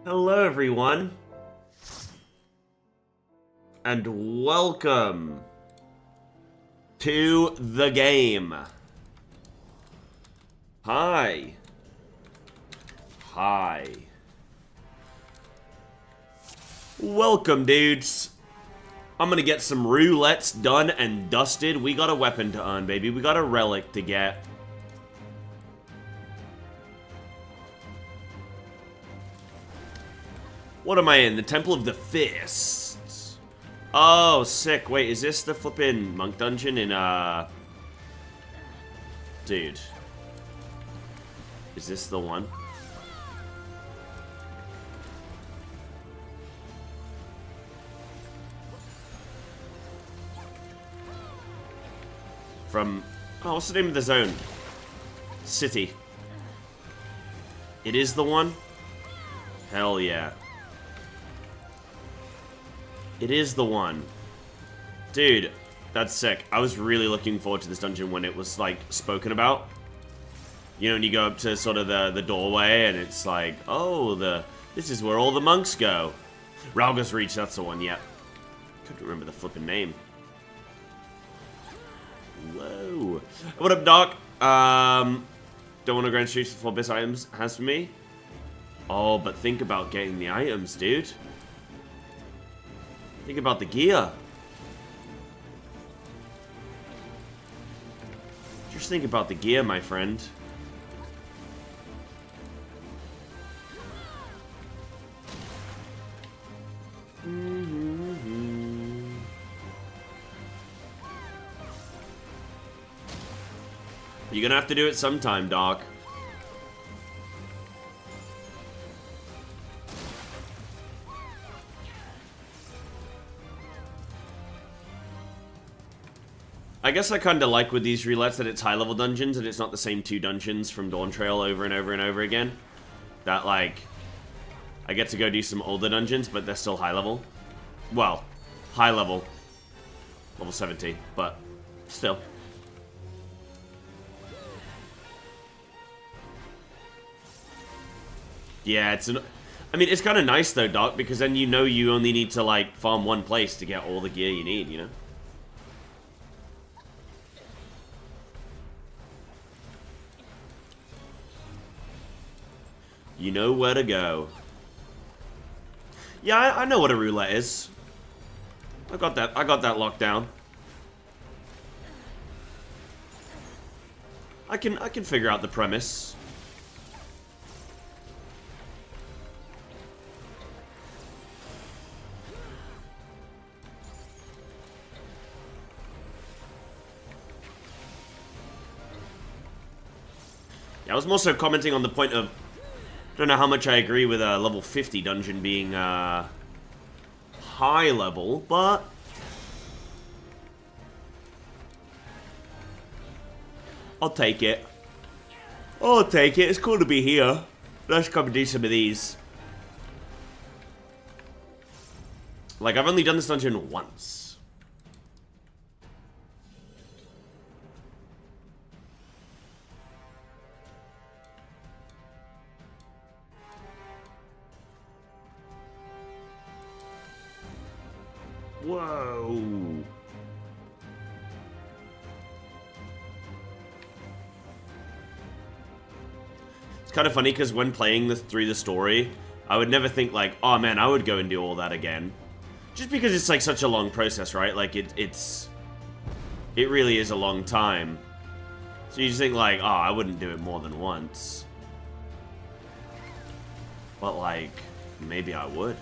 Hello, everyone, and welcome to the game. Hi. Hi. Welcome, dudes. I'm gonna get some roulettes done and dusted. We got a weapon to earn, baby. We got a relic to get. What am I in? The Temple of the Fists. Oh, sick. Wait, is this the flippin' monk dungeon in, Dude. Is this the one? From... Oh, what's the name of the zone? City. It is the one? Hell yeah. It is the one. Dude, that's sick. I was really looking forward to this dungeon when it was, like, spoken about. You know, when you go up to sort of the doorway and it's like, oh, this is where all the monks go. Ralga's Reach, that's the one, yeah. Couldn't remember the flipping name. Whoa. What up, Doc? Don't want to grind streets for 4 best items has for me? Oh, but think about getting the items, dude. Think about the gear. Just think about the gear, my friend. You're gonna have to do it sometime, Doc. I guess I kind of like with these roulettes that it's high-level dungeons and it's not the same 2 dungeons from Dawntrail over and over and over again. That, like, I get to go do some older dungeons, but they're still high-level. Well, high-level. Level 70, but still. Yeah, I mean, it's kind of nice, though, Doc, because then you know you only need to, like, farm one place to get all the gear you need, you know? You know where to go. Yeah, I know what a roulette is. I got that locked down. I can figure out the premise. Yeah, I was more so commenting on the point of I don't know how much I agree with a level 50 dungeon being high level, but I'll take it. I'll take it. It's cool to be here. Let's come and do some of these. Like, I've only done this dungeon once. Whoa. It's kind of funny because when playing through the story, I would never think like, oh man, I would go and do all that again. Just because it's like such a long process, right? Like it really is a long time. So you just think like, oh, I wouldn't do it more than once. But like, maybe I would.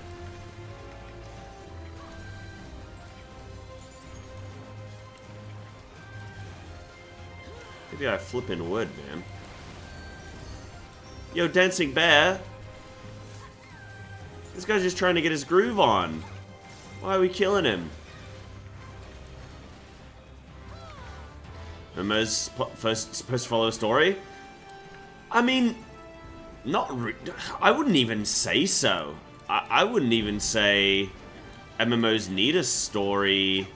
Maybe I flippin' would, man. Yo, Dancing Bear. This guy's just trying to get his groove on. Why are we killing him? Remember's supposed to follow a story? I mean, I wouldn't even say so. I wouldn't even say MMOs need a story.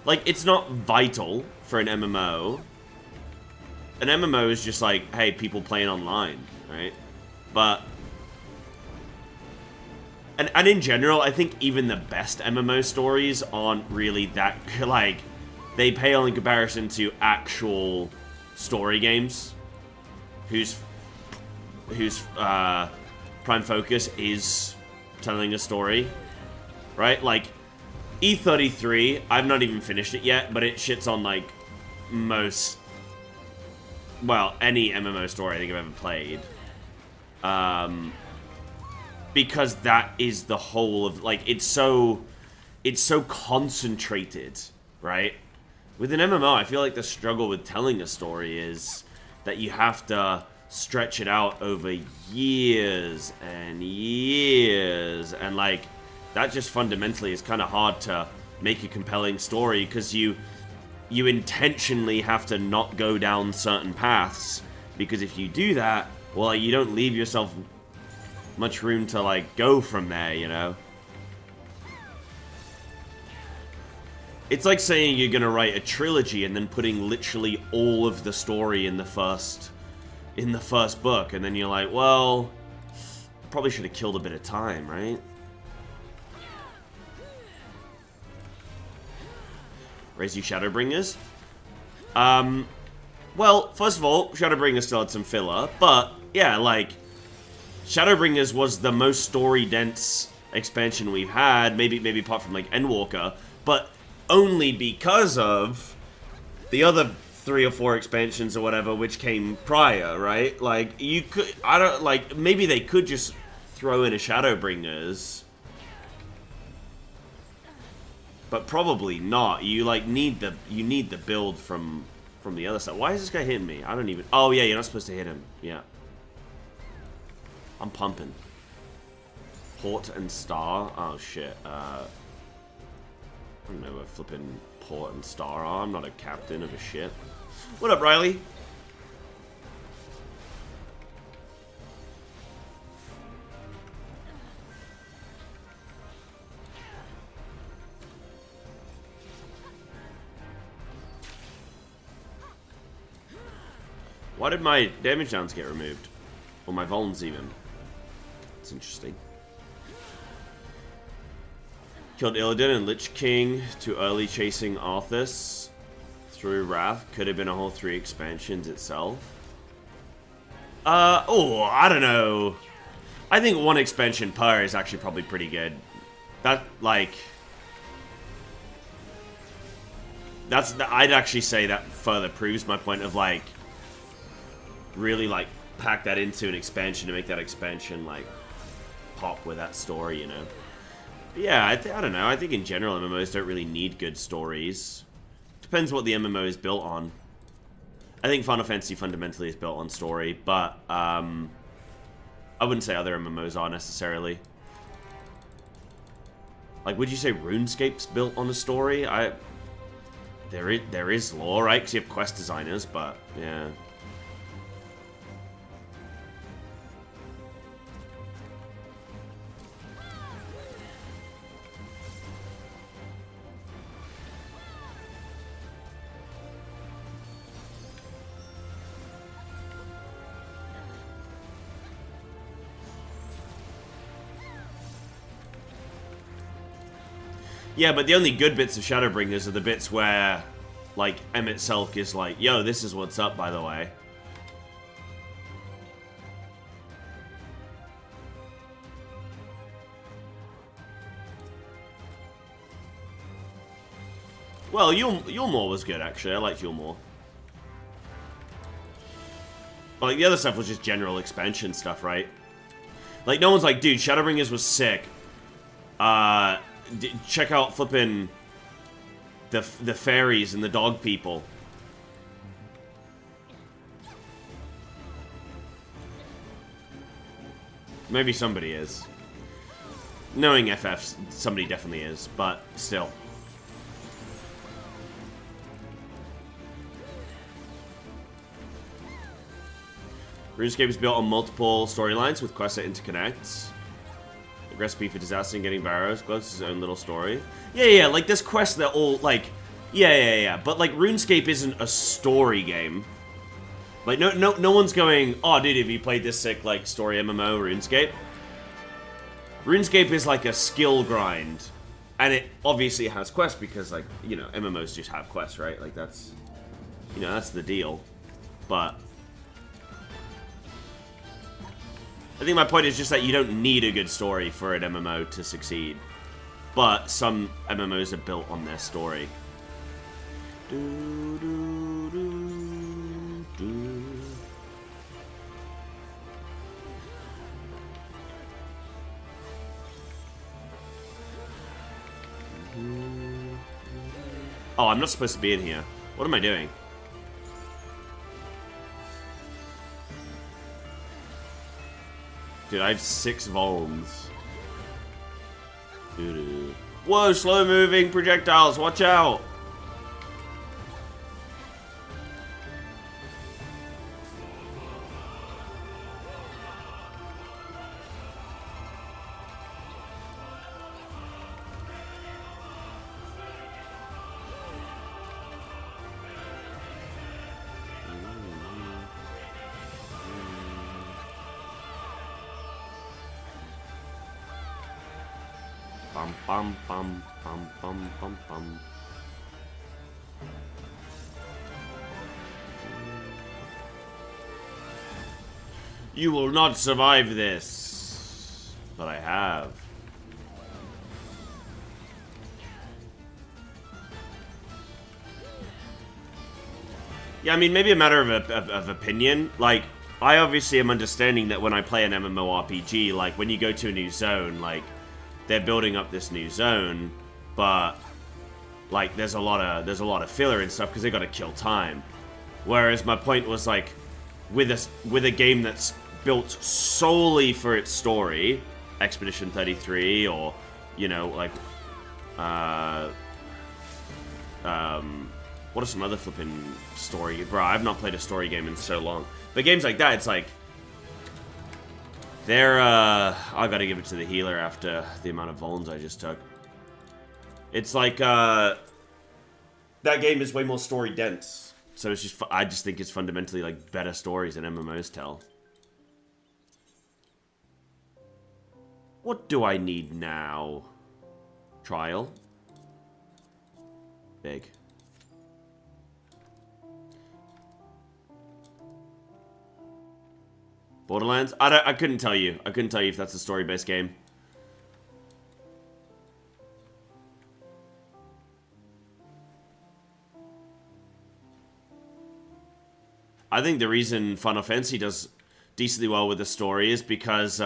Like, it's not vital for an MMO. An MMO is just like, hey, people playing online, right? But And in general, I think even the best MMO stories aren't really that, like, they pale in comparison to actual story games whose prime focus is telling a story, right? Like, E33, I've not even finished it yet, but it shits on, like, most, well, any MMO story I think I've ever played. Because that is the whole of, like, it's so concentrated, right? With an MMO, I feel like the struggle with telling a story is that you have to stretch it out over years and years, and, like, that just fundamentally is kind of hard to make a compelling story, because you intentionally have to not go down certain paths, because if you do that, well, you don't leave yourself much room to, like, go from there, you know? It's like saying you're gonna write a trilogy and then putting literally all of the story in the first book, and then you're like, well, probably should have killed a bit of time, right? Raise you Shadowbringers? Well, first of all, Shadowbringers still had some filler, but, yeah, like, Shadowbringers was the most story-dense expansion we've had, maybe apart from, like, Endwalker, but only because of the other 3 or 4 expansions or whatever which came prior, right? Like, you could, I don't, like, maybe they could just throw in a Shadowbringers, but probably not. You, like, need the build from the other side. Why is this guy hitting me? I don't even, oh yeah, you're not supposed to hit him. Yeah. I'm pumping. Port and Star? Oh shit. I don't know what flipping Port and Star are. I'm not a captain of a ship. What up, Riley? Why did my damage downs get removed? Or my vulns even? It's interesting. Killed Illidan and Lich King too early, chasing Arthas through Wrath. Could have been a whole 3 expansions itself. I don't know. I think 1 expansion per is actually probably pretty good. That, like, I'd actually say that further proves my point of, like, really, like, pack that into an expansion to make that expansion, like, pop with that story, you know? But yeah, I don't know. I think in general MMOs don't really need good stories. Depends what the MMO is built on. I think Final Fantasy fundamentally is built on story, but I wouldn't say other MMOs are necessarily. Like, would you say RuneScape's built on a story? There is lore, right? Because you have quest designers, but yeah. Yeah, but the only good bits of Shadowbringers are the bits where, like, Emmett Selk is like, yo, this is what's up, by the way. Well, Yulmore was good, actually. I liked Yulmore. But, like, the other stuff was just general expansion stuff, right? Like, no one's like, dude, Shadowbringers was sick. Check out flipping the fairies and the dog people. Maybe somebody is. Knowing FF, somebody definitely is, but still. RuneScape is built on multiple storylines with quests that interconnect. Recipe for disaster and getting Barrows. Gloves his own little story. Yeah, like, there's quests that all, like... Yeah. But, like, RuneScape isn't a story game. Like, no one's going, oh, dude, have you played this sick, like, story MMO, RuneScape? RuneScape is like a skill grind. And it obviously has quests because, like, you know, MMOs just have quests, right? Like, that's, you know, that's the deal. But I think my point is just that you don't need a good story for an MMO to succeed. But some MMOs are built on their story. Oh, I'm not supposed to be in here. What am I doing? Dude, I have 6 Vulns. Whoa, slow-moving projectiles, watch out! Bum bum bum bum bum bum bum. You will not survive this, but I have. Yeah, I mean, maybe a matter of opinion. Like, I obviously am understanding that when I play an MMORPG, like, when you go to a new zone, like, they're building up this new zone, but like there's a lot of filler and stuff because they got to kill time. Whereas my point was like with a game that's built solely for its story, Expedition 33, or you know like what are some other flipping story? Bro, I've not played a story game in so long. But games like that, it's like they're, I gotta give it to the healer after the amount of Vulns I just took. It's like, that game is way more story dense. So it's just, I just think it's fundamentally, like, better stories than MMOs tell. What do I need now? Trial. Big. Borderlands? I couldn't tell you. I couldn't tell you if that's a story-based game. I think the reason Final Fantasy does decently well with the story is because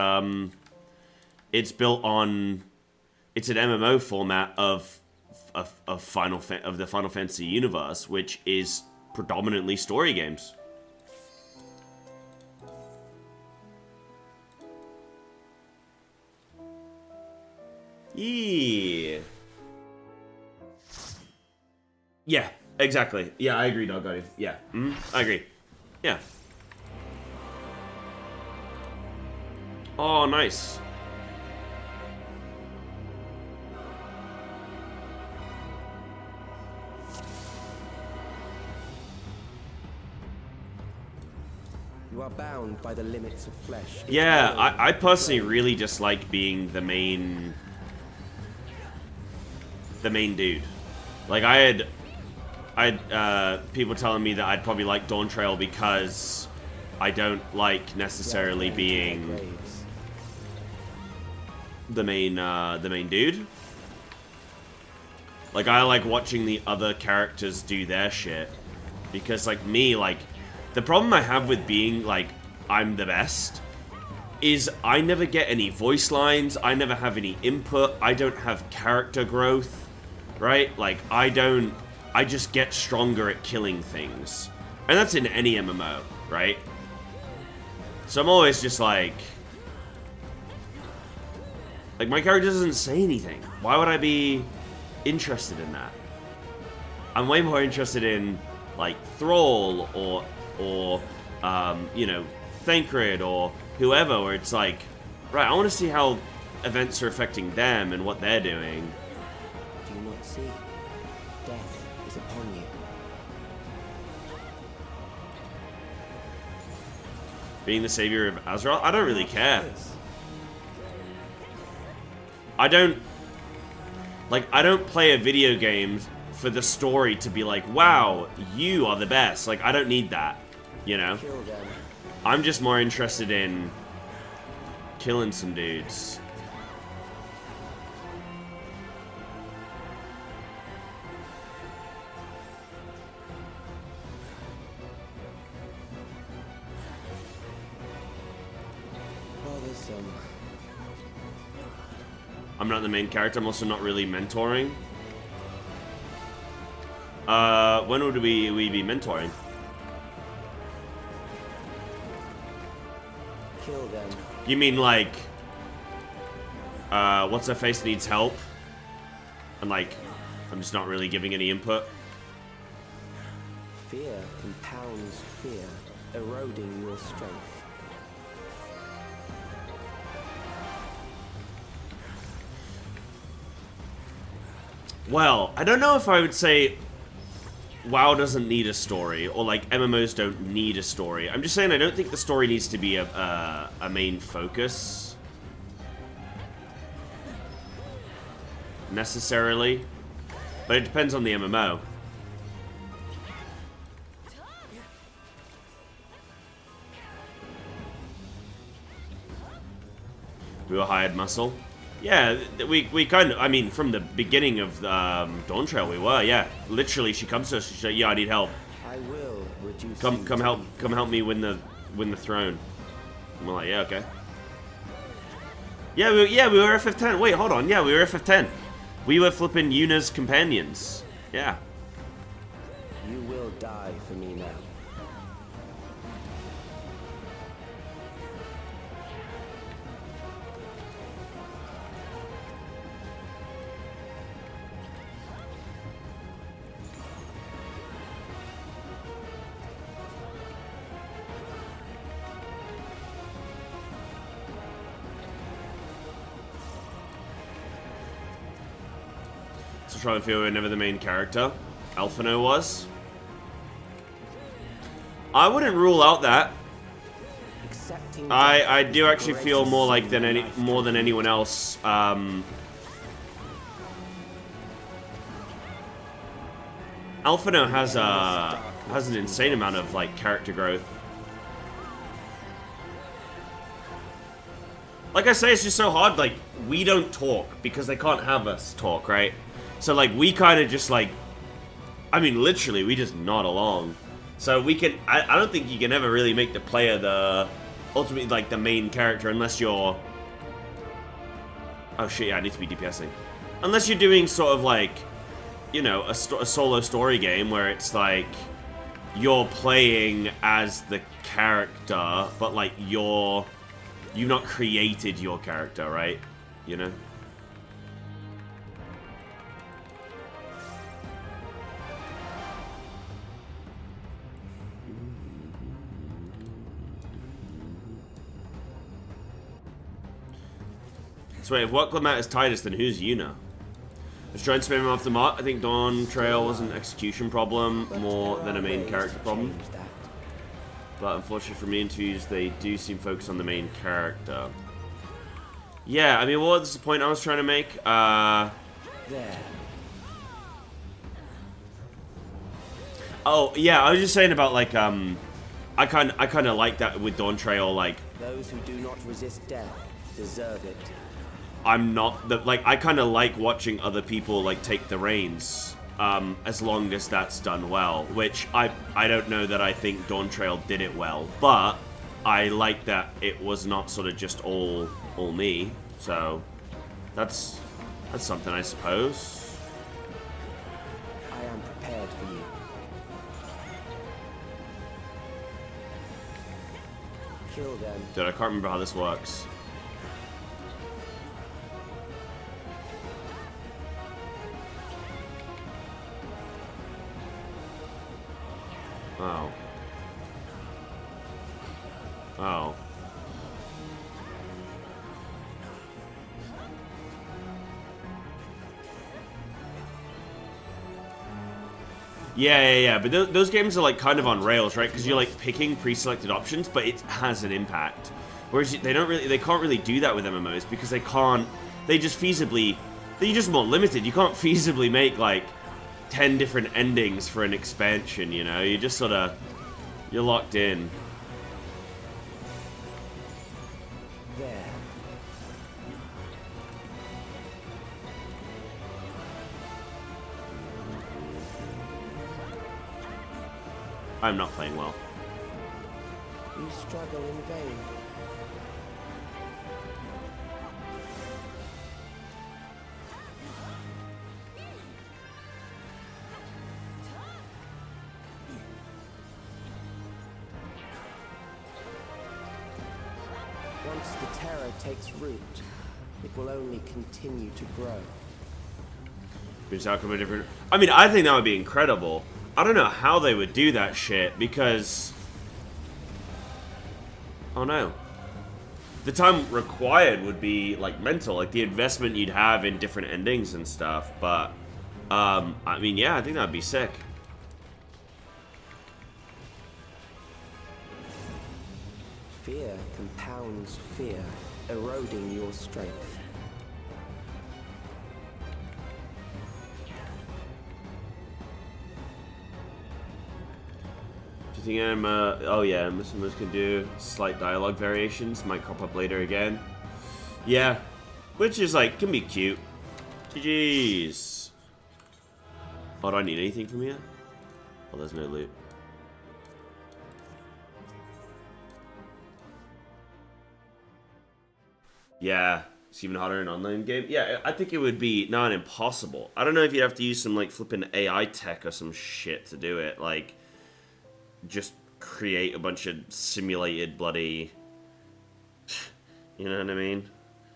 it's built on, it's an MMO format of the Final Fantasy universe, which is predominantly story games. Yeah. Yeah, exactly. Yeah, I agree, Dog Guardian. Yeah, I agree. Yeah. Oh, nice. You are bound by the limits of flesh. Yeah, I personally really dislike being the main dude. Like, I had people telling me that I'd probably like Dawntrail because I don't like necessarily being the main dude. Like, I like watching the other characters do their shit. Because, like, me, like, the problem I have with being, like, I'm the best is I never get any voice lines, I never have any input, I don't have character growth. Right? Like, I just get stronger at killing things. And that's in any MMO, right? So I'm always just like, my character doesn't say anything. Why would I be interested in that? I'm way more interested in, like, Thrall or you know, Thancred or whoever, where it's like, right, I want to see how events are affecting them and what they're doing. See, death is upon you. Being the savior of Azeroth? I don't really care. I don't play a video game for the story to be like, wow, you are the best. Like, I don't need that, you know? Kill them. I'm just more interested in killing some dudes. Bothersome. I'm not the main character. I'm also not really mentoring. When would we be mentoring? Kill them. You mean like, what's her face needs help? And like, I'm just not really giving any input. Fear compounds fear, eroding your strength. Well, I don't know if I would say WoW doesn't need a story, or like MMOs don't need a story. I'm just saying I don't think the story needs to be a main focus necessarily, but it depends on the MMO. We were hired muscle. Yeah, we kind of, I mean, from the beginning of Dawntrail we were, yeah. Literally, she comes to us, she's like, yeah, I need help. I will reduce. Come help me win the throne. And we're like, yeah, okay. Yeah, we were FF10. Wait, hold on. Yeah, we were FF10. We were flipping Yuna's companions. Yeah. You will die for me now. So trying to feel we were never the main character. Alphino was. I wouldn't rule out that. Accepting I do actually feel more like more than anyone else. Alphino has an insane amount of like character growth. Like I say, it's just so hard. Like, we don't talk because they can't have us talk, right? So like we kind of just like, I mean, literally, we just nod along. So we can. I don't think you can ever really make the player the ultimately like the main character unless you're. Oh shit! Yeah, I need to be DPSing. Unless you're doing sort of like, you know, a solo story game where it's like you're playing as the character, but like you've not created your character, right? You know. So wait, if what Clement is Titus, then who's Yuna? Let's try and spam him off the mark. I think Dawntrail was an execution problem more than a main character problem. But unfortunately for me and twos, they do seem focused on the main character. Yeah, I mean, what was the point I was trying to make? There. Oh, yeah, I was just saying about, like, I kind of like that with Dawntrail, like, Those who do not resist death deserve it. I'm not the like I kind of like watching other people like take the reins as long as that's done well, which I don't know that I think Dawntrail did it well, but I like that it was not sort of just all me. So that's something, I suppose. I am prepared for you. Kill them. Dude, I can't remember how this works. Oh. Oh. Yeah. But those games are like kind of on rails, right? Because you're like picking pre-selected options, but it has an impact. Whereas they can't really do that with MMOs because they can't They're just more limited. You can't feasibly make, like, 10 different endings for an expansion, you know? You just sort of, you're locked in. There. I'm not playing well. You struggle in vain. Once the terror takes root, it will only continue to grow. Just outcome a different... I mean, I think that would be incredible. I don't know how they would do that shit, because... Oh no. The time required would be, like, mental. Like, the investment you'd have in different endings and stuff, but... I mean, yeah, I think that would be sick. Fear compounds fear, eroding your strength. Do you think oh yeah, Muslims can do slight dialogue variations, might crop up later again. Yeah, which is like, can be cute. GG's. Oh, do I need anything from here? Oh, there's no loot. Yeah, it's even harder in an online game. Yeah, I think it would be not impossible. I don't know if you'd have to use some like flipping AI tech or some shit to do it. Like, just create a bunch of simulated bloody... You know what I mean?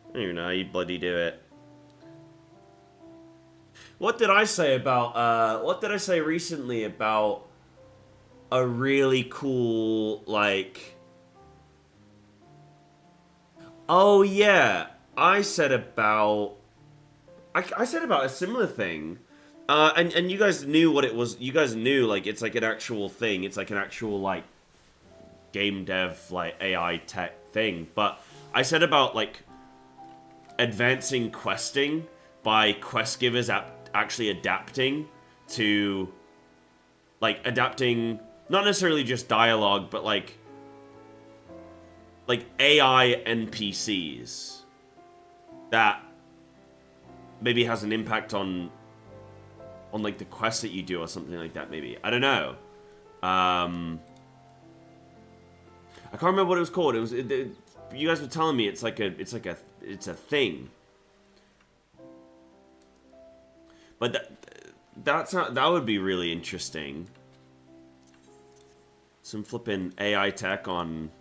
I don't even know how you'd bloody do it. What did I say about, what did I say recently about a really cool, like... Oh, yeah. I said about a similar thing. And you guys knew what it was. You guys knew, like, it's like an actual thing. It's like an actual, like, game dev, like, AI tech thing. But I said about, like, advancing questing by quest givers actually adapting to, like, adapting, not necessarily just dialogue, but, like AI NPCs that maybe has an impact on like the quests that you do or something like that. Maybe, I don't know. I can't remember what it was called. You guys were telling me it's a thing. But that would be really interesting. Some flipping AI tech on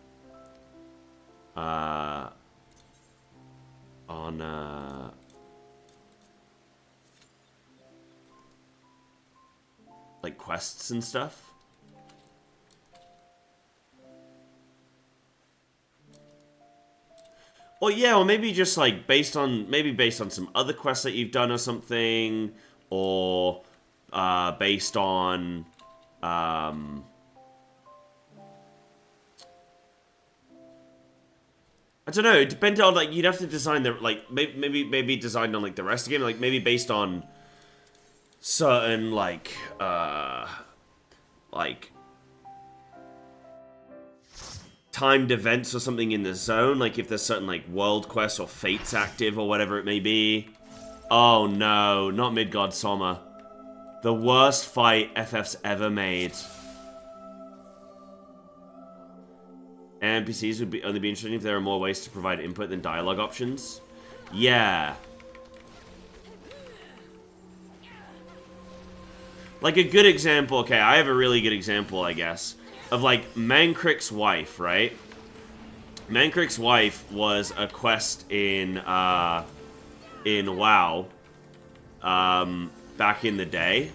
like quests and stuff. Well, yeah, or maybe just like based on some other quests that you've done or something, or based on I don't know. It depends on, like, you'd have to design the, like, maybe designed on, like, the rest of the game. Like, maybe based on certain, like, timed events or something in the zone. Like, if there's certain, like, world quests or fates active or whatever it may be. Oh, no. Not Midgard Soma. The worst fight FF's ever made. NPCs would only be interesting if there are more ways to provide input than dialogue options. Yeah. Like a good example, okay, I have a really good example, I guess, of like Mankrik's wife, right? Mankrik's wife was a quest in WoW, back in the day.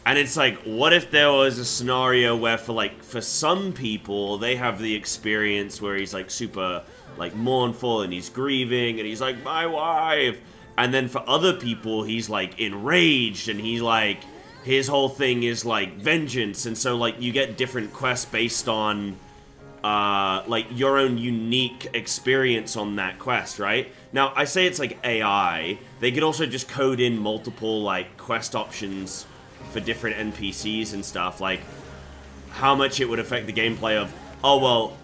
And it's like, what if there was a scenario where for some people, they have the experience where he's like super like mournful and he's grieving and he's like, my wife. And then for other people, he's like enraged and he's like, his whole thing is like vengeance. And so like you get different quests based on like your own unique experience on that quest, right? Now, I say it's like AI. They could also just code in multiple like quest options for different NPCs and stuff, like how much it would affect the gameplay of, oh, well,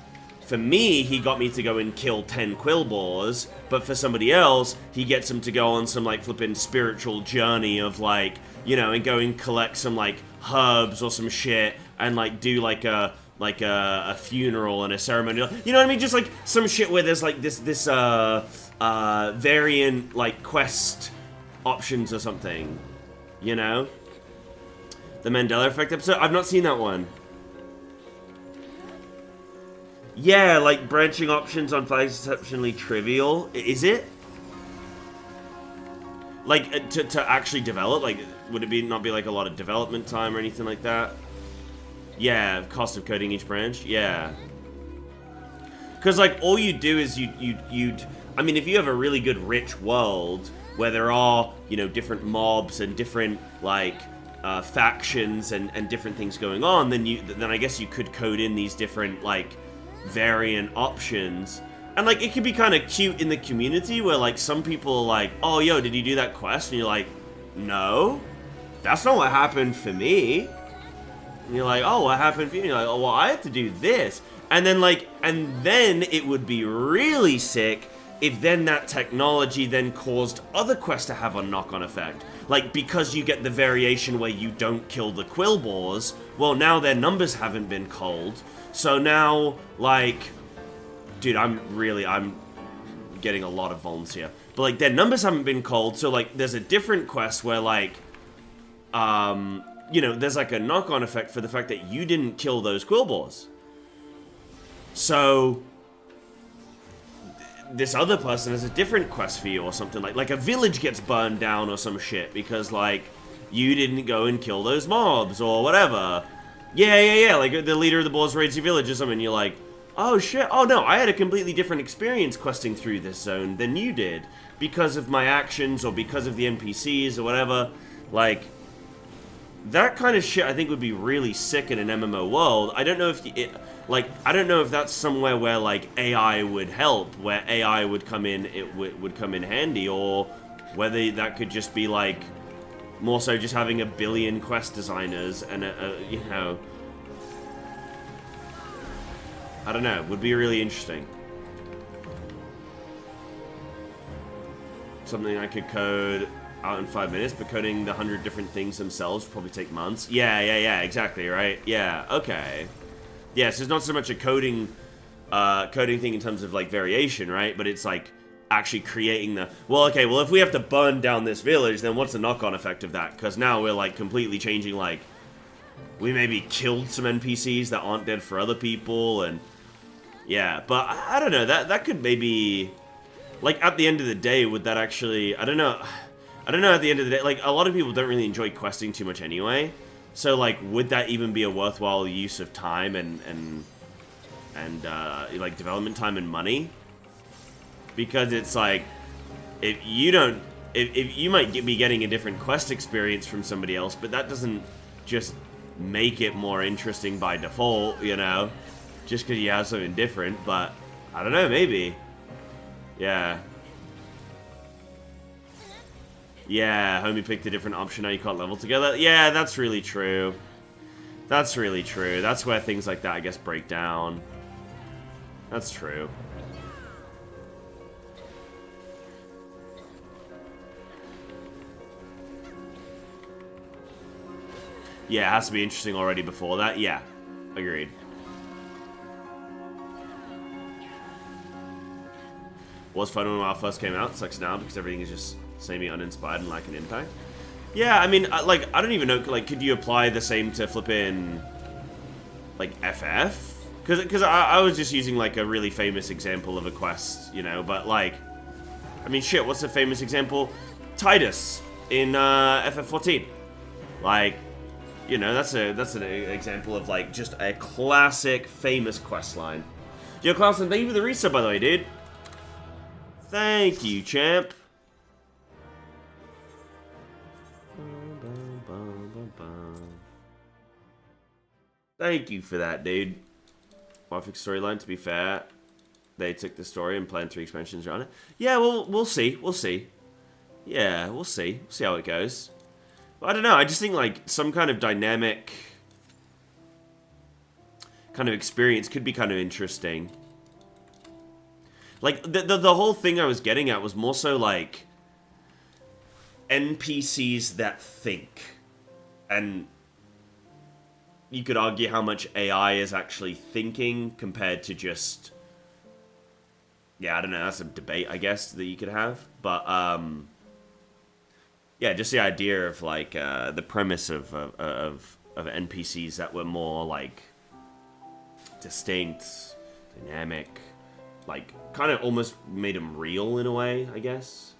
for me, he got me to go and kill 10 Quillboars, but for somebody else, he gets them to go on some, like, flippin' spiritual journey of, like, you know, and go and collect some, like, herbs or some shit, and, like, do, like, a funeral and a ceremony. You know what I mean? Just, like, some shit where there's, like, this variant, like, quest options or something. You know? The Mandela Effect episode? I've not seen that one. Yeah, like branching options on flags is exceptionally trivial. Is it? Like to actually develop? Like, would it not be like a lot of development time or anything like that? Yeah, cost of coding each branch. Yeah. Because like all you do is you'd. I mean, if you have a really good rich world where there are, you know, different mobs and different like factions and different things going on, then I guess you could code in these different like variant options, and like it could be kind of cute in the community where like some people are like, oh yo, did you do that quest? And you're like, no, that's not what happened for me. And you're like, oh, what happened for you? And you're like, oh, well, I have to do this. And then it would be really sick if then that technology then caused other quests to have a knock-on effect. Like, because you get the variation where you don't kill the Quillboars, well, now their numbers haven't been culled. So now, like, dude, I'm getting a lot of vulns here. But, like, their numbers haven't been culled, so, like, there's a different quest where, like, you know, there's, like, a knock-on effect for the fact that you didn't kill those Quillboars. So this other person has a different quest for you or something, like a village gets burned down or some shit because, like, you didn't go and kill those mobs or whatever. Yeah, like the leader of the Boars raids your village or something, and you're like, oh shit, oh no, I had a completely different experience questing through this zone than you did because of my actions or because of the NPCs or whatever. Like, that kind of shit I think would be really sick in an MMO world. I don't know if I don't know if that's somewhere where like AI would help, where AI would come in, would come in handy, or whether that could just be like more so just having a billion quest designers and you know, I don't know, would be really interesting. Something I could code out in 5 minutes, but coding the 100 different things themselves would probably take months. Yeah, exactly, right? Yeah, okay. Yeah, so it's not so much a coding thing in terms of like variation, right? But it's like actually creating the, well, okay, well, if we have to burn down this village, then what's the knock-on effect of that? Because now we're like completely changing, like, we maybe killed some NPCs that aren't dead for other people, and yeah, but I don't know, that could maybe, like, at the end of the day, would that actually, I don't know at the end of the day, like, a lot of people don't really enjoy questing too much anyway, so, like, would that even be a worthwhile use of time and like, development time and money? Because it's like, if you might be getting a different quest experience from somebody else, but that doesn't just make it more interesting by default, you know? Just because you have something different, but I don't know, maybe. Yeah. Yeah, homie picked a different option, now you can't level together. Yeah, that's really true. That's really true. That's where things like that, I guess, break down. That's true. Yeah, it has to be interesting already before that. Yeah, agreed. Was fun when WoW first came out. Sucks now because everything is just samey, uninspired, and lacking impact. Yeah, I mean, like, I don't even know, like, could you apply the same to flippin', like, FF? Because I was just using, like, a really famous example of a quest, you know, but, like, I mean, shit, what's a famous example? Tidus in FF14. Like, you know, that's an example of, like, just a classic, famous quest line. Yo, Clausen, thank you for the resub, by the way, dude. Thank you, champ. Thank you for that, dude. WoW storyline, to be fair. They took the story and planned 3 expansions around it. Yeah, we'll see. We'll see. Yeah, we'll see. We'll see how it goes. But I don't know. I just think, like, some kind of dynamic kind of experience could be kind of interesting. Like, the whole thing I was getting at was more so, like, NPCs that think. And you could argue how much AI is actually thinking compared to just... Yeah, I don't know. That's a debate, I guess, that you could have. But, yeah, just the idea of, like, the premise of NPCs that were more, like, distinct, dynamic, like, kind of almost made them real in a way, I guess.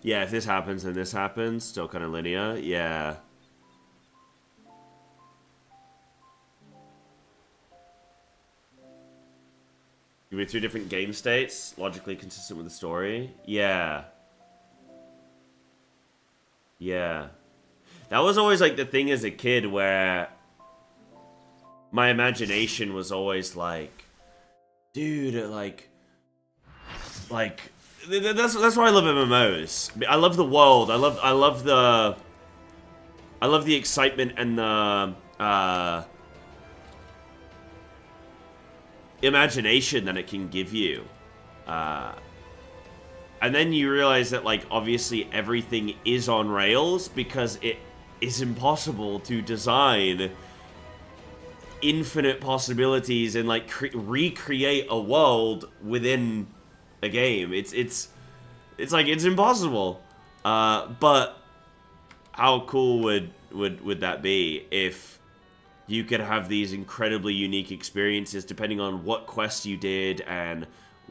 Yeah, if this happens, then this happens. Still kind of linear. Yeah. You mean 3 different game states, logically consistent with the story? Yeah. Yeah. That was always, like, the thing as a kid where my imagination was always like, dude, like... That's why I love MMOs. I love the world. I love the excitement and the imagination that it can give you. And then you realize that, like, obviously everything is on rails because it is impossible to design infinite possibilities and, like, recreate a world within a game. It's like, it's impossible. But how cool would that be if you could have these incredibly unique experiences depending on what quest you did and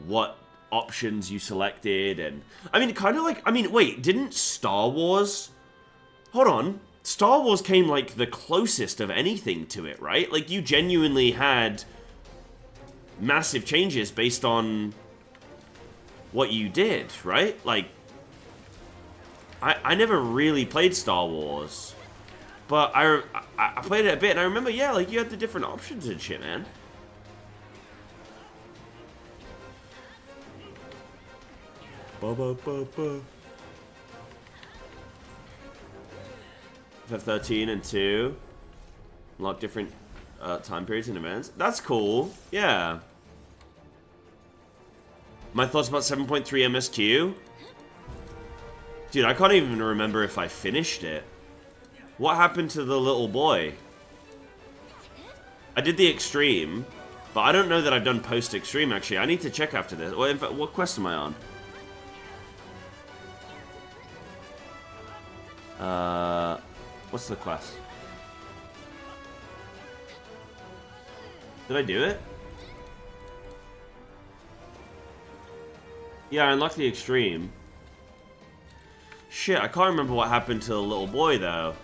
what options you selected? And I mean, kind of like, I mean, wait, didn't Star Wars, hold on, Star Wars came, like, the closest of anything to it, right? Like, you genuinely had massive changes based on what you did, right? Like, I never really played Star Wars, but I played it a bit, and I remember, yeah, like, you had the different options and shit, man. FF13 and 2 unlock different time periods and events. That's cool. Yeah. My thoughts about 7.3 MSQ? Dude, I can't even remember if I finished it. What happened to the little boy? I did the extreme, but I don't know that I've done post-extreme, actually. I need to check after this. Or in fact, what quest am I on? What's the quest? Did I do it? Yeah, I unlocked the extreme. Shit, I can't remember what happened to the little boy, though.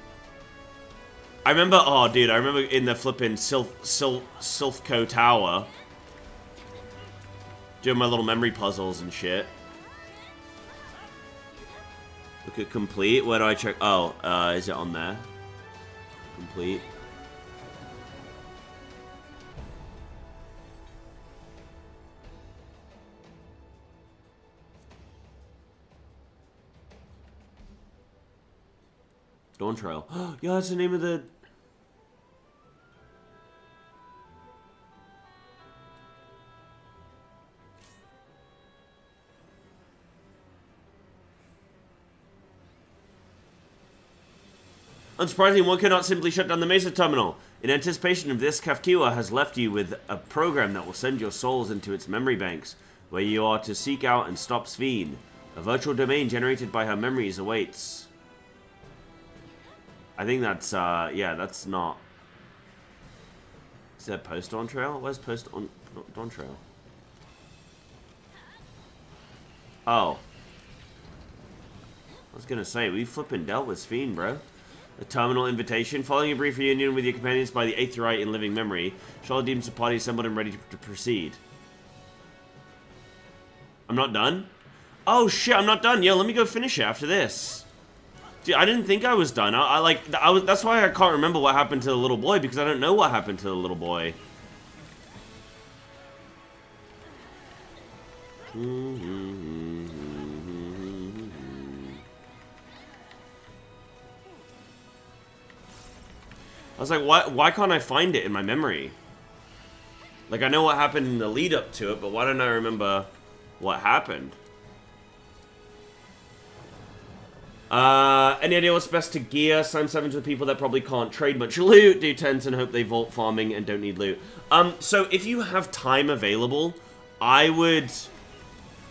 I remember, oh, dude, I remember in the flipping Silphco Tower doing my little memory puzzles and shit. Look at complete. Where do I check? Oh, is it on there? Complete. Dawn Trail. Yeah, that's the name of the... Unsurprisingly, one cannot simply shut down the Mesa terminal. In anticipation of this, Kafkiwa has left you with a program that will send your souls into its memory banks, where you are to seek out and stop Sveen. A virtual domain generated by her memories awaits. I think that's, yeah, that's not... Is that Post-Dawn Trail? Where's Post-Dawn Trail? Oh. I was gonna say, we flippin' dealt with Fiend, bro. A terminal invitation. Following a brief reunion with your companions by the Aetheryte in living memory, Charlotte deems the party assembled and ready to proceed. I'm not done? Oh shit, I'm not done. Yo, let me go finish it after this. Dude, I didn't think I was done. That's why I can't remember what happened to the little boy, because I don't know what happened to the little boy. I was like, why can't I find it in my memory? Like, I know what happened in the lead up to it, but why don't I remember what happened? Any idea what's best to gear Slime 7 to people that probably can't trade much loot, do tens and hope they vault farming and don't need loot? So if you have time available, I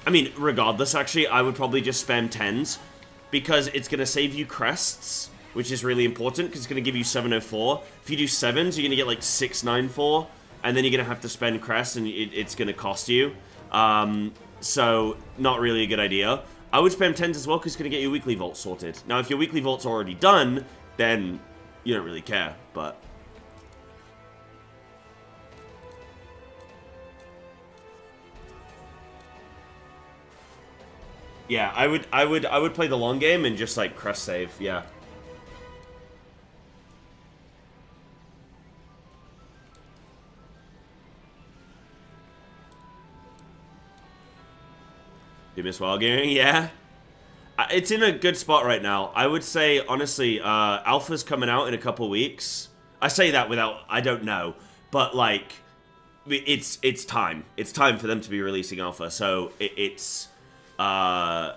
mean, regardless, actually, I would probably just spam tens, because it's going to save you crests, which is really important, because it's going to give you 704. If you do sevens, you're going to get like 694, and then you're going to have to spend crests, and it's going to cost you. So, not really a good idea. I would spam 10s as well, because it's going to get your weekly vault sorted. Now, if your weekly vault's already done, then you don't really care, but... Yeah, I would play the long game and just, like, crest save, yeah. You miss wild gearing? Yeah. It's in a good spot right now. I would say, honestly, Alpha's coming out in a couple weeks. I say that without... I don't know. But, like, it's time. It's time for them to be releasing Alpha. So, it's... you know,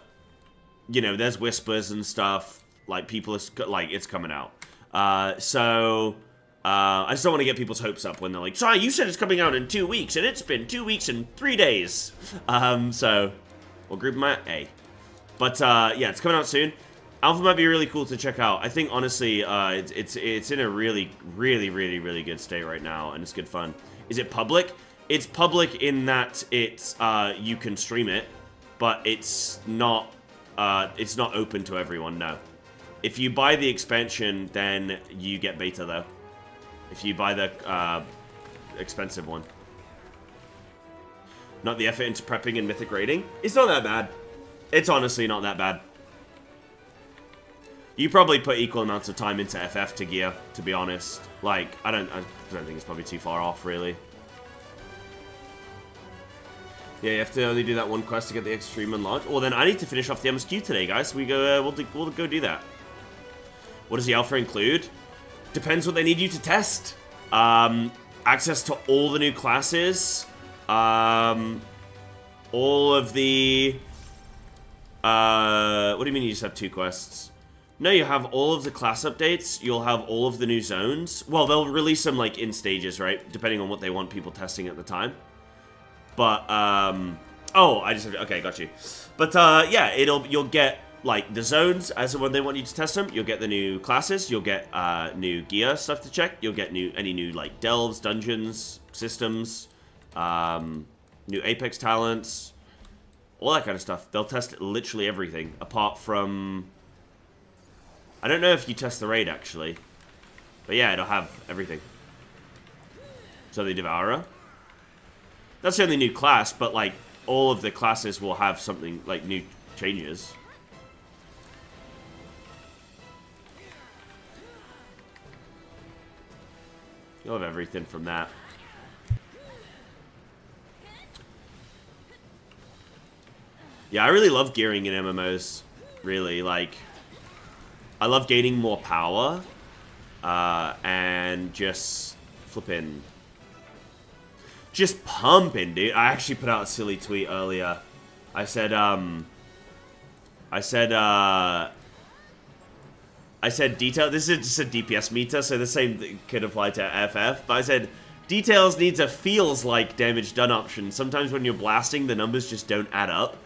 there's whispers and stuff. Like, people are... Like, it's coming out. I just don't want to get people's hopes up when they're like, sorry, you said it's coming out in 2 weeks, and it's been 2 weeks and 3 days. So... We'll group them at A. But, yeah, it's coming out soon. Alpha might be really cool to check out. I think, honestly, it's in a really, really, really, really good state right now, and it's good fun. Is it public? It's public in that it's, you can stream it, but it's not open to everyone, no. If you buy the expansion, then you get beta, though. If you buy the, expensive one. Not the effort into prepping and mythic raiding. It's not that bad. It's honestly not that bad. You probably put equal amounts of time into FF to gear, to be honest. Like, I don't think it's probably too far off, really. Yeah, you have to only do that one quest to get the extreme unlocked. Well, then I need to finish off the MSQ today, guys. We go, we'll go do that. What does the alpha include? Depends what they need you to test. Access to all the new classes. All of the... what do you mean you just have 2 quests? No, you have all of the class updates. You'll have all of the new zones. Well, they'll release them, like, in stages, right? Depending on what they want people testing at the time. But, oh, I just... Okay, got you. But, yeah, you'll get, like, the zones as and when they want you to test them. You'll get the new classes. You'll get, new gear stuff to check. You'll get any new, like, delves, dungeons, systems... new Apex talents, all that kind of stuff. They'll test literally everything, apart from... I don't know if you test the raid, actually. But yeah, it'll have everything. So the Devourer. That's the only new class, but, like, all of the classes will have something, like, new changes. You'll have everything from that. Yeah, I really love gearing in MMOs. Really, like... I love gaining more power. And just... flipping... Just pumping, dude. I actually put out a silly tweet earlier. I said, detail... This is just a DPS meter, so the same thing could apply to FF. But I said... Details needs a feels like damage done option. Sometimes when you're blasting, the numbers just don't add up.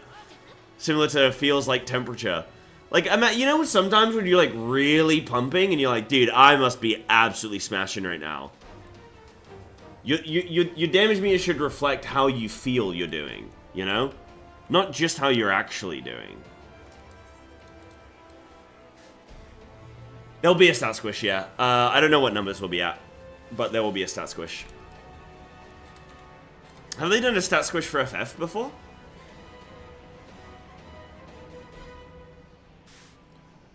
Similar to feels like temperature. Like, you know, sometimes when you're like really pumping and you're like, dude, I must be absolutely smashing right now. Your damage meter should reflect how you feel you're doing, you know? Not just how you're actually doing. There'll be a stat squish, yeah. I don't know what numbers we'll be at, but there will be a stat squish. Have they done a stat squish for FF before?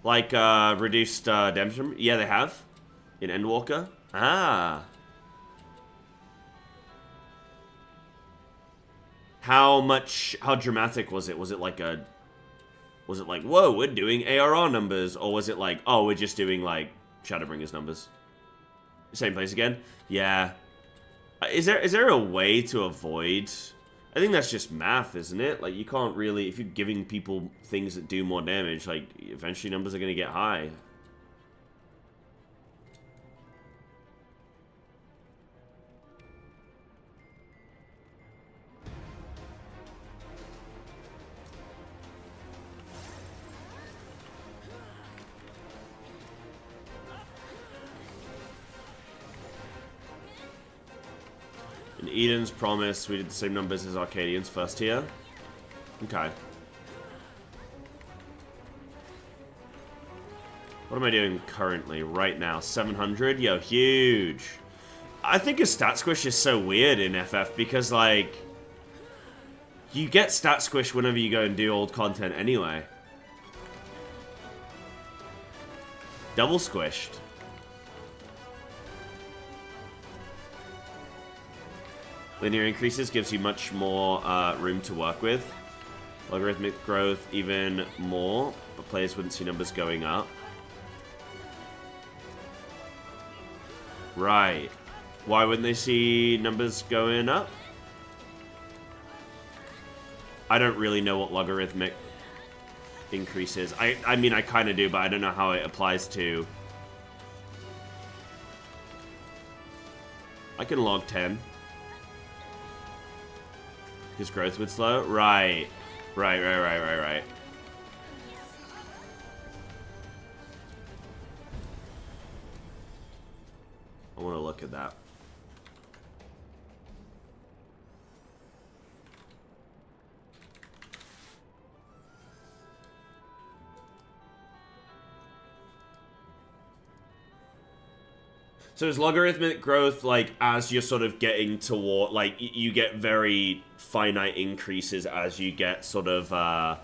Like, reduced damage? Yeah, they have. In Endwalker. Ah. How dramatic was it? Was it like, whoa, we're doing ARR numbers? Or was it like, oh, we're just doing, like, Shadowbringers numbers? Same place again? Yeah. Is there a way to avoid... I think that's just math, isn't it? Like, you can't really... If you're giving people things that do more damage, like, eventually numbers are going to get high. In Eden's Promise, we did the same numbers as Arcadian's first tier. Okay. What am I doing currently, right now? 700? Yo, huge. I think a stat squish is so weird in FF because, like, you get stat squish whenever you go and do old content anyway. Double squished. Linear increases gives you much more room to work with. Logarithmic growth even more, but players wouldn't see numbers going up. Right. Why wouldn't they see numbers going up? I don't really know what logarithmic increase is. I mean, I kind of do, but I don't know how it applies to... I can log 10. Because growth would slow? Right. Right. I want to look at that. So is logarithmic growth, like, as you're sort of getting toward, like, you get very finite increases as you get sort of,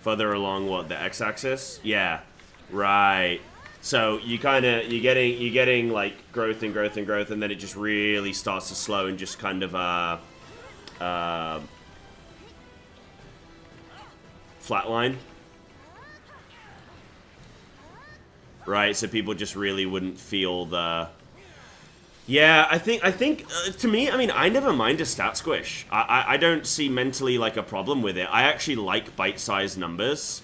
further along, what, the x-axis? Yeah, right. So you you're getting, like, growth and growth and growth, and then it just really starts to slow and just kind of, flatline. Right, so people just really wouldn't feel the... Yeah, I think to me, I mean, I never mind a stat squish. I don't see mentally, like, a problem with it. I actually like bite-sized numbers.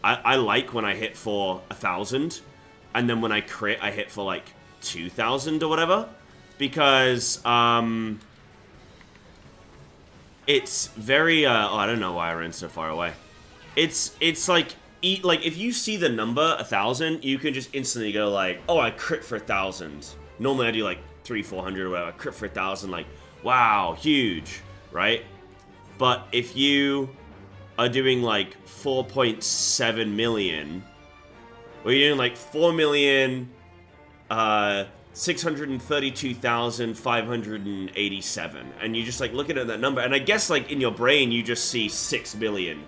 I like when I hit for 1,000, and then when I crit, I hit for, like, 2,000 or whatever. Because, it's very, oh, I don't know why I ran so far away. It's like... Like, if you see the number 1,000, you can just instantly go like, oh, I crit for 1,000. Normally I do like 300-400 or whatever. I crit for 1,000, like, wow, huge, right? But if you are doing like 4.7 million, or you're doing like 4,632,587, and you just like looking at that number, and I guess like in your brain you just see 6 million.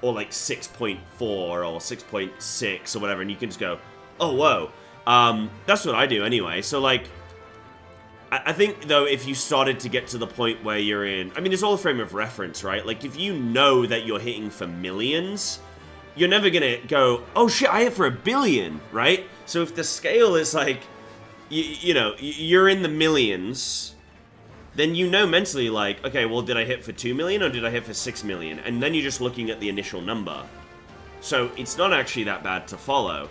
Or like 6.4 or 6.6 or whatever, and you can just go, oh, whoa. That's what I do anyway. So, like, I think, though, if you started to get to the point where you're in... I mean, it's all a frame of reference, right? Like, if you know that you're hitting for millions, you're never gonna go, oh, shit, I hit for 1 billion, right? So if the scale is, like, you know, you're in the millions... then you know mentally, like, okay, well, did I hit for 2 million or did I hit for 6 million? And then you're just looking at the initial number. So it's not actually that bad to follow.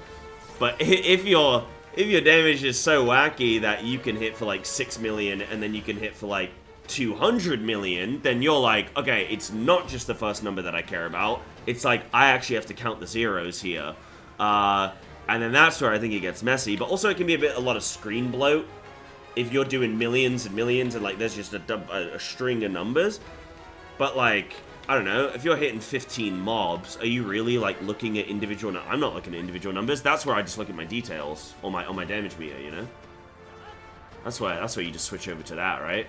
But if your damage is so wacky that you can hit for like 6 million and then you can hit for like 200 million, then you're like, okay, it's not just the first number that I care about. It's like, I actually have to count the zeros here. And then that's where I think it gets messy. But also it can be a lot of screen bloat if you're doing millions and millions and like there's just a string of numbers. But like, I don't know, if you're hitting 15 mobs, are you really like looking at individual? I'm not looking at individual numbers. That's where I just look at my details on my damage meter, you know. That's where you just switch over to that, right?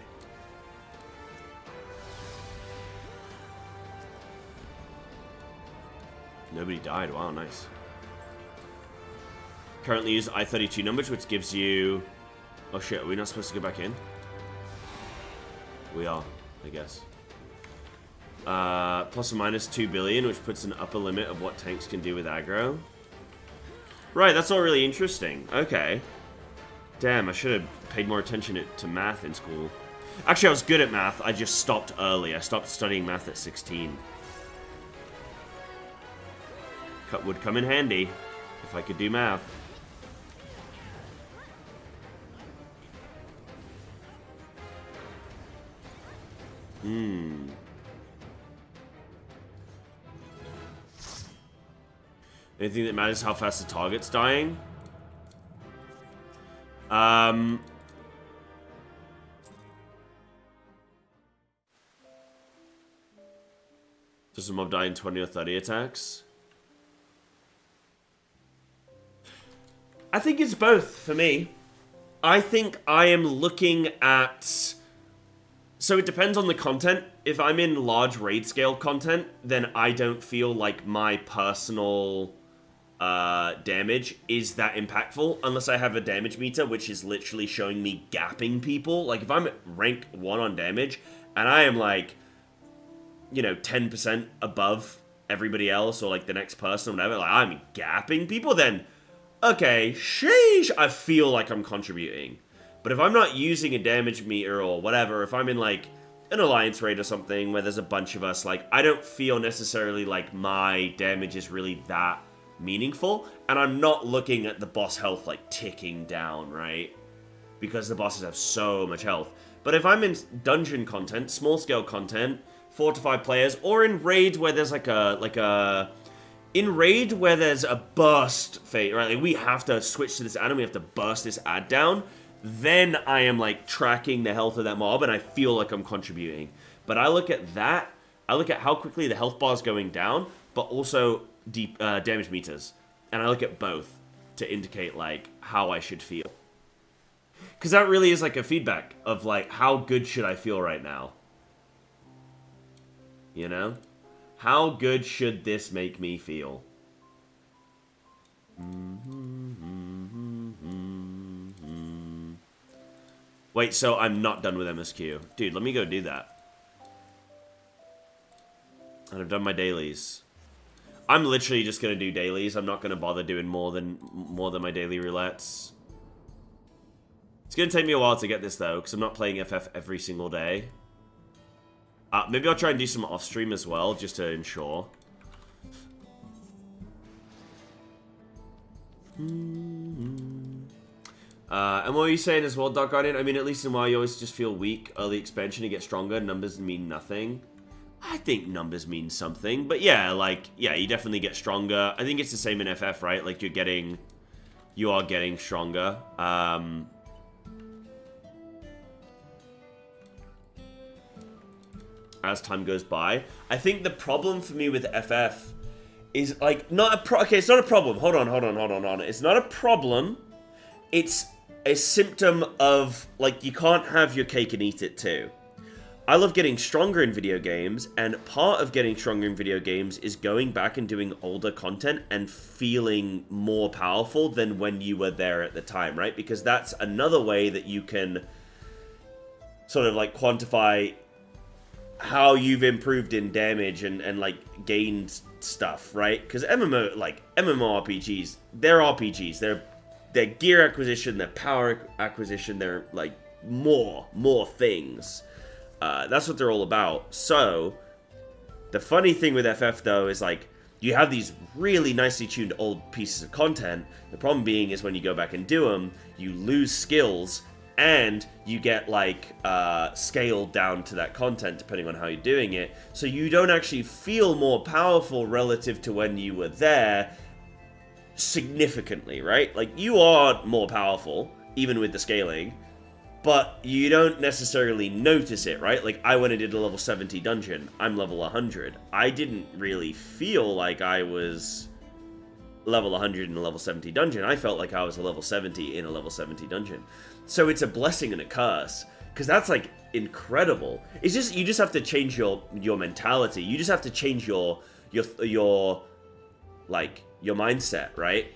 Nobody died. Wow, nice. Currently use I-32 numbers, which gives you... Oh shit, are we not supposed to go back in? We are, I guess. Plus or minus 2 billion, which puts an upper limit of what tanks can do with aggro. Right, that's all really interesting. Okay. Damn, I should have paid more attention to math in school. Actually, I was good at math. I just stopped early. I stopped studying math at 16. Would come in handy if I could do math. Anything that matters how fast the target's dying? Does a mob die in 20 or 30 attacks? I think it's both for me. I think I am looking at... So it depends on the content. If I'm in large raid scale content, then I don't feel like my personal damage is that impactful. Unless I have a damage meter, which is literally showing me gapping people. Like if I'm at rank 1 on damage, and I am like, you know, 10% above everybody else, or like the next person or whatever, like I'm gapping people, then... Okay, sheesh, I feel like I'm contributing. But if I'm not using a damage meter or whatever, if I'm in like an alliance raid or something where there's a bunch of us, like I don't feel necessarily like my damage is really that meaningful. And I'm not looking at the boss health like ticking down, right? Because the bosses have so much health. But if I'm in dungeon content, small scale content, 4 to 5 players, or in raid where there's in raid where there's a burst phase, right? Like we have to switch to this ad and we have to burst this ad down. Then I am like tracking the health of that mob and I feel like I'm contributing. But I look at that, I look at how quickly the health bar is going down, but also deep damage meters. And I look at both to indicate like how I should feel. Because that really is like a feedback of like how good should I feel right now? You know? How good should this make me feel? Wait, so I'm not done with MSQ. Dude, let me go do that. And I've done my dailies. I'm literally just gonna do dailies. I'm not gonna bother doing more than my daily roulettes. It's gonna take me a while to get this though, because I'm not playing FF every single day. Maybe I'll try and do some off-stream as well, just to ensure. And what were you saying as well, Dark Guardian? I mean, at least in WoW, you always just feel weak. Early expansion, you get stronger. Numbers mean nothing. I think numbers mean something. But yeah, like, yeah, you definitely get stronger. I think it's the same in FF, right? Like, you are getting stronger. As time goes by. I think the problem for me with FF is like okay, it's not a problem. Hold on. It's not a problem. It's a symptom of like you can't have your cake and eat it too. I love getting stronger in video games, and part of getting stronger in video games is going back and doing older content and feeling more powerful than when you were there at the time, right? Because that's another way that you can sort of like quantify how you've improved in damage and like gained stuff, right? Because MMORPGs, they're RPGs. They're gear acquisition, they're power acquisition, they're like more things. That's what they're all about. So the funny thing with FF though is like you have these really nicely tuned old pieces of content. The problem being is when you go back and do them, you lose skills and you get like scaled down to that content depending on how you're doing it, so you don't actually feel more powerful relative to when you were there significantly, right? Like, you are more powerful even with the scaling, but you don't necessarily notice it, right? Like, I went and did a level 70 dungeon, I'm level 100. I didn't really feel like I was level 100 in a level 70 dungeon. I felt like I was a level 70 in a level 70 dungeon. So it's a blessing and a curse, because that's like incredible. It's just, you just have to change your mentality. You just have to change your mindset, right?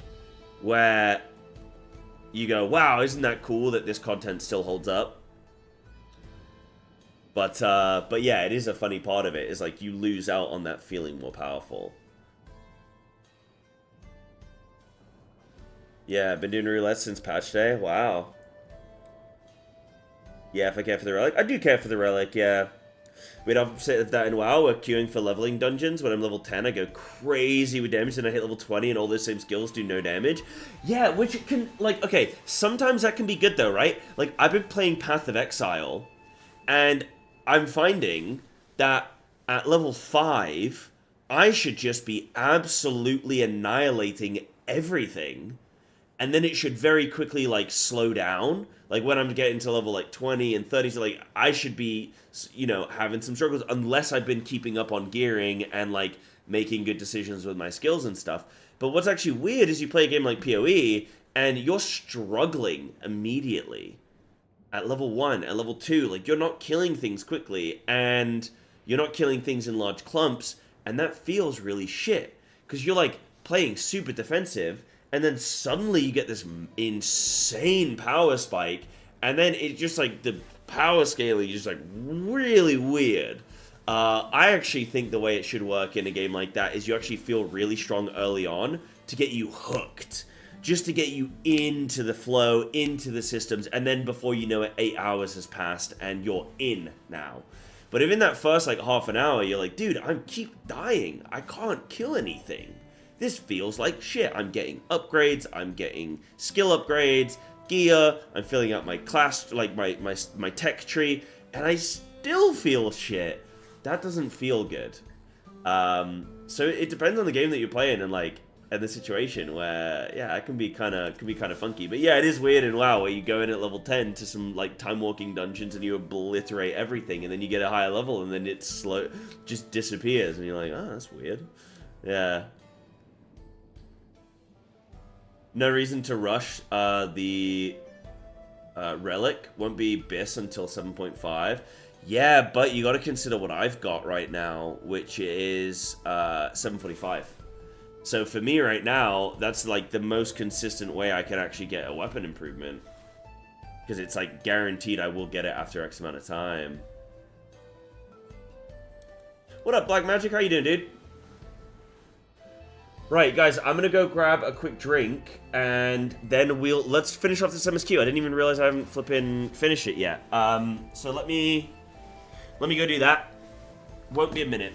Where you go, wow, isn't that cool that this content still holds up? But yeah, it is a funny part of it, is like you lose out on that feeling more powerful. Yeah, I've been doing roulette since patch day. Wow. Yeah, if I care for the relic. I do care for the relic, yeah. We'd opposite that in WoW, we're queuing for leveling dungeons. When I'm level 10, I go crazy with damage, and I hit level 20, and all those same skills do no damage. Yeah, which can, like, okay, sometimes that can be good, though, right? Like, I've been playing Path of Exile, and I'm finding that at level 5, I should just be absolutely annihilating everything, and then it should very quickly, like, slow down. Like, when I'm getting to level, like, 20 and 30, so, like, I should be, you know, having some struggles, unless I've been keeping up on gearing and, like, making good decisions with my skills and stuff. But what's actually weird is you play a game like PoE, and you're struggling immediately. At level 1, at level 2, like, you're not killing things quickly, and you're not killing things in large clumps, and that feels really shit. Because you're, like, playing super defensive, and then suddenly you get this insane power spike, and then it just, like, the power scaling is just, like, really weird. I actually think the way it should work in a game like that is you actually feel really strong early on to get you hooked. Just to get you into the flow, into the systems, and then before you know it, 8 hours has passed, and you're in now. But if in that first, like, half an hour, you're like, dude, I keep dying. I can't kill anything. This feels like shit. I'm getting upgrades, I'm getting skill upgrades, gear, I'm filling out my class, like my tech tree, and I still feel shit. That doesn't feel good. So it depends on the game that you're playing and, like, and the situation where, yeah, it can be kind of funky. But yeah, it is weird in WoW where you go in at level 10 to some, like, time walking dungeons and you obliterate everything, and then you get a higher level and then it just disappears, and you're like, oh, that's weird. Yeah. No reason to rush. The relic won't be BIS until 7.5. Yeah, but you got to consider what I've got right now, which is 745. So for me right now, that's like the most consistent way I can actually get a weapon improvement, because it's like guaranteed I will get it after X amount of time. What up, Black Magic? How you doing, dude? Right, guys, I'm gonna go grab a quick drink, and then let's finish off this MSQ. I didn't even realize I haven't flipping finished it yet. So let me go do that. Won't be a minute.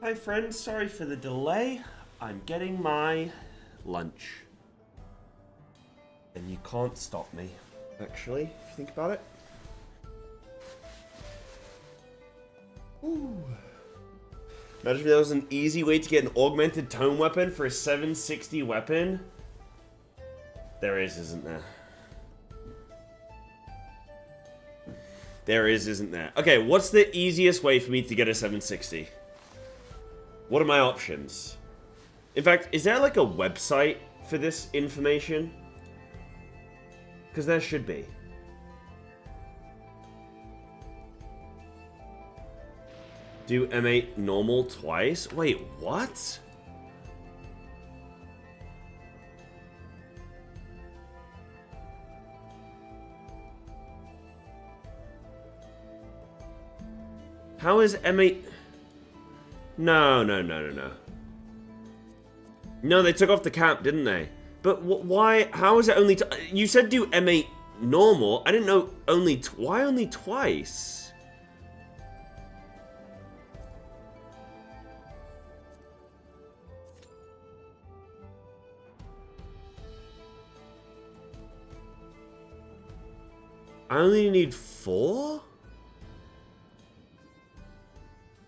Hi friends, sorry for the delay. I'm getting my lunch. And you can't stop me, actually, if you think about it. Ooh. Imagine if there was an easy way to get an augmented tone weapon for a 760 weapon. There is, isn't there? There is, isn't there? Okay, what's the easiest way for me to get a 760? What are my options? In fact, is there like a website for this information? Because there should be. Do M8 normal twice? Wait, what? How is M8... No. No, they took off the cap, didn't they? But why? How is it only... You said do M8 normal. I didn't know only... Why only twice? I only need 4?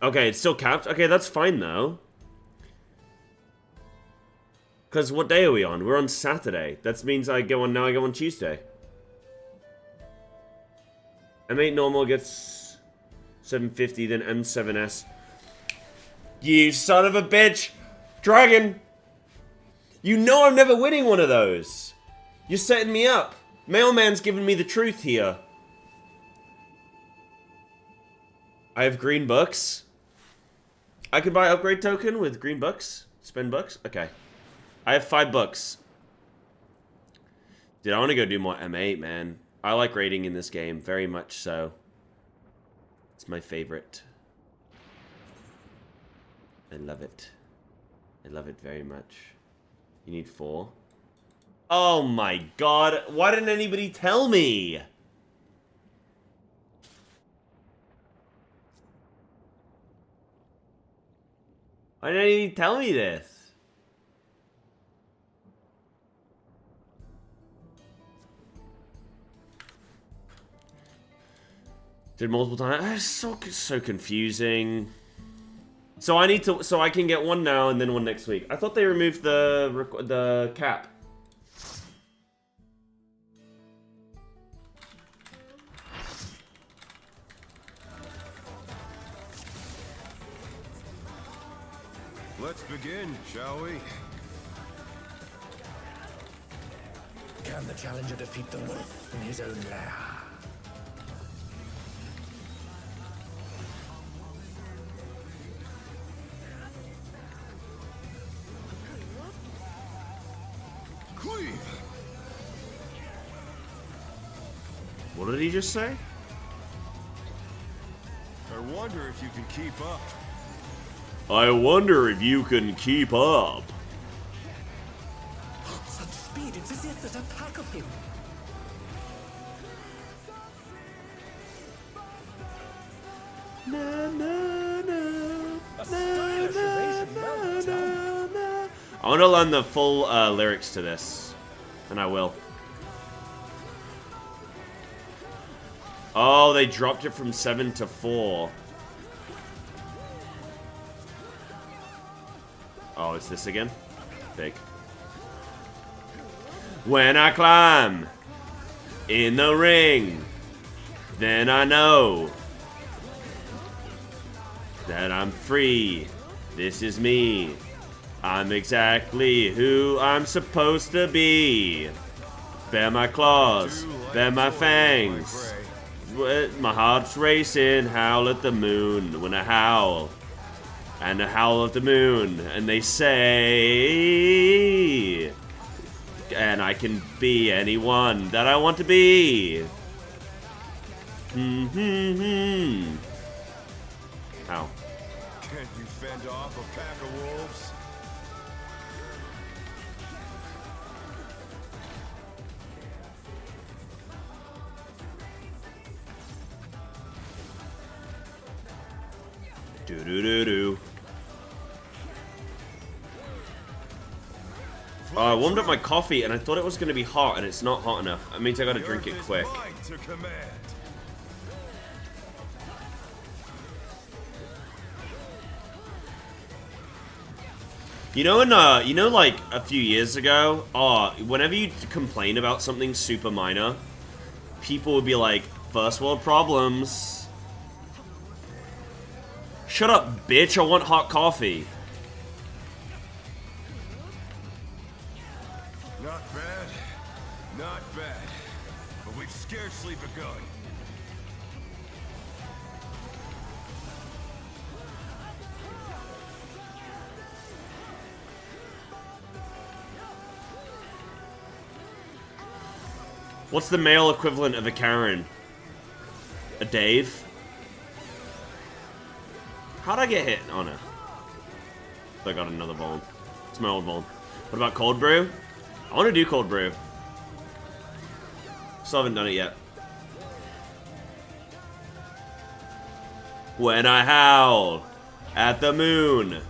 Okay, it's still capped. Okay, that's fine though. Because what day are we on? We're on Saturday. That means I go on Tuesday. M8 normal gets 750, then M7S. You son of a bitch! Dragon! You know I'm never winning one of those! You're setting me up! Mailman's giving me the truth here. I have green bucks. I can buy upgrade token with green bucks? Spend bucks? Okay. I have 5 bucks. Dude, I want to go do more M8, man. I like raiding in this game, very much so. It's my favorite. I love it. I love it very much. You need 4? Oh my god, why didn't anybody tell me? Why didn't anybody tell me this? Did multiple times. So confusing. So I need to. So I can get one now and then one next week. I thought they removed the cap. Let's begin, shall we? Can the challenger defeat the wolf in his own lair? Cleave! What did he just say? I wonder if you can keep up. I wonder if you can keep up. Such speed, it's as if there's a pack of him. A stylish evasion, well done. I want to learn the full lyrics to this, and I will. Oh, they dropped it from 7 to 4. Oh, it's this again? Big. When I climb in the ring, then I know that I'm free. This is me. I'm exactly who I'm supposed to be. Bare my claws, bare my fangs. My heart's racing, howl at the moon when I howl. And I howl at the moon, and they say, and I can be anyone that I want to be. How? Can't you fend off a pack of wolves? Do do do do. Oh, I warmed up my coffee and I thought it was going to be hot and it's not hot enough. That means I got to The drink Earth it is quick. mine to command. You know, like a few years ago, whenever you complain about something super minor, people would be like, first world problems. Shut up, bitch, I want hot coffee. Not bad. Not bad. But we've scarcely begun. What's the male equivalent of a Karen? A Dave? How'd I get hit? Oh no. I got another bomb. It's my old bomb. What about cold brew? I want to do cold brew. Still haven't done it yet. When I howl at the moon.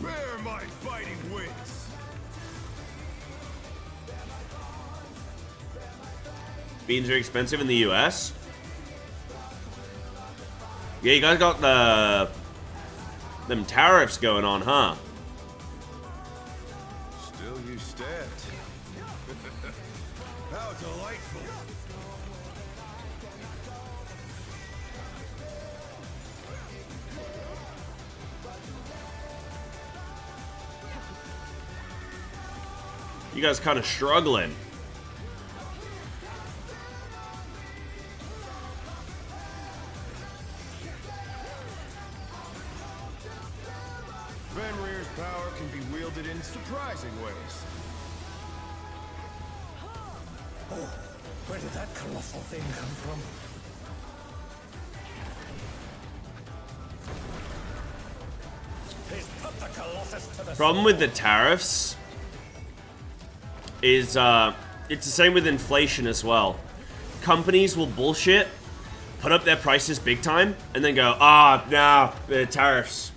Bear my biting wings. Beans are expensive in the US. Yeah, you guys got them tariffs going on, huh? Still you stabbed. How delightful. You guys kind of struggling. Fenrir's power can be wielded in surprising ways. Oh, where did that colossal thing come from? He's put the Colossus to the Problem with the tariffs is it's the same with inflation as well. Companies will bullshit, put up their prices big time, and then go, nah, the tariffs.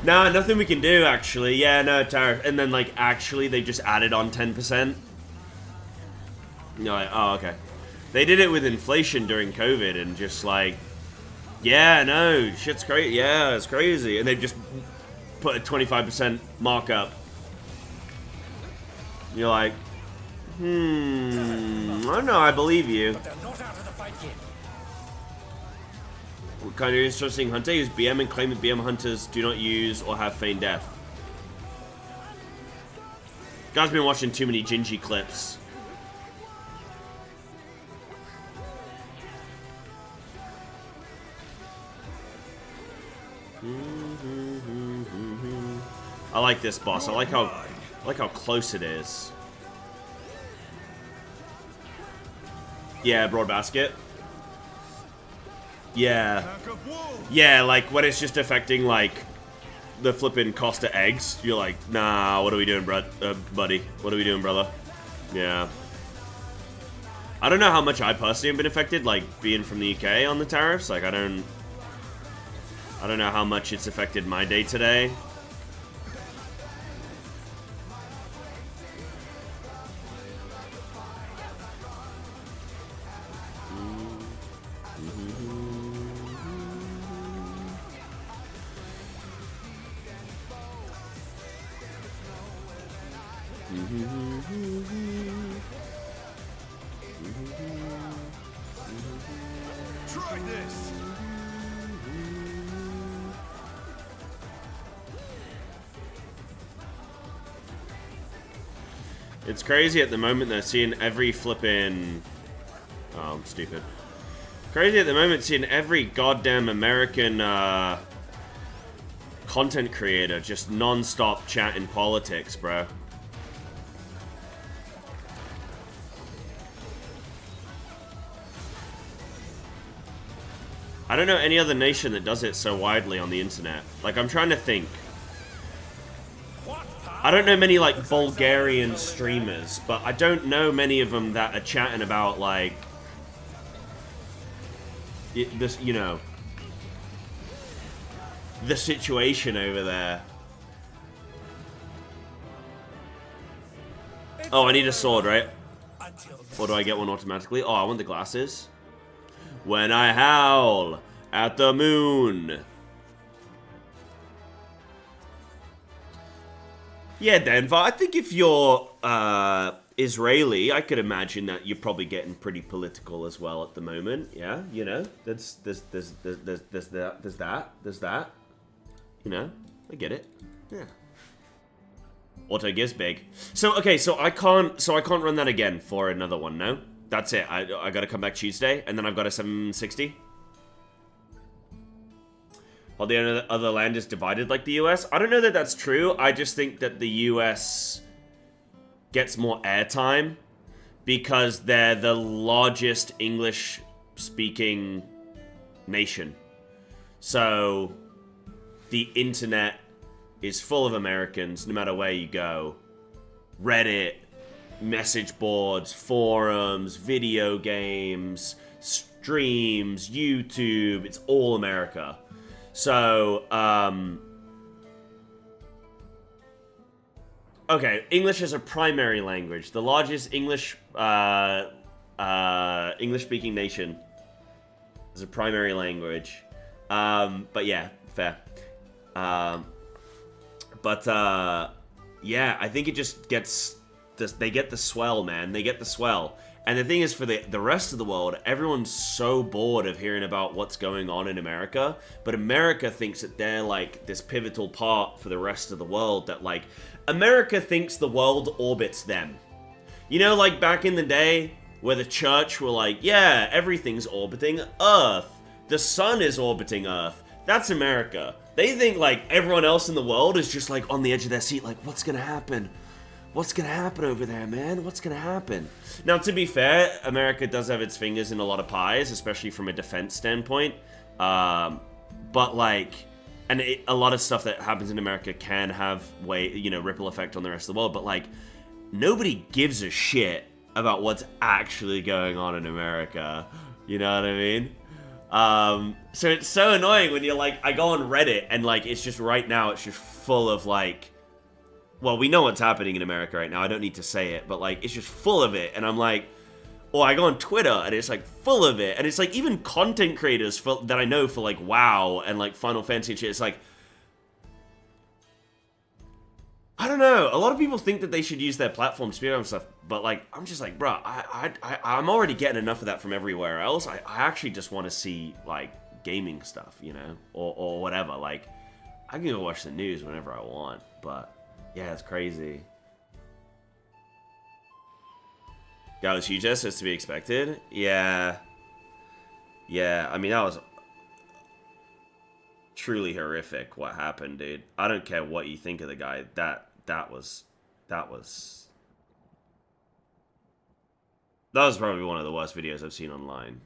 Nah, nothing we can do, actually. Yeah, no, tariff. And then, like, actually, they just added on 10%. You're like, oh, okay. They did it with inflation during COVID, and just like, yeah, no, shit's crazy. Yeah, it's crazy. And they just put a 25% markup. You're like, I don't know, I believe you. But they're not out of the fight yet. What kind of interesting hunter use BM and claim that BM hunters do not use or have feigned death? Guys been watching too many Gingy clips. I like this boss. I like how close it is. Yeah, broad basket. Yeah. Pack of wolves. Yeah, like when it's just affecting like the flipping cost of eggs, you're like, nah, what are we doing, buddy? What are we doing, brother? Yeah. I don't know how much I personally have been affected, like being from the UK on the tariffs. Like I don't know how much it's affected my day today. Try this. It's crazy at the moment they're seeing every flipping... Oh, I'm stupid. Crazy at the moment seeing every goddamn American content creator just non-stop chatting politics, bro. I don't know any other nation that does it so widely on the internet. Like, I'm trying to think. I don't know many, like, Bulgarian streamers, but I don't know many of them that are chatting about, like, this, you know, the situation over there. Oh, I need a sword, right? Or do I get one automatically? Oh, I want the glasses. When I howl at the moon. Yeah, Denver, I think if you're Israeli, I could imagine that you're probably getting pretty political as well at the moment. Yeah, you know, there's that. You know, I get it. Yeah. Auto gives big. So okay, so I can't run that again for another one. No, that's it. I gotta come back Tuesday, and then I've got a 760. While the other land is divided like the US. I don't know that that's true. I just think that the US gets more airtime because they're the largest English-speaking nation. So the internet is full of Americans no matter where you go. Reddit, message boards, forums, video games, streams, YouTube, it's all America. So, okay, English is a primary language. The largest English-speaking nation is a primary language. But yeah, fair. Yeah, I think it just gets... They get the swell, man. They get the swell. And the thing is, for the rest of the world, everyone's so bored of hearing about what's going on in America. But America thinks that they're, like, this pivotal part for the rest of the world. That, like, America thinks the world orbits them. You know, like, back in the day, where the church were like, yeah, everything's orbiting Earth. The sun is orbiting Earth. That's America. They think, like, everyone else in the world is just, like, on the edge of their seat, like, what's gonna happen? What's gonna happen over there, man? What's gonna happen? Now, to be fair, America does have its fingers in a lot of pies, especially from a defense standpoint. But, like, and a lot of stuff that happens in America can have ripple effect on the rest of the world. But, like, nobody gives a shit about what's actually going on in America. You know what I mean? So it's so annoying when you're like, I go on Reddit and, like, it's just right now, it's just full of, like, well, we know what's happening in America right now. I don't need to say it, but, like, it's just full of it. And I'm like, or I go on Twitter and it's, like, full of it. And it's, like, even content creators that I know for, like, WoW and, like, Final Fantasy and shit. It's like, I don't know. A lot of people think that they should use their platform to speak about stuff. But, like, I'm just like, bro, I'm already getting enough of that from everywhere else. I actually just want to see, like, gaming stuff, you know? Or whatever. Like, I can go watch the news whenever I want, but... yeah, it's crazy. That was huge. That's to be expected. Yeah. Yeah, I mean, that was truly horrific what happened, dude. I don't care what you think of the guy. That was probably one of the worst videos I've seen online.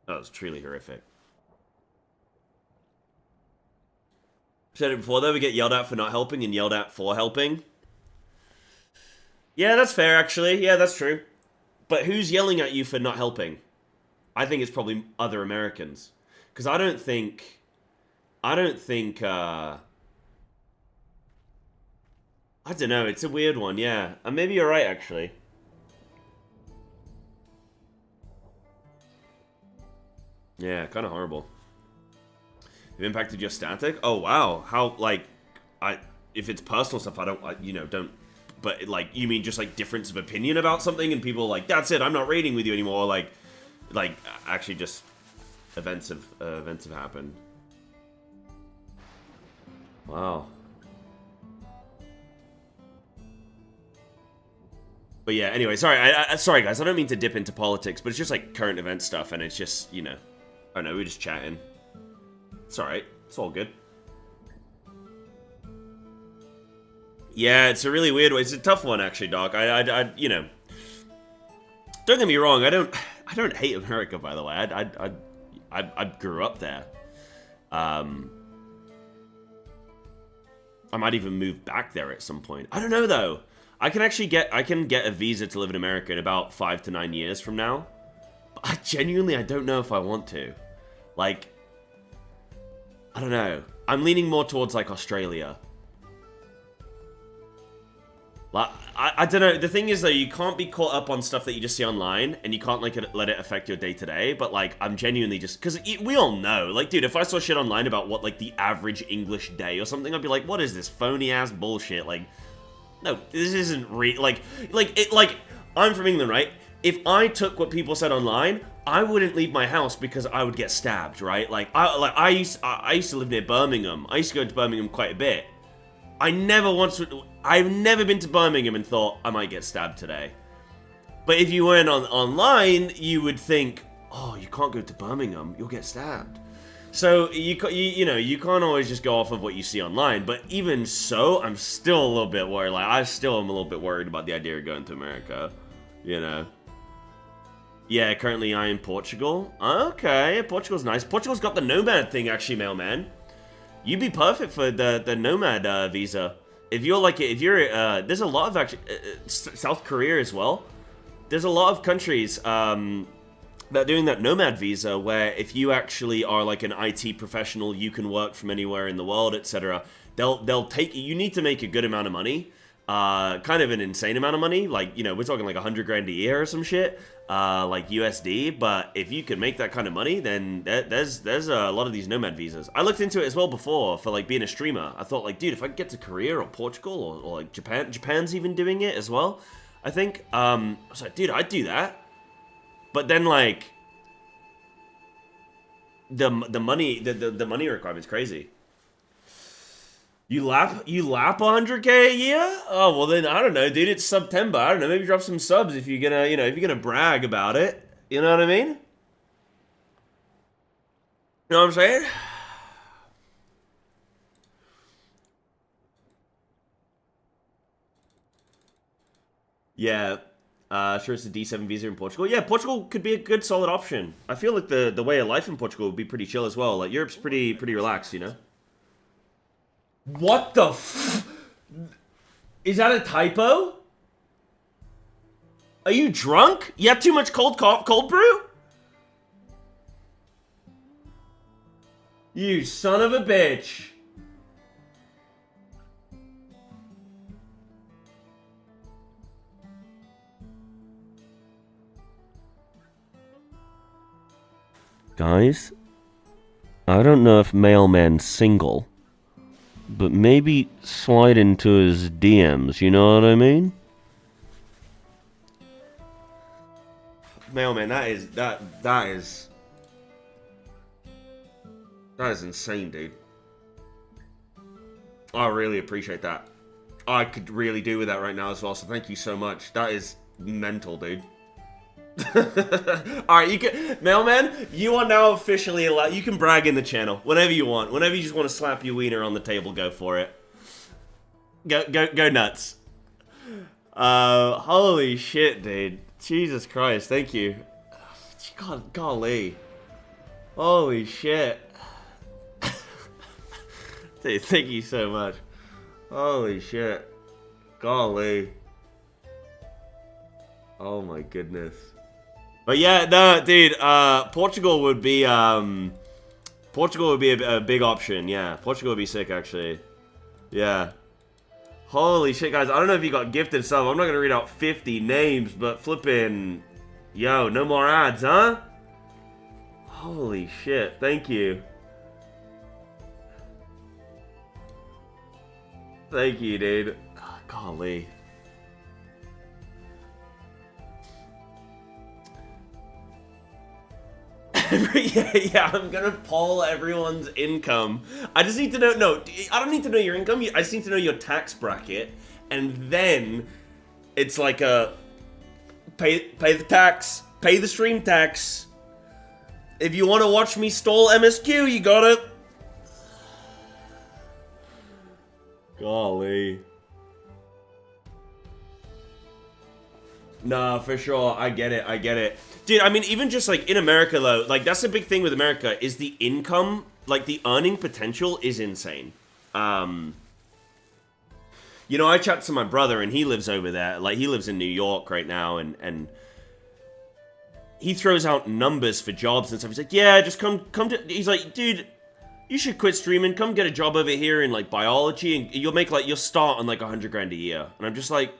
That was truly horrific. Said it before, though, we get yelled at for not helping and yelled at for helping. Yeah, that's fair, actually. Yeah, that's true. But who's yelling at you for not helping? I think it's probably other Americans. Because I don't think, I don't know, it's a weird one, yeah. And maybe you're right, actually. Yeah, kind of horrible. Have impacted your static? Oh, wow. How, like, if it's personal stuff, I don't, don't, but, like, you mean just, like, difference of opinion about something, and people are like, that's it, I'm not raiding with you anymore, like, actually just events have happened. Wow. But yeah, anyway, sorry, sorry guys, I don't mean to dip into politics, but it's just, like, current event stuff, and it's just, I don't know, we're just chatting. It's alright. It's all good. Yeah, it's a really weird one. It's a tough one, actually, Doc. I don't get me wrong. I don't hate America, by the way. I grew up there. I might even move back there at some point. I don't know, though. I can get a visa to live in America in about 5 to 9 years from now. But I don't know if I want to. Like, I don't know. I'm leaning more towards, like, Australia. Like, I don't know. The thing is, though, you can't be caught up on stuff that you just see online, and you can't, like, let it affect your day-to-day, but, like, I'm genuinely just... Because we all know. Like, dude, if I saw shit online about what, like, the average English day or something, I'd be like, what is this phony-ass bullshit? Like, no, this isn't real. Like, I'm from England, right? If I took what people said online, I wouldn't leave my house because I would get stabbed, right? Like, I used to live near Birmingham. I used to go to Birmingham quite a bit. I've never been to Birmingham and thought I might get stabbed today. But if you went online, you would think, oh, you can't go to Birmingham, you'll get stabbed. So you know, you can't always just go off of what you see online. But even so, I'm still a little bit worried. Like, I still am a little bit worried about the idea of going to America. You know. Yeah, currently I'm in Portugal. Okay, Portugal's nice. Portugal's got the Nomad thing, actually, Mailman. You'd be perfect for the Nomad visa. If you're like, there's a lot of actually, South Korea as well. There's a lot of countries that are doing that Nomad visa, where if you actually are like an IT professional, you can work from anywhere in the world, etc. They'll take you. You need to make a good amount of money, kind of an insane amount of money. Like, you know, we're talking like 100 grand a year or some shit, like USD. But if you can make that kind of money, then there's a lot of these Nomad visas. I looked into it as well before for like being a streamer. I thought like, dude, if I could get to Korea or Portugal or like Japan's even doing it as well, I think. I was like, dude, I'd do that. But then like the money requirement's crazy. You lap 100k a year? Oh, well then, I don't know, dude, it's September. I don't know, maybe drop some subs if you're gonna, if you're gonna brag about it. You know what I mean? You know what I'm saying? Yeah, sure it's a D7 visa in Portugal. Yeah, Portugal could be a good, solid option. I feel like the way of life in Portugal would be pretty chill as well. Like, Europe's pretty relaxed, you know? What the f... Is that a typo? Are you drunk? You had too much cold brew? You son of a bitch. Guys, I don't know if Mailman's single, but maybe slide into his DMs, you know what I mean? Mailman, that is insane, dude. I really appreciate that. I could really do with that right now as well, so thank you so much. That is mental, dude. Alright, you can, Mailman, you are now officially allowed. You can brag in the channel whenever you want. Whenever you just want to slap your wiener on the table, go for it. Go nuts. Holy shit, dude. Jesus Christ, thank you. God, golly. Holy shit. Dude, thank you so much. Holy shit. Golly. Oh my goodness. But yeah, no, dude, Portugal would be a big option, yeah. Portugal would be sick, actually. Yeah. Holy shit, guys, I don't know if you got gifted stuff. I'm not gonna read out 50 names, but flippin'... Yo, no more ads, huh? Holy shit, thank you. Thank you, dude. Oh, golly. Yeah, I'm gonna poll everyone's income. I just need to know, no, I don't need to know your income, I just need to know your tax bracket, and then it's like a, pay the tax, pay the stream tax. If you want to watch me stall MSQ, you gotta. Golly. Nah, for sure, I get it. Dude, I mean, even just, like, in America, though, like, that's the big thing with America, is the income, like, the earning potential is insane. You know, I chat to my brother, and he lives over there, like, he lives in New York right now, and he throws out numbers for jobs and stuff. He's like, yeah, just come to, he's like, dude, You should quit streaming, come get a job over here in, like, biology, and you'll make, like, you'll start on, like, 100 grand a year. And I'm just like...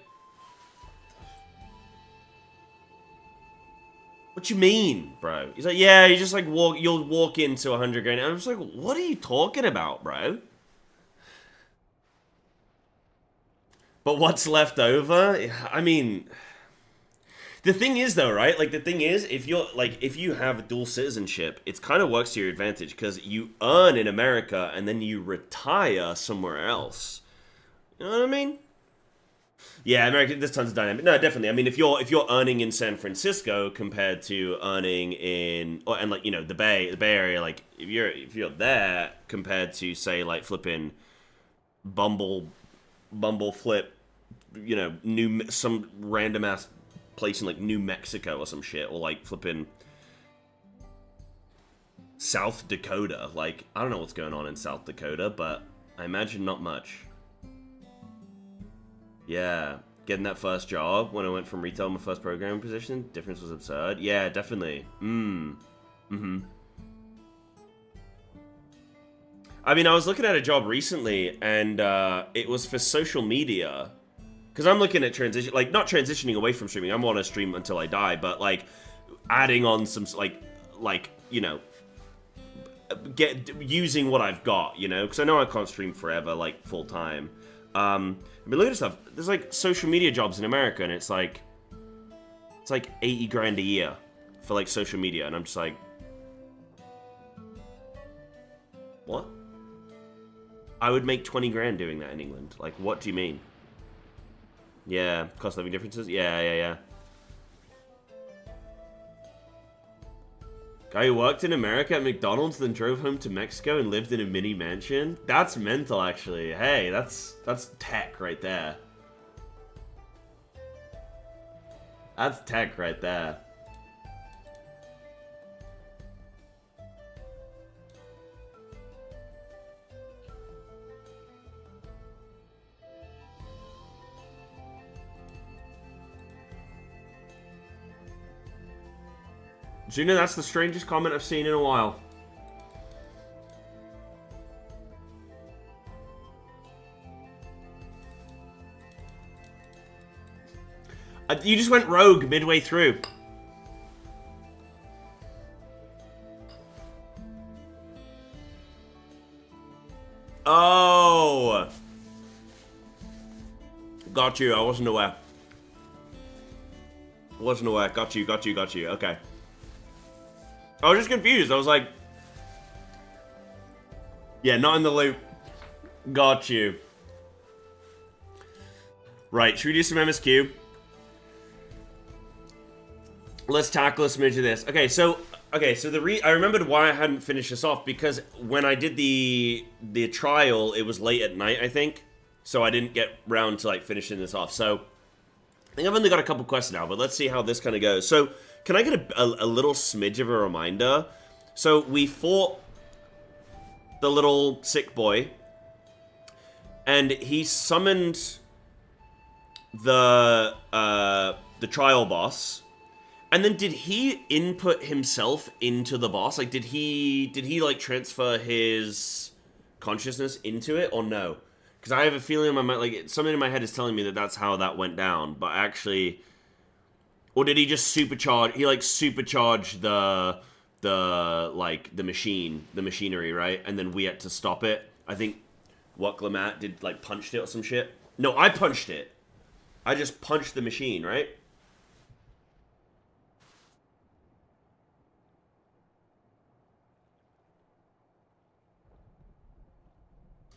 What you mean, bro? He's like, yeah, you just, like, you'll walk into 100 grand. And I'm just like, what are you talking about, bro? But what's left over? I mean... The thing is, though, right? Like, the thing is, if you have dual citizenship, it kind of works to your advantage because you earn in America and then you retire somewhere else. You know what I mean? Yeah, America. There's tons of dynamic. No, definitely. I mean, if you're earning in San Francisco compared to earning in, and like, you know, the Bay Area, like if you're there compared to, say, like flipping Bumble flip, you know, some random ass place in like New Mexico or some shit, or like flipping South Dakota. Like, I don't know what's going on in South Dakota, but I imagine not much. Yeah, getting that first job when I went from retail to my first programming position, difference was absurd. Yeah, definitely. I mean, I was looking at a job recently, and it was for social media. Because I'm looking at transition, like, not transitioning away from streaming. I want to stream until I die, but, like, adding on some, like, you know, using what I've got, you know? Because I know I can't stream forever, like, full-time. I mean, look at this stuff. There's, like, social media jobs in America, and it's like 80 grand a year for, like, social media. And I'm just like, what? I would make 20 grand doing that in England. Like, what do you mean? Yeah, cost of living differences? Yeah. Guy who worked in America at McDonald's, then drove home to Mexico and lived in a mini mansion? That's mental, actually. Hey, that's tech right there. That's tech right there. Gina, that's the strangest comment I've seen in a while. You just went rogue midway through. Oh. Got you. I wasn't aware. Got you. Okay. I was just confused. I was like... Yeah, not in the loop. Got you. Right, should we do some MSQ? Let's tackle a smidge of this. Okay, so I remembered why I hadn't finished this off, because when I did the trial, it was late at night, I think. So I didn't get round to, like, finishing this off. So I think I've only got a couple quests now, but let's see how this kind of goes. So... Can I get a little smidge of a reminder? So we fought the little sick boy, and he summoned the trial boss. And then did he input himself into the boss? Like, did he like transfer his consciousness into it, or no? Because I have a feeling in my mind, like, something in my head is telling me that that's how that went down, but actually. Or did he just supercharge? He like supercharged the machinery, right? And then we had to stop it. I think what Glamat did, like, punched it or some shit. No, I punched it. I just punched the machine, right?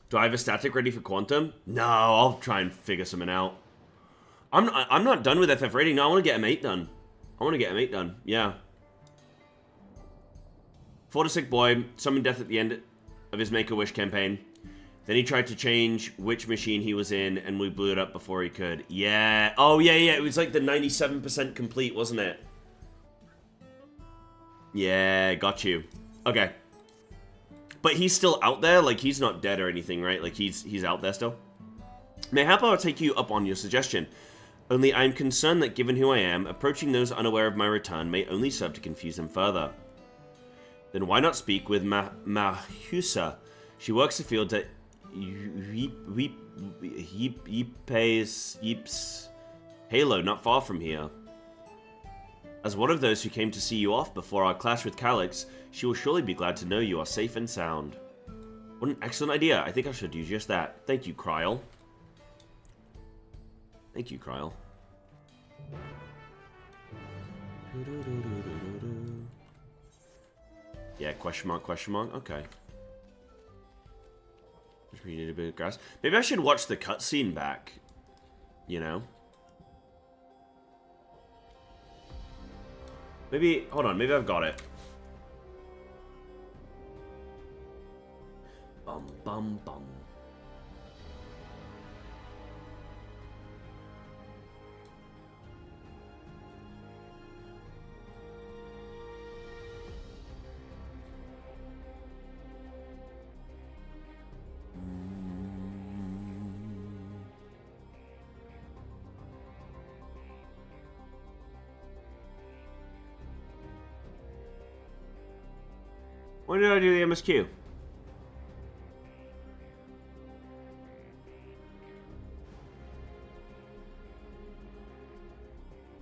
Do I have a static ready for Quantum? No, I'll try and figure something out. I'm not done with FF rating. No, I want to get M8 done. Yeah. Fought a sick boy, summoned death at the end of his Make-A-Wish campaign. Then he tried to change which machine he was in, and we blew it up before he could. Yeah. Oh, yeah. It was like the 97% complete, wasn't it? Yeah, got you. Okay. But he's still out there? Like, he's not dead or anything, right? Like, he's out there still? Mayhap I'll take you up on your suggestion. Only I am concerned that given who I am, approaching those unaware of my return may only serve to confuse them further. Then why not speak with Mahusa She works the field at Yeeps Halo, not far from here. As one of those who came to see you off before our clash with Calyx, she will surely be glad to know you are safe and sound. What an excellent idea. I think I should do just that. Thank you, Kryl. Thank you, Kryl. Yeah, question mark, okay. Just need a bit of grass. Maybe I should watch the cutscene back. You know? Maybe, hold on, maybe I've got it. Bum, bum, bum. When did I do the MSQ?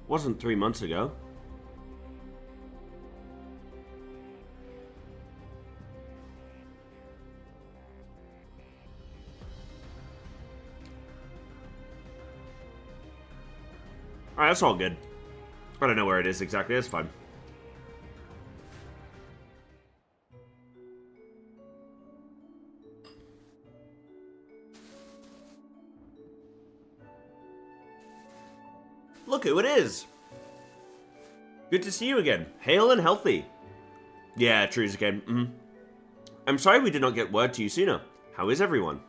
Wasn't 3 months ago. Alright, that's all good. I don't know where it is exactly, that's fine. Look who it is! Good to see you again. Hale and healthy. Yeah, True's again. I'm sorry we did not get word to you sooner. How is everyone?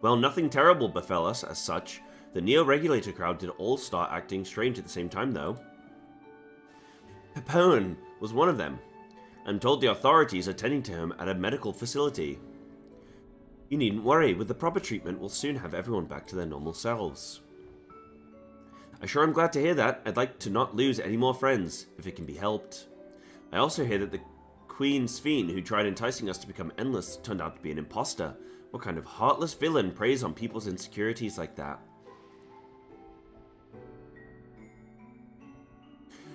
Well, nothing terrible befell us as such. The Neo-Regulator crowd did all start acting strange at the same time, though. Pepoen was one of them. I'm told the authorities are tending to him at a medical facility. You needn't worry. With the proper treatment, we'll soon have everyone back to their normal selves. I sure am glad to hear that. I'd like to not lose any more friends, if it can be helped. I also hear that the Queen Sphene, who tried enticing us to become endless, turned out to be an imposter. What kind of heartless villain preys on people's insecurities like that?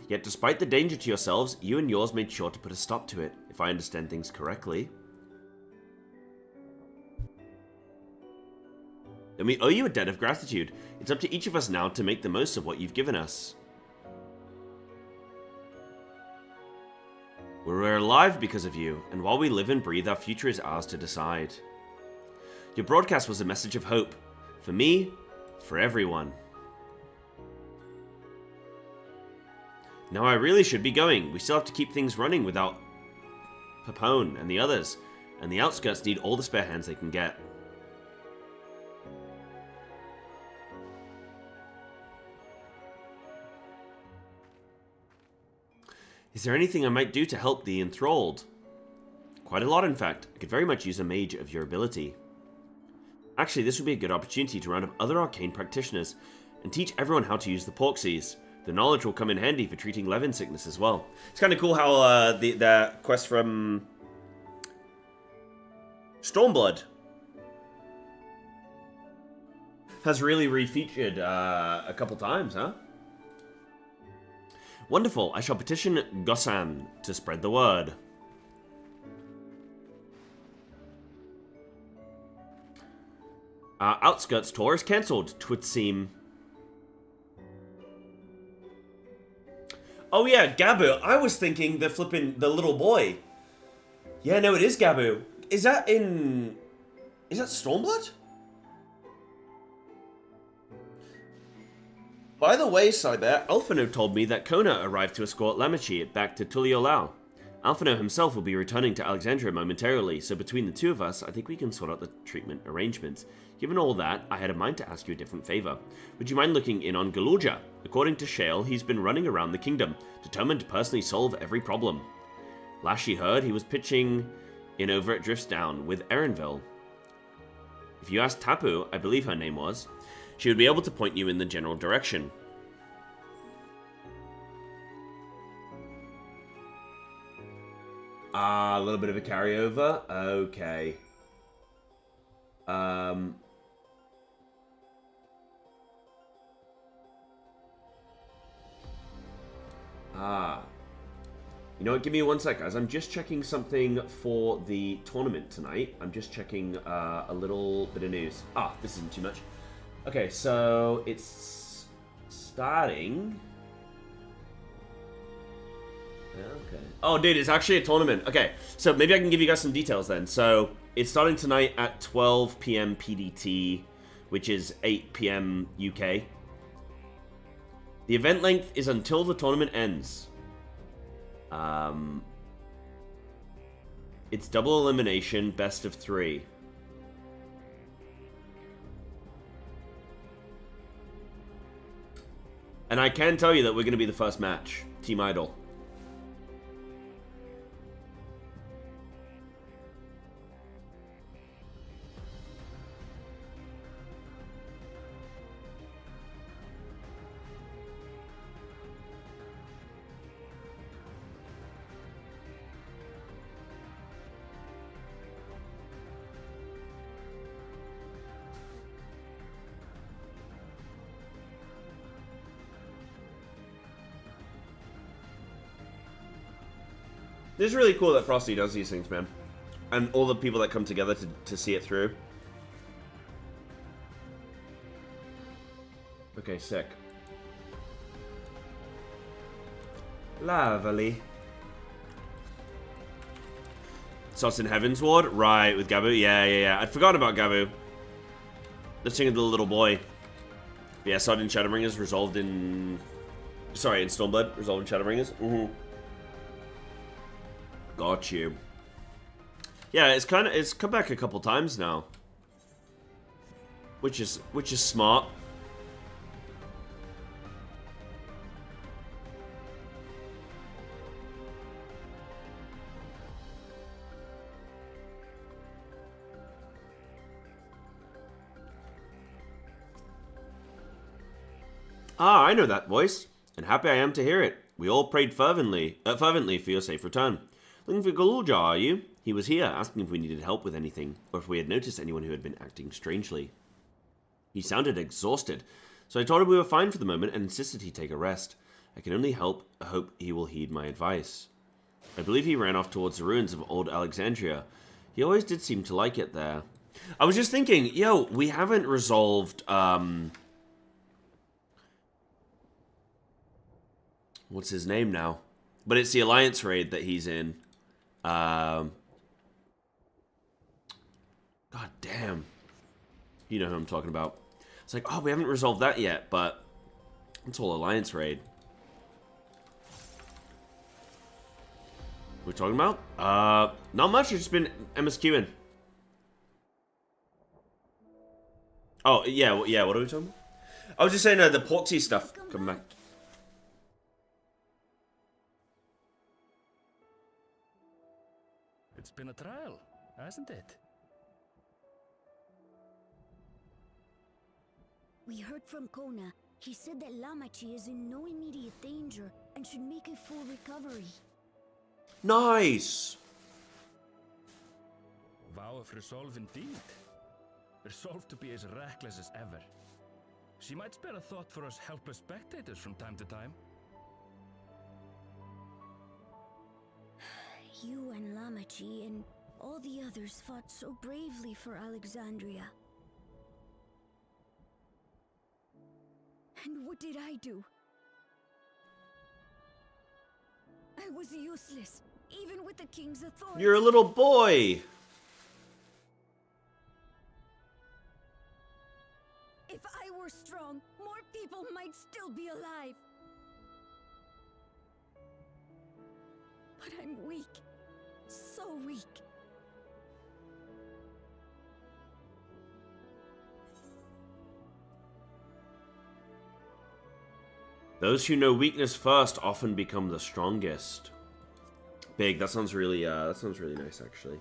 Yet despite the danger to yourselves, you and yours made sure to put a stop to it, if I understand things correctly. Then we owe you a debt of gratitude. It's up to each of us now to make the most of what you've given us. We're alive because of you, and while we live and breathe, our future is ours to decide. Your broadcast was a message of hope. For me, for everyone. Now I really should be going. We still have to keep things running without Pepoen and the others, and the outskirts need all the spare hands they can get. Is there anything I might do to help the enthralled? Quite a lot, in fact. I could very much use a mage of your ability. Actually, this would be a good opportunity to round up other arcane practitioners and teach everyone how to use the Porxies. The knowledge will come in handy for treating Levin sickness as well. It's kind of cool how the quest from Stormblood has really refeatured a couple times, huh? Wonderful. I shall petition Gossan to spread the word. Outskirts tour is cancelled, 'twould seem. Oh yeah, Gabu. I was thinking the little boy. Yeah, no, it is Gabu. Is that Stormblood? By the way, Cyber, Alphino told me that Kona arrived to escort Lamichi back to Tuliolao. Alphino himself will be returning to Alexandria momentarily, so between the two of us, I think we can sort out the treatment arrangements. Given all that, I had a mind to ask you a different favor. Would you mind looking in on Galurja? According to Shale, he's been running around the kingdom, determined to personally solve every problem. Last she heard, he was pitching in over at Driftsdown with Erenville. If you ask Tapu, I believe her name was, she would be able to point you in the general direction. A little bit of a carryover? Okay. Um, you know what? Give me 1 sec, guys. I'm just checking something for the tournament tonight. I'm just checking a little bit of news. This isn't too much. Okay, so it's starting. Okay. Oh, dude, it's actually a tournament. Okay, so maybe I can give you guys some details then. So it's starting tonight at 12 p.m. PDT, which is 8 p.m. UK. The event length is until the tournament ends. It's double elimination, best of 3. And I can tell you that we're going to be the first match. Team Idol. It's really cool that Frosty does these things, man. And all the people that come together to see it through. Okay, sick. Lovely. Sauce in Heaven's Ward? Right, with Gabu? Yeah. I'd forgotten about Gabu. Let's sing of the little boy. Yeah, Sod in Shadowbringers resolved in... Sorry, in Stormblood, resolved in Shadowbringers. Got you. Yeah, it's come back a couple times now. Which is smart. I know that voice, and happy I am to hear it. We all prayed fervently for your safe return. Looking for Galulja, are you? He was here, asking if we needed help with anything, or if we had noticed anyone who had been acting strangely. He sounded exhausted, so I told him we were fine for the moment and insisted he take a rest. I can only hope he will heed my advice. I believe he ran off towards the ruins of old Alexandria. He always did seem to like it there. I was just thinking, yo, we haven't resolved, what's his name now? But it's the Alliance raid that he's in. God damn. You know who I'm talking about. It's like, we haven't resolved that yet, but it's all Alliance raid. What are we talking about? Not much. It's just been MSQing. Oh, yeah, what are we talking about? I was just saying the Portsy stuff coming back. It's been a trial, hasn't it? We heard from Kona. He said that Lamachi is in no immediate danger and should make a full recovery. Nice! Vow of resolve indeed. Resolve to be as reckless as ever. She might spare a thought for us helpless spectators from time to time. You and Lamachi and all the others fought so bravely for Alexandria. And what did I do? I was useless, even with the king's authority. You're a little boy! If I were strong, more people might still be alive. But I'm weak. So weak. Those who know weakness first often become the strongest. Big, that sounds really nice, actually.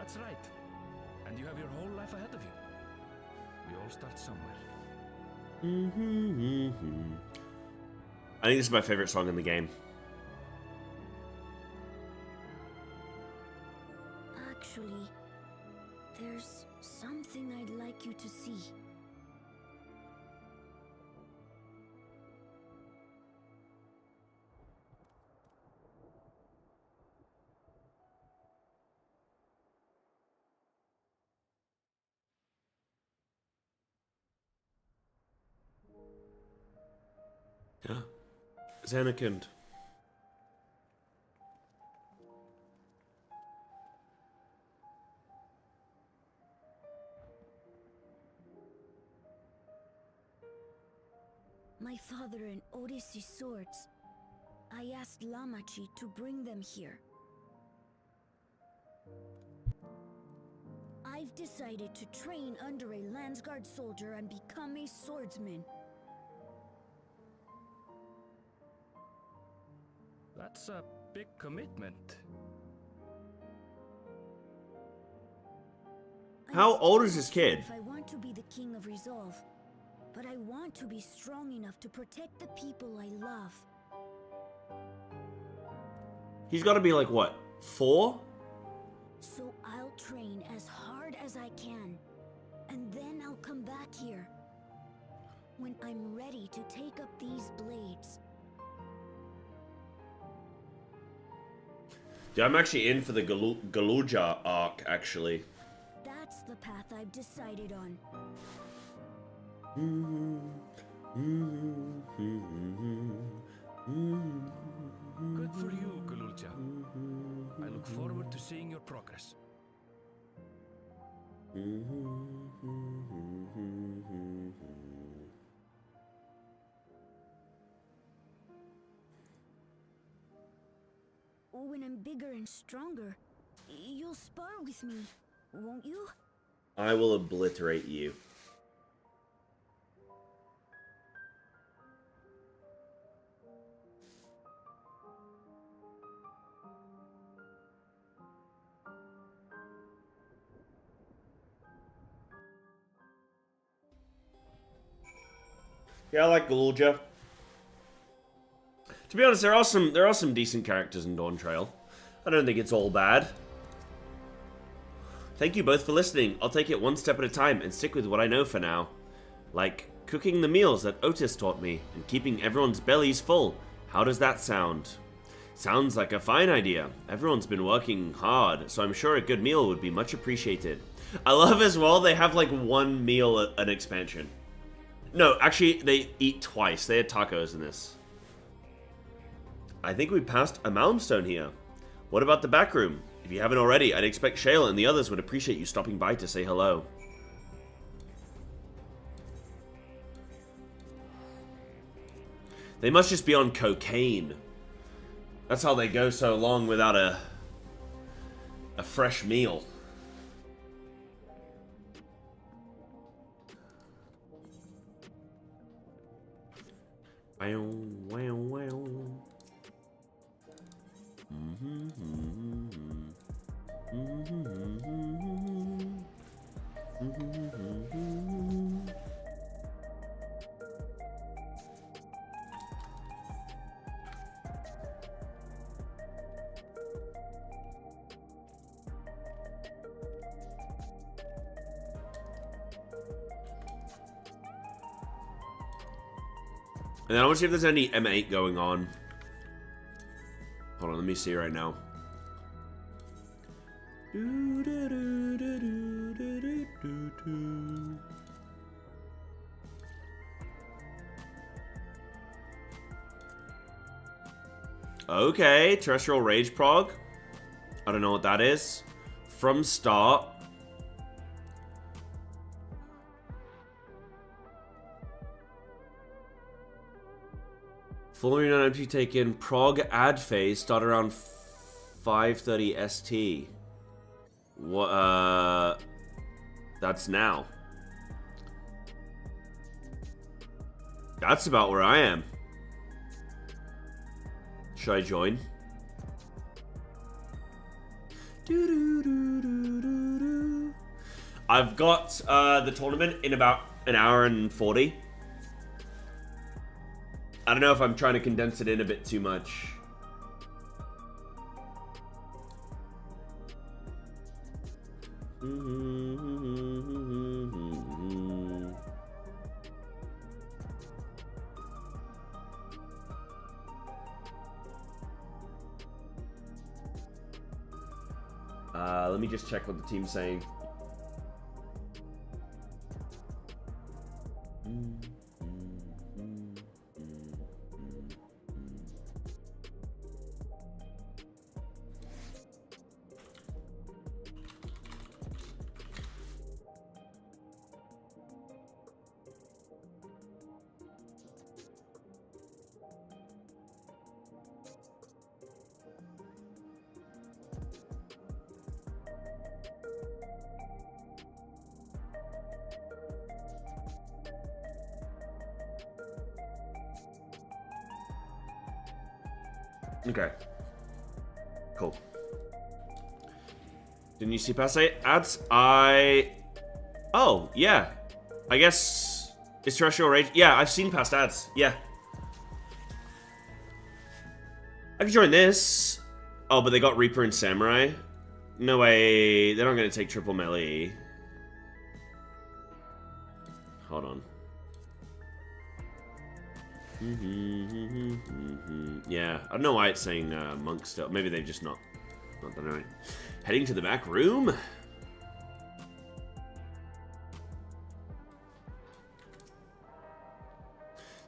That's right. And you have your whole life ahead of you. We all start somewhere. I think this is my favorite song in the game. Actually, there's something I'd like you to see. Zanarkand. My father and Odyssey's swords. I asked Lamachi to bring them here. I've decided to train under a Landsguard soldier and become a swordsman. That's a big commitment. How I'm old is still this not sure kid? If I want to be the king of Resolve, but I want to be strong enough to protect the people I love. He's got to be like, what, 4? So I'll train as hard as I can, and then I'll come back here. When I'm ready to take up these blades. Yeah, I'm actually in for the Galuja arc, actually. That's the path I've decided on. Good for you, Galulja. I look forward to seeing your progress. When I'm bigger and stronger, you'll spar with me, won't you? I will obliterate you. Yeah, I like Galuja. To be honest, there are some decent characters in Dawn Trail. I don't think it's all bad. Thank you both for listening. I'll take it one step at a time and stick with what I know for now. Like cooking the meals that Otis taught me and keeping everyone's bellies full. How does that sound? Sounds like a fine idea. Everyone's been working hard, so I'm sure a good meal would be much appreciated. I love as well they have like one meal at an expansion. No, actually, they eat twice. They had tacos in this. I think we passed a milestone here. What about the back room? If you haven't already, I'd expect Shale and the others would appreciate you stopping by to say hello. They must just be on cocaine. That's how they go so long without a fresh meal. Wow, wow, wow. And then I want to see if there's any M8 going on. Hold on, let me see right now. Okay, Terrestrial Rage Prog. I don't know what that is. From start. Full arena empty taken. Prog ad phase start around 5:30 ST. What? That's now. That's about where I am. Should I join? I've got the tournament in about an hour and 40. I don't know if I'm trying to condense it in a bit too much. Let me just check what the team's saying. Okay. Cool. Didn't you see past 8 ads? Oh, yeah. I guess... Is Terrestrial Rage... Yeah, I've seen past ads. Yeah. I could join this. Oh, but they got Reaper and Samurai. No way. They're not going to take triple melee. Hold on. Yeah, I don't know why it's saying monk still. Maybe they've just not done it right. Heading to the back room.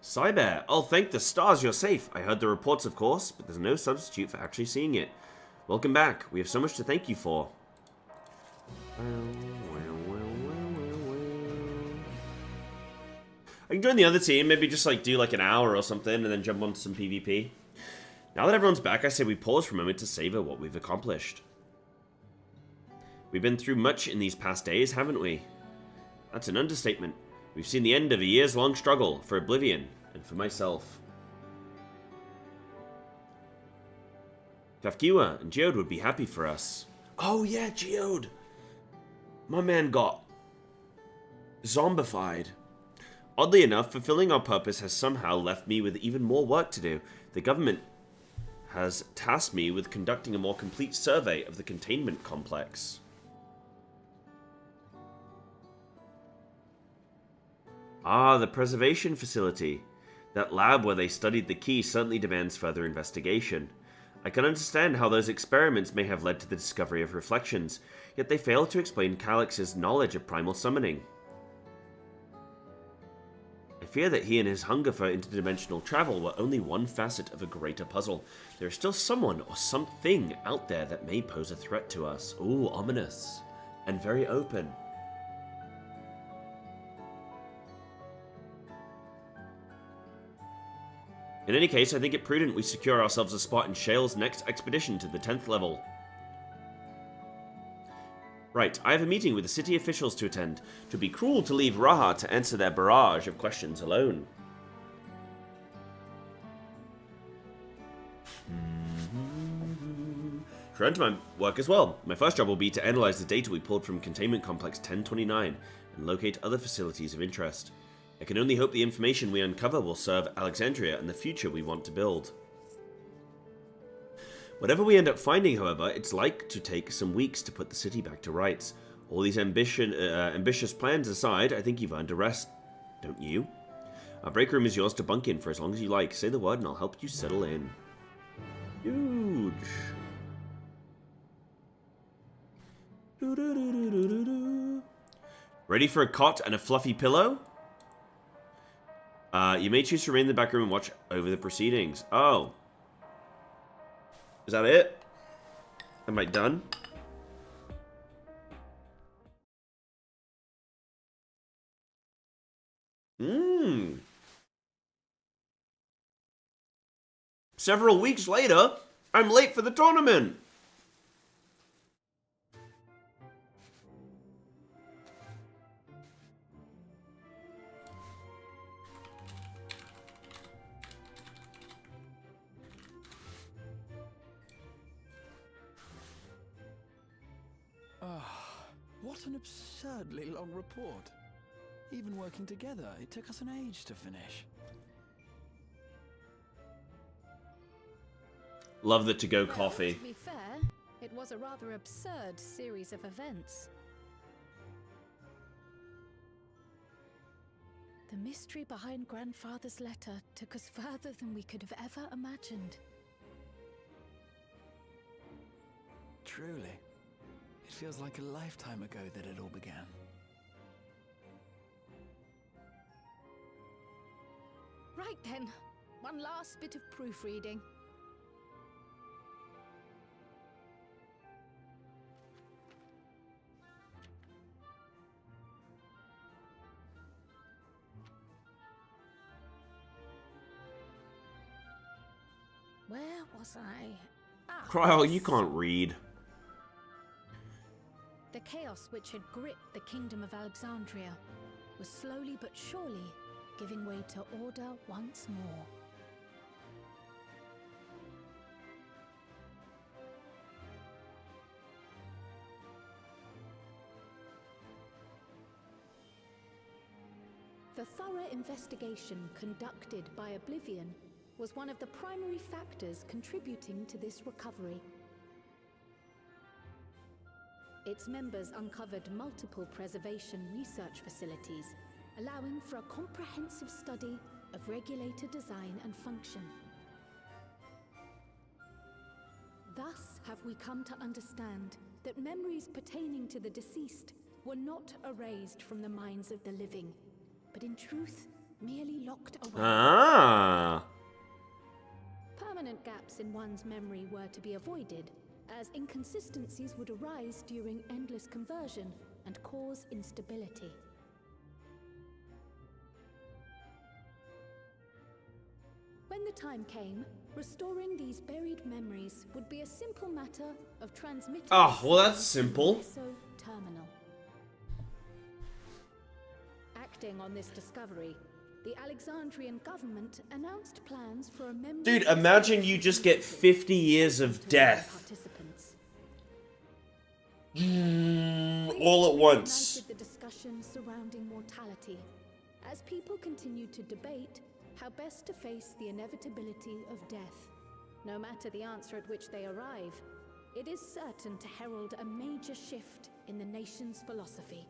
Cyber, oh thank the stars you're safe. I heard the reports of course, but there's no substitute for actually seeing it. Welcome back. We have so much to thank you for. I can join the other team, maybe just like do like an hour or something and then jump onto some PvP. Now that everyone's back, I say we pause for a moment to savor what we've accomplished. We've been through much in these past days, haven't we? That's an understatement. We've seen the end of a years-long struggle for Oblivion and for myself. Kafkiwa and Geode would be happy for us. Oh yeah, Geode! My man got zombified. Oddly enough, fulfilling our purpose has somehow left me with even more work to do. The government has tasked me with conducting a more complete survey of the containment complex. Ah, the preservation facility. That lab where they studied the key certainly demands further investigation. I can understand how those experiments may have led to the discovery of reflections, yet they fail to explain Calix's knowledge of primal summoning. I fear that he and his hunger for interdimensional travel were only one facet of a greater puzzle. There is still someone or something out there that may pose a threat to us. Ooh, ominous. And very open. In any case, I think it prudent we secure ourselves a spot in Shale's next expedition to the 10th level. Right, I have a meeting with the city officials to attend. It would be cruel to leave Raha to answer their barrage of questions alone. Return to my work as well. My first job will be to analyze the data we pulled from Containment Complex 1029 and locate other facilities of interest. I can only hope the information we uncover will serve Alexandria and the future we want to build. Whatever we end up finding, however, it's like to take some weeks to put the city back to rights. All these ambitious plans aside, I think you've earned a rest, don't you? Our break room is yours to bunk in for as long as you like. Say the word and I'll help you settle in. Huge. Ready for a cot and a fluffy pillow? You may choose to remain in the back room and watch over the proceedings. Oh. Is that it? Am I done? Several weeks later, I'm late for the tournament. What an absurdly long report. Even working together, it took us an age to finish. Love the to-go Well, coffee. to be fair, it was a rather absurd series of events. The mystery behind Grandfather's letter took us further than we could have ever imagined. Truly. It feels like a lifetime ago that it all began. Right then, one last bit of proofreading. Where was I? Ah, Cryle, you yes. can't read. The chaos which had gripped the kingdom of Alexandria was slowly but surely giving way to order once more. The thorough investigation conducted by Oblivion was one of the primary factors contributing to this recovery. Its members uncovered multiple preservation research facilities, allowing for a comprehensive study of regulator design and function. Thus have we come to understand that memories pertaining to the deceased were not erased from the minds of the living, but in truth, merely locked away. Ah. Permanent gaps in one's memory were to be avoided, as inconsistencies would arise during endless conversion and cause instability. When the time came, restoring these buried memories would be a simple matter of transmitting. Oh, well, that's simple. Terminal. Acting on this discovery, the Alexandrian government announced plans for a memory. Dude, imagine you just get 50 years of death. Participants. All at once. Ignited the discussion surrounding mortality, as people continued to debate how best to face the inevitability of death. No matter the answer at which they arrive, it is certain to herald a major shift in the nation's philosophy.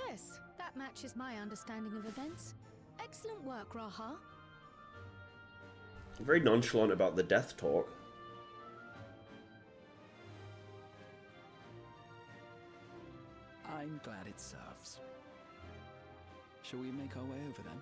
Yes, that matches my understanding of events. Excellent work, Raha. Very nonchalant about the death talk. I'm glad it serves. Shall we make our way over then?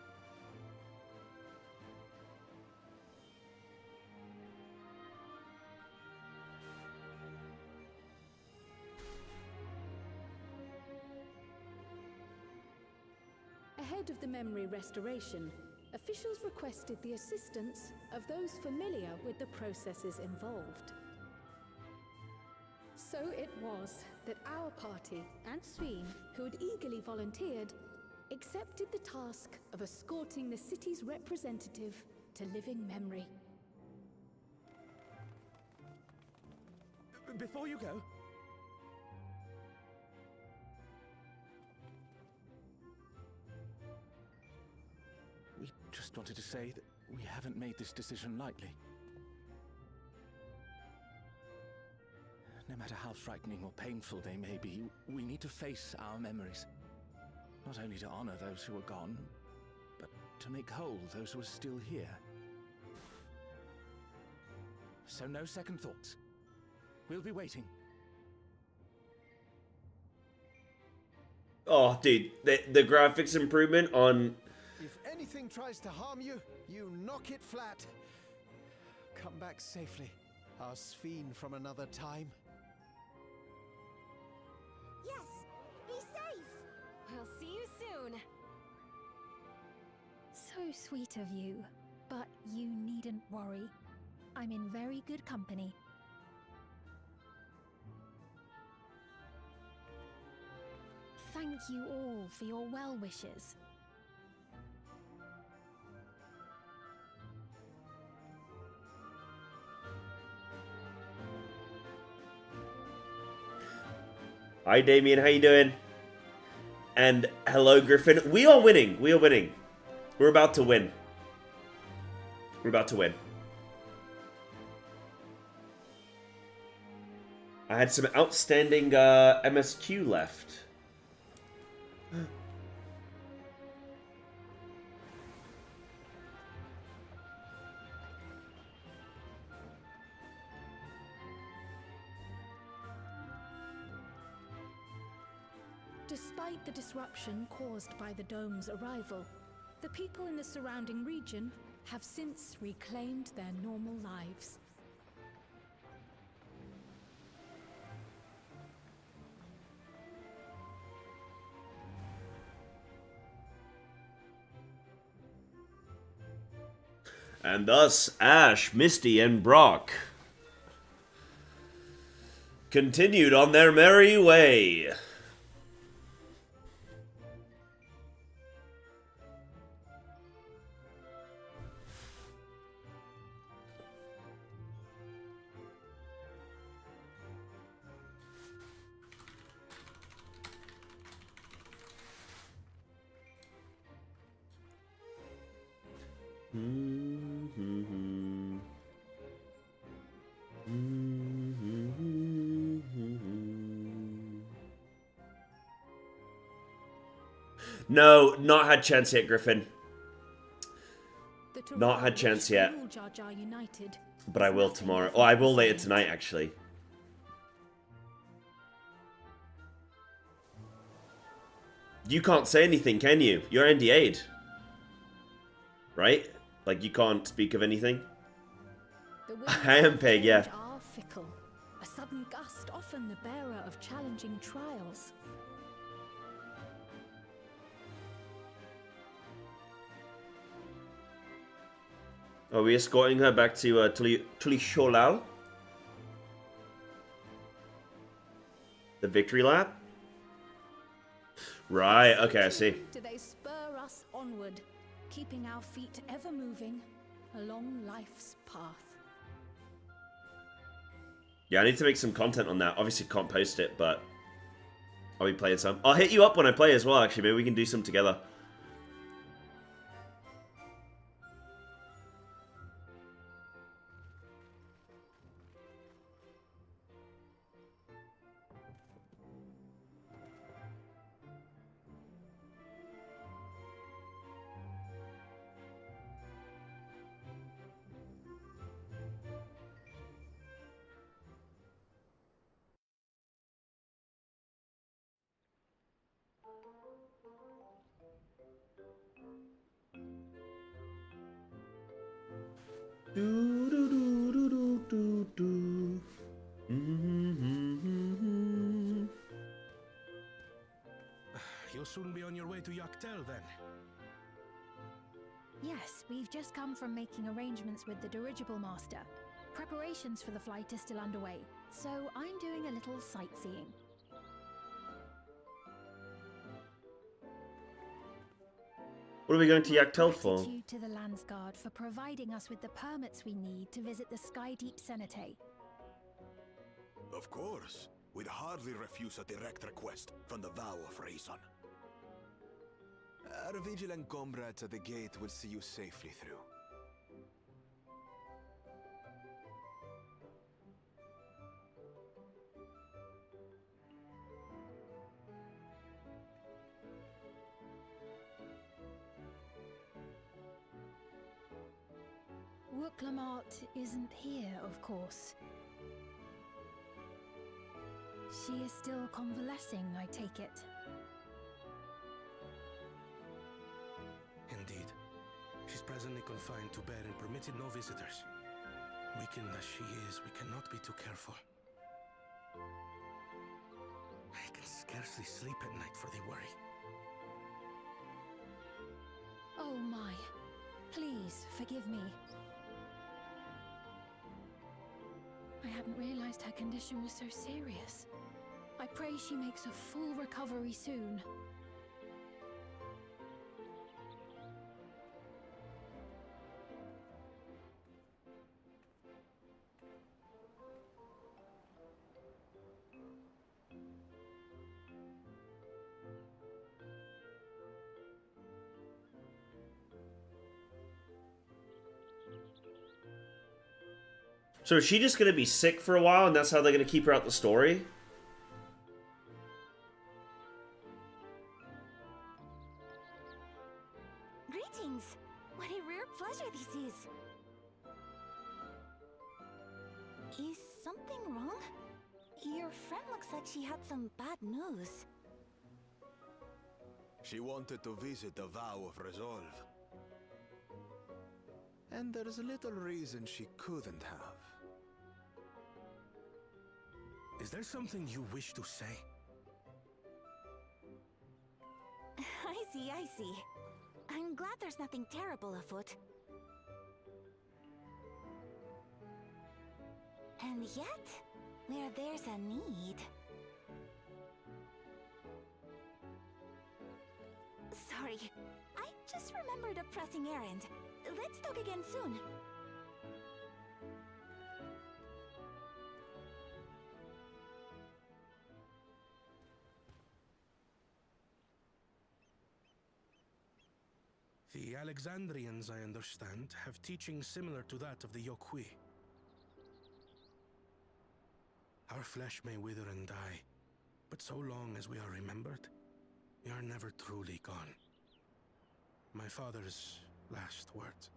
Ahead of the memory restoration, officials requested the assistance of those familiar with the processes involved. So it was that our party and Sveen, who had eagerly volunteered, accepted the task of escorting the city's representative to living memory. Before you go, We just wanted to say that we haven't made this decision lightly. No matter how frightening or painful they may be, we need to face our memories. Not only to honor those who are gone, but to make whole those who are still here. So no second thoughts. We'll be waiting. Oh, dude, the graphics improvement on... If anything tries to harm you, you knock it flat. Come back safely, our Sphene from another time. Yes! Be safe! We'll see you soon. So sweet of you, but you needn't worry. I'm in very good company. thank you all for your well wishes. Hi, Damien. How you doing? And hello, Griffin. We are winning. We are winning. We're about to win. We're about to win. I had some outstanding MSQ left. Despite the disruption caused by the dome's arrival, the people in the surrounding region have since reclaimed their normal lives. And thus, Ash, Misty, and Brock continued on their merry way. No, not had chance yet, Griffin. Not had chance yet. But I will tomorrow. Oh, I will later tonight, actually. You can't say anything, can you? You're NDA'd. Right? Like, you can't speak of anything? I am Peg, yeah. Are fickle. A sudden gust often the bearer of challenging trials. Are we escorting her back to Tulisholal? The victory lap? Right, okay, I see. Do they spur us onward, keeping our feet ever moving along life's path? Yeah, I need to make some content on that. Obviously can't post it, but I'll be playing some. I'll hit you up when I play as well, actually. Maybe we can do some together. You'll soon be on your way to Yaktel, then. Yes, we've just come from making arrangements with the dirigible master. Preparations for the flight are still underway, so I'm doing a little sightseeing. What are we going to Yaktel for? Gratitude to the Landsguard for providing us with the permits we need to visit the Skydeep Cenotaph. Of course. We'd hardly refuse a direct request from the vow of reason. Our vigilant comrades at the gate will see you safely through. Wooklamart isn't here, of course. She is still convalescing, I take it. Indeed. She's presently confined to bed and permitted no visitors. Weakened as she is, we cannot be too careful. I can scarcely sleep at night for the worry. Oh my. Please, forgive me. I hadn't realized her condition was so serious. I pray she makes a full recovery soon. So is she just gonna be sick for a while, and that's how they're gonna keep her out the story? Greetings! What a rare pleasure this is. Is something wrong? Your friend looks like she had some bad news. She wanted to visit the Vow of Resolve. And there's a little reason she couldn't have. Is there something you wish to say? I see. I'm glad there's nothing terrible afoot. And yet, where there's a need... Sorry, I just remembered a pressing errand. Let's talk again soon. The Alexandrians, I understand, have teaching similar to that of the Yokui. Our flesh may wither and die, but so long as we are remembered, we are never truly gone. My father's last words.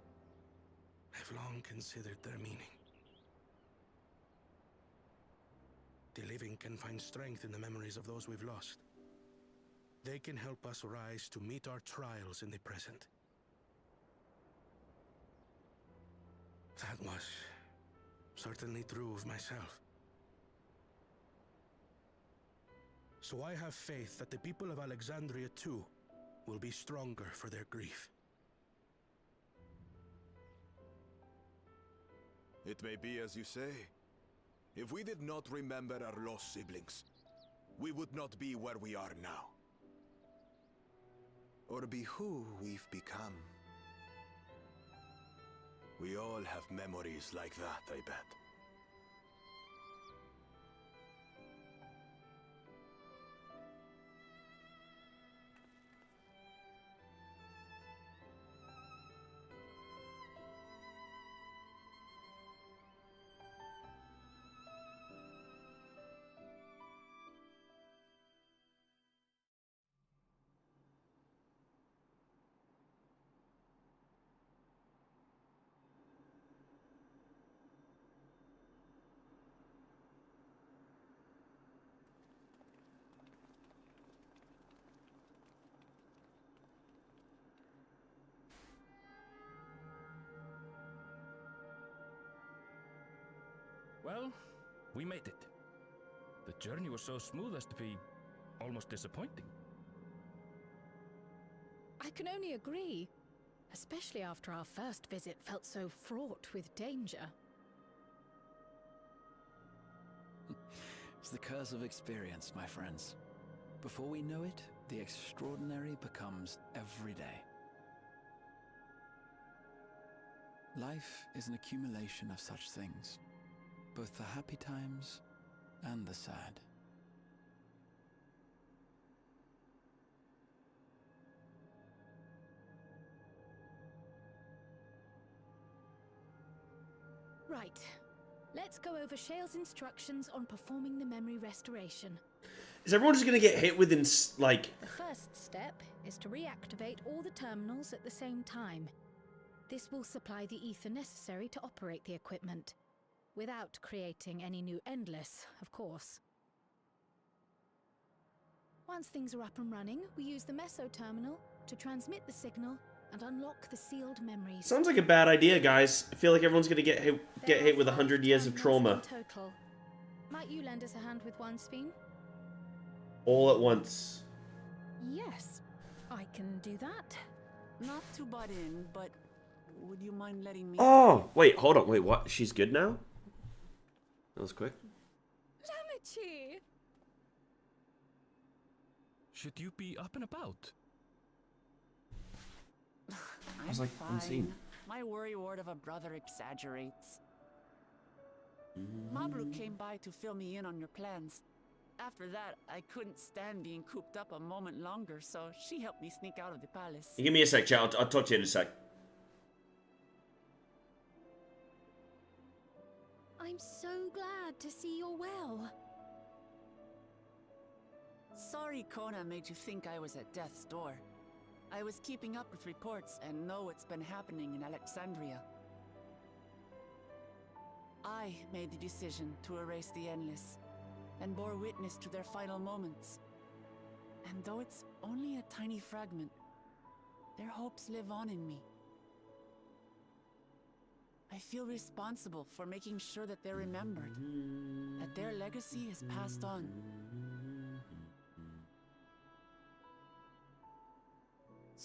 I've long considered their meaning. The living can find strength in the memories of those we've lost. They can help us rise to meet our trials in the present. That was certainly true of myself. So I have faith that the people of Alexandria too will be stronger for their grief. It may be as you say. If we did not remember our lost siblings, we would not be where we are now. Or be who we've become. We all have memories like that, I bet. Well, we made it. The journey was so smooth as to be almost disappointing. I can only agree, especially after our first visit felt so fraught with danger. It's the curse of experience, my friends. Before we know it, the extraordinary becomes every day. Life is an accumulation of such things, both the happy times and the sad. Right. Let's go over Shale's instructions on performing the memory restoration. Is everyone just gonna get hit within, like... The first step is to reactivate all the terminals at the same time. This will supply the ether necessary to operate the equipment, without creating any new Endless, of course. Once things are up and running, we use the Meso terminal to transmit the signal and unlock the sealed memories. Sounds like a bad idea, guys. I feel like everyone's gonna get hit with 100 years of trauma. Total. Might you lend us a hand with one, Sphene? All at once. Yes, I can do that. Not to butt in, but would you mind letting me... Oh! Wait, hold on. Wait, what? She's good now? That was quick. Ramichi! Should you be up and about? I was like, fine. unseen. My worry wart of a brother exaggerates. Mablu came by to fill me in on your plans. After that, I couldn't stand being cooped up a moment longer, so she helped me sneak out of the palace. Give me a sec, chat. I'll talk to you in a sec. I'm so glad to see you're well. Sorry Kona made you think I was at death's door. I was keeping up with reports and know what's been happening in Alexandria. I made the decision to erase the Endless, and bore witness to their final moments. And though it's only a tiny fragment, their hopes live on in me. I feel responsible for making sure that they're remembered, that their legacy is passed on.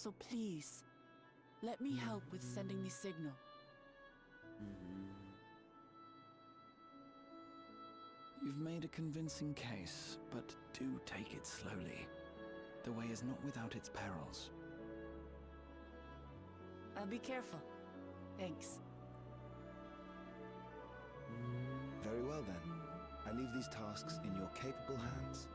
So please, let me help with sending the signal. You've made a convincing case, but do take it slowly. The way is not without its perils. I'll be careful. Thanks. Very well then. I leave these tasks in your capable hands.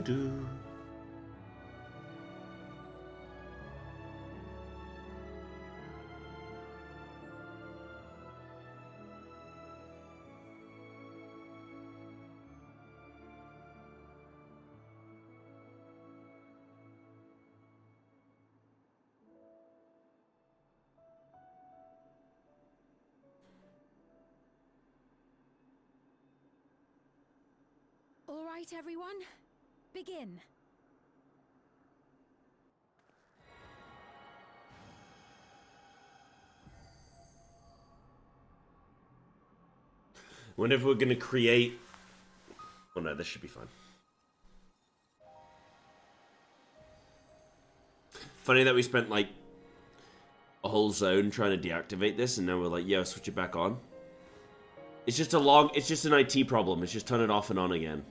Do. All right, everyone. Begin. Wonder if we're gonna create. Oh no, this should be fine. Funny that we spent like a whole zone trying to deactivate this, and now we're like, yeah, switch it back on. It's just it's just an IT problem. It's just turn it off and on again.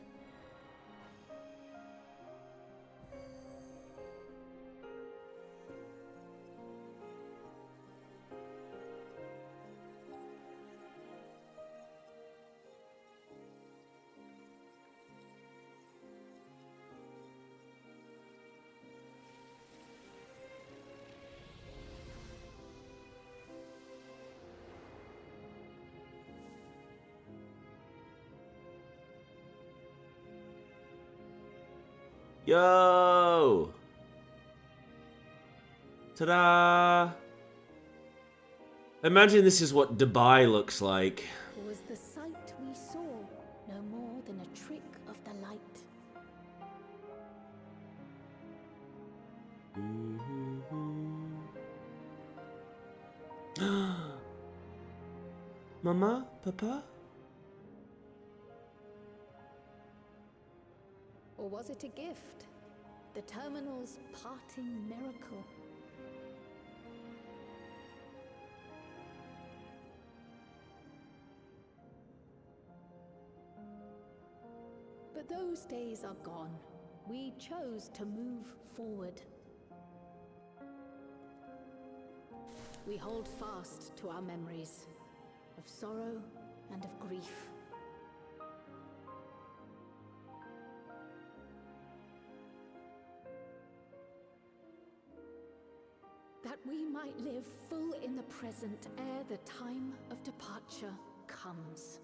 Yo! Ta-da! Imagine this is what Dubai looks like. Was the sight we saw no more than a trick of the light? Mama? Papa? Or was it a gift? The Terminal's parting miracle? But those days are gone. We chose to move forward. We hold fast to our memories of sorrow and of grief. That we might live full in the present ere the time of departure comes.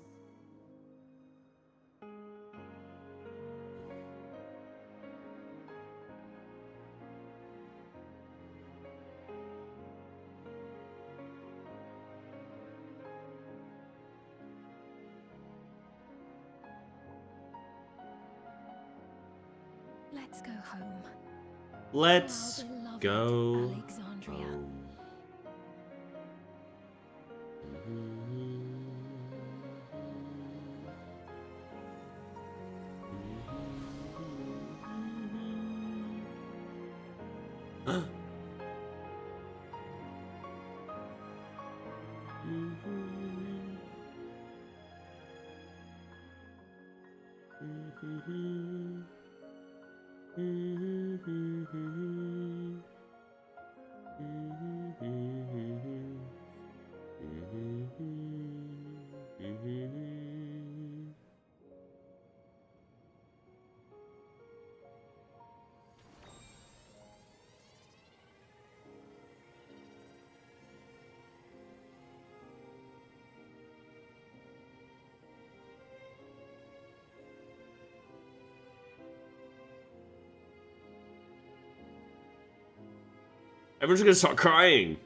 Let's go home. Let's Our beloved go Alexandria. home. Everyone's gonna start crying.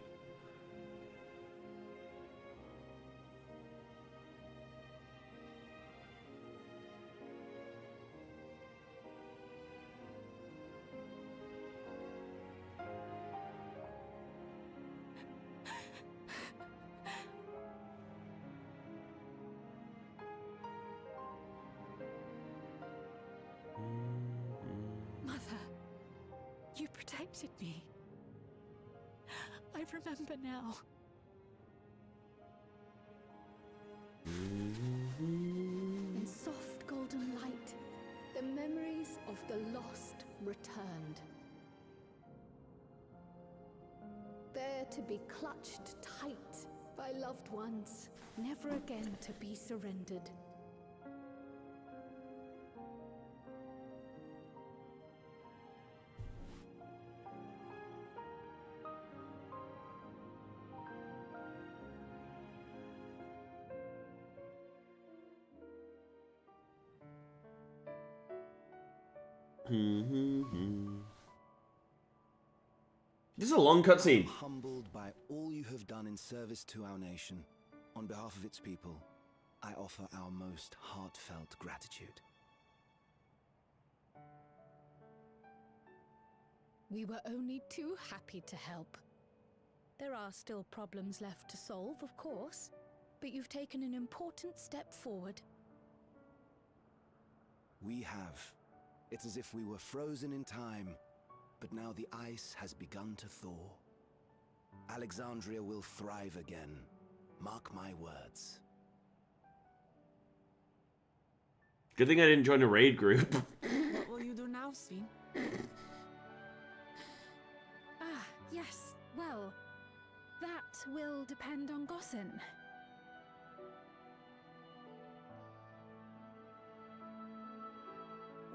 Mother, you protected me. I remember now. In soft golden light, the memories of the lost returned. There to be clutched tight by loved ones, never again to be surrendered. This is a long cutscene. Humbled by all you have done in service to our nation, on behalf of its people, I offer our most heartfelt gratitude. We were only too happy to help. There are still problems left to solve, of course, but you've taken an important step forward. We have. It's as if we were frozen in time, but now the ice has begun to thaw. Alexandria will thrive again. Mark my words. Good thing I didn't join a raid group. What will you do now, Sven? Ah, yes. Well, that will depend on Gossen.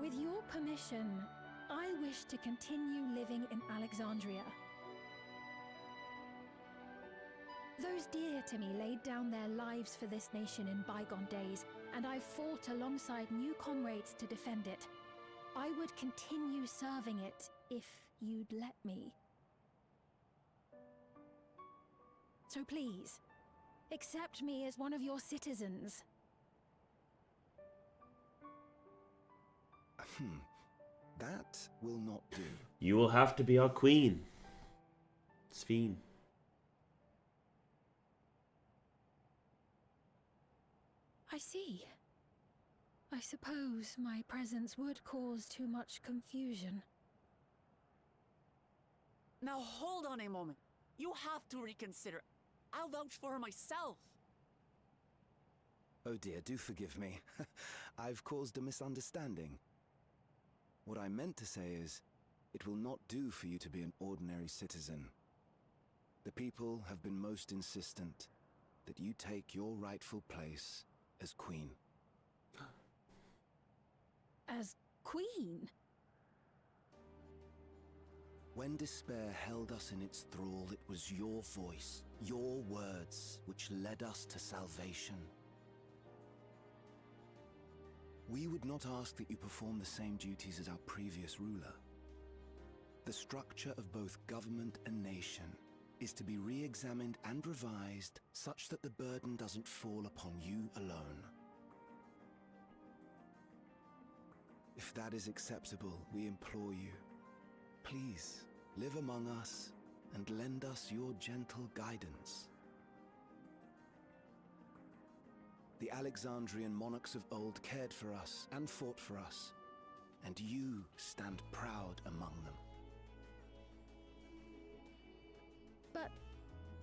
With your permission, I wish to continue living in Alexandria. Those dear to me laid down their lives for this nation in bygone days, and I fought alongside new comrades to defend it. I would continue serving it if you'd let me. So please, accept me as one of your citizens. That will not do. You will have to be our queen, Sven. I see. I suppose my presence would cause too much confusion. Now hold on a moment. You have to reconsider. I'll vouch for her myself. Oh dear, do forgive me. I've caused a misunderstanding. What I meant to say is, it will not do for you to be an ordinary citizen. The people have been most insistent that you take your rightful place as queen. As queen? When despair held us in its thrall, it was your voice, your words, which led us to salvation. We would not ask that you perform the same duties as our previous ruler. The structure of both government and nation is to be re-examined and revised such that the burden doesn't fall upon you alone. If that is acceptable, we implore you, please live among us and lend us your gentle guidance. The Alexandrian monarchs of old cared for us and fought for us, and you stand proud among them.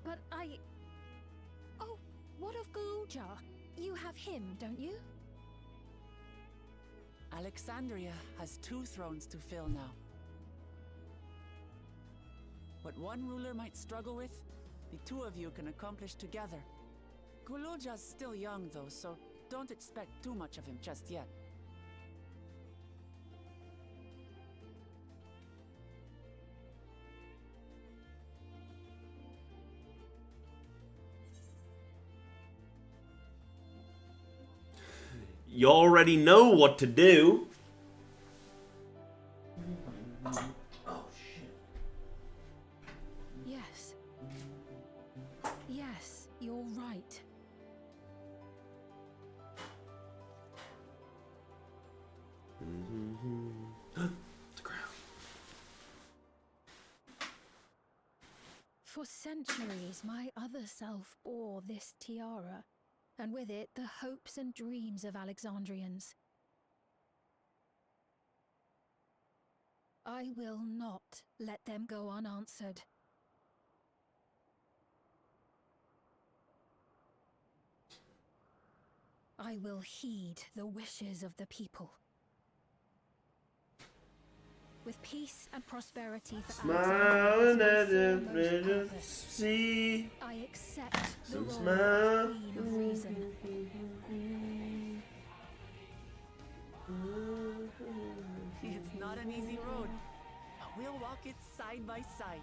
But I... Oh, what of Galulja? You have him, don't you? Alexandria has 2 thrones to fill now. What one ruler might struggle with, the 2 of you can accomplish together. Galulja's still young though, so don't expect too much of him just yet. You already know what to do. Oh, shit. Yes. Yes, you're right. The crown. For centuries, my other self bore this tiara, and with it the hopes and dreams of Alexandrians. I will not let them go unanswered. I will heed the wishes of the people. With peace and prosperity for Alexandria, see. I accept the role Smile. of Queen of Reason. It's not an easy road, but we'll walk it side by side.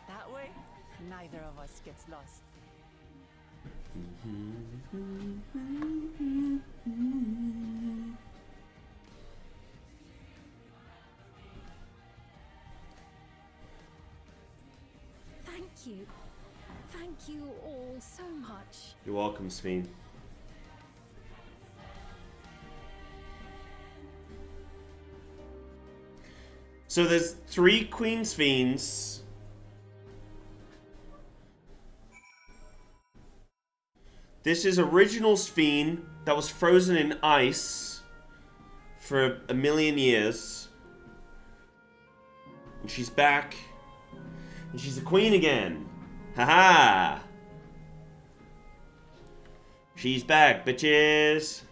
That way, neither of us gets lost. Thank you. Thank you all so much. You're welcome, Sphene. So there's 3 Queen Sphenes. This is original Sphene that was frozen in ice for 1,000,000 years. And she's back. And she's a queen again. Haha. She's back, bitches.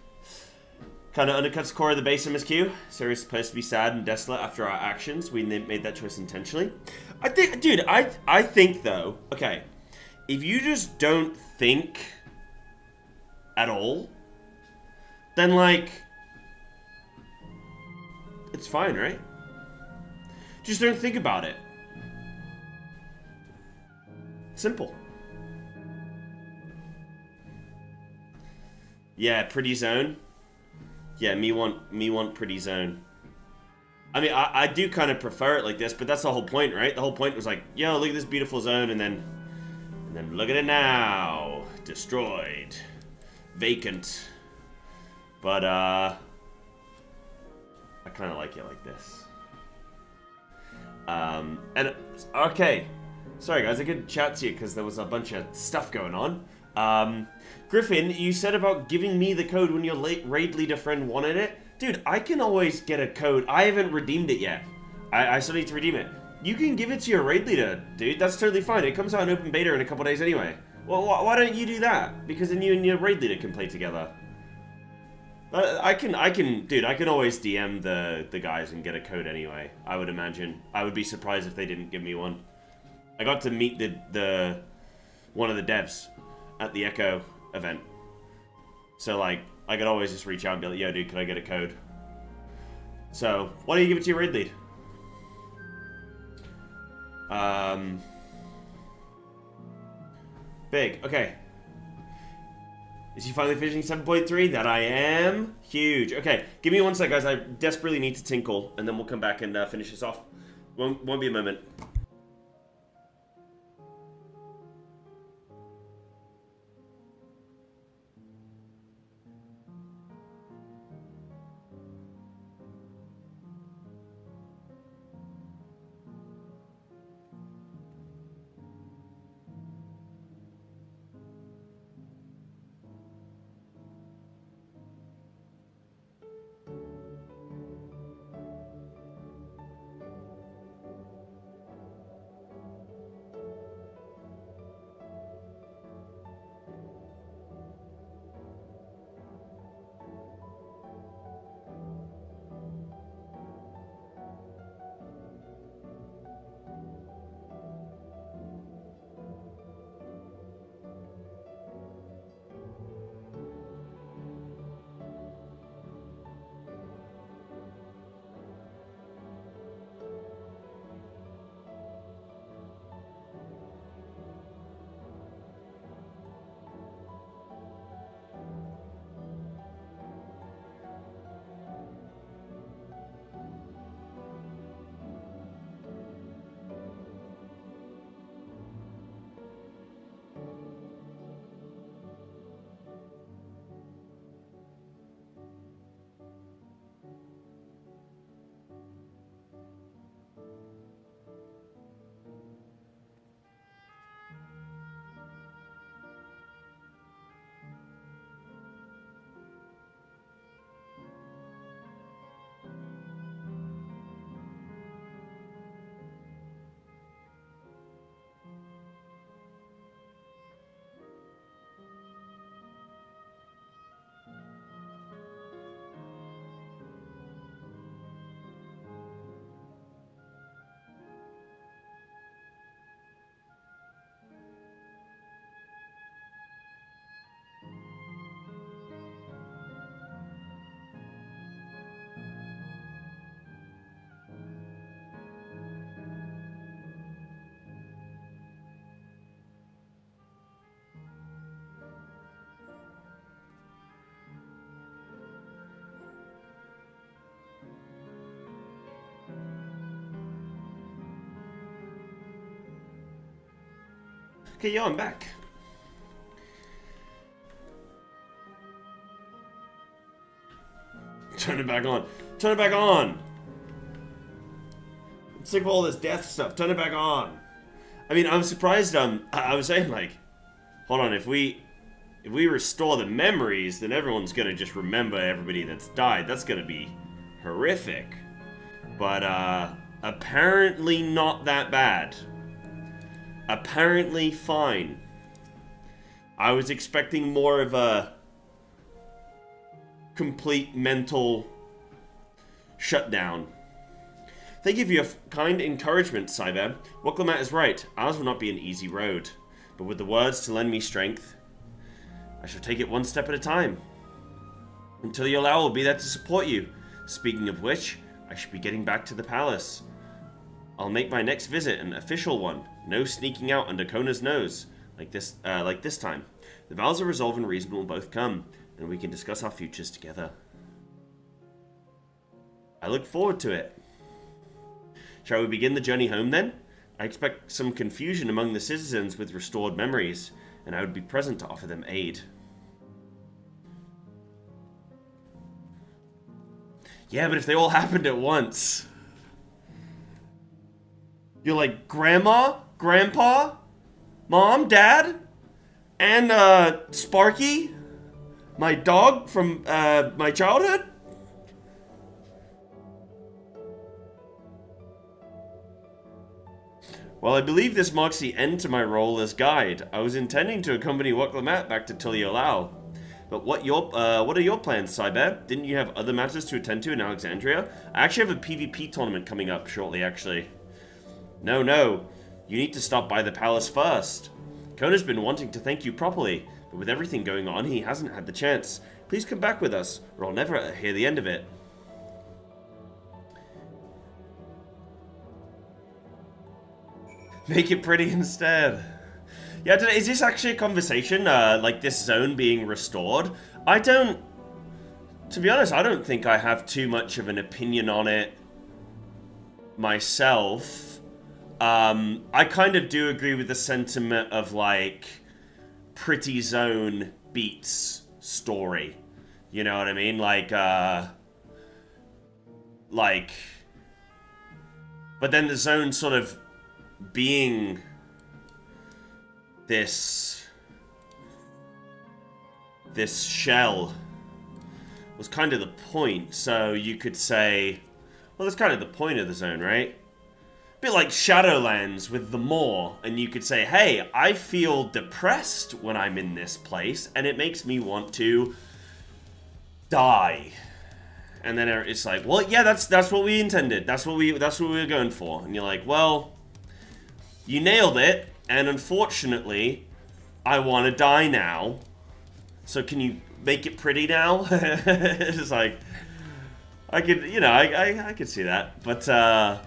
Kind of undercuts the core of the base MSQ. Sarah's supposed to be sad and desolate after our actions. We made that choice intentionally. I think, dude, I think though, okay, if you just don't think at all, then like, it's fine, right? Just don't think about it. Simple. Yeah, pretty zone. Yeah, me want pretty zone. I mean, I do kind of prefer it like this, but that's the whole point, right? The whole point was like, yo, look at this beautiful zone, and then look at it now. Destroyed. Vacant. But, I kind of like it like this. And, okay. Sorry, guys, I couldn't chat to you because there was a bunch of stuff going on. Griffin, you said about giving me the code when your raid leader friend wanted it. Dude, I can always get a code. I haven't redeemed it yet. I still need to redeem it. You can give it to your raid leader, dude. That's totally fine. It comes out in open beta in a couple days anyway. Well, why don't you do that? Because then you and your raid leader can play together. I can always DM the guys and get a code anyway, I would imagine. I would be surprised if they didn't give me one. I got to meet the one of the devs at the Echo event. So, like, I could always just reach out and be like, yo, dude, can I get a code? So, why don't you give it to your raid lead? Big. Okay. Is he finally finishing 7.3? That I am. Huge. Okay, give me 1 sec, guys. I desperately need to tinkle, and then we'll come back and finish this off. Won't be a moment. Okay, yo, I'm back. Turn it back on. Turn it back on! I'm sick of all this death stuff. Turn it back on. I mean, I'm surprised, I was saying, like, hold on, if we restore the memories, then everyone's gonna just remember everybody that's died. That's gonna be horrific. But, apparently not that bad. Apparently fine. I was expecting more of a complete mental shutdown. Thank you for your kind encouragement, Cyber. Woklomat is right. Ours will not be an easy road. But with the words to lend me strength, I shall take it one step at a time. Until you allow, will be there to support you. Speaking of which, I should be getting back to the palace. I'll make my next visit an official one. No sneaking out under Kona's nose, like this time. The vows of resolve and reason will both come, and we can discuss our futures together. I look forward to it. Shall we begin the journey home then? I expect some confusion among the citizens with restored memories, and I would be present to offer them aid. Yeah, but if they all happened at once... You're like, Grandma? Grandpa? Mom? Dad? And, Sparky? My dog from, my childhood? Well, I believe this marks the end to my role as guide. I was intending to accompany Woklomat back to Tuliolao. But what are your plans, Cyber? Didn't you have other matters to attend to in Alexandria? I actually have a PvP tournament coming up shortly, actually. No. You need to stop by the palace first. Kona's been wanting to thank you properly, but with everything going on, he hasn't had the chance. Please come back with us, or I'll never hear the end of it. Make it pretty instead. Yeah, is this actually a conversation, like this zone being restored? To be honest, I don't think I have too much of an opinion on it myself. I kind of do agree with the sentiment of, like, pretty zone beats story. You know what I mean? But then the zone sort of being this shell was kind of the point. So you could say, well, that's kind of the point of the zone, right? A bit like Shadowlands with the Maw, and you could say, hey, I feel depressed when I'm in this place, and it makes me want to die. And then it's like, well, yeah, that's what we intended. That's what we were going for. And you're like, well, you nailed it, and unfortunately, I want to die now. So can you make it pretty now? It's like, I could see that, but I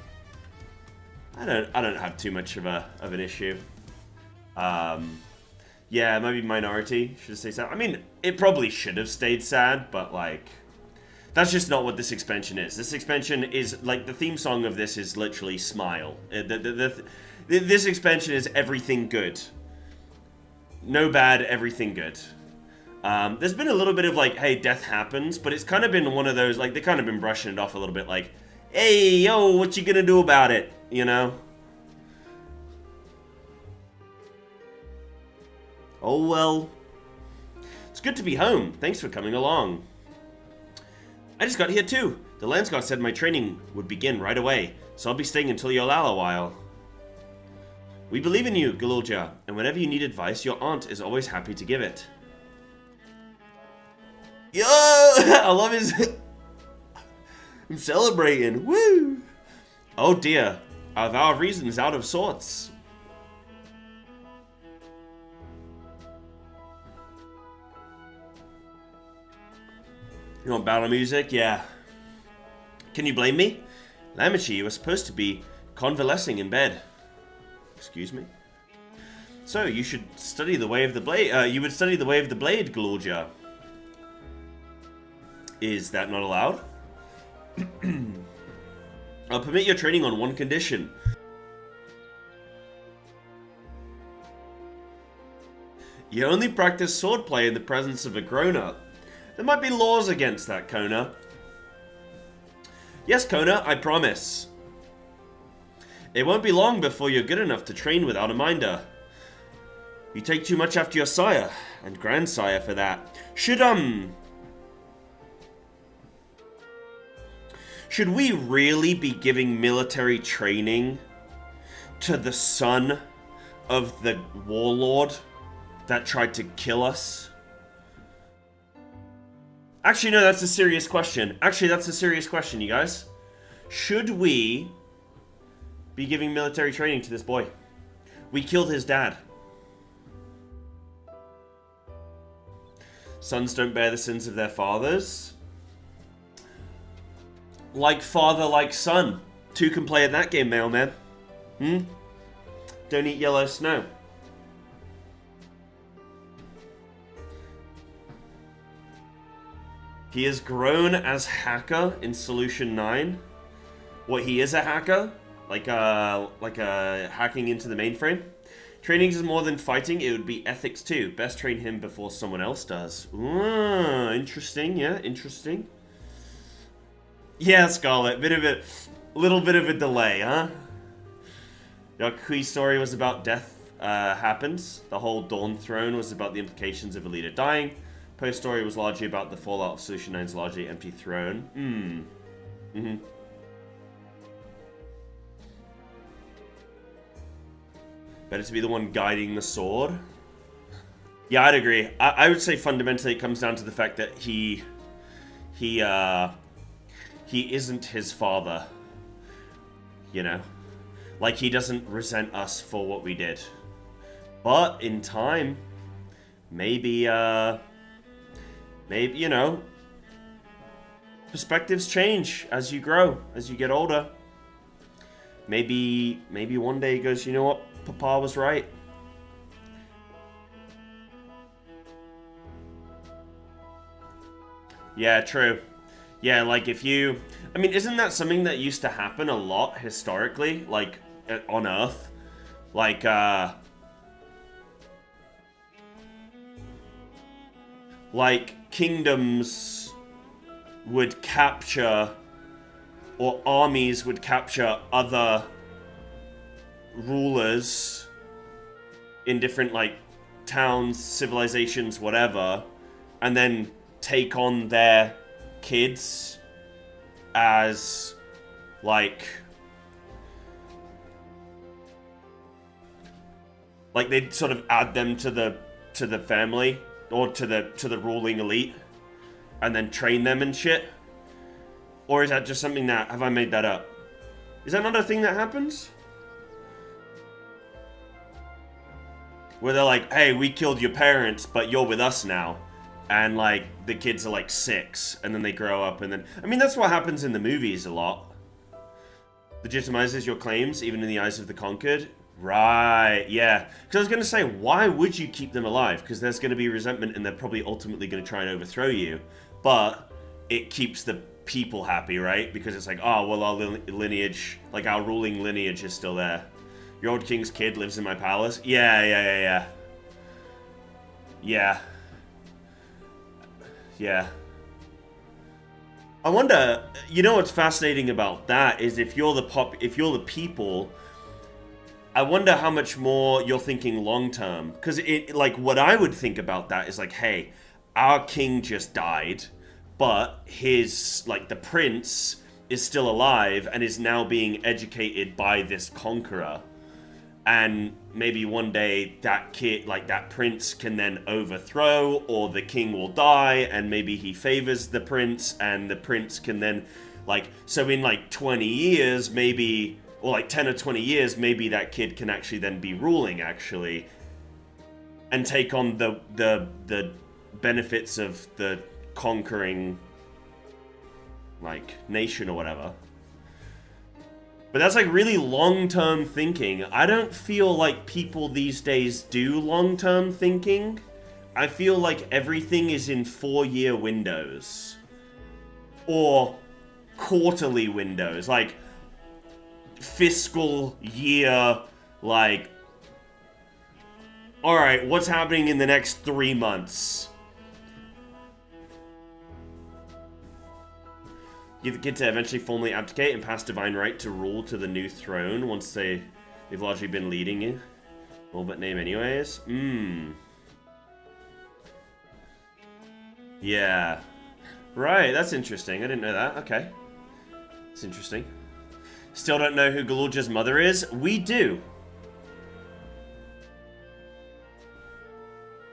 don't have too much of an issue. Yeah, maybe Minority should stay sad. I mean, it probably should have stayed sad, but like, that's just not what this expansion is. This expansion is like, the theme song of this is literally Smile. This expansion is everything good. No bad, everything good. There's been a little bit of like, hey, death happens, but it's kind of been one of those, like, they kind of been brushing it off a little bit, like, hey, yo, what you gonna do about it, you know? Oh, well. It's good to be home. Thanks for coming along. I just got here too. The Landsguard said my training would begin right away, so I'll be staying until you allow a while. We believe in you, Galulja, and whenever you need advice, your aunt is always happy to give it. Yo! I love his... I'm celebrating. Woo! Oh dear. Our vow of reason is out of sorts. You want battle music? Yeah. Can you blame me? Lamichi, you were supposed to be convalescing in bed. Excuse me? So, you should study the way of the blade. You would study the way of the blade, Galulja. Is that not allowed? I'll permit your training on one condition. You only practice swordplay in the presence of a grown-up. There might be laws against that, Kona. Yes, Kona, I promise. It won't be long before you're good enough to train without a minder. You take too much after your sire, and grandsire for that. Should we really be giving military training to the son of the warlord that tried to kill us? Actually, no, that's a serious question. Actually, that's a serious question, you guys. Should we be giving military training to this boy? We killed his dad. Sons don't bear the sins of their fathers. Like father, like son. Two can play in that game, mailman. Don't eat yellow snow. He is grown as hacker in Solution 9. What, he is a hacker? Like a hacking into the mainframe? Training is more than fighting, it would be ethics too. Best train him before someone else does. Ooh, interesting, yeah, interesting. Yeah, Scarlet, little bit of a delay, huh? Yakui's story was about death happens. The whole Dawn Throne was about the implications of a leader dying. Post story was largely about the fallout of Solution 9's largely empty throne. Better to be the one guiding the sword. Yeah, I'd agree. I would say fundamentally it comes down to the fact that he isn't his father. You know? Like, he doesn't resent us for what we did. But in time, maybe, you know, perspectives change as you grow, as you get older. Maybe one day he goes, you know what, Papa was right. Yeah, true. Yeah, like if you... I mean, isn't that something that used to happen a lot historically? Like, on Earth? Like, kingdoms would capture, or armies would capture other rulers in different, like, towns, civilizations, whatever, and then take on their kids as, like they'd sort of add them to the family, or to the ruling elite, and then train them and shit? Or is that just something that, have I made that up? Is that not a thing that happens? Where they're like, hey, we killed your parents, but you're with us now. And, like, the kids are, like, 6, and then they grow up, and then... I mean, that's what happens in the movies a lot. Legitimizes your claims, even in the eyes of the conquered. Right, yeah. Because I was going to say, why would you keep them alive? Because there's going to be resentment, and they're probably ultimately going to try and overthrow you. But it keeps the people happy, right? Because it's like, oh, well, our lineage, like, our ruling lineage is still there. Your old king's kid lives in my palace? Yeah. I wonder, you know what's fascinating about that is if you're the people, I wonder how much more you're thinking long term. Because it, like, what I would think about that is like, hey, our king just died, but his, like, the prince is still alive and is now being educated by this conqueror. And maybe one day that kid, like that prince, can then overthrow, or the king will die, and maybe he favors the prince, and the prince can then, like, so in like 20 years, maybe, or like 10 or 20 years, maybe that kid can actually then be ruling, actually, and take on the benefits of the conquering, like, nation or whatever. But that's, like, really long-term thinking. I don't feel like people these days do long-term thinking. I feel like everything is in 4-year windows. Or quarterly windows. Like, fiscal year, like, Alright, what's happening in the next 3 months? You get to eventually formally abdicate and pass divine right to rule to the new throne once they've largely been leading you. All but name anyways. Yeah. Right, that's interesting. I didn't know that. Okay. It's interesting. Still don't know who Galulja's mother is? We do.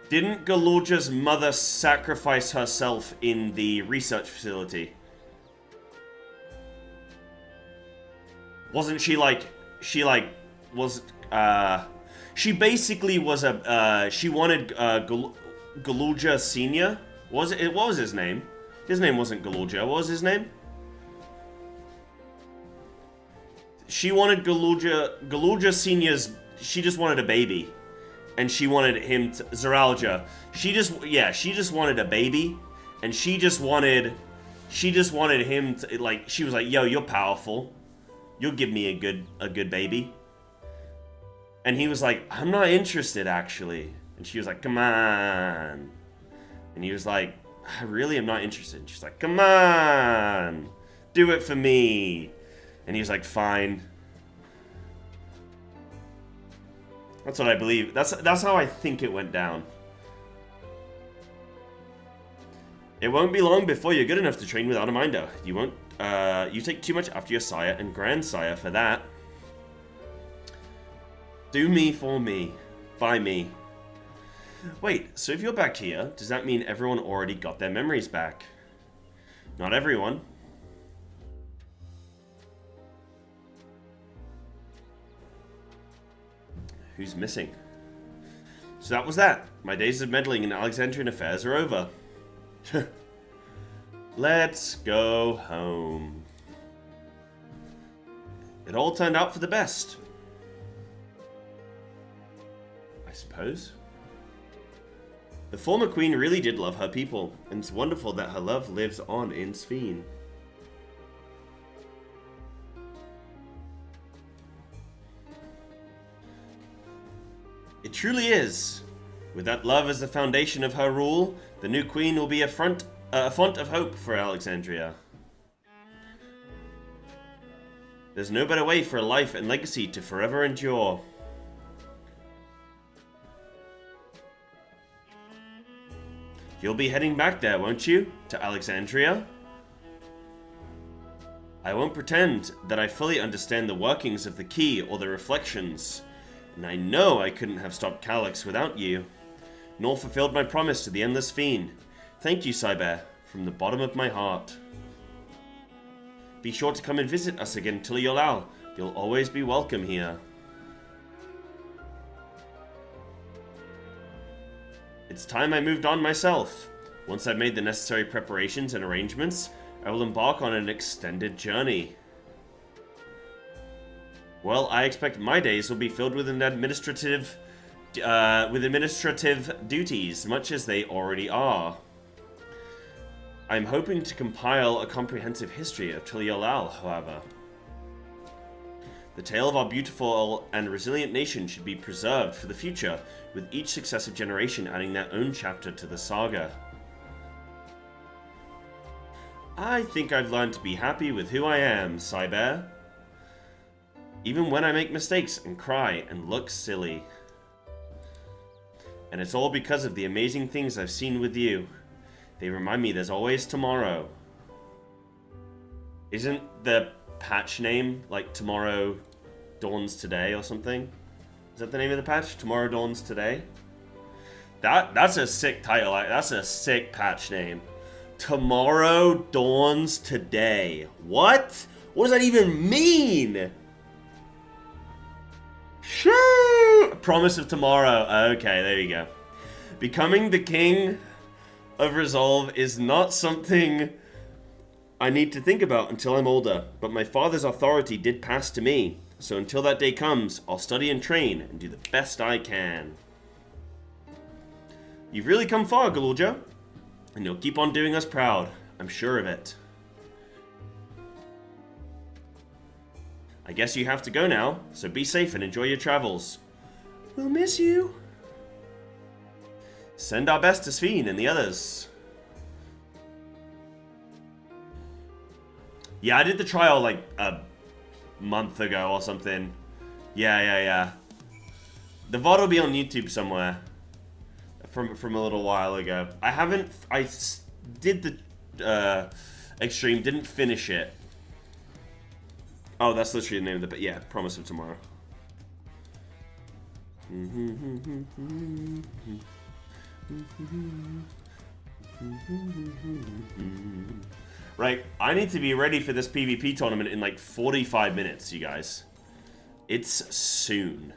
Didn't Galulja's mother sacrifice herself in the research facility? Wasn't she like, she basically was a, she wanted Galulja Senior? What was his name? His name wasn't Galulja. What was his name? She wanted Galulja Senior's, she just wanted a baby. And she wanted him to, Zeralja. She just wanted a baby. And she just wanted him to, like, she was like, yo, you're powerful. You'll give me a good baby. And he was like, I'm not interested, actually. And she was like, come on. And he was like, I really am not interested. And she's like, come on. Do it for me. And he was like, fine. That's what I believe. That's how I think it went down. It won't be long before you're good enough to train without a minder. You won't. You take too much after your sire and grandsire for that. Do me for me. By me. Wait, so if you're back here, does that mean everyone already got their memories back? Not everyone. Who's missing? So that was that. My days of meddling in Alexandrian affairs are over. Let's go home. It all turned out for the best. I suppose. The former queen really did love her people, and it's wonderful that her love lives on in Sphene. It truly is. With that love as the foundation of her rule, the new queen will be a font of hope for Alexandria. There's no better way for a life and legacy to forever endure. You'll be heading back there, won't you? To Alexandria? I won't pretend that I fully understand the workings of the key or the reflections. And I know I couldn't have stopped Calyx without you, nor fulfilled my promise to the Endless Fiend. Thank you, Cyber, from the bottom of my heart. Be sure to come and visit us again, Tuliyollal. You'll always be welcome here. It's time I moved on myself. Once I've made the necessary preparations and arrangements, I will embark on an extended journey. Well, I expect my days will be filled with administrative duties, much as they already are. I'm hoping to compile a comprehensive history of Tuliyollal, however. The tale of our beautiful and resilient nation should be preserved for the future, with each successive generation adding their own chapter to the saga. I think I've learned to be happy with who I am, Cyber. Even when I make mistakes and cry and look silly. And it's all because of the amazing things I've seen with you. They remind me there's always tomorrow. Isn't the patch name like Tomorrow Dawns Today or something? Is that the name of the patch? Tomorrow Dawns Today? That's a sick title. That's a sick patch name. Tomorrow Dawns Today. What? What does that even mean? Shoo! Promise of Tomorrow. Okay, there you go. Becoming the king of Resolve is not something I need to think about until I'm older, but my father's authority did pass to me, so until that day comes, I'll study and train and do the best I can. You've really come far, Galulja, and you'll keep on doing us proud. I'm sure of it. I guess you have to go now, so be safe and enjoy your travels. We'll miss you. Send our best to Sphene and the others. Yeah, I did the trial like a month ago or something. Yeah. The VOD will be on YouTube somewhere. From a little while ago. I did the extreme, didn't finish it. Oh, that's literally the name of the, but yeah, Promise of Tomorrow. Right, I need to be ready for this PvP tournament in like 45 minutes, you guys. It's soon.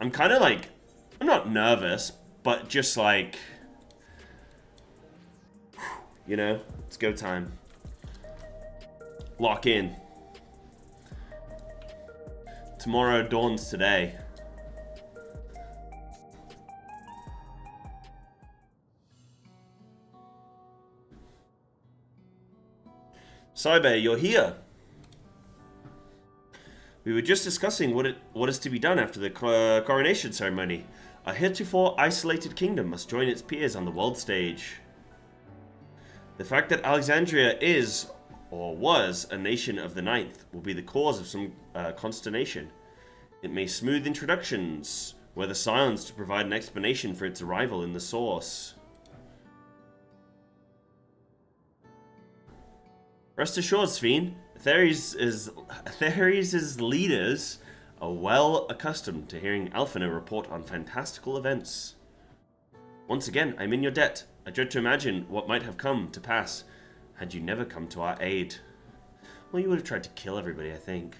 I'm kind of like, I'm not nervous, but just like, you know, it's go time. Lock in. Tomorrow dawns today. Cyber, you're here. We were just discussing what is to be done after the coronation ceremony. A heretofore isolated kingdom must join its peers on the world stage. The fact that Alexandria is, or was, a nation of the Ninth will be the cause of some consternation. It may smooth introductions, whether silence to provide an explanation for its arrival in the source. Rest assured, Sphene, Theres' leaders are well accustomed to hearing Alphinaud report on fantastical events. Once again, I'm in your debt. I dread to imagine what might have come to pass had you never come to our aid. Well, you would have tried to kill everybody, I think.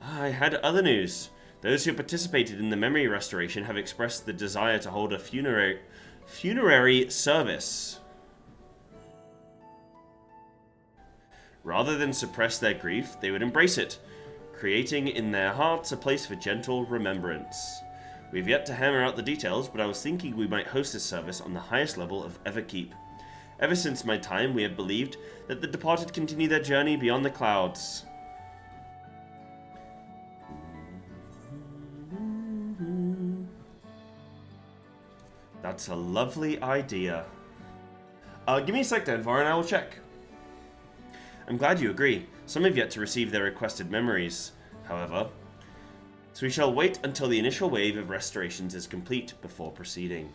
I had other news. Those who participated in the memory restoration have expressed the desire to hold a funerary service. Rather than suppress their grief, they would embrace it, creating in their hearts a place for gentle remembrance. We've yet to hammer out the details, but I was thinking we might host this service on the highest level of Everkeep. Ever since my time, we have believed that the departed continue their journey beyond the clouds. That's a lovely idea. Give me a sec, Denvar, and I will check. I'm glad you agree. Some have yet to receive their requested memories, however. So we shall wait until the initial wave of restorations is complete before proceeding.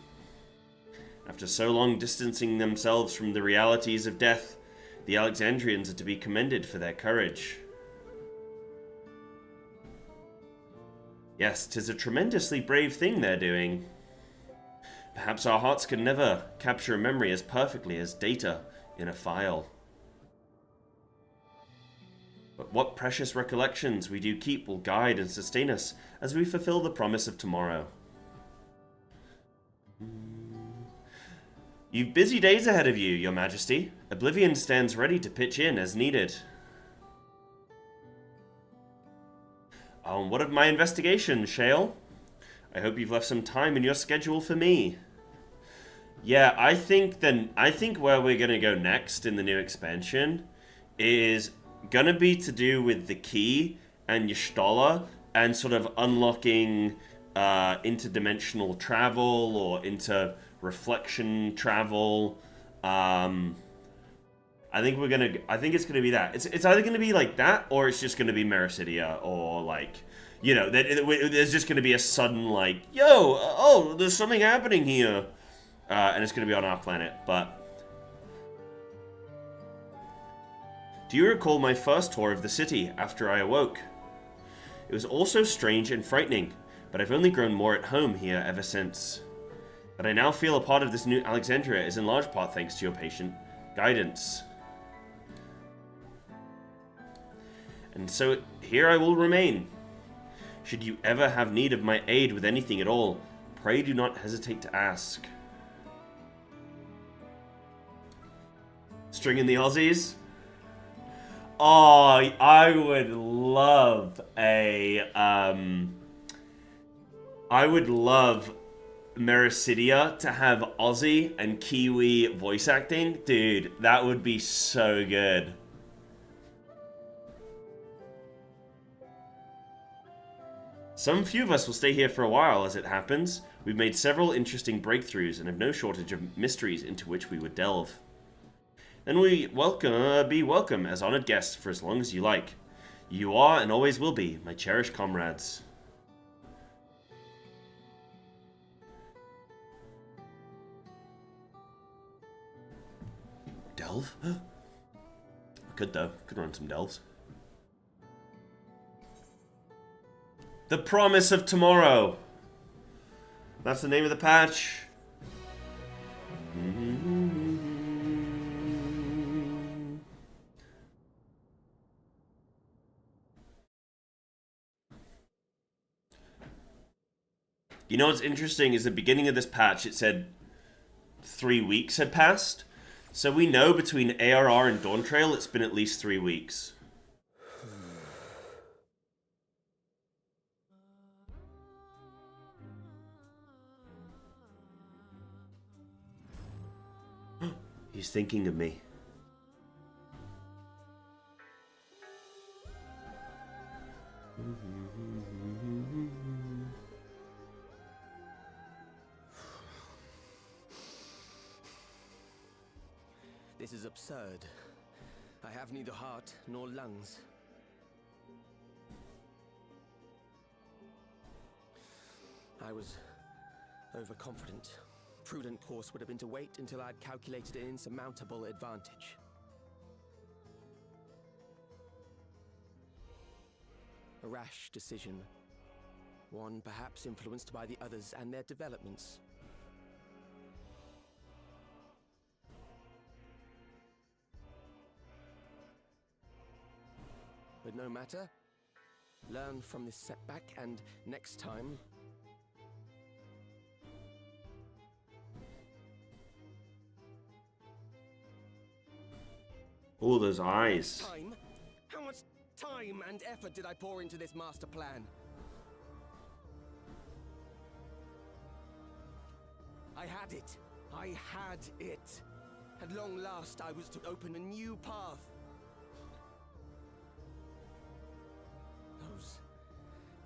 After so long distancing themselves from the realities of death, the Alexandrians are to be commended for their courage. Yes, 'tis a tremendously brave thing they're doing. Perhaps our hearts can never capture a memory as perfectly as data in a file. But what precious recollections we do keep will guide and sustain us as we fulfill the promise of tomorrow. You've busy days ahead of you, Your Majesty. Oblivion stands ready to pitch in as needed. What of my investigation, Shale? I hope you've left some time in your schedule for me. Yeah, I think where we're gonna go next in the new expansion is gonna be to do with the key and Y'shtola and sort of unlocking interdimensional travel or inter-reflection travel. I think it's gonna be that. It's either gonna be like that or it's just gonna be Mericidia or like, you know, there's just gonna be a sudden like, yo, there's something happening here, and it's gonna be on our planet, but. Do you recall my first tour of the city after I awoke? It was also strange and frightening, but I've only grown more at home here ever since. That I now feel a part of this new Alexandria is in large part thanks to your patient guidance. And so here I will remain. Should you ever have need of my aid with anything at all, pray do not hesitate to ask. String in the Aussies? Oh, I would love Mericidia to have Aussie and Kiwi voice acting. Dude, that would be so good. Some few of us will stay here for a while, as it happens. We've made several interesting breakthroughs and have no shortage of mysteries into which we would delve. Then we be welcome as honored guests for as long as you like. You are and always will be my cherished comrades. Delve? Could though. Could run some delves. The Promise of Tomorrow. That's the name of the patch. You know what's interesting is the beginning of this patch, it said 3 weeks had passed. So we know between ARR and Dawntrail it's been at least 3 weeks. He's thinking of me. This is absurd. I have neither heart nor lungs. I was overconfident. Prudent course would have been to wait until I'd calculated an insurmountable advantage. A rash decision. One perhaps influenced by the others and their developments. But no matter. Learn from this setback and next time... Oh, those eyes. Time? How much time and effort did I pour into this master plan? I had it. I had it. At long last, I was to open a new path. Those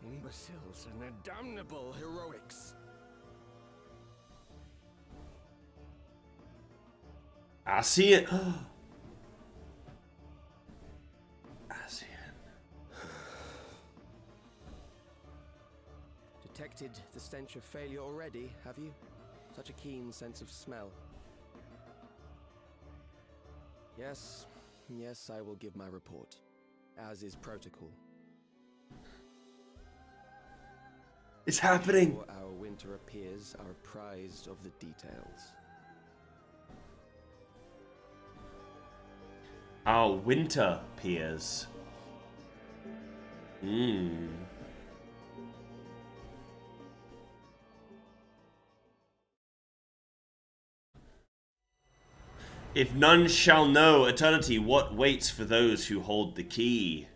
imbeciles and their damnable heroics. I see it. Detected the stench of failure already, have you? Such a keen sense of smell. Yes, I will give my report, as is protocol. It's happening! Before our winter appears, are apprised of the details. Our winter peers. If none shall know eternity, what waits for those who hold the key?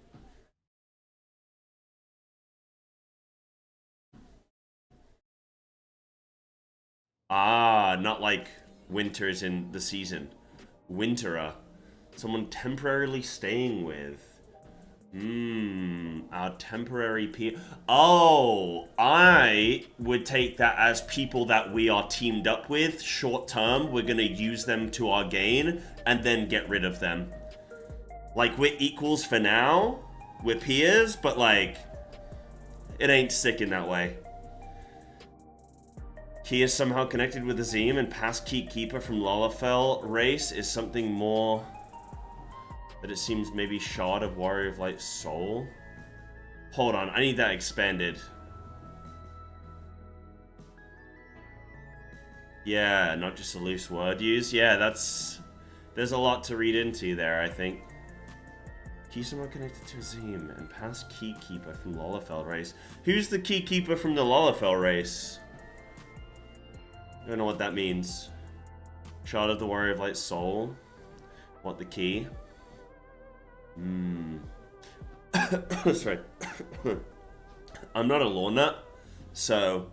Ah, not like winters in the season. Winterer. Someone temporarily staying with. Our temporary peer. Oh, I would take that as people that we are teamed up with. Short term, we're gonna use them to our gain and then get rid of them. Like, we're equals for now. We're peers, but like, it ain't sick in that way. Key is somehow connected with Azim, and past Key Keeper from Lalafell race is something more that it seems maybe Shard of Warrior of Light Soul. Hold on, I need that expanded. Yeah, not just a loose word use. Yeah, there's a lot to read into there, I think. Key somehow connected to Azim, and past Key Keeper from Lalafell race. Who's the Key Keeper from the Lalafell race? I don't know what that means. Shard of the Warrior of Light Soul. What, the key? Sorry. I'm not a law nut, so...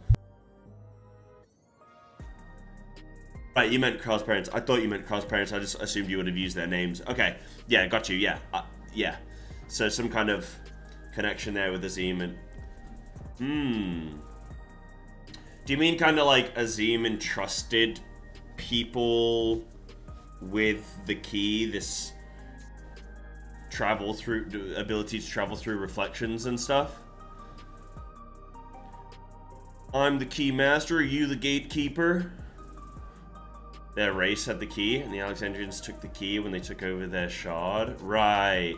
Right, you meant cross parents. I thought you meant cross parents. I just assumed you would have used their names. Okay. Yeah, got you. Yeah. Yeah. So some kind of connection there with Azim and... Do you mean kind of like Azim entrusted people with the key, this ability to travel through reflections and stuff? I'm the key master, are you the gatekeeper? Their race had the key, and the Alexandrians took the key when they took over their shard. Right.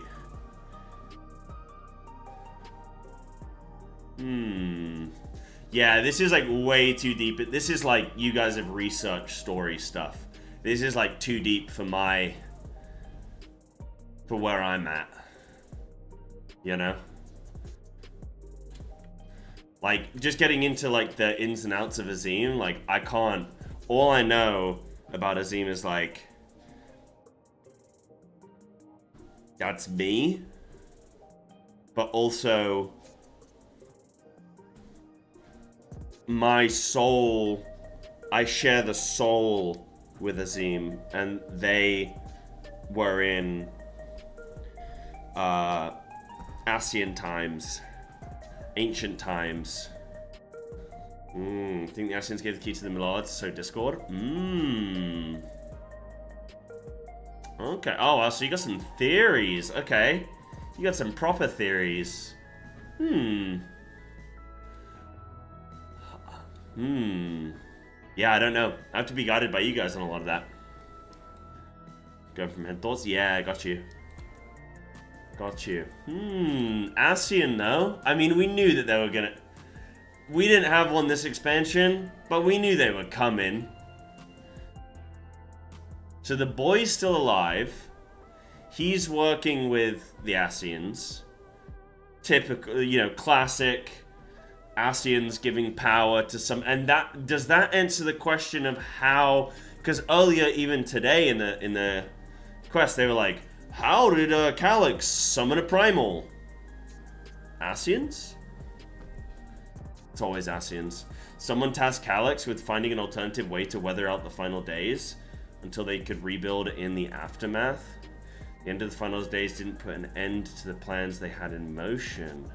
Yeah, this is like way too deep. This is like, you guys have researched story stuff. This is like too deep for where I'm at. You know? Like, just getting into like the ins and outs of Azim, like I can't, all I know about Azim is like, that's me, but also my soul, I share the soul with Azim, and they were in Ascian times, ancient times. Think the Ascians gave the key to the Millards, so Discord? Okay. Oh, well, so you got some theories. Okay. You got some proper theories. Yeah, I don't know. I have to be guided by you guys on a lot of that. Going from head thoughts? Yeah, got you. Got you. Ascian, though? I mean, we knew that they were gonna... We didn't have one this expansion, but we knew they were coming. So the boy's still alive. He's working with the Ascians. Typical, you know, classic Ascians giving power to some... And that... Does that answer the question of how... Because earlier, even today in the quest, they were like, how did Calyx summon a primal? Ascians? It's always Ascians. Someone tasked Calyx with finding an alternative way to weather out the final days until they could rebuild in the aftermath. The end of the final days didn't put an end to the plans they had in motion.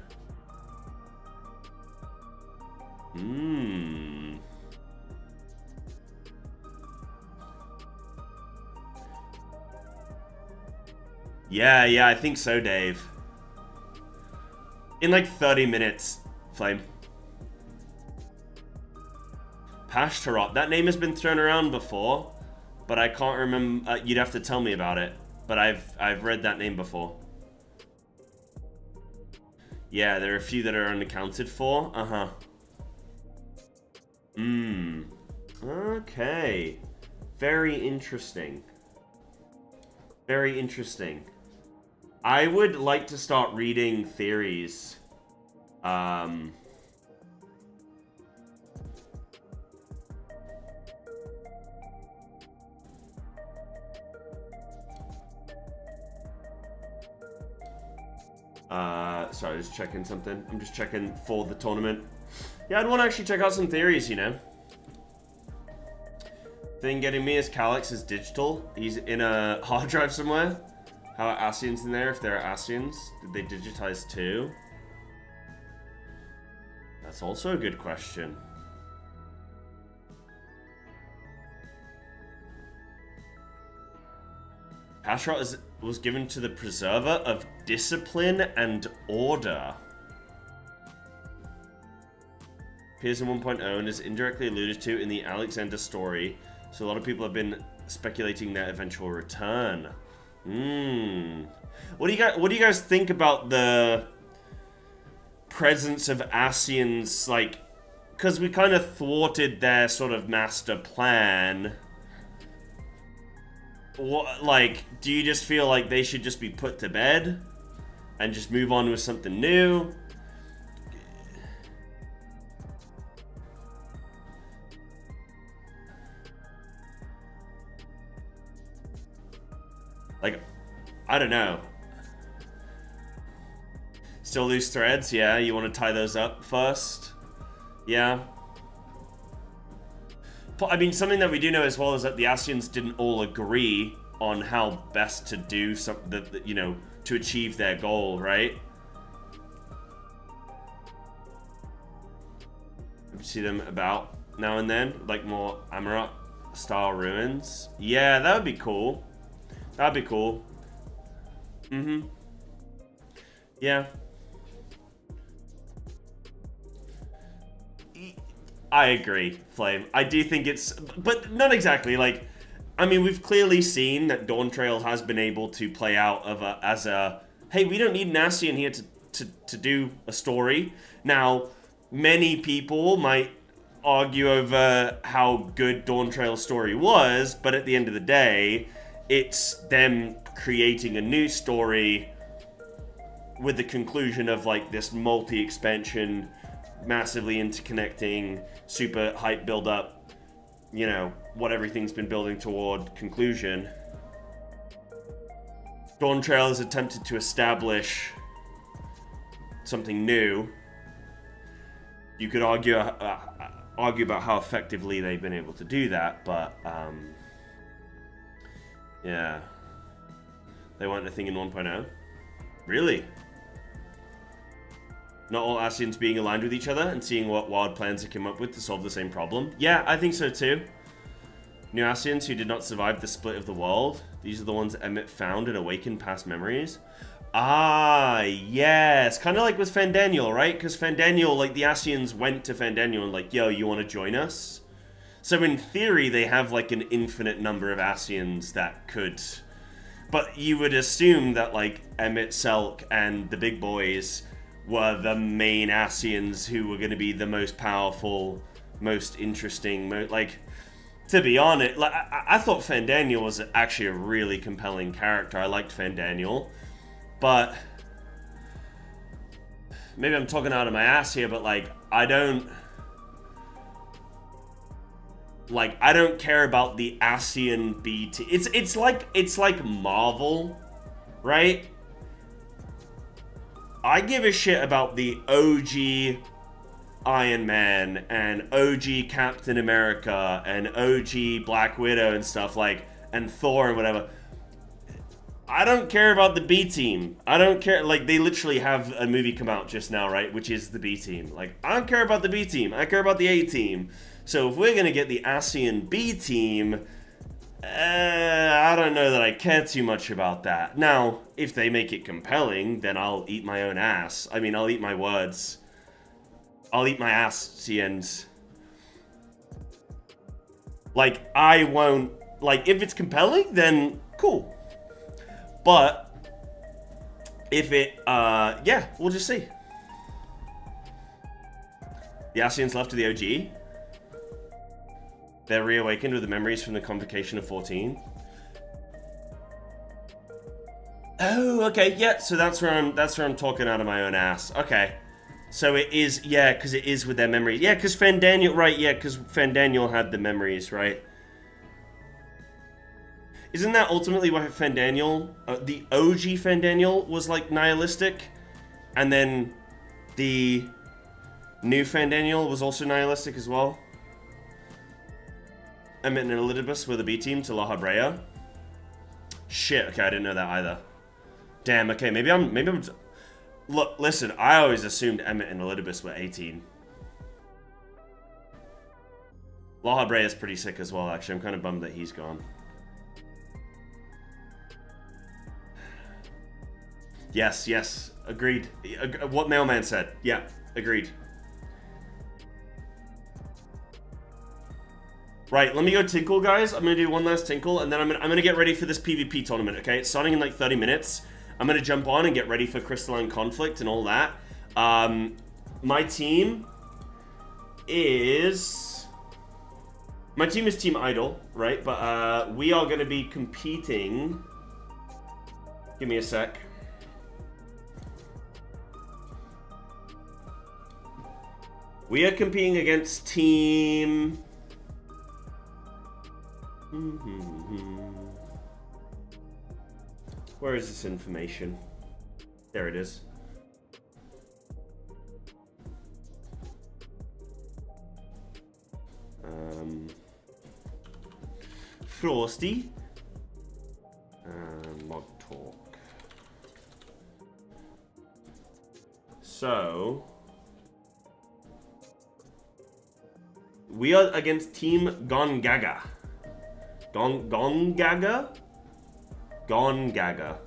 Yeah, I think so, Dave. In like 30 minutes, Flame. Pashtarot. That name has been thrown around before, but I can't remember. You'd have to tell me about it. But I've read that name before. Yeah, there are a few that are unaccounted for. Okay. Very interesting. Very interesting. I would like to start reading theories. Sorry, just checking something. I'm just checking for the tournament. Yeah, I'd want to actually check out some theories, you know. Thing getting me is Calyx is digital. He's in a hard drive somewhere. How are Ascians in there? If there are Ascians, did they digitize too? That's also a good question. Pashtarot was given to the Preserver of Discipline and Order. Appears in 1.0 and is indirectly alluded to in the Alexander story, so a lot of people have been speculating their eventual return. What do you guys think about the presence of Ascians, like, because we kind of thwarted their sort of master plan? What, like, do you just feel like they should just be put to bed and just move on with something new? Like, I don't know. Still loose threads? Yeah, you want to tie those up first? Yeah. I mean, something that we do know as well is that the Ascians didn't all agree on how best to do something, you know, to achieve their goal, right? see them about now and then, like more Amarok style ruins. Yeah, that would be cool. That'd be cool. Yeah. I agree, Flame. I do think it's, but not exactly. Like, I mean, we've clearly seen that Dawntrail has been able to play out of as a, hey, we don't need an Ascian here to do a story. Now, many people might argue over how good Dawntrail's story was, but at the end of the day, it's them creating a new story with the conclusion of like this multi-expansion, massively interconnecting, super hype build-up, you know, what everything's been building toward conclusion. Dawntrail has attempted to establish something new. You could argue about how effectively they've been able to do that, but yeah, they weren't a thing in 1.0. Really? Not all Ascians being aligned with each other and seeing what wild plans they came up with to solve the same problem? Yeah, I think so too. New Ascians who did not survive the split of the world. These are the ones Emmett found and awakened past memories. Ah, yes. Kind of like with Fandaniel, right? Because Fandaniel, like, the Ascians went to Fandaniel and like, yo, you want to join us? So in theory, they have like an infinite number of Ascians that could... But you would assume that like Emmett, Selk, and the big boys were the main Ascians who were going to be the most powerful, most interesting, like, to be honest, like, I thought Fandaniel was actually a really compelling character. I liked Fandaniel, but maybe I'm talking out of my ass here, but like, I don't care about the Ascian BT. It's like Marvel, right? I give a shit about the OG Iron Man and OG Captain America and OG Black Widow and stuff, like, and Thor and whatever. I don't care about the B team. I don't care, like, they literally have a movie come out just now, right, which is the B team. Like, I don't care about the B team. I care about the A team. So if we're gonna get the Ascian B team, I don't know that I care too much about that. Now, if they make it compelling, then I'll eat my own ass. I mean, I'll eat my words. I'll eat my ass, Ciens. Like, I won't... Like, if it's compelling, then cool. But, if it... yeah, we'll just see. The Ascians left to the OG. They're reawakened with the memories from the convocation of 14. Oh, okay, yeah. So that's where I'm talking out of my own ass. Okay, so it is, yeah, because it is with their memories. Yeah, because Fandaniel, right? Yeah, because Fandaniel had the memories, right? Isn't that ultimately why Fandaniel, the OG Fandaniel, was like nihilistic, and then the new Fandaniel was also nihilistic as well? Emmett and Elidibus were the B team to La Habrea. Shit, okay, I didn't know that either. Damn, okay, maybe I'm... Look, listen, I always assumed Emmett and Elidibus were 18. La Habrea is pretty sick as well, actually. I'm kind of bummed that he's gone. Yes, agreed. What Mailman said. Yeah, agreed. Right, let me go tinkle, guys. I'm gonna do one last tinkle, and then I'm gonna get ready for this PvP tournament, okay? It's starting in like 30 minutes. I'm gonna jump on and get ready for Crystalline Conflict and all that. My team is Team Idol, right? But we are gonna be competing. Give me a sec. We are competing against Team... Where is this information? There it is. Frosty. Mod talk. So... We are against Team Gongaga. Gongaga? Gongaga.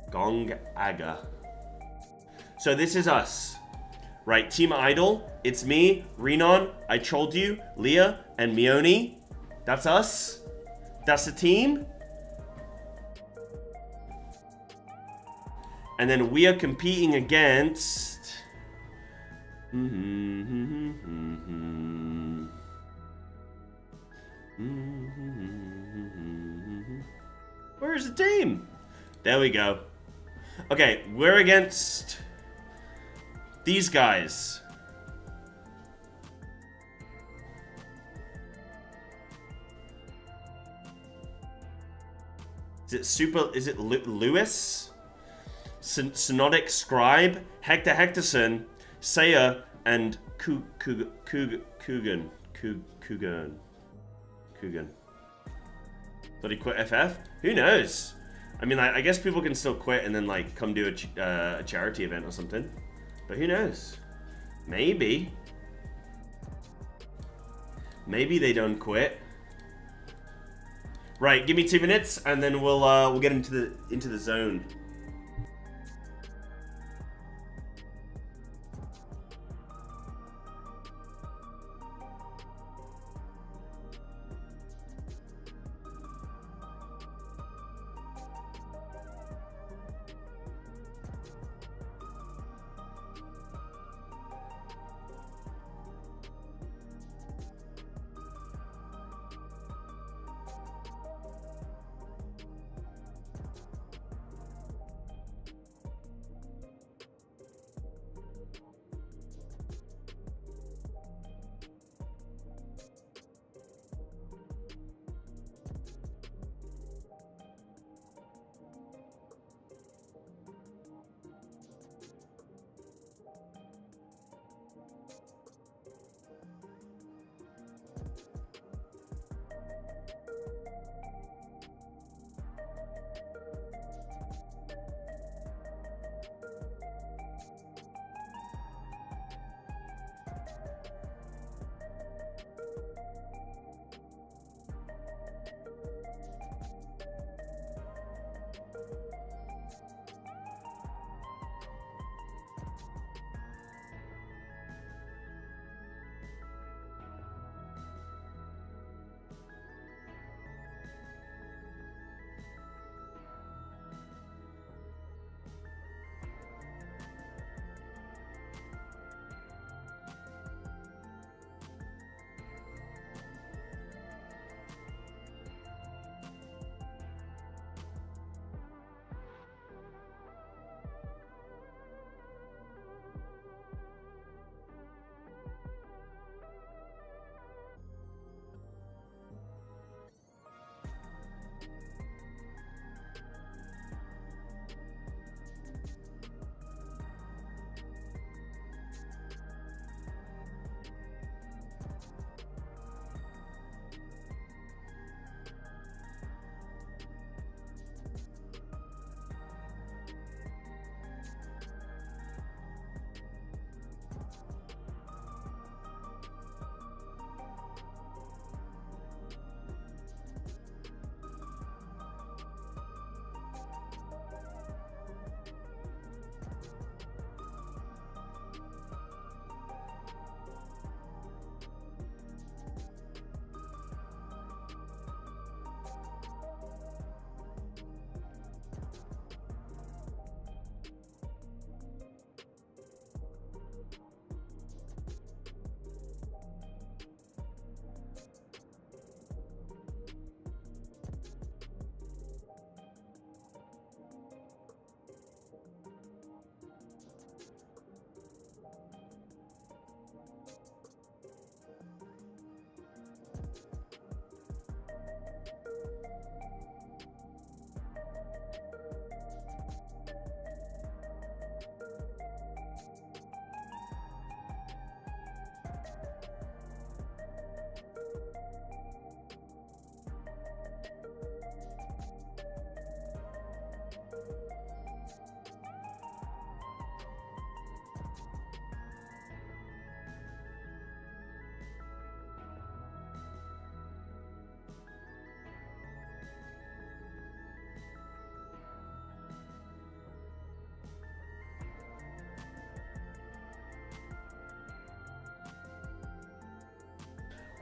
Gongaga. So this is us. Right, Team Idol. It's me, Renon, I Trolled You, Leah, and Mione. That's us. That's the team. And then we are competing against... Where is the team? There we go. Okay, we're against these guys. Is it Lewis? Synodic Scribe, Hector Hectorson, Saya, and Coogan. But he quit FF? Who knows? I mean, I guess people can still quit and then, like, come do a charity event or something. But who knows? Maybe. Maybe they don't quit. Right, give me 2 minutes and then we'll get into the zone.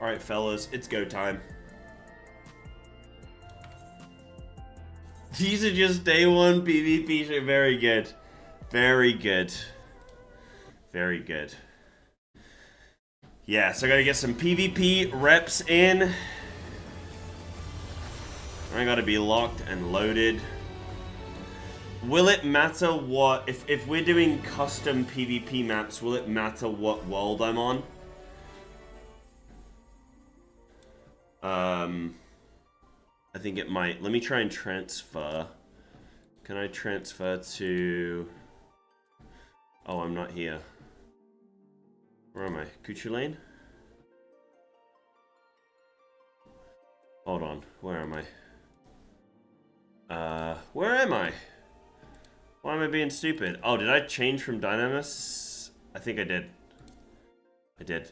Alright, fellas, it's go time. These are just day one PvP shit. Very good. Very good. Very good. Yeah, so I gotta get some PvP reps in. I gotta be locked and loaded. Will it matter what... If we're doing custom PvP maps, will it matter what world I'm on? I think it might. Let me try and transfer. Can I transfer to... Oh, I'm not here. Where am I? Kuchu Lane? Hold on. Where am I? Where am I? Why am I being stupid? Oh, did I change from Dynamis? I think I did. I did.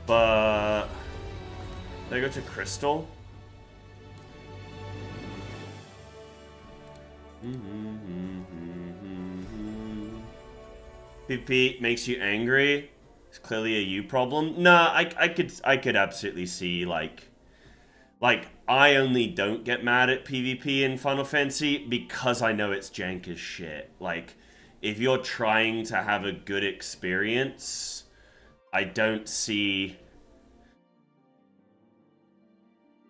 But... Did I go to Crystal? PvP makes you angry? It's clearly a you problem. Nah, I could absolutely see like I only don't get mad at PvP in Final Fantasy because I know it's jank as shit. Like, if you're trying to have a good experience, I don't see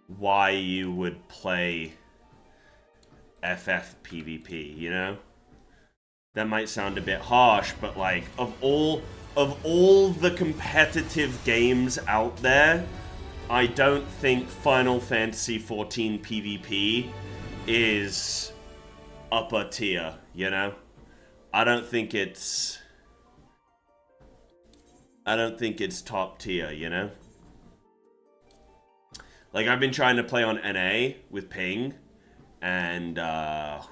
why you would play FF PvP, you know? That might sound a bit harsh, but like, of all the competitive games out there, I don't think Final Fantasy XIV PvP is upper tier, you know? I don't think it's top tier, you know? Like, I've been trying to play on NA with ping, and,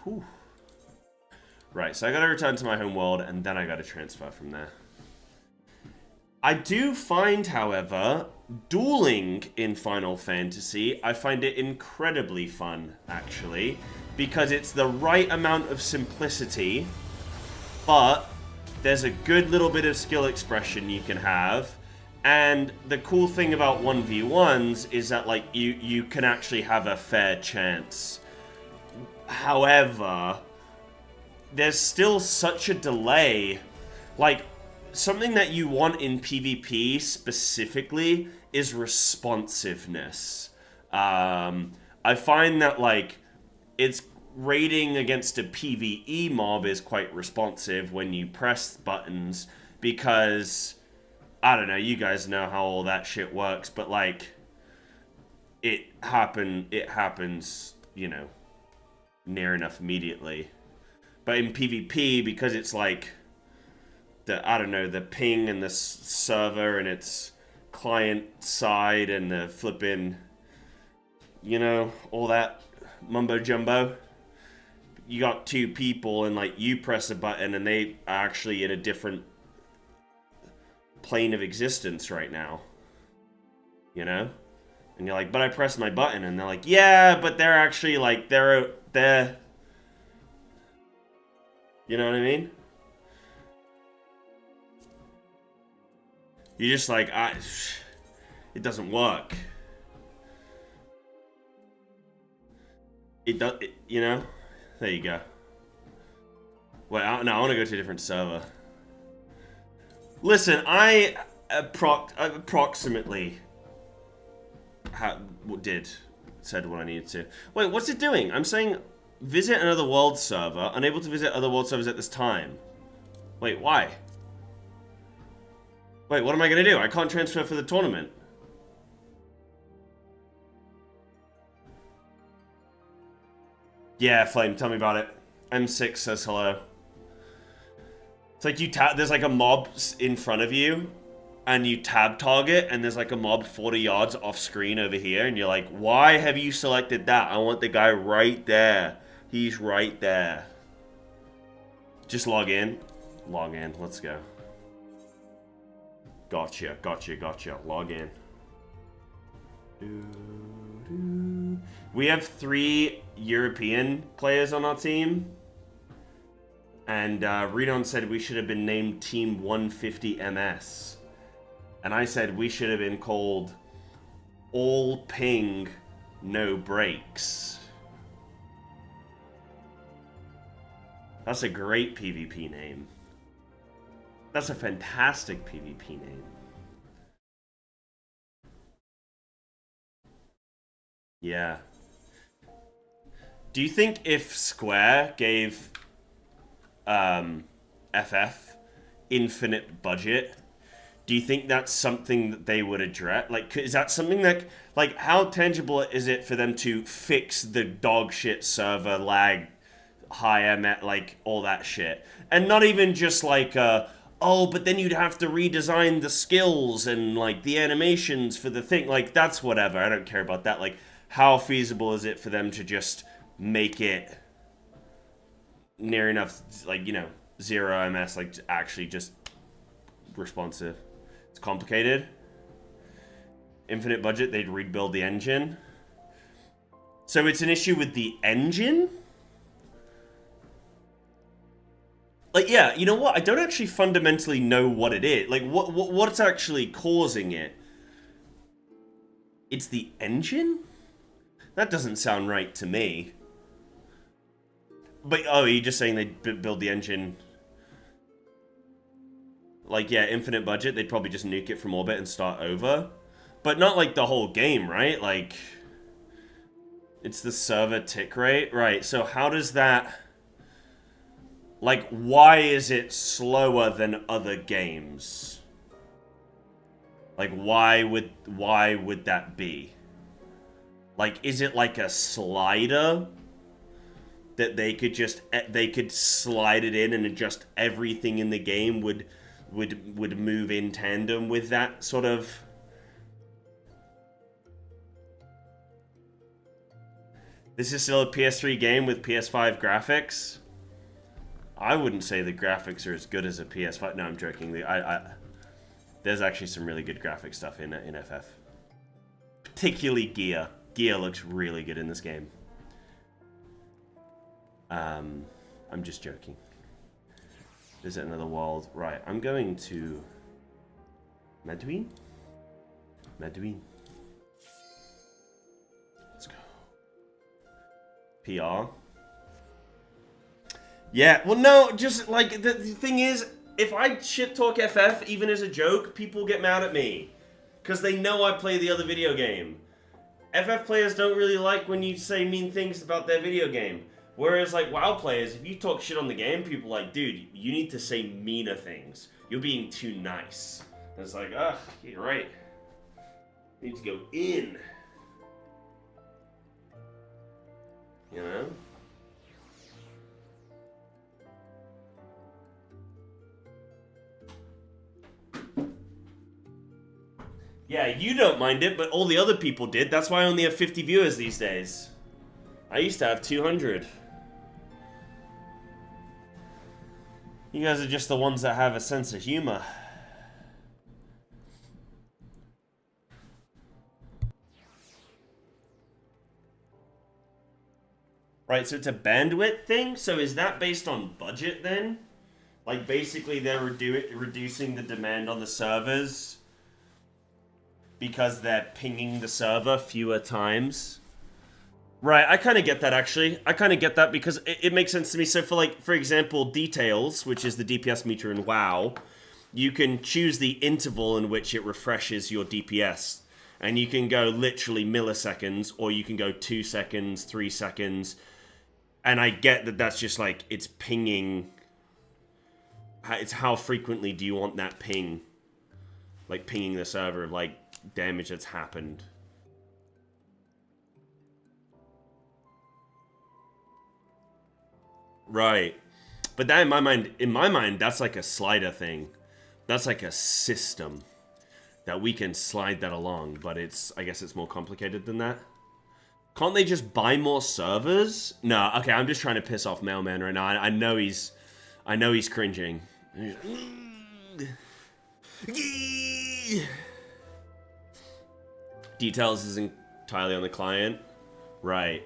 whew. Right, so I gotta return to my home world, and then I gotta transfer from there. I do find, however, dueling in Final Fantasy, I find it incredibly fun, actually, because it's the right amount of simplicity, but there's a good little bit of skill expression you can have, and the cool thing about 1v1s is that, like, you can actually have a fair chance. However, there's still such a delay. Like, something that you want in PvP specifically is responsiveness. I find that, like, it's raiding against a PvE mob is quite responsive when you press buttons because, I don't know, you guys know how all that shit works, but, like, it happens, you know, near enough immediately. But in PvP, because it's like the ping and the server and its client side and the flipping, you know, all that mumbo jumbo. You got two people and, like, you press a button and they are actually in a different plane of existence right now. You know? And you're like, but I pressed my button, and they're like, yeah, but they're actually, like, they're you know what I mean? You're just like, it doesn't work. You know? There you go. Wait, no, I want to go to a different server. Listen, I approximately said what I needed to. Wait, what's it doing? I'm saying visit another world server. Unable to visit other world servers at this time. Wait, why? Wait, what am I going to do? I can't transfer for the tournament. Yeah, Flame, tell me about it. M6 says hello. It's like there's like a mob in front of you, and you tab target, and there's like a mob 40 yards off screen over here, and you're like, why have you selected that? I want the guy right there. He's right there. Just log in. Log in. Let's go. Gotcha. Log in. We have 3 European players on our team. And Redon said we should have been named Team 150 MS. And I said we should have been called All Ping, No Breaks. That's a great PvP name. That's a fantastic PvP name. Yeah. Do you think if Square gave FF infinite budget, do you think that's something that they would address? Like, is that something that, like, how tangible is it for them to fix the dog shit server lag, high MF, like, all that shit? And not even just like, oh, but then you'd have to redesign the skills and, like, the animations for the thing. Like, that's whatever. I don't care about that. Like, how feasible is it for them to just make it near enough, like, you know, 0 MS, like, actually just responsive? It's complicated. Infinite budget, they'd rebuild the engine. So it's an issue with the engine? Like, yeah, you know what? I don't actually fundamentally know what it is. Like, what's actually causing it? It's the engine? That doesn't sound right to me. But, oh, you're just saying they build the engine. Like, yeah, infinite budget, they'd probably just nuke it from orbit and start over. But not, like, the whole game, right? Like, it's the server tick rate? Right, so how does that... Like, why is it slower than other games? Like, why would that be? Like, is it like a slider that they could slide it in and adjust everything in the game would move in tandem with that sort of? This is still a PS3 game with PS5 graphics. I wouldn't say the graphics are as good as a PS5. No, I'm joking. There's actually some really good graphic stuff in FF. Particularly Gear. Gear looks really good in this game. I'm just joking. Visit another world. Right, I'm going to... Meduin? Meduin. Let's go. PR. Yeah, well, no, just, like, the thing is, if I shit-talk FF, even as a joke, people get mad at me. Because they know I play the other video game. FF players don't really like when you say mean things about their video game. Whereas, like, WoW players, if you talk shit on the game, people are like, dude, you need to say meaner things. You're being too nice. And it's like, ugh, you're right. You need to go in. You know? Yeah, you don't mind it, but all the other people did. That's why I only have 50 viewers these days. I used to have 200. You guys are just the ones that have a sense of humor. Right, so it's a bandwidth thing? So is that based on budget then? Like, basically they're reducing the demand on the servers because they're pinging the server fewer times? Right, I kind of get that, actually. I kind of get that because it makes sense to me. So for example, Details, which is the DPS meter in WoW, you can choose the interval in which it refreshes your DPS. And you can go literally milliseconds, or you can go 2 seconds, 3 seconds. And I get that that's just like, it's pinging. It's how frequently do you want that ping? Like pinging the server of like damage that's happened. Right. But that in my mind, that's like a slider thing. That's like a system that we can slide that along, but I guess it's more complicated than that. Can't they just buy more servers? No, okay, I'm just trying to piss off Mailman right now. I know he's cringing. Details is entirely on the client. Right.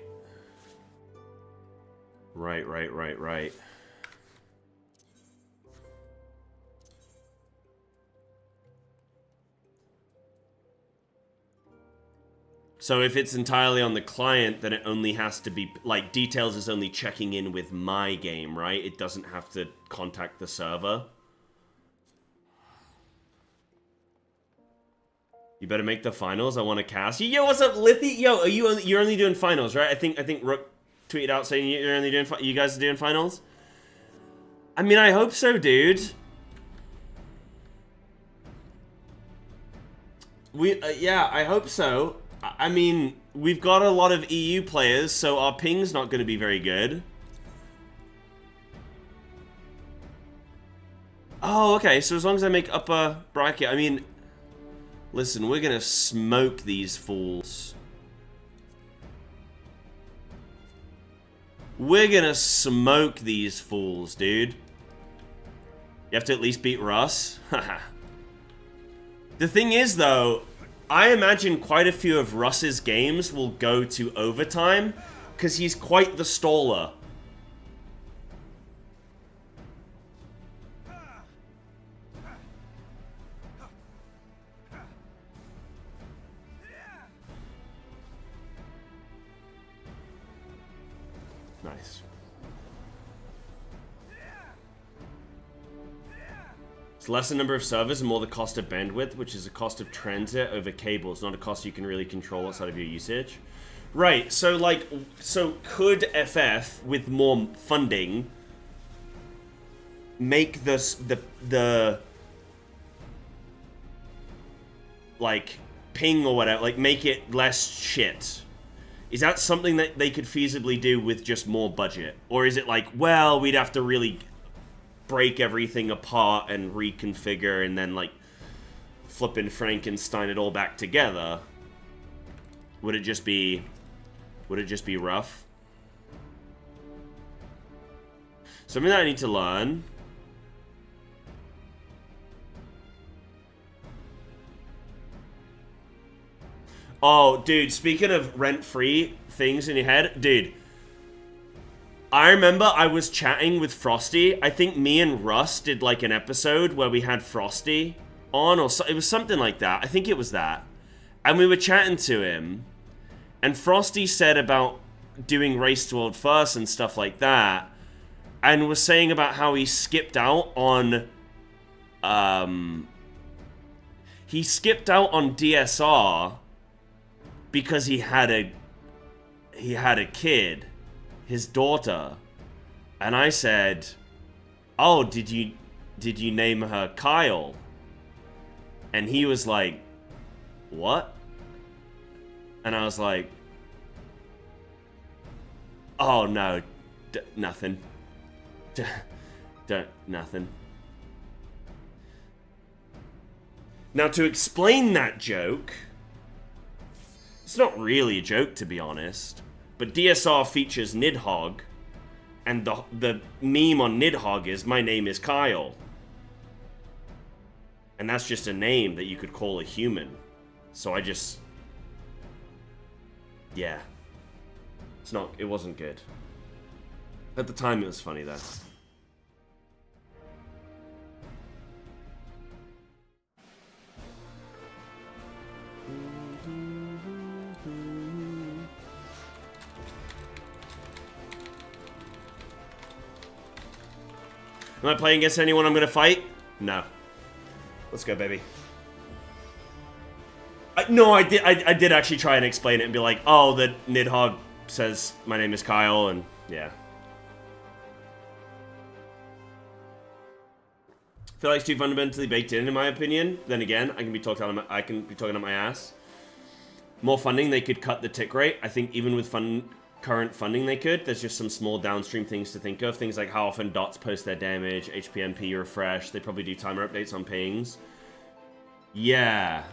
Right. So if it's entirely on the client, then it only has to be, like, Details is only checking in with my game, right? It doesn't have to contact the server. You better make the finals. I want to cast you. Yo, what's up, Lithy? Yo, you're only doing finals, right? I think Rook tweeted out saying you're only doing, you guys are doing finals? I mean, I hope so, dude. Yeah, I hope so. I mean, we've got a lot of EU players, so our ping's not going to be very good. Oh, okay, so as long as I make upper bracket, I mean, listen, we're going to smoke these fools. We're going to smoke these fools, dude. You have to at least beat Russ? Haha. The thing is, though, I imagine quite a few of Russ's games will go to overtime, because he's quite the staller. Nice. It's less the number of servers and more the cost of bandwidth, which is a cost of transit over cables, not a cost you can really control outside of your usage. Right, so like, so could FF, with more funding, make this, the like, ping or whatever, like, make it less shit? Is that something that they could feasibly do with just more budget? Or is it like, well, we'd have to really break everything apart and reconfigure and then, like, flippin' Frankenstein it all back together? Would it just be rough? Something that I need to learn. Oh, dude, speaking of rent-free things in your head, dude, I remember I was chatting with Frosty. I think me and Russ did like an episode where we had Frosty on, or so, it was something like that. I think it was that. And we were chatting to him, and Frosty said about doing Race to World First and stuff like that, and was saying about how he skipped out on, DSR because he had a kid, his daughter, and I said, "Oh, did you name her Kyle?" And he was like, "What?" And I was like, "Oh no, nothing, nothing." Now to explain that joke, it's not really a joke, to be honest. But DSR features Nidhogg, and the meme on Nidhogg is, "My name is Kyle." And that's just a name that you could call a human. So I just... yeah. It wasn't good. At the time it was funny though. Am I playing against anyone I'm gonna fight? No. Let's go, baby. No, I did actually try and explain it and be like, oh, the Nidhogg says my name is Kyle, and yeah. I feel like it's too fundamentally baked in my opinion. Then again, I can be talking out my ass. More funding, they could cut the tick rate. I think even with current funding they could. There's just some small downstream things to think of. Things like how often dots post their damage, HPMP refresh. They probably do timer updates on pings. Yeah.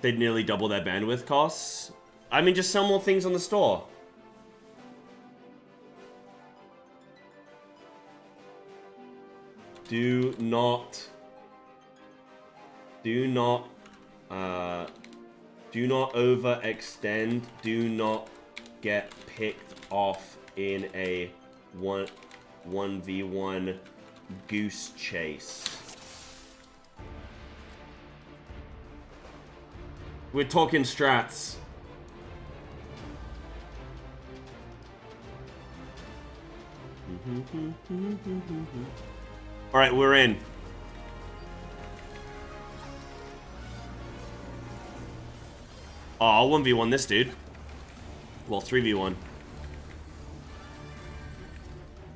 They'd nearly double their bandwidth costs. I mean, just sell more things on the store. Do not overextend. Do not get picked off in a 1v1 goose chase. We're talking strats. Alright, we're in. Oh, I'll 1v1 this dude. Well, 3v1.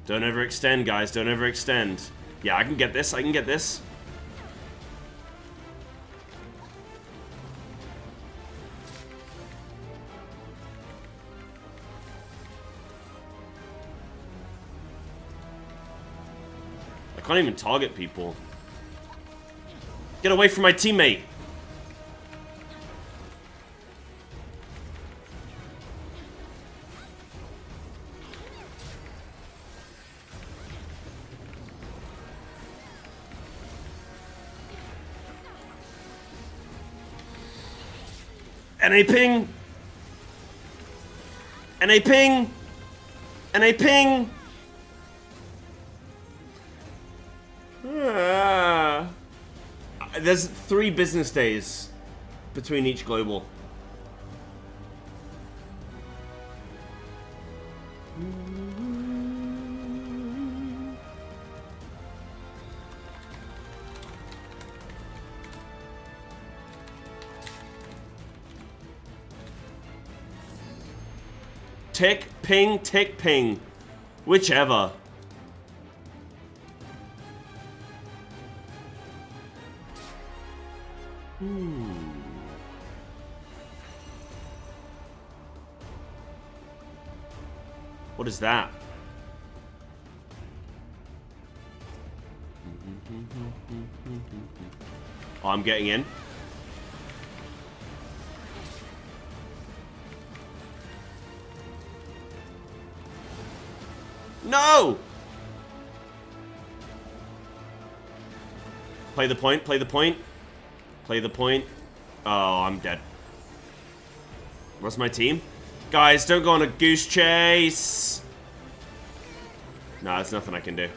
Don't overextend, guys. Don't overextend. Yeah, I can get this. I can get this. I can't even target people. Get away from my teammate. NA ping! NA ping! NA ping! There's 3 business days between each global. Tick, ping. Whichever. What is that? Oh, I'm getting in. No! Play the point, play the point. Play the point. Oh, I'm dead. What's my team? Guys, don't go on a goose chase. Nah, there's nothing I can do.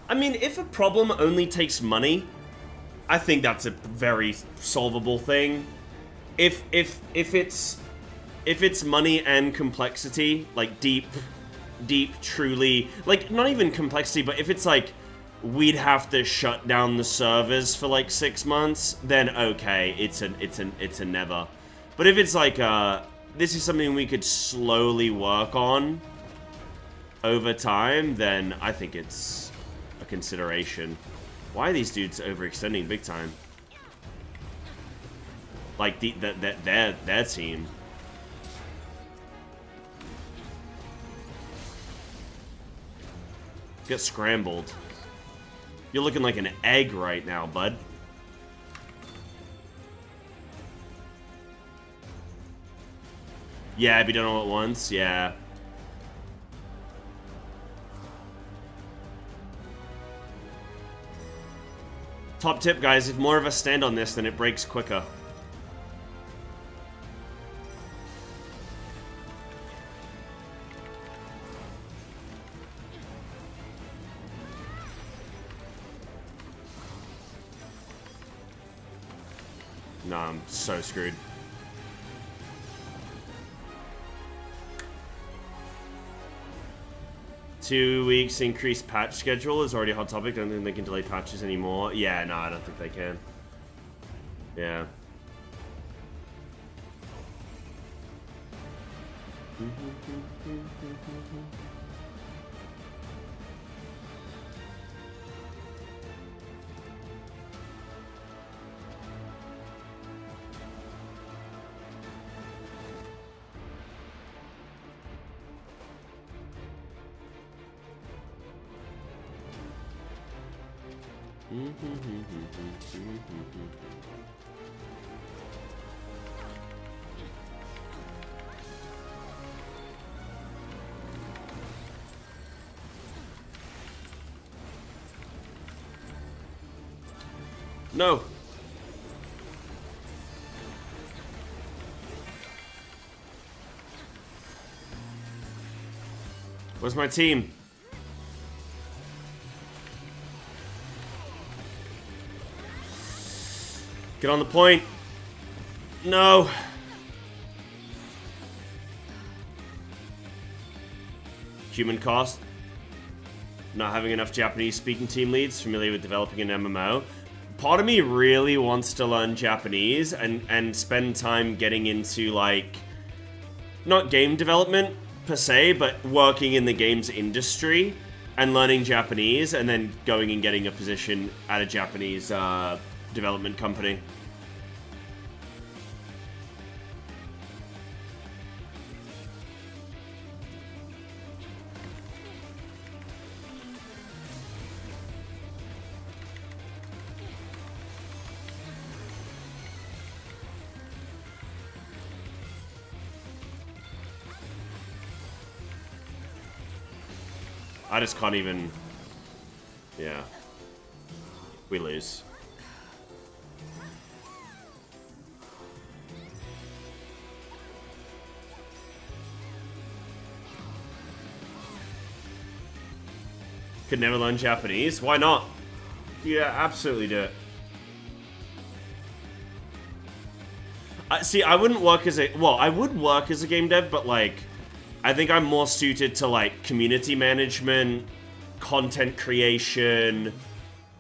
I mean, if a problem only takes money, I think that's a very solvable thing. If it's money and complexity, like deep, truly, like not even complexity, but if it's like we'd have to shut down the servers for like 6 months, then okay, it's a never. But if it's like this is something we could slowly work on over time, then I think it's a consideration. Why are these dudes overextending big time? Like their team. Get scrambled. You're looking like an egg right now, bud. Yeah, be done all at once. Yeah. Top tip, guys, if more of us stand on this, then it breaks quicker. Nah, I'm so screwed. Two weeks increased patch schedule is already a hot topic. Don't think they can delay patches anymore. Yeah, no, I don't think they can. Yeah. No. Where's my team? Get on the point. No. Human cost. Not having enough Japanese speaking team leads familiar with developing an MMO. Part of me really wants to learn Japanese and spend time getting into, like, not game development per se, but working in the games industry and learning Japanese and then going and getting a position at a Japanese development company. I just can't even... Yeah. We lose. Could never learn Japanese? Why not? Yeah, absolutely do it. See, I wouldn't work as a... Well, I would work as a game dev, but, like... I think I'm more suited to, like, community management, content creation,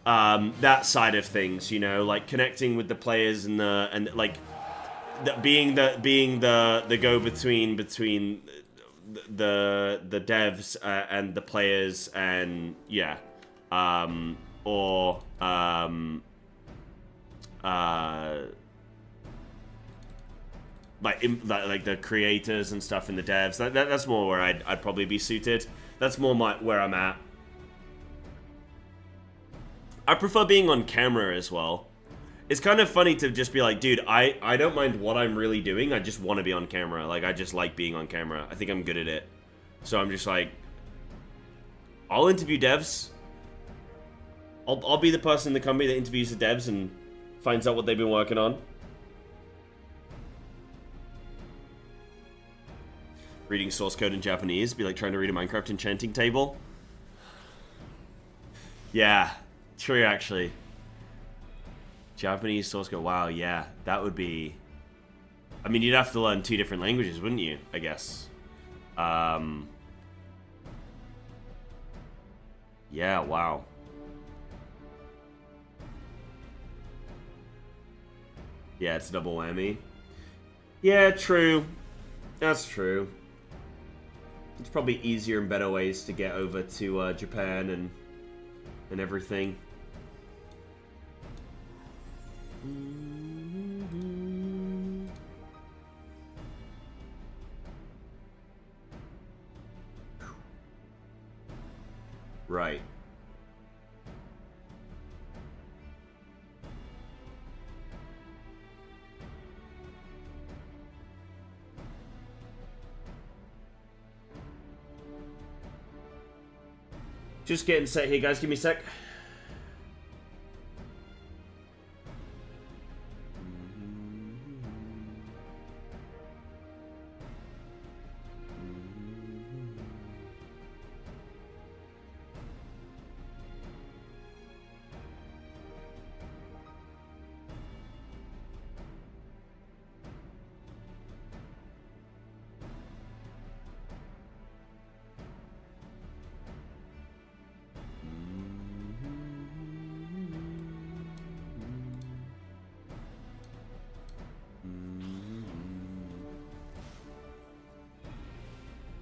that side of things, you know, like connecting with the players and being the go-between between the devs and the players, and yeah, like the creators and stuff and the devs. That's more where I'd probably be suited. That's more where I'm at. I prefer being on camera as well. It's kind of funny to just be like, dude, I don't mind what I'm really doing. I just want to be on camera. Like, I just like being on camera. I think I'm good at it. So I'm just like, I'll interview devs. I'll be the person in the company that interviews the devs and finds out what they've been working on. Reading source code in Japanese, be like trying to read a Minecraft enchanting table. Yeah, true actually. Japanese source code, wow, yeah, that would be... I mean, you'd have to learn 2 different languages, wouldn't you, I guess? Yeah, wow. Yeah, it's a double whammy. Yeah, true. That's true. It's probably easier and better ways to get over to Japan and everything. Right. Just getting set here, guys. Give me a sec.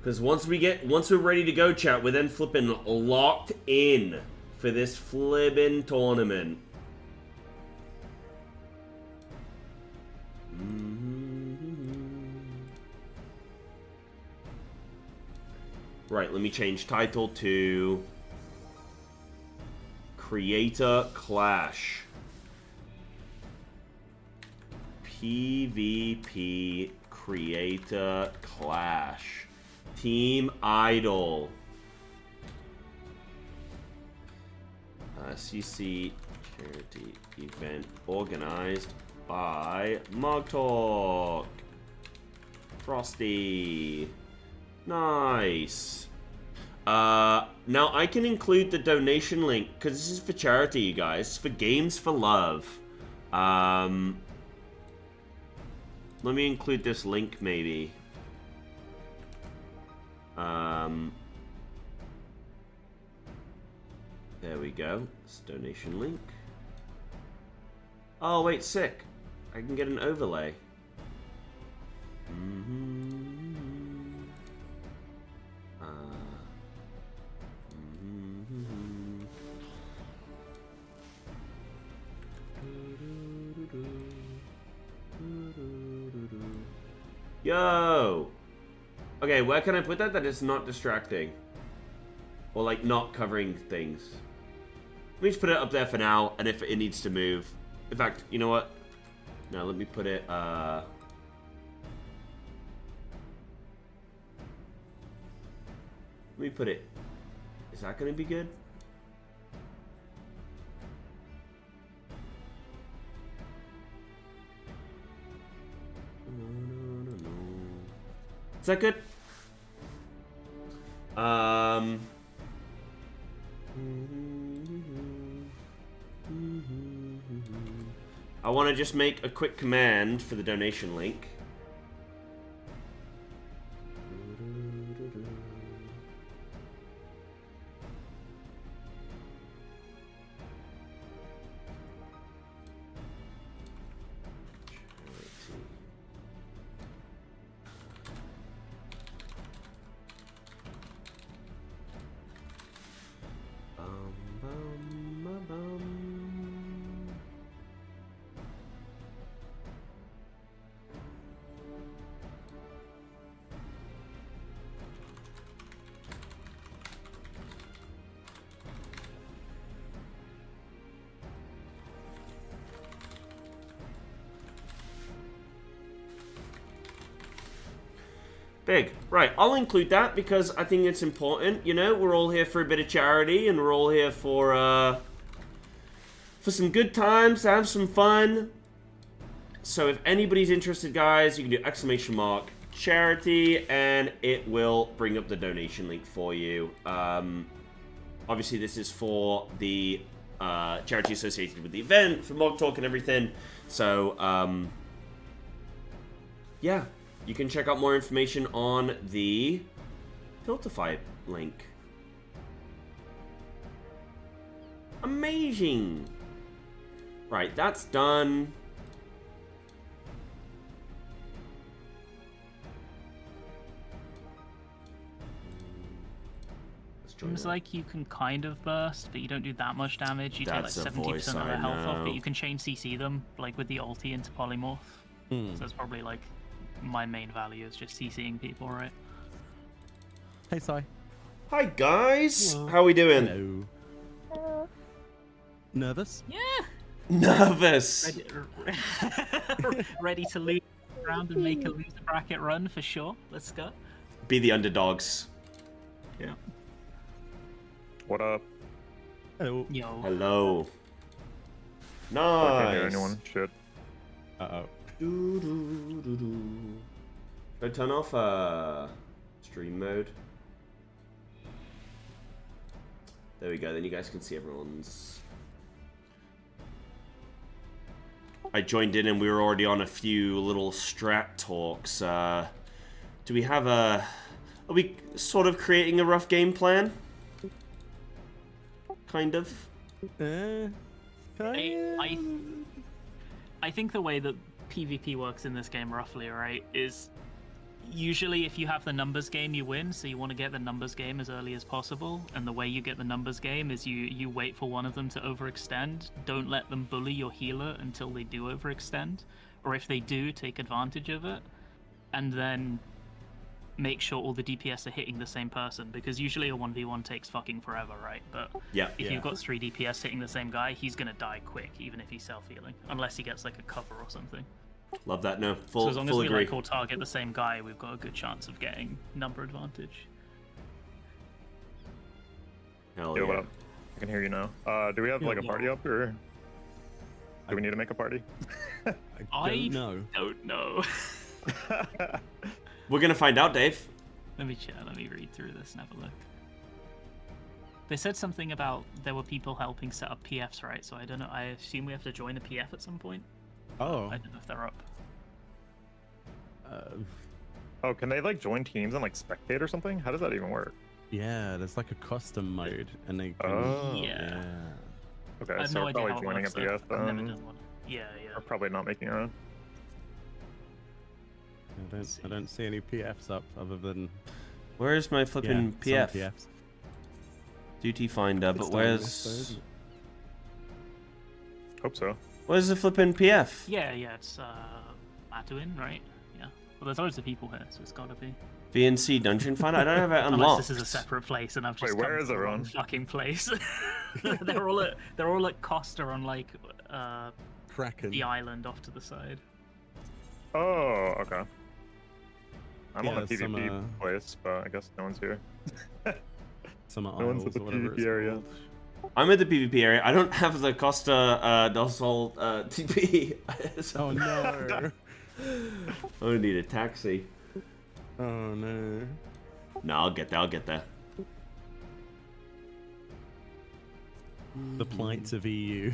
Because once we're ready to go, chat, we're then flipping locked in for this flippin' tournament. Right, let me change title to Creator Clash. PvP Creator Clash. Team Idol. CC charity event organized by Mug Talk. Frosty. Nice. Now I can include the donation link because this is for charity, you guys. For Games for Love. Let me include this link, maybe. There we go. It's a donation link. Oh, wait, sick. I can get an overlay. Yo! Okay, where can I put that is not distracting? Or, like, not covering things. Let me just put it up there for now, and if it needs to move... In fact, you know what? No, let me put it, Let me put it... Is that gonna be good? Is that good? I want to just make a quick command for the donation link. Big. Right, I'll include that because I think it's important. You know, we're all here for a bit of charity and we're all here for some good times, to have some fun. So if anybody's interested, guys, you can do ! charity and it will bring up the donation link for you. Obviously, this is for the charity associated with the event, for Mog Talk and everything. So, yeah. You can check out more information on the Tiltify link. Amazing! Right, that's done. Seems like you can kind of burst, but you don't do that much damage. You take like 70% of their health off, but you can chain CC them, like with the ulti into polymorph. So it's probably like my main value is just CCing people, right? Hey, Sai. Hi, guys. Hello. How are we doing? Hello. Nervous? Yeah. Nervous. Ready to lose the round and make a loser bracket run for sure. Let's go. Be the underdogs. Yeah. What up? Hello. Yo. Hello. Nice. I can't hear anyone. Shit. Uh-oh. Should I turn off stream mode? There we go, then you guys can see everyone's. I joined in and we were already on a few little strat talks. Do we have a... Are we sort of creating a rough game plan? Kind of? I think the way that PvP works in this game roughly, right, is usually if you have the numbers game, you win, so you want to get the numbers game as early as possible, and the way you get the numbers game is you wait for one of them to overextend. Don't let them bully your healer until they do overextend, or if they do, take advantage of it, and then make sure all the DPS are hitting the same person, because usually a 1v1 takes fucking forever, right? But if you've got 3 DPS hitting the same guy, he's gonna die quick, even if he's self-healing, unless he gets like a cover or something. Love that. No, full So as long as we agree. like all target the same guy, we've got a good chance of getting number advantage. Hell Yo, yeah. what up? I can hear you now. Do we have like a party up, or do we need to make a party? I don't know. We're gonna find out, Dave. Let me read through this and have a look. They said something about there were people helping set up PFs, right? So I don't know. I assume we have to join a PF at some point. Oh. I don't know if they're up. Oh, can they like join teams and like spectate or something? How does that even work? Yeah, there's like a custom mode, and they can... Oh. Yeah. Okay, I have so no we're idea probably how it joining a works, though. PF I've never then. done one. Yeah, yeah. Or probably not making our own. I don't see any PFs up other than... Where is my flipping yeah, PF? some PFs. Duty finder, but where's... Hope so. Where's the flipping PF? Yeah, it's Mattuin, right? Yeah. Well, there's loads of people here, so it's gotta be. VNC Dungeon Finder? I don't have it Unless unlocked. this is a separate place, and I've just Wait, where come is to the wrong everyone? fucking place. they're all at Costa on like Kraken. the island off to the side. Oh, okay. I'm on Yeah, a PvP some, place, but I guess no one's here. Some No one's at isles the or whatever PvP it's area. called. I'm at the PvP area. I don't have the Costa del Sol TP. Oh no. I would need a taxi. Oh no. No, I'll get there. I'll get there. The plight of EU.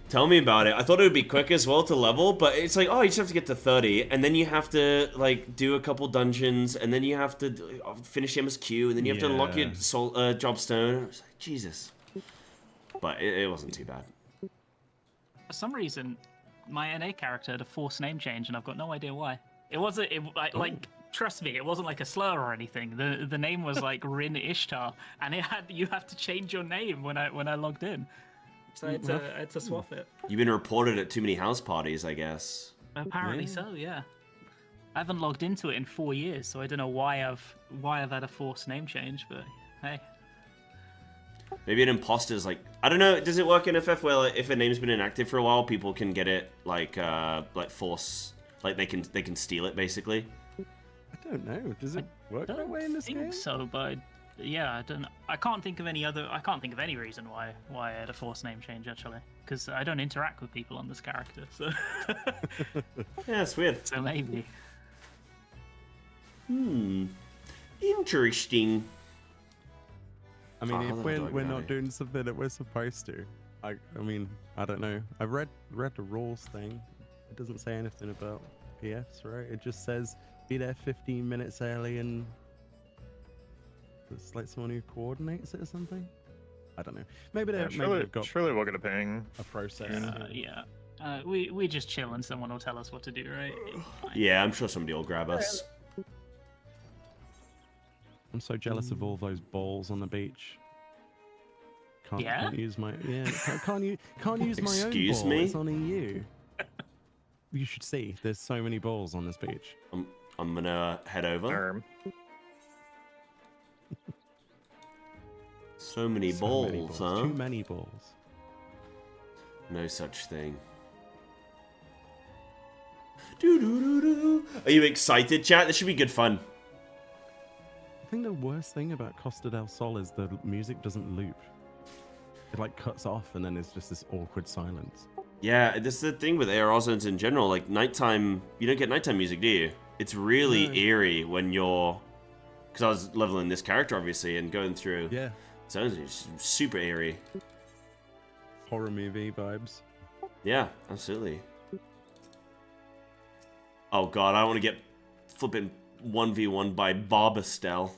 Tell me about it. I thought it would be quick as well to level, but it's like, oh, you just have to get to 30, and then you have to like do a couple dungeons, and then you have to finish the MSQ, and then you have to unlock your job stone. I was like, Jesus. But it wasn't too bad. For some reason, my NA character had a forced name change, and I've got no idea why. It wasn't like trust me, it wasn't like a slur or anything. The name was like Rin Ishtar, and you have to change your name when I logged in. So I had to swap it. You've been reported at too many house parties, I guess. Apparently so, yeah. I haven't logged into it in 4 years, so I don't know why I've had a forced name change, but hey. Maybe an imposter's like, I don't know. Does it work in FF where like, if a name's been inactive for a while, people can get it like force, like they can steal it basically? I don't know. Does it work that way in this game? I think so, but yeah, I don't. I can't think of any reason why I had a forced name change actually, because I don't interact with people on this character. So yeah, it's weird. So maybe. Interesting. I mean, if we're not doing something that we're supposed to, I mean, I don't know. I read the rules thing. It doesn't say anything about PFs, right? It just says be there 15 minutes early, and it's like someone who coordinates it or something. I don't know. Maybe they've got surely we'll get a ping. A process. Yeah. We just chill and someone will tell us what to do, right? Yeah, I'm sure somebody will grab us. I'm so jealous of all those balls on the beach. Can't use my can't use my own Excuse ball. me? It's on EU. You should see. There's so many balls on this beach. I'm gonna head over. So many balls, huh? Too many balls. No such thing. Are you excited, chat? This should be good fun. I think the worst thing about Costa del Sol is the music doesn't loop. It like cuts off and then it's just this awkward silence. Yeah, this is the thing with ARR zones in general. Like nighttime, you don't get nighttime music, do you? It's really eerie when you're, because I was leveling this character obviously and going through zones. It's super eerie. Horror movie vibes. Yeah, absolutely. Oh god, I don't want to get flipping 1v1 by Barbastel.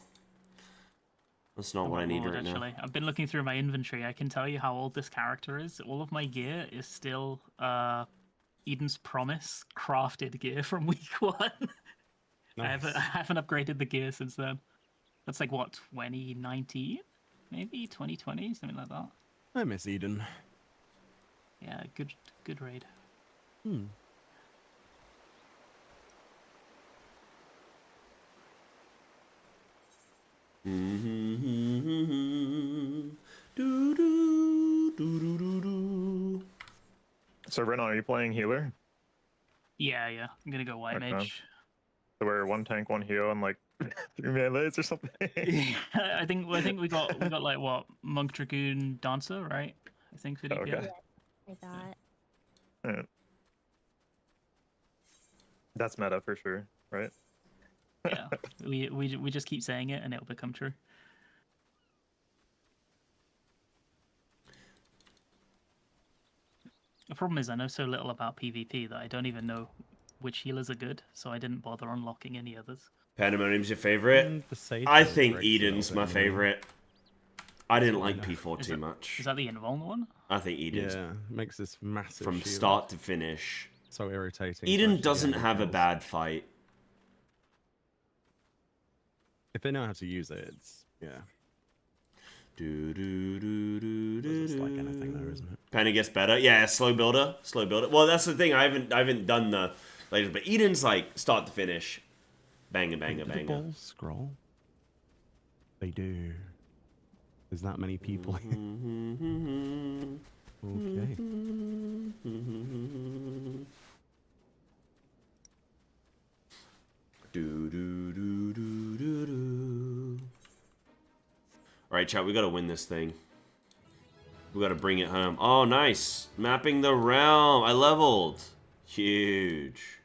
That's not what I need right now. I've been looking through my inventory. I can tell you how old this character is. All of my gear is still Eden's Promise crafted gear from week 1. Nice. I haven't upgraded the gear since then. That's like what, 2019? Maybe 2020, something like that. I miss Eden. Yeah, good raid. So Renan, are you playing healer? Yeah. I'm gonna go white mage. So we're one tank, one heal, and like 3 melees or something. I think we got like what, Monk Dragoon Dancer, right? I think for DPS. Okay. I thought. Yeah. That's meta for sure, right? Yeah, we just keep saying it and it'll become true. The problem is I know so little about PvP that I don't even know which healers are good, so I didn't bother unlocking any others. Pandemonium's your favorite? I think Eden's my favorite. I didn't like P4 too much. Is that the Invuln one? I think Eden's makes this massive from shield. start to finish. So irritating. Eden doesn't have a bad fight. If they know how to use it, it's It's like anything though, isn't it? Penny gets better. Yeah, slow builder. Slow builder. Well, that's the thing. I haven't done the latest, but Eden's like start to finish. Banger, banger, Do the banger. balls scroll? They do. There's that many people here. Okay. Alright, chat, we gotta win this thing. We gotta bring it home. Oh, nice. Mapping the realm. I leveled. Huge.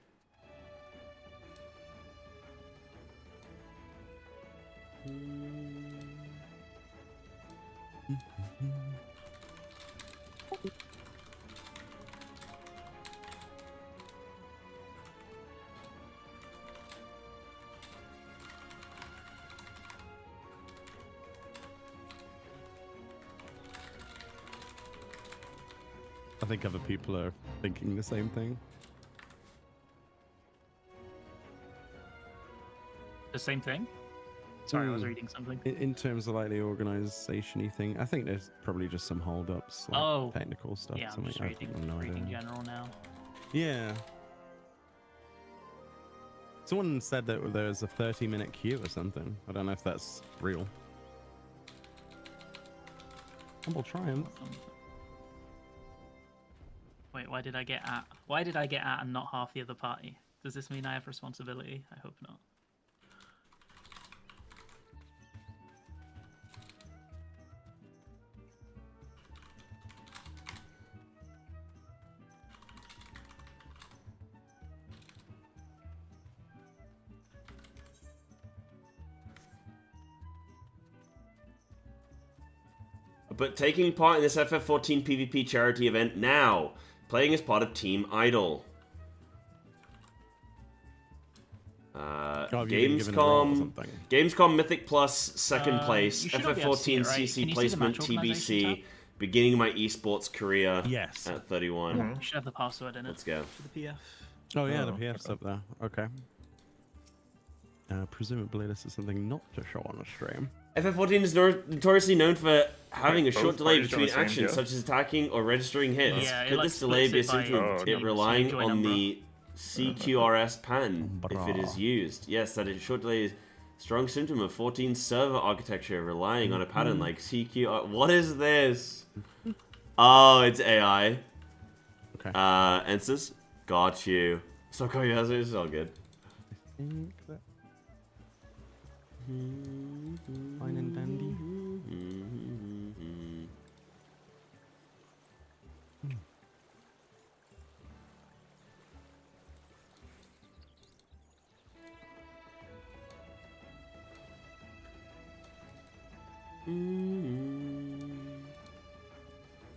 I think other people are thinking the same thing. The same thing? Sorry, I was reading something. In terms of like the organization-y thing, I think there's probably just some hold-ups, like technical stuff. Yeah, I'm something. just reading general now. Yeah. Someone said that there was a 30-minute queue or something. I don't know if that's real. Humble Triumph. Wait, why did I get at? Why did I get at and not half the other party? Does this mean I have responsibility? I hope not. But taking part in this FF14 PvP charity event now. Playing as part of Team Idol. Gamescom Mythic Plus, second place. FF14 CC placement, TBC. Beginning of my esports career at 31. You should have the password in it. Let's go. For the PF. Oh yeah, the PF's up there. Okay. Presumably this is something not to show on a stream. FF14 is notoriously known for having a short delay between actions, such as attacking or registering hits. Yeah, Could this delay be a symptom of it relying on the CQRS pattern if it is used? Yes, that is a short delay is a strong symptom of 14 server architecture relying on a pattern like CQR. What is this? Oh, it's AI. Okay. Answers. Got you. Stop calling you it's all good. Fine and dandy.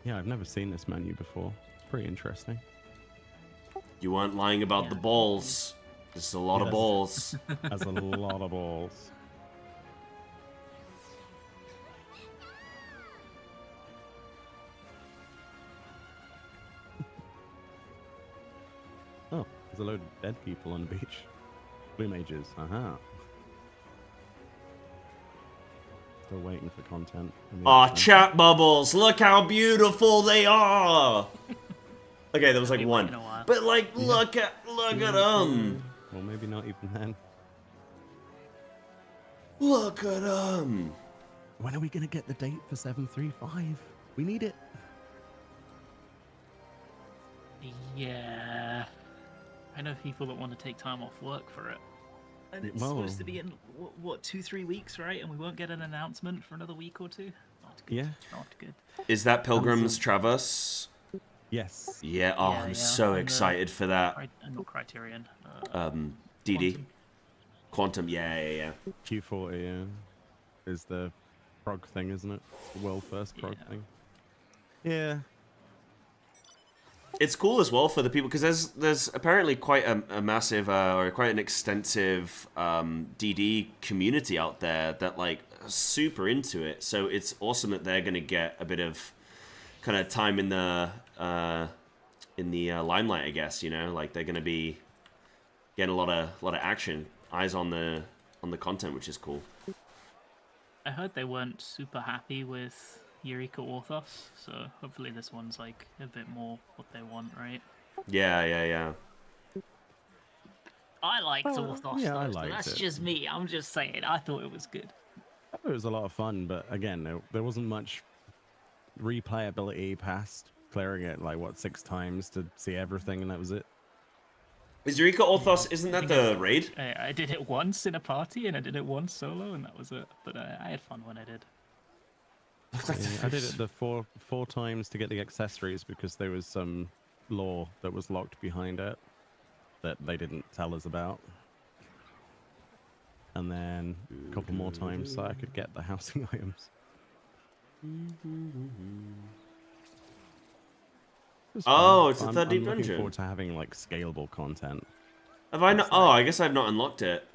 Yeah, I've never seen this menu before. Pretty interesting. You weren't lying about the balls. There's a lot of balls. That's a lot of balls. Oh, there's a load of dead people on the beach. Blue mages, Still waiting for content. Aw, chat bubbles! Look how beautiful they are! Okay, there was like one. But like, look at them! Well, maybe not even then. Look at them! When are we gonna get the date for 735? We need it. Yeah. I know people that want to take time off work for it. And it's supposed to be in, what, 2-3 weeks, right? And we won't get an announcement for another week or two? Not good. Yeah. Not good. Is that Pilgrim's Traverse? Yes. Yeah, oh, I'm so excited for that. Not Criterion. DD. Quantum, yeah. Q40, yeah. Is the prog thing, isn't it? It's the world first prog thing. Yeah. it's cool as well for the people, because there's apparently quite a massive or quite an extensive DD community out there that like are super into it. So it's awesome that they're gonna get a bit of kind of time in the limelight, I guess. You know, like they're gonna be getting a lot of action, eyes on the content, which is cool. I heard they weren't super happy with Eureka Orthos, so hopefully this one's like a bit more what they want, right? Yeah. I liked Orthos, yeah, though, I so liked that's it. just me. I'm just saying, I thought it was good. I thought it was a lot of fun, but again, there wasn't much replayability past clearing it like what 6 times to see everything, and that was it. Is Eureka Orthos? Isn't that the raid? I did it once in a party, and I did it once solo, and that was it. But I had fun when I did. Yeah, I did it the four times to get the accessories because there was some lore that was locked behind it that they didn't tell us about. And then a couple more times so I could get the housing items. Oh, it's a I'm third deep looking dungeon. forward to having like scalable content. Have I not? Oh, I guess I've not unlocked it.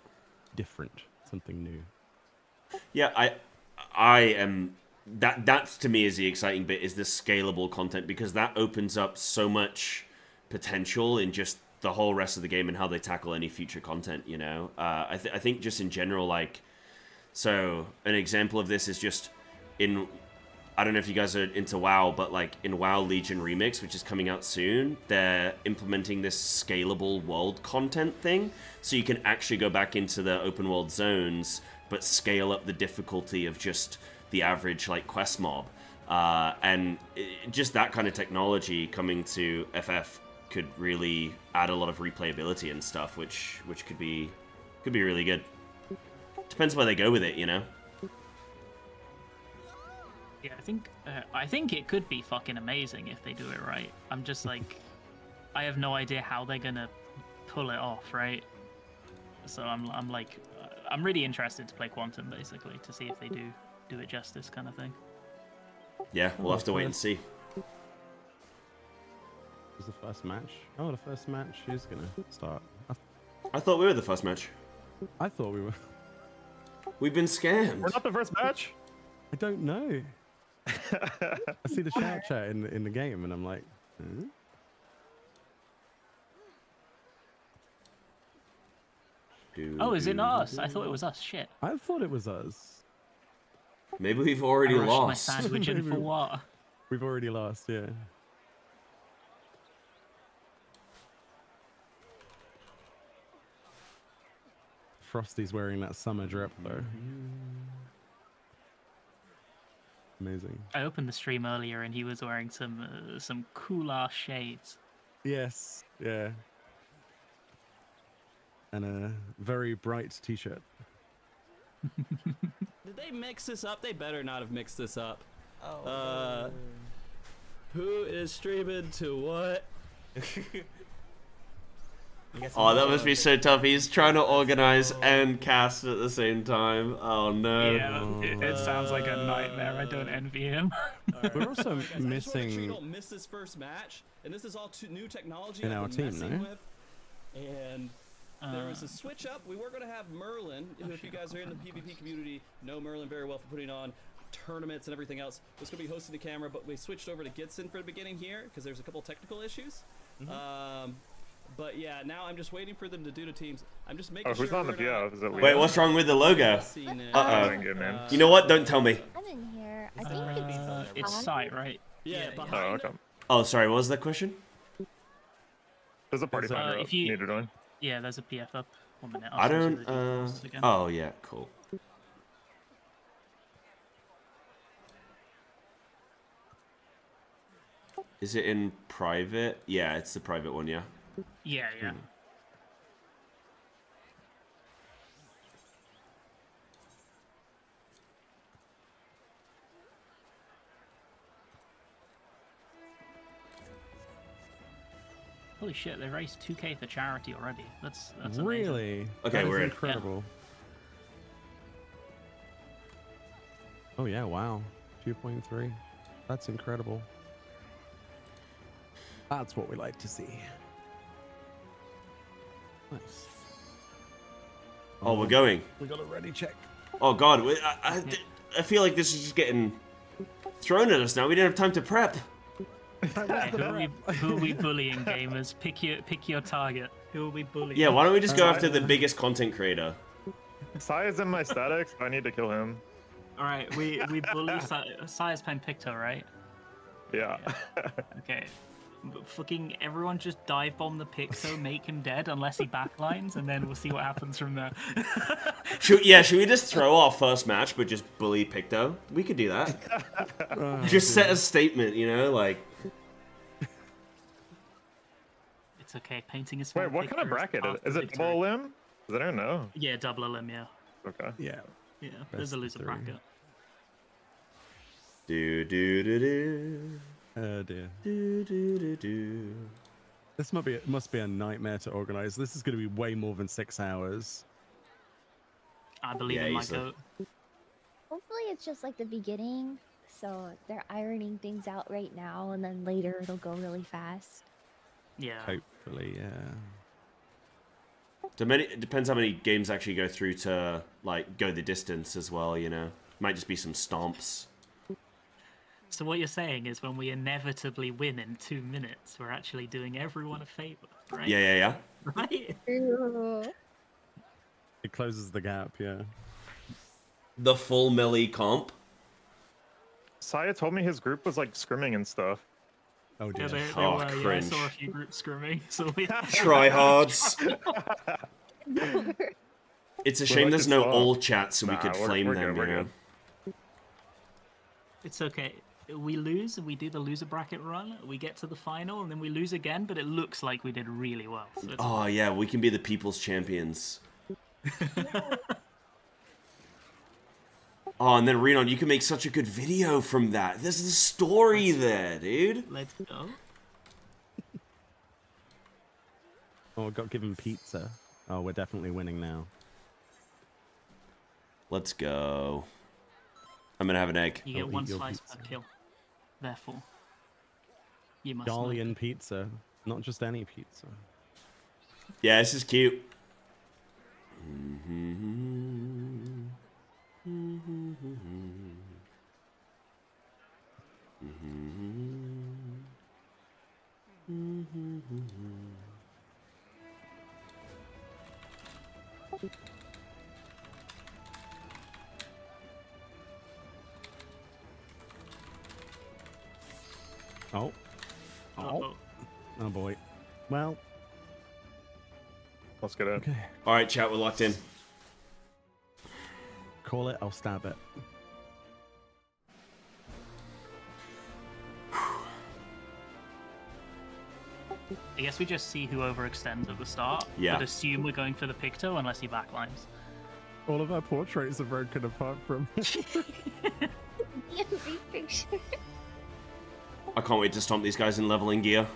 Different, something new. Yeah, I am. That to me is the exciting bit, is the scalable content, because that opens up so much potential in just the whole rest of the game and how they tackle any future content. You know, I think just in general, like, so an example of this is just in. I don't know if you guys are into WoW, but like in WoW Legion Remix, which is coming out soon, they're implementing this scalable world content thing. So you can actually go back into the open world zones, but scale up the difficulty of just the average like quest mob. And just that kind of technology coming to FF could really add a lot of replayability and stuff, which could be really good. Depends where they go with it, you know? Yeah, I think it could be fucking amazing if they do it right. I'm just like, I have no idea how they're gonna pull it off, right? So I'm like, I'm really interested to play Quantum basically to see if they do it justice, kind of thing. Yeah, we'll have to wait and see. Was the first match? Oh, the first match is gonna start. I thought we were the first match. I thought we were. We've been scammed. We're not the first match. I don't know. I see the shout chat in the game, and I'm like, huh? Oh, is it not us? I thought it was us. Shit. I thought it was us. Maybe we've already I rushed lost. my sandwich in for what? We've already lost, yeah. Frosty's wearing that summer drip though. Amazing. I opened the stream earlier and he was wearing some cool ass shades. Yes, yeah. And a very bright t-shirt. Did they mix this up? They better not have mixed this up. Oh. Who is streaming to what? Oh, that must be so tough. He's trying to organize and cast at the same time. Oh no. Yeah, it sounds like a nightmare. I don't envy him. We're also Guys, I just wanna make sure you missing don't miss this first match, and this is all new technology in I've our been team, messing no? with. And there was a switch up. We were going to have Merlin, who, if you guys are in the PvP community, know Merlin very well for putting on tournaments and everything else. Was going to be hosting the camera, but we switched over to Gitsin for the beginning here because there's a couple technical issues. But yeah, now I'm just waiting for them to do the teams. I'm just making who's sure not in the we're PF? Is it Wait, Leo? what's wrong with the logo? Uh oh. You know what? Don't tell me. I'm in here. I think It's Sight, right? Yeah, Oh, behind okay. Oh, sorry. What was that question? There's a party finder if up. you- Need to join. Yeah, there's a PF up. 1 minute. I I'll send you don't. the details again. Oh yeah, cool. Is it in private? Yeah, it's the private one. Yeah. Yeah, yeah. Holy shit, they raised 2K for charity already. That's amazing. Really? Okay, That is we're in. incredible. Oh yeah, wow. 2.3. That's incredible. That's what we like to see. Nice. Oh, we're going. We got a ready check. Oh god, I feel like this is just getting thrown at us now. We didn't have time to prep. Okay, who are we bullying, gamers? Pick your target. Who are we bullying? Yeah, why don't we just go after the biggest content creator? Sai is in my statics. I need to kill him. All right, we bully Sire's playing Picto, right? Yeah. Okay. But fucking everyone just dive bomb the Picto, make him dead unless he backlines, and then we'll see what happens from there. Should we just throw our first match but just bully Picto? We could do that. Just set a statement, you know, like. It's okay, painting is. Wait, what kind of bracket is it? Double limb? I don't know. Yeah, double limb. Yeah. Okay. Yeah. Yeah, there's a loser bracket. Do do do do. Oh dear. Do, do, do, do. This must be a nightmare to organize. This is going to be way more than 6 hours. I believe in my goat. Hopefully it's just like the beginning, so they're ironing things out right now, and then later it'll go really fast. Yeah. Hopefully, yeah. It depends how many games actually go through to like go the distance as well. You know, might just be some stomps. So what you're saying is when we inevitably win in 2 minutes, we're actually doing everyone a favor, right? Yeah. Right? It closes the gap, yeah. The full melee comp. Saya told me his group was like scrimming and stuff. Oh dear. Yeah, I cringe. saw a few groups scrimming, so we Tryhards. It's a shame like there's to no swap. all chat so we Nah, could we're flame good, them, we're you know? good. It's okay. We lose, and we do the loser bracket run, we get to the final, and then we lose again, but it looks like we did really well. So it's Oh yeah, we can be the people's champions. Oh, and then Renon, you can make such a good video from that. There's the story there, dude. Let's go. Oh, I got given pizza. Oh, we're definitely winning now. Let's go. I'm gonna have an egg. You get I'll one eat your slice pizza. per kill. Therefore, you must Dalian pizza, not just any pizza. Yeah, this is cute. Oh. Oh. Oh boy. Well. Let's get it. Okay. All right, chat, we're locked in. Call it, I'll stab it. I guess we just see who overextends at the start. Yeah. But assume we're going for the Picto unless he backlines. All of our portraits are broken apart from. Picture. I can't wait to stomp these guys in leveling gear.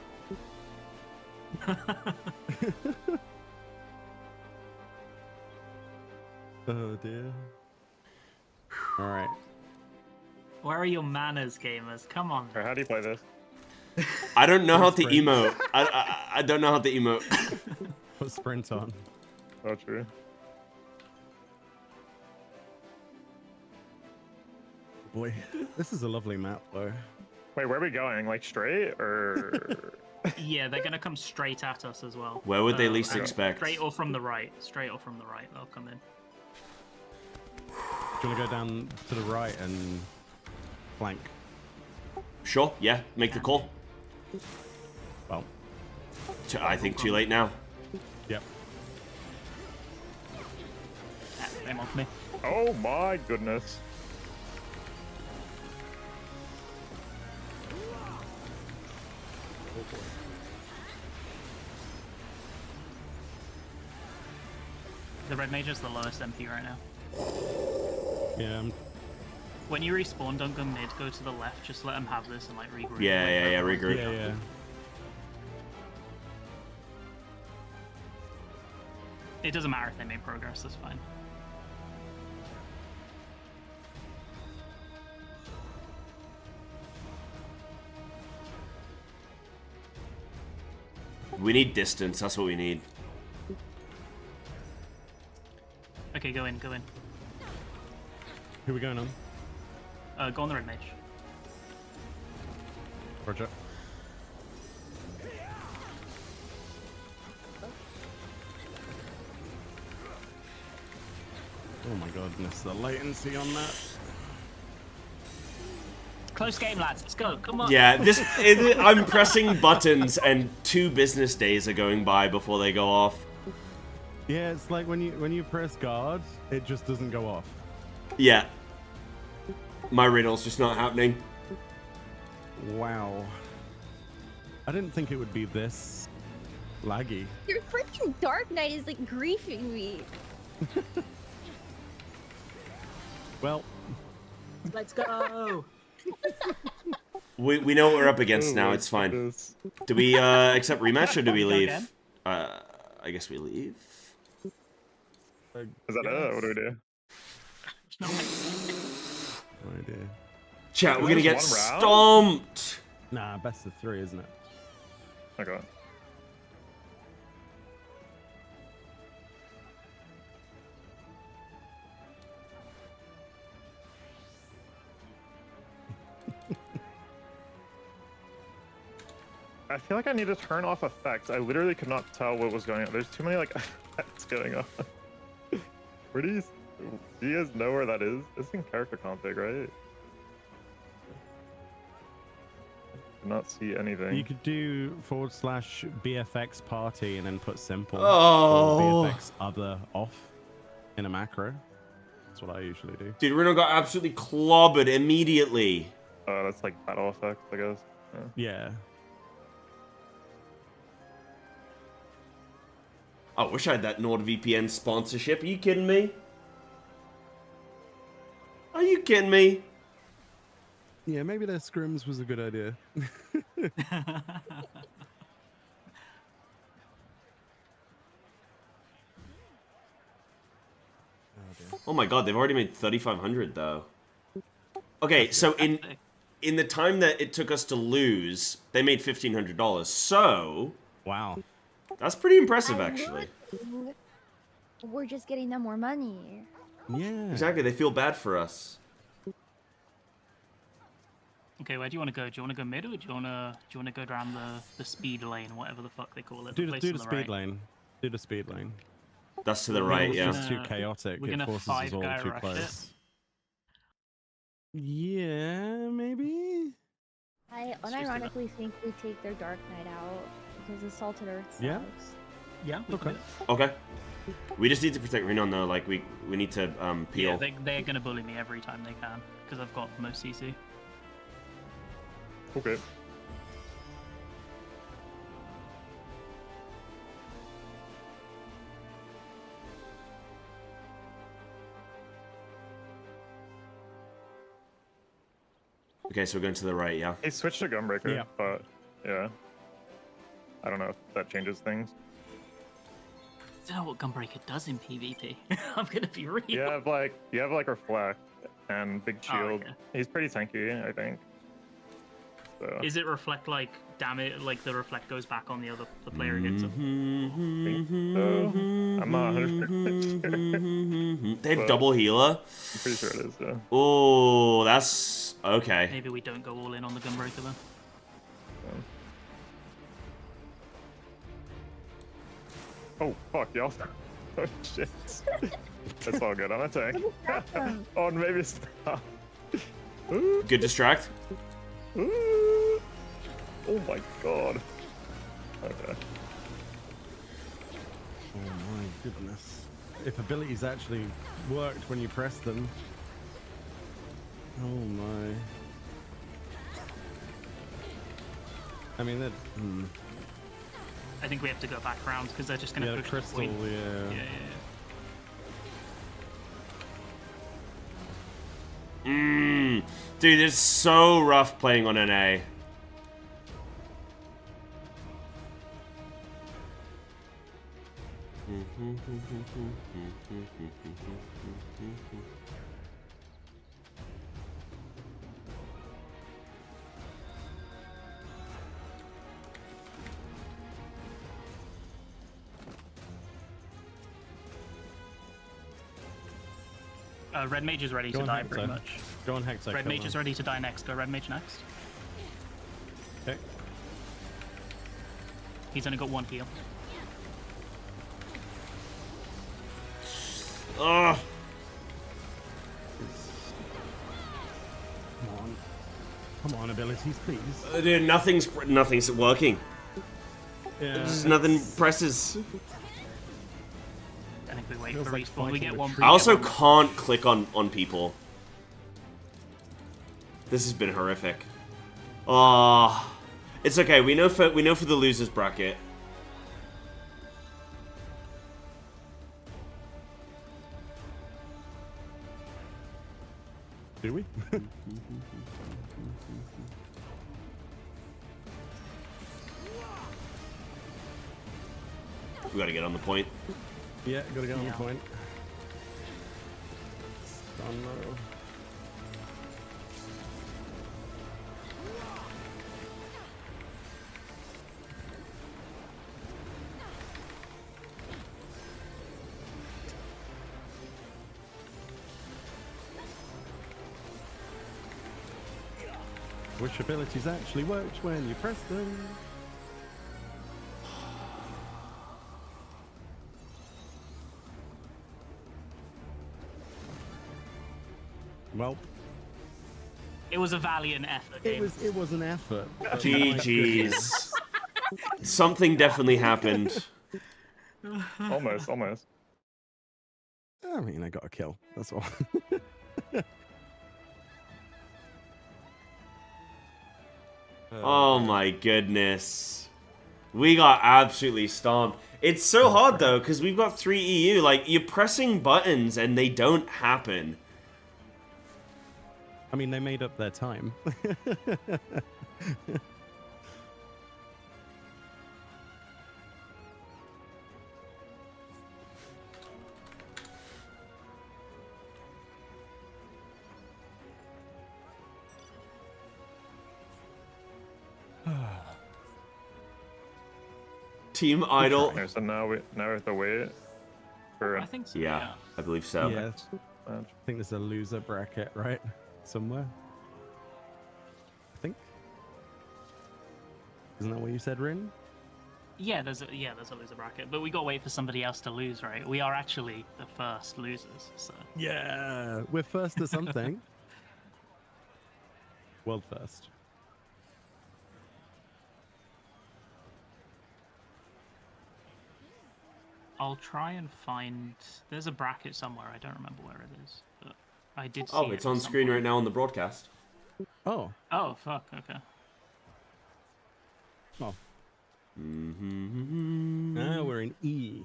Oh dear. Alright. Where are your manners, gamers? Come on. How do you play this? I don't know how to emote. I don't know how to emote. Put sprint on. Oh, true. Boy, this is a lovely map though. Wait, where are we going? Like straight or? Yeah, they're gonna come straight at us as well. Where would they least expect? Straight or from the right. Straight or from the right. They'll come in. Do you want to go down to the right and flank? Sure, yeah, make the call. Well. I think too late now. Yep. Aim off me. Oh my goodness. The red mage is the lowest MP right now. Yeah. When you respawn, don't go mid, go to the left, just let them have this and like regroup. Yeah, regroup. Yeah. It doesn't matter if they make progress, that's fine. We need distance. That's what we need. Okay, go in, go in. Who are we going on? Go on the red mage. Roger. Oh my goodness, the latency on that. Close game, lads. Let's go. Come on. Yeah, I'm pressing buttons and 2 business days are going by before they go off. Yeah, it's like when you press guard, it just doesn't go off. Yeah. My riddle's just not happening. Wow. I didn't think it would be this laggy. Your freaking Dark Knight is like griefing me. Well, let's go. We know what we're up against now. It's fine. Do we accept rematch or do we leave? I guess we leave. Is that it? What do we do? No idea. Chat, we're gonna get stomped. Nah, best of 3, isn't it? Okay. I feel like I need to turn off effects. I literally could not tell what was going on. There's too many like effects going on. Where do you guys know where that is? It's in character config, right? Did not see anything. You could do /BFX party and then put simple. Oh. Or BFX other off in a macro. That's what I usually do. Dude, Reno got absolutely clobbered immediately. That's like battle effects, I guess. Yeah. I wish I had that NordVPN sponsorship. Are you kidding me? Are you kidding me? Yeah, maybe their scrims was a good idea. Oh my god, they've already made 3,500 though. Okay, so in the time that it took us to lose, they made $1,500. So wow, that's pretty impressive, actually. We're just getting them more money. Yeah, exactly. They feel bad for us. Okay, where do you want to go? Do you want to go mid or do you want to go down the speed lane, whatever the fuck they call it? Do the place speed lane. Do the speed lane. That's to the right, yeah. It's just too chaotic. We're It gonna forces us all too close. Yeah, maybe. I unironically think we take their Dark Knight out because Assaulted Earth sucks. Yeah. Yeah. Okay. Okay. We just need to protect Reno though. Like we need to peel. Yeah, they're gonna bully me every time they can because I've got most CC. Okay. Okay, so we're going to the right, yeah? He switched to Gunbreaker, Yeah. but yeah. I don't know if that changes things. I don't know what Gunbreaker does in PvP. I'm gonna be real. You have like Reflect and Big Shield. okay. He's pretty tanky, I think. So. Is it reflect like damage? Like the reflect goes back on the player who hits him? I'm not 100%. They have double healer? I'm pretty sure it is, yeah. Oh, that's okay. Maybe we don't go all in on the Gunbreaker then. Oh, fuck, y'all. Oh, shit. That's all good. I'm a tank. Oh, and maybe stop. Good distract. Oh my god. Okay. Oh my goodness. If abilities actually worked when you press them. Oh my. I mean, that. I think we have to go back round because they're just gonna push crystal, the point. yeah. Dude, it's so rough playing on NA. Red Mage is ready Go to on, die, Hexo. pretty much. Go on, Hexo. Red kill Mage is them. ready to die next. Go Red Mage next. Okay. He's only got 1 heal. Ugh. Come on. Come on, abilities, please. Dude, nothing's working. Yeah. Just nothing presses. I think we wait Feels for like respawn. We fighting get a one. tree. I also can't click on people. This has been horrific. Ah, it's okay. We know for the losers bracket. Do we? We gotta get on the point. Yeah, gotta get on the point. Stun though. Which abilities actually worked when you press them? Well, It was a valiant effort. Game. it was an effort. GG's. Something definitely happened. Almost. I mean, I got a kill. That's all. Oh my goodness. We got absolutely stomped. It's so hard though, because we've got 3 EU. Like, you're pressing buttons and they don't happen. I mean, they made up their time. Team Idol. Okay, so now we have to wait for. I think so. Yeah, I believe so. Yes. I think there's a loser bracket, right? Somewhere. I think. Isn't that what you said, Rin? Yeah, there's a loser bracket, but we got to wait for somebody else to lose, right? We are actually the first losers, so. Yeah, we're first to something. World first. I'll try and find. There's a bracket somewhere. I don't remember where it is, but I did see Oh, it it's at on some screen point. right now on the broadcast. Oh. Oh, fuck. Okay. Oh. Mm-hmm. Now we're in E.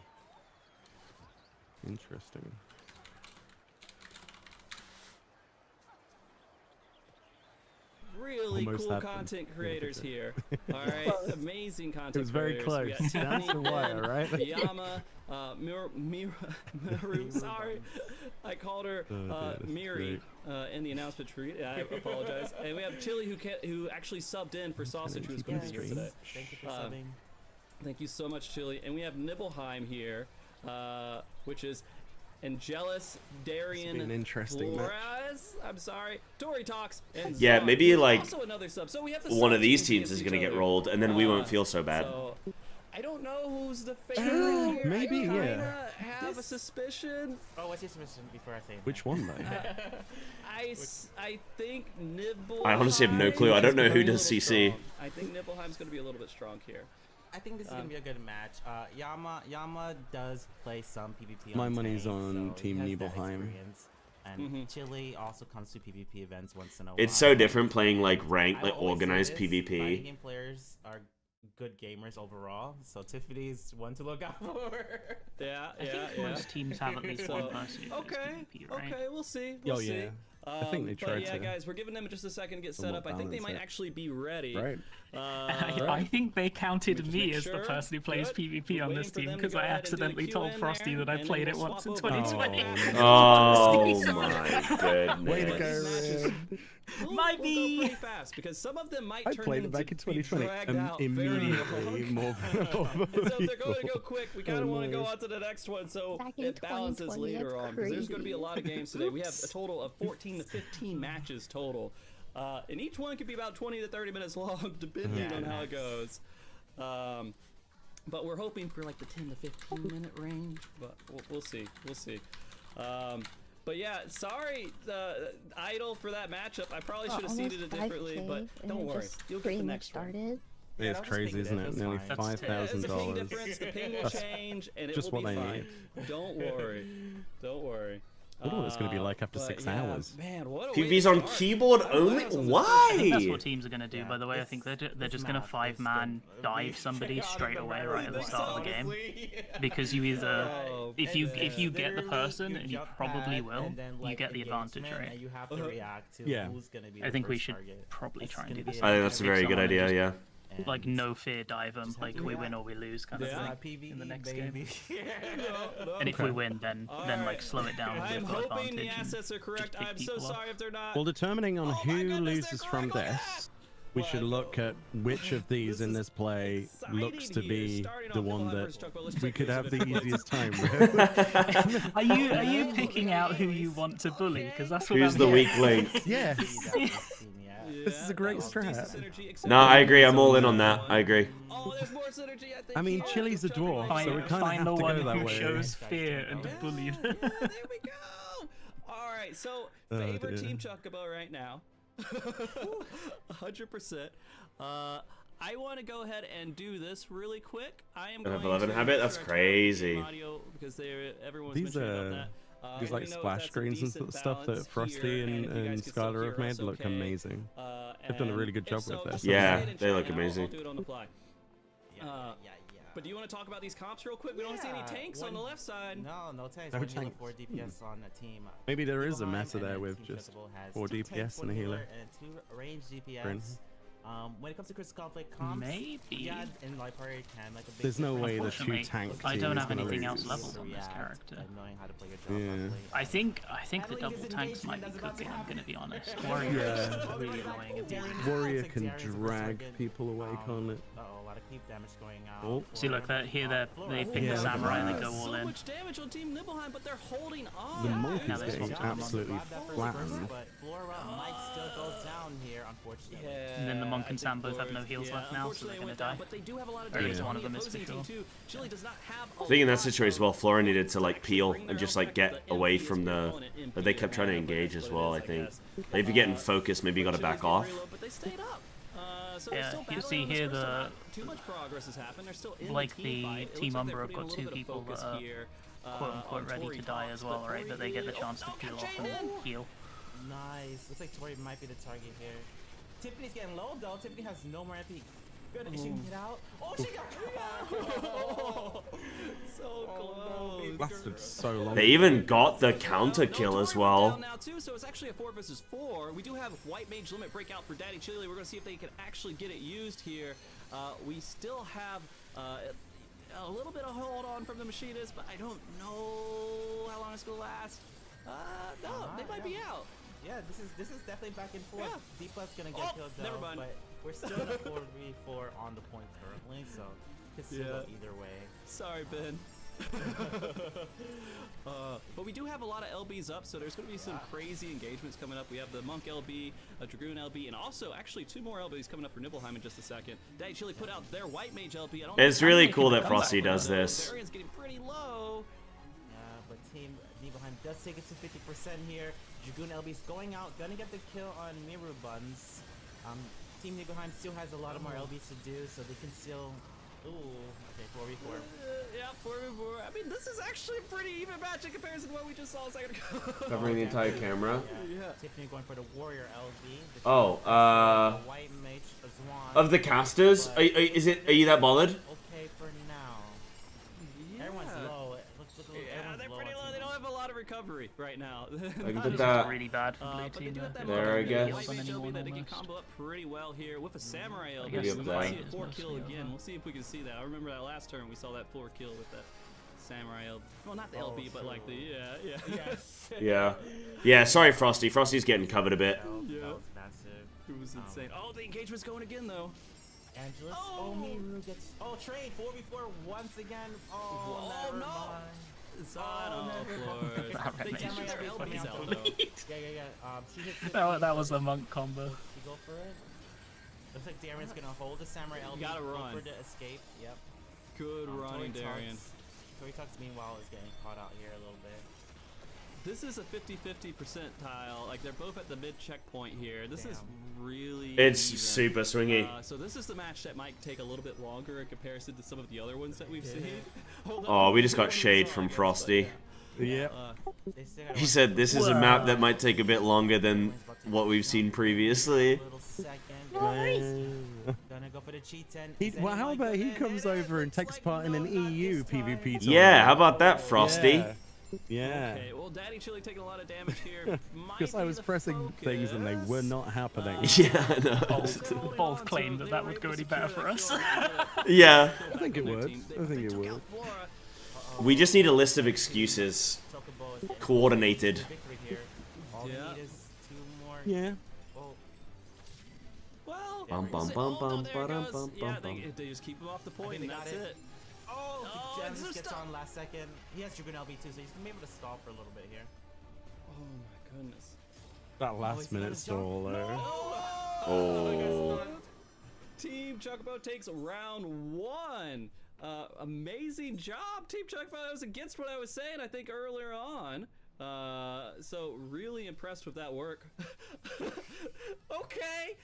Interesting. Really Almost cool happened. content creators here. All right, amazing content. It was very creators. close. We got That's the Tiffany, wire, Ben, right? Yama, Miru. Sorry, I called her that's Miri in the announcement treat. I apologize. And we have Chili who actually subbed in for Sausage, who's going to be here today. Thank you for subbing. Thank you so much, Chili. And we have Nibelheim here, which is Angelus, Darian, an interesting match. Flores. I'm sorry, Tory Talks, and Yeah, Zon, maybe who's like also another sub. So we have the one of subs these competing teams is against gonna each get other. rolled, and then we won't feel so bad. So I don't know who's the favorite here. maybe, I kinda yeah. have a suspicion. Oh, what's your submission before I say it? Which one, though? I think Nibelheim. I honestly have no clue. I don't know who is gonna does be a little CC. strong. I think Nibelheim's going to be a little bit strong here. I think this is gonna be a good match. Yama does play some PvP. My on money's tank, on so Team he has that Nibelheim. experience. And Chile also comes to PvP events once in a while. It's so different playing like ranked, I like always say organized this, PvP. fighting game players are good gamers overall, so Tiffany's one to look out for. Yeah, I think most teams have at least one person who plays Okay, PvP, right? okay, we'll see. Oh, We'll see. yeah. I think they But tried yeah, to guys, we're giving them just a second to get set somewhat up. I think they balance might it. actually be ready. Right. I think they counted just me make as the sure? person who plays Good. PvP We're on waiting this for team them to because go I ahead and do the accidentally Q told in Frosty there, that I and played then it we'll once in swap over. 2020. Oh my goodness. Way to go, Matches. Red. We'll go pretty fast because some of them might I turn played it into back in be 2020 dragged and out very immediately long. more And so if they're going to go quick, we kind of want to go nice. on to the next one so Back in it balances 2020, later that's on. Because there's going to be a crazy. lot of games today. We have a total of 14 to 15 matches total. And each one could be about 20 to 30 minutes long, depending on how it goes. But we're hoping for like the 10 to 15 minute range, but we'll see. We'll see. But yeah, sorry, Idol, for that matchup. I probably should have seeded it differently, but don't worry, you'll get the next one. started. It's crazy, isn't it? Nearly It's a ping $5,000. difference. The ping will change, and it just will what be I fine. need. Don't worry. Don't worry. I wonder what it's going to be like after But 6 yeah, hours. Man, what a way PvP's to on start. keyboard only? I think Why? that's what teams are going to do, by the way. I think they're just going to 5-man dive somebody straight away right at the start of the game. Because you either, if you get the person, and you probably will, you get the advantage, right? You have to react to Yeah. who's gonna be I the think we first should target. probably try and do I this. think that's a very good idea, yeah. Like no fear dive them, like we win or we lose kind of Yeah. thing in the next baby. game. And if we win, then like slow it down. I'm We've got hoping the advantage and assets are correct. pick I'm so people off. sorry if they're not. Well, determining on who loses from this, we should look at which of these in this play looks to be the one that we could have the easiest time with. Are you picking out who you want to bully? Because that's what Who's that the means. weak link? Yes. This is a great strat. No, I agree. I'm all in on that. I agree. Oh, there's more synergy. I think. I mean, Chili's a dwarf, so we kind of Find have the to one go that who way. shows fear and bully. There we go. All right, so favorite dear. team Chocobo right now. 100%. I want to go ahead and do this really quick. I am going FF11 to habit? That's make sure I turn on crazy. audio because everyone's These mentioning about that. these Let like me know if splash that's a screens and decent stuff that balance Frosty here, and if you guys can still Skylar hear have made us look okay. amazing. They've done a really good If job so, with this. just Yeah, go ahead and they chat look now. amazing. I'll do it on the fly. But do you want to talk about these comps real quick? We don't see any tanks on the left side. No tanks. No We're tanks. 4 DPS on a team. Maybe there is a Nibelheim meta and there then with Team just Chocobo has 4 2 DPS tanks, and a 1 healer. And 2 range DPS. Bryn. When it comes to Crystal Conflict comps, Maybe. yeah, in Light Party can make a big There's no difference. way the Unfortunately, 2 tank I team don't is have gonna anything else lose. leveled on this React character. and knowing how to play your job Yeah. properly. I think the double tanks might be cooking. I'm gonna be honest. Warrior Yeah. is really annoying at the end. Warrior can drag people away, can't it? A lot of creep damage going out. Oh. See, look, they pick Yeah, the samurai and look at they go that. all So in. much damage on Team Nibelheim, but they're holding on. The Now monkey's they getting swapped them. absolutely Grab that first flattened. but Flora might still go down here, unfortunately. And then the monk and Sam both have no heals left now, so they're gonna die. But they do have a lot of Or at least damage one on of the them is for opposing team sure. too. Chile does not have I think in that situation as well, Flora needed to like peel and just like get away from but they kept trying to engage as well, I think. Like, if you're getting focused, maybe you gotta back off. But they stayed up. So they're Yeah, still you battling see on this here first the side. Too much progress has happened. They're still in like the the team fight. It team looks like Umbra they're have got putting a 2 little bit people of that are focus here, quote unquote on ready Tori to die Fox, as well, but right? But they get the chance to peel off and heal. Nice. Looks like Tori might be the target here. Tiffany's getting low though. Tiffany has no more MP. Good. She can get out. Oh, she got out. So close. Lasted so long. They even got the counter kill as well. Now too, so it's actually a 4 versus 4. We do have White Mage Limit breakout for Daddy Chili. We're going to see if they can actually get it used here. We still have a little bit of hold on from the Machinist, but I don't know how long it's going to last. No, they might be out. Yeah, this is definitely back and forth. Yeah. Deeplet's gonna get killed though, never mind. but we're still in a 4v4 on the point currently, so could still go either way. Sorry, Ben. But we do have a lot of LBs up, so there's going to be some crazy engagements coming up. We have the Monk LB, a Dragoon LB, and also actually 2 more LBs coming up for Nibelheim in just a second. Daddy Chili put out their White Mage LB. I don't know It's if really they cool can that come Frosty back with does it. this. Varian's getting pretty low. Yeah, but Team Nibelheim does take it to 50% here. Dragoon LB's going out, gonna get the kill on Miru Buns. Team Nibelheim still has a lot of more LBs to do, so they can still. Ooh, okay, 4v4. Yeah, 4v4. I mean, this is actually a pretty even match in comparison to what we just saw a second ago. Covering the entire camera. Yeah. Tiffany going for the Warrior LB. Oh, White Mage Swan. of the casters, are you that bothered? Okay for now. Everyone's low. Everyone's they're low pretty low. They don't have a lot of recovery. 3 right now. I can Not put as that really bad for blue but they team. do have that There we go. light match LB that they can combo up pretty well here with a Samurai LB. Maybe up We'll there. see a 4 kill again. We'll see if we can see that. I remember that last turn we saw that 4 kill with that Samurai LB. Well, not the LB, but like the yeah. Yes. Yeah, sorry, Frosty. Frosty's getting covered a bit. That was massive. It was insane. Oh, the engagement's going again though. Angelus. Oh, Miru gets. Oh, trade 4v4 once again. Oh, never mind. It's on all floors. They teach you their LBs out though. Yeah. She hits That was the monk combo. You go for it. Looks like Darian's gonna hold the Samurai LB. You gotta run. For the escape. Yep. Good running, Darian. Tory Tux, meanwhile, is getting caught out here a little bit. This is a 50-50 percentile. Like, they're both at the mid checkpoint here. This is really It's even. super swingy. So this is the match that might take a little bit longer in comparison to some of the other ones that we've seen. Oh, we just got shade from Frosty. Yeah. He said this is a map that might take a bit longer than what we've seen previously. Gonna go for the cheat 10. Well, how about he comes over and takes part in an EU PvP tournament? Yeah, how about that, Frosty? Yeah. Okay, well, Daddy Chili taking a lot of damage here. Because I was pressing things and they were not happening. Yeah, I know. Both claimed that would go any better for us. Yeah. I think it would. I think it would. We just need a list of excuses. Coordinated. Yeah. Well, Bum, bum, bum, bum, there it ba-dum, goes. bum, Yeah, bum, bum. they just keep him off the point, and that's it. Oh, it's Gems just gets on last second. He has Dragoon LB too, so he's gonna be able to stall for a little bit here. Oh my goodness. That last minute stall though. Oh. Team Chocobo takes round 1. Amazing job, Team Chocobo. That was against what I was saying, I think, earlier on. So really impressed with that work. Okay,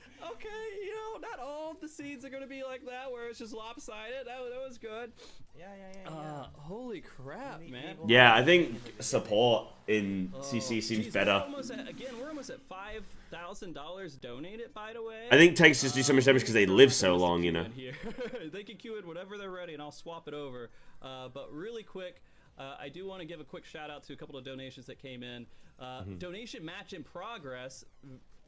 you know, not all of the seeds are gonna be like that, where it's just lopsided. That was good. Yeah. Holy crap, man. Yeah, I think support in CC seems Geez, better. We're almost at $5,000 donated, by the way. I think tanks just do so much damage because they live so long, you know. Here. They can queue it whenever they're ready, and I'll swap it over. But really quick, I do want to give a quick shout out to a couple of donations that came in. Donation match in progress.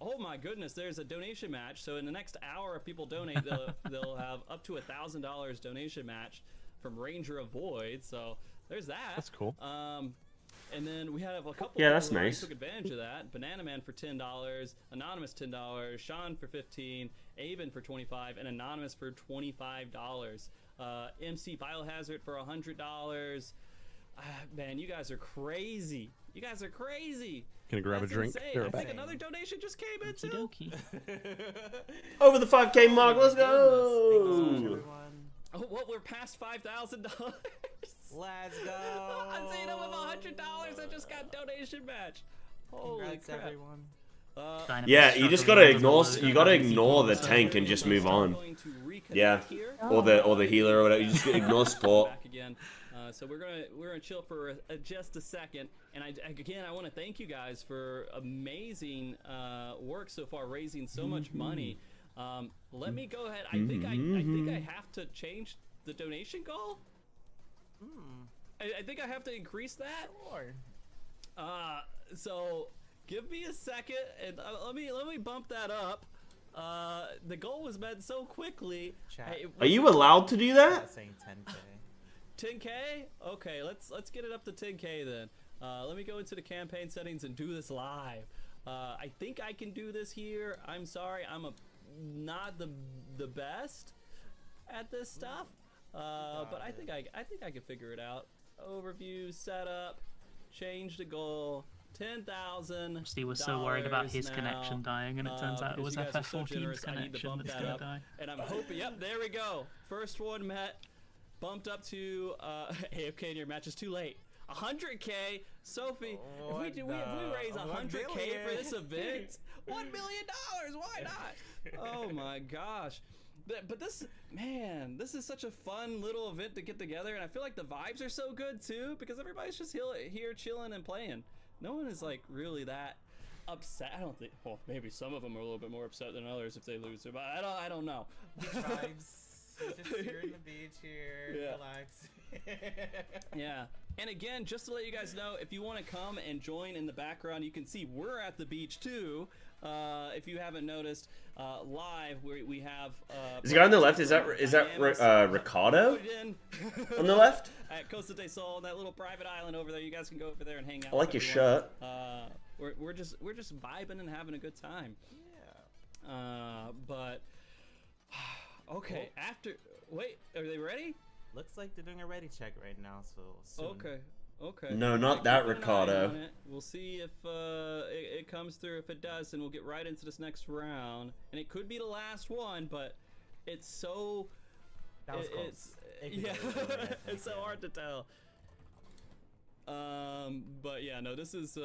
Oh my goodness, there's a donation match. So in the next hour, if people donate, they'll have up to $1,000 donation match from Ranger of Void. So there's that. That's cool. And then we have a couple. Yeah, that's who already nice. Took advantage of that. Banana Man for $10, Anonymous $10, Sean for $15, Avon for $25, and Anonymous for $25. MC Biohazard for $100. Man, you guys are crazy. You guys are crazy. Can I grab That's a drink? insane. I think another donation just came in too. Over the 5K mark, let's go! Oh, well, we're past $5,000. Let's go. I'm seeing them with $100 that just got donation match. Holy Congrats, crap. everyone. Yeah, you just gotta ignore the tank and just move on. Yeah, or the healer or whatever. You just ignore support. Back again. So we're gonna chill for just a second, and I want to thank you guys for amazing work so far, raising so much money. Let me go ahead. I think I have to change the donation goal. I think I have to increase that. Sure. So give me a second, and let me bump that up. The goal was met so quickly. Are you allowed to do that? Saying 10K. 10K? Okay, let's get it up to 10K then. Let me go into the campaign settings and do this live. I think I can do this here. I'm sorry, I'm not the best at this stuff, but I think I can figure it out. Overview, setup, change the goal. 10,000. Steve was so worried about his now, connection dying, and it turns out it was because you guys are so FF14's generous, I need to connection bump that's that gonna up. die. And I'm hoping, yep, there we go. First one met, bumped up to AFK in your match is too late. 100K, Sophie. If we raise 100K for this event, $1 million. Why not? Oh my gosh. But this is such a fun little event to get together, and I feel like the vibes are so good too because everybody's just here chilling and playing. No one is like really that upset. I don't think. Well, maybe some of them are a little bit more upset than others if they lose, but I don't know. Just here on the beach here, Yeah. relax. Yeah. And again, just to let you guys know, if you want to come and join in the background, you can see we're at the beach too. If you haven't noticed, live we have. Is the guy on the left? Is that Ricardo? On the left? At Costa del Sol, that little private island over there. You guys can go over there and hang out. I like with your everyone. shirt. We're just vibing and having a good time. Yeah. But okay. Oh. Wait, are they ready? Looks like they're doing a ready check right now, so soon. Okay. No, not that Keep an eye Ricardo. on it. We'll see if it comes through. If it does, then we'll get right into this next round. And it could be the last one, but it's so. That was close. Yeah, it's so hard to tell. But yeah, no, this has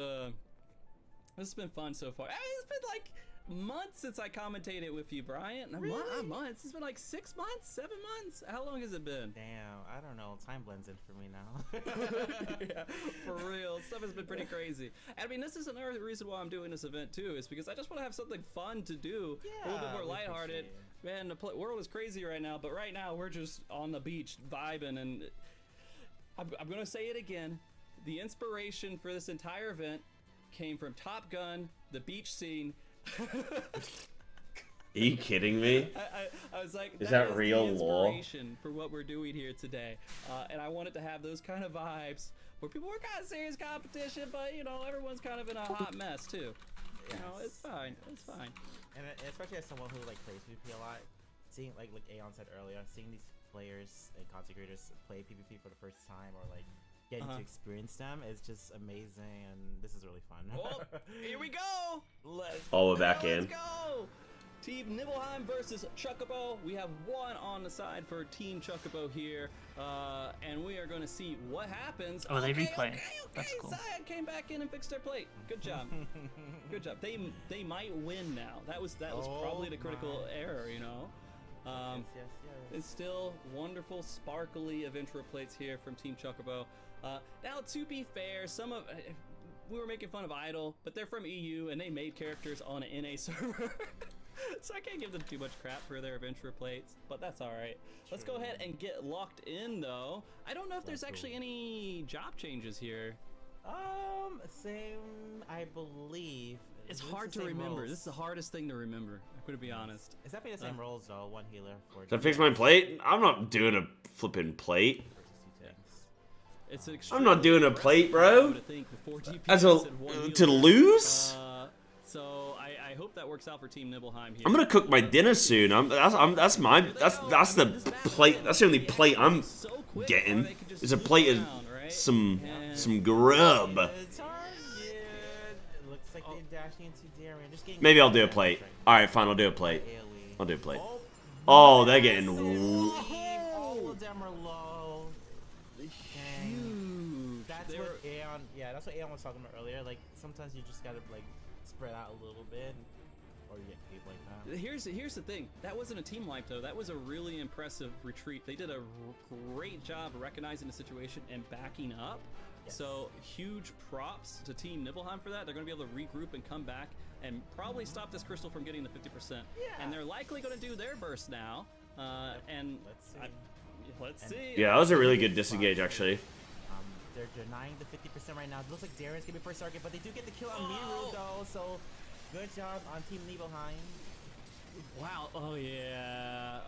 been fun so far. I mean, it's been like months since I commentated with you, Brian. Really? Months. It's been like 6 months, 7 months. How long has it been? Damn, I don't know. Time blends in for me now. Yeah, for real. Stuff has been pretty crazy. I mean, this is another reason why I'm doing this event too, is because I just want to have something fun to do, a little bit more we lighthearted. Man, the world is crazy right now, but right now we're just on the beach vibing, and I'm gonna say it again. The inspiration for this entire event came from Top Gun, the beach scene. Are you kidding me? I was like, Is that is real the lore? inspiration for what we're doing here today, and I wanted to have those kind of vibes where people were kind of serious competition, but you know everyone's kind of in a hot mess too. You know, it's fine. It's fine. And especially as someone who like plays PvP a lot, seeing like Aeon said earlier, seeing these players and content creators play PvP for the first time or like getting to experience them is just amazing, and this is really fun. Oh, here we go. Oh, we're back in. Let's go. Team Nibelheim versus Chocobo. We have one on the side for Team Chocobo here, and we are going to see what happens. Oh, they Okay, replay. Okay, That's cool. Zion came back in and fixed their plate. Good job. Good job. They might win now. That was probably the critical error, you know. Yes. It's still wonderful, sparkly Aventura plates here from Team Chocobo. Now, to be fair, we were making fun of Idle, but they're from EU and they made characters on an NA server. So I can't give them too much crap for their Aventura plates, but that's alright. Let's go ahead and get locked in, though. I don't know if there's actually any job changes here. Same, I believe. It's hard to remember. This is the hardest thing to remember. I'm gonna be honest. It's definitely the same roles, though. One healer. Did I fix my plate? I'm not doing a flipping plate. It's I'm not doing a plate, bro. As to to lose? So I hope that works out for Team Nibelheim here. I'm gonna cook my dinner soon. That's the plate. That's the only plate I'm getting. Is a plate of some grub. Looks like they're dashing into Darien. Just getting Maybe I'll do a plate. All right, fine. I'll do a plate. I'll do a plate. Oh, they're getting. All of them are low. That's what Aeon. Yeah, that's what Aeon was talking about earlier. Like sometimes you just gotta like spread out a little bit, or you get paid like that. Here's the thing. That wasn't a team wipe though. That was a really impressive retreat. They did a great job recognizing the situation and backing up. Yes. So huge props to Team Nibelheim for that. They're going to be able to regroup and come back and probably stop this crystal from getting the 50%. Yeah. And they're likely going to do their burst now. And let's see. Yeah, that was a really good disengage actually. They're denying the 50% right now. It looks like Darien's gonna be first target, but they do get the kill on Miru though, so good job on Team Nibelheim. Wow, oh yeah,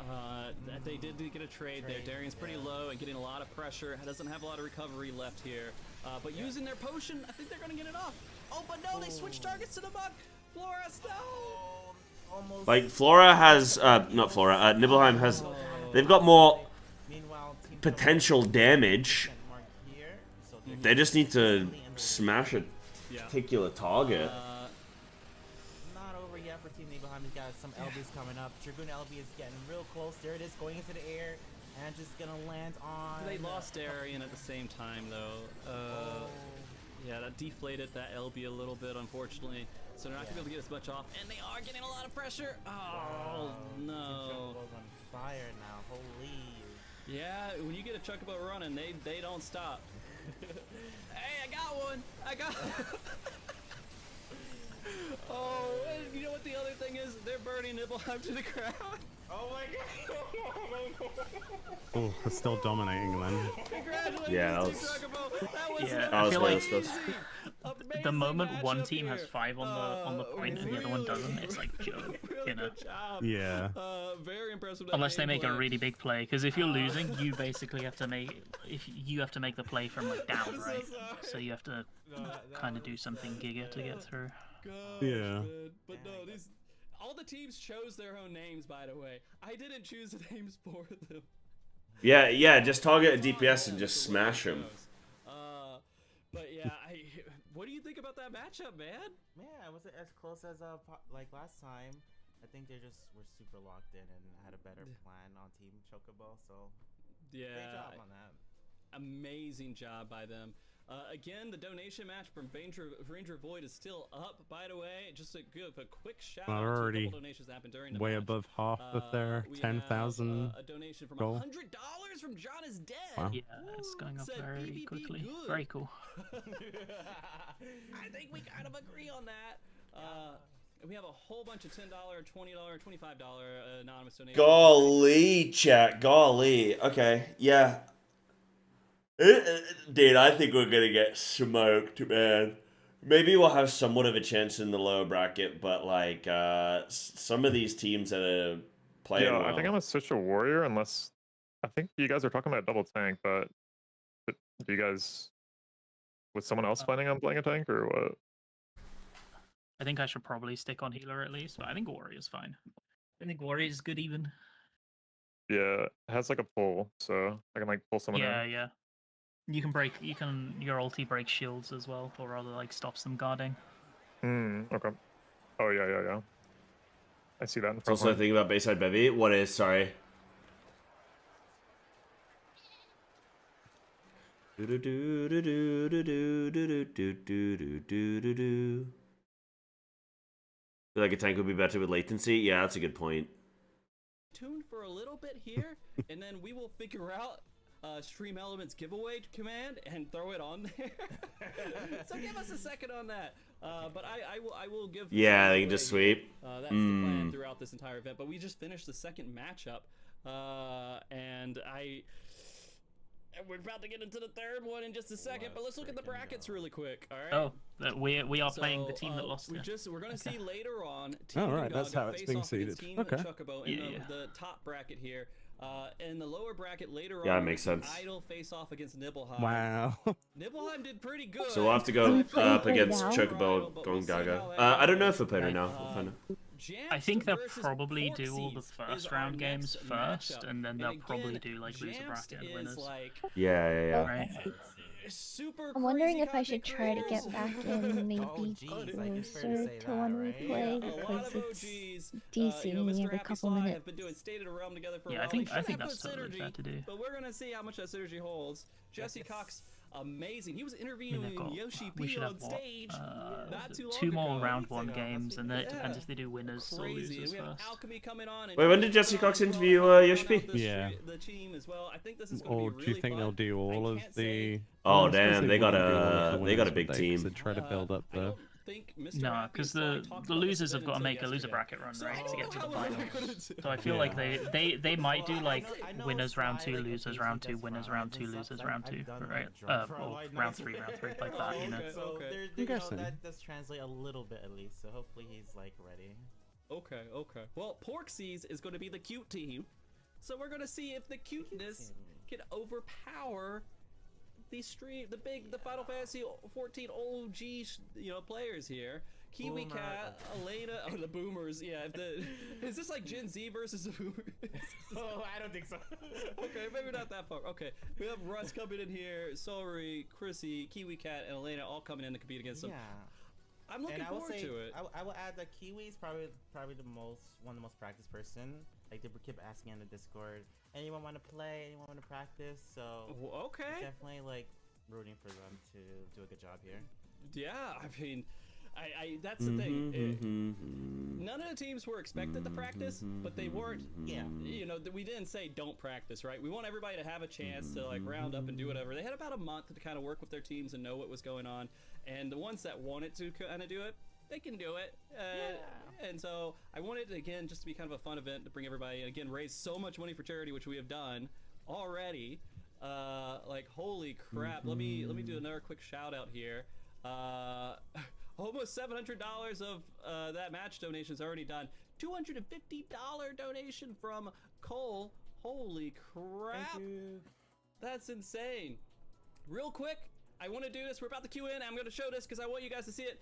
they did get a trade there. Darien's pretty low and getting a lot of pressure. Doesn't have a lot of recovery left here, but using their potion, I think they're gonna get it off. Oh, but no, they switch targets to the Mug. Flores, no! Almost. Like Flora has, not Flora, Nibelheim has, they've got more potential damage. They just need to smash a particular target. Not over yet for Team Nibelheim. He's got some LBs coming up. Dragoon LB is getting real close. There it is, going into the air, and just gonna land on. They lost Darien at the same time, though. Yeah, that deflated that LB a little bit, unfortunately. So they're not gonna be able to get as much off, and they are getting a lot of pressure. Oh no! On fire now. Holy. Yeah, when you get a Chocobo running, they don't stop. Hey, I got one! I got Oh, and you know what the other thing is? They're burning Nibelheim to the ground. Oh Oh, they're still dominating then. Congratulations, Yeah, that Team was- Chocobo. That was Yeah, an I feel like close. the moment one matchup team has here. 5 on the point and the other one doesn't, it's like joke, you know. Good job. Yeah. Very impressed with that Unless they make a gameplay. really big play, because if you're losing, you basically have to make the play from like down, right? So you have to kind of do something giga to get through. Gosh, Yeah. man. But no, all the teams chose their own names, by the way. I didn't choose the names for them. Yeah, just target a DPS and just smash him. But yeah, what do you think about that matchup, man? Yeah, it wasn't as close as like last time. I think they just were super locked in and had a better plan on Team Chocobo. So Yeah, great job on that. Amazing job by them. Again, the donation match from Ranger Void is still up, by the way. Just to give a quick shout Well, out they're to a already couple donations that happened during the way match. above half of their We 10,000 have, a donation from goal. $100 from John is Dead. Wow. Yeah, it's going up Said very PvP quickly. good. Very cool. I think we kind of agree on that. We have a whole bunch of $10, $20, $25 anonymous donations. Golly, chat. Golly. Okay, yeah. Dude, I think we're gonna get smoked, man. Maybe we'll have somewhat of a chance in the lower bracket, but like some of these teams that are playing Yeah, well. I think I'm gonna switch to Warrior unless I think you guys are talking about double tank, but do you guys was someone else planning on playing a tank or what? I think I should probably stick on healer at least, but I think Warrior's fine. I think Warrior's good even. Yeah, it has like a pull, so I can like pull someone Yeah, in. yeah. Your ulti breaks shields as well, or rather like stops them guarding. Okay. Oh yeah. I see that in It's front. also a thing about Bayside Bevy. What is, sorry? Feel like a tank would be better with latency? Yeah, that's a good point. Tune for a little bit here, and then we will figure out Stream Elements giveaway command and throw it on there. So give us a second on that. But I will give. Yeah, they can just sweep. That's the plan throughout this entire event. But we just finished the second matchup, and we're about to get into the third one in just a second. But let's look at the brackets really quick. All right. Oh, we are playing the team that lost. We're gonna see later on. Oh, right, that's how it's being seeded. Okay. Chocobo in the top bracket here. In the lower bracket later Yeah, on, it makes sense. Idle face off against Nibelheim. Wow. Nibelheim did pretty good. So we'll have to go up against Chocobo Gong Gaga. I don't know if we're playing right now. We'll find out. I think they'll probably do all the first round games first, and then they'll probably do like loser bracket and winners. Yeah. Right. I'm wondering if I should try to get back in maybe closer to when we play because it's DC every couple minutes. Yeah, I think that's totally fair to do. But we're gonna see how much that synergy holds. Jesse Cox, amazing. He was interviewing Yoshi We P should on have what, stage not too long 2 more ago. round 1 games, and then it depends if they do winners or Crazy. losers We have first. Alchemy coming on. Wait, when did Jesse Cox interview Yoshi P? Yeah. The team as well. I think this is gonna Or be do you really think fun. they'll do all of the? Oh, Well, I suppose damn, they got wouldn't do all of a the they got a winners, big would they? 'Cause team. they try to build up the. No, because the losers have got to make a loser bracket run, right, to get to the finals. So I feel like they might do like winners round 2, losers round 2, winners round 2, losers round 2, right? Or round 3, like that, you know. So I'm guessing. that does translate a little bit at least. So hopefully he's like ready. Okay. Well, Porksies is going to be the cute team, so we're going to see if the cuteness can overpower the Final Fantasy 14 OG players here. Kiwi Boomer. Cat, Elena, the boomers. Yeah, is this like Gen Z versus the boomers? Oh, I don't think so. Okay, maybe not that far. Okay, we have Russ coming in here, Sorry, Chrissy, Kiwi Cat, and Elena all coming in to compete against them. Yeah. I'm looking forward to it. I will add that Kiwi's probably one of the most practiced person. Like they keep asking in the Discord, anyone want to play? Anyone want to practice? So okay, definitely like rooting for them to do a good job here. Yeah, I mean, that's the thing. None of the teams were expected to practice, but they weren't. Yeah. We didn't say don't practice, right? We want everybody to have a chance to like round up and do whatever. They had about a month to kind of work with their teams and know what was going on. And the ones that wanted to kind of do it, they can do it. And so I wanted, again, just to be kind of a fun event to bring everybody, and again, raise so much money for charity, which we have done already. Like, holy crap. Let me do another quick shout out here. Almost $700 of that match donation is already done. $250 donation from Cole. Holy crap. Thank you. That's insane. Real quick, I want to do this. We're about to queue in. I'm going to show this because I want you guys to see it.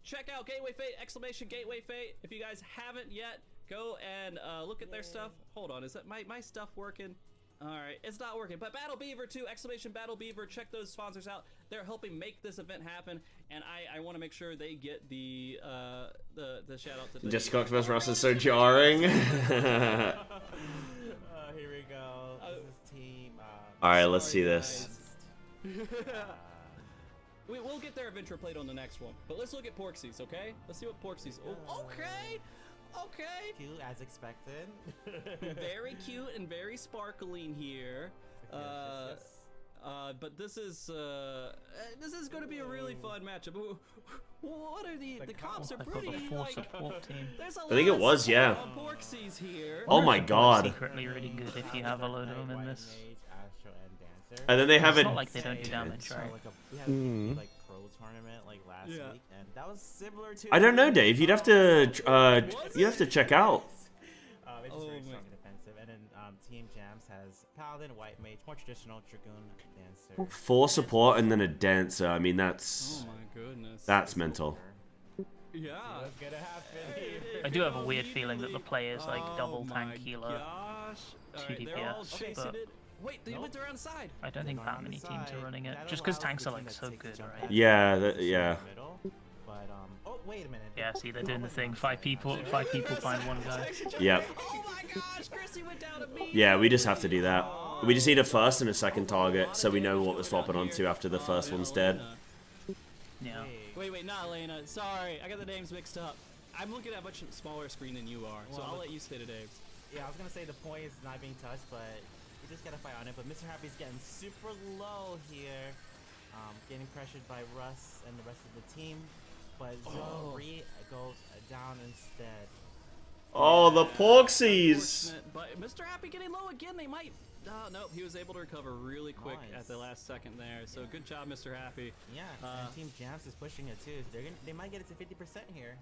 Check out Gateway Fate, exclamation Gateway Fate. If you guys haven't yet, go and look at their stuff. Hold on, is that my stuff working? All right, it's not working. But Battle Beaver too, exclamation Battle Beaver. Check those sponsors out. They're helping make this event happen, and I want to make sure they get the shout out to. Just Octopus Ross is so jarring. Here we go. This is team. All right, let's see this. We'll get their adventure played on the next one, but let's look at Porksy's, okay? Let's see what Porksy's. Oh, okay. Cute as expected. Very cute and very sparkling here. But this is going to be a really fun matchup. What are the comps are pretty like, there's a I think it was, yeah. Porksy's here. Oh my god. Secretly really good if you have a load of them in this. And then they have It's it. not like they don't do damage, right? We had a like pro tournament like last week, and that was similar to. I don't know, Dave. You'd have to check out. It's just very strong and defensive, and then Team Jams has Paladin, White Mage, more traditional Dragoon, Dancer. 4 support and then a dancer. I mean, that's. Oh my goodness. That's mental. Yeah. What's gonna happen here? I do have a weird feeling that the players like double tank healer, Gosh. 2 DPS, but Wait, they went around the side. I don't think that many teams are running it, just because tanks are like so good, right? Yeah, yeah. But oh wait a minute. Yeah, see, they're doing the thing. 5 people find one guy. Yep. Oh my gosh, Chrissy went down immediately. Yeah, we just have to do that. We just need a first and a second target, so we know what we're swapping onto after the first one's dead. Yeah. Wait, not Elena. Sorry, I got the names mixed up. I'm looking at a much smaller screen than you are, so I'll let you say to Dave. Yeah, I was gonna say the point is not being touched, but we just gotta fight on it. But Mr. Happy's getting super low here, getting pressured by Russ and the rest of the team. But Zoe goes down instead. Oh, the Porksies! But Mr. Happy getting low again. They might. Nope, he was able to recover really quick at the last second there. So good job, Mr. Happy. Yeah, and Team Jams is pushing it too. They might get it to 50% here.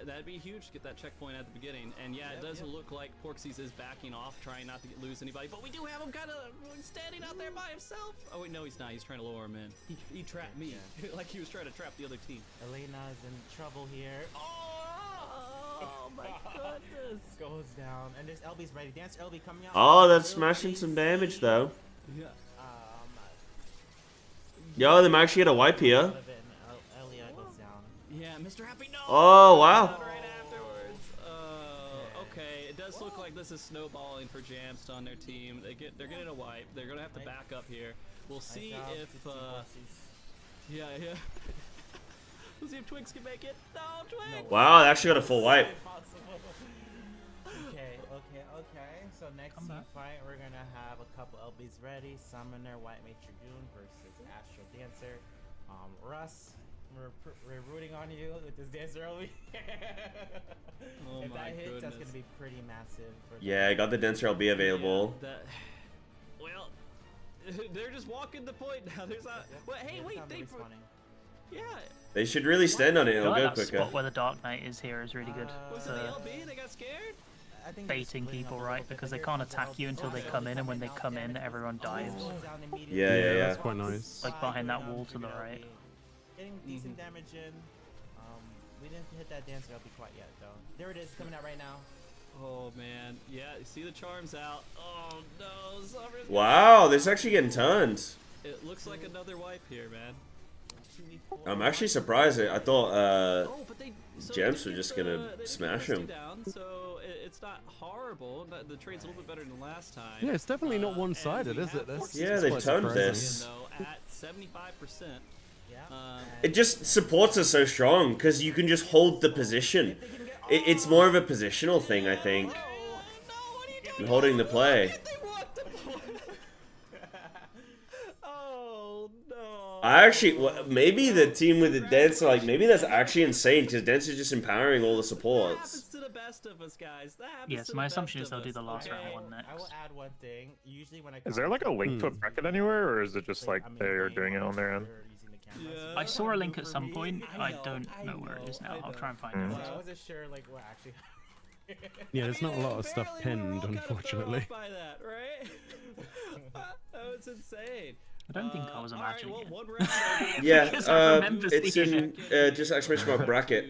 That'd be huge to get that checkpoint at the beginning. And yeah, it does look like Porksies is backing off, trying not to lose anybody. But we do have him kind of standing out there by himself. Oh wait, no, he's not. He's trying to lure him in. He trapped me, like he was trying to trap the other team. Elena is in trouble here. Oh my goodness. Goes down, and there's LB's ready. Dance LB coming out. Oh, that's smashing some damage though. Yeah. Yo, they might actually get a wipe here. Elia goes down. Yeah, Mr. Happy, no. Oh, wow. Right afterwards. Okay, it does look like this is snowballing for Jams on their team. They're getting a wipe. They're gonna have to back up here. We'll see if yeah. We'll see if Twigs can make it. No, Twigs. Wow, they actually got a full wipe. Okay. So next team fight, we're gonna have a couple LBs ready. Summoner, White Mage Dragoon versus Astral Dancer. Russ, we're rooting on you with this Dancer LB. If that hits, that's gonna be pretty massive. Yeah, I got the Dancer LB available. Well, they're just walking the point now. There's not. Well, hey, wait, yeah. They should really stand on it. It'll go that quicker. spot where the Dark Knight is here is really good. Was it the LB? They got scared? Baiting people, right? Because they can't attack you until they come in, and when they come in, everyone dives. Yeah. That's quite nice. Like behind that wall to the right. Getting decent damage in. We didn't hit that Dancer LB quite yet, though. There it is, coming out right now. Oh man, yeah. You see the charms out. Oh no, Summer's Wow, this is actually getting turned. It looks like another wipe here, man. I'm actually surprised. I thought Gems were just gonna smash him. So it's not horrible. The trade's a little bit better than last time. Yeah, it's definitely not one-sided, is it? Yeah, they've turned this. At 75%. It just supports us so strong because you can just hold the position. It's more of a positional thing, I think. And holding the play. I actually, maybe the team with the Dancer, like, maybe that's actually insane, because Dancer's just empowering all the supports. To the best of us, guys. That happens Yes, to my the assumption best is they'll of do us, the last okay? round one next. I will add one thing. Usually when I Is there like a link to a bracket anywhere, or is it just like they're doing it on their end? I saw a link at some point. I don't know where it is now. I'll try and find it. I wasn't sure like what actually. Yeah, there's not a lot of stuff pinned, unfortunately. By that, right? That was insane. I don't think I was imagining it. Yeah, Because I remember it's seeing in, just exclamation mark bracket.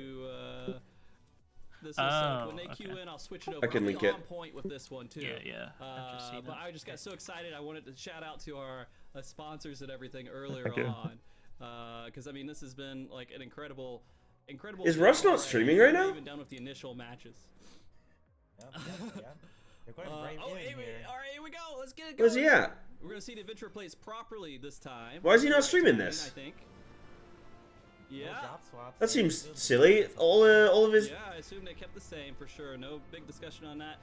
This is when they queue in, I'll switch it over. I can I'll link be it. on point with this one too. Yeah. I've just seen But that. I just got so excited. I wanted to shout out to our sponsors and everything earlier Thank you. on, because I mean this has been like an incredible. Is Russ not streaming right now? Even done with the initial matches. They're going brave Oh, in here here. all right, here we go. Let's get it going. Where's he at? We're gonna see the adventure plays properly this time. Why is he not streaming this? I think. Yeah. That seems silly. All of his. Yeah, I assume they kept the same for sure. No big discussion on that.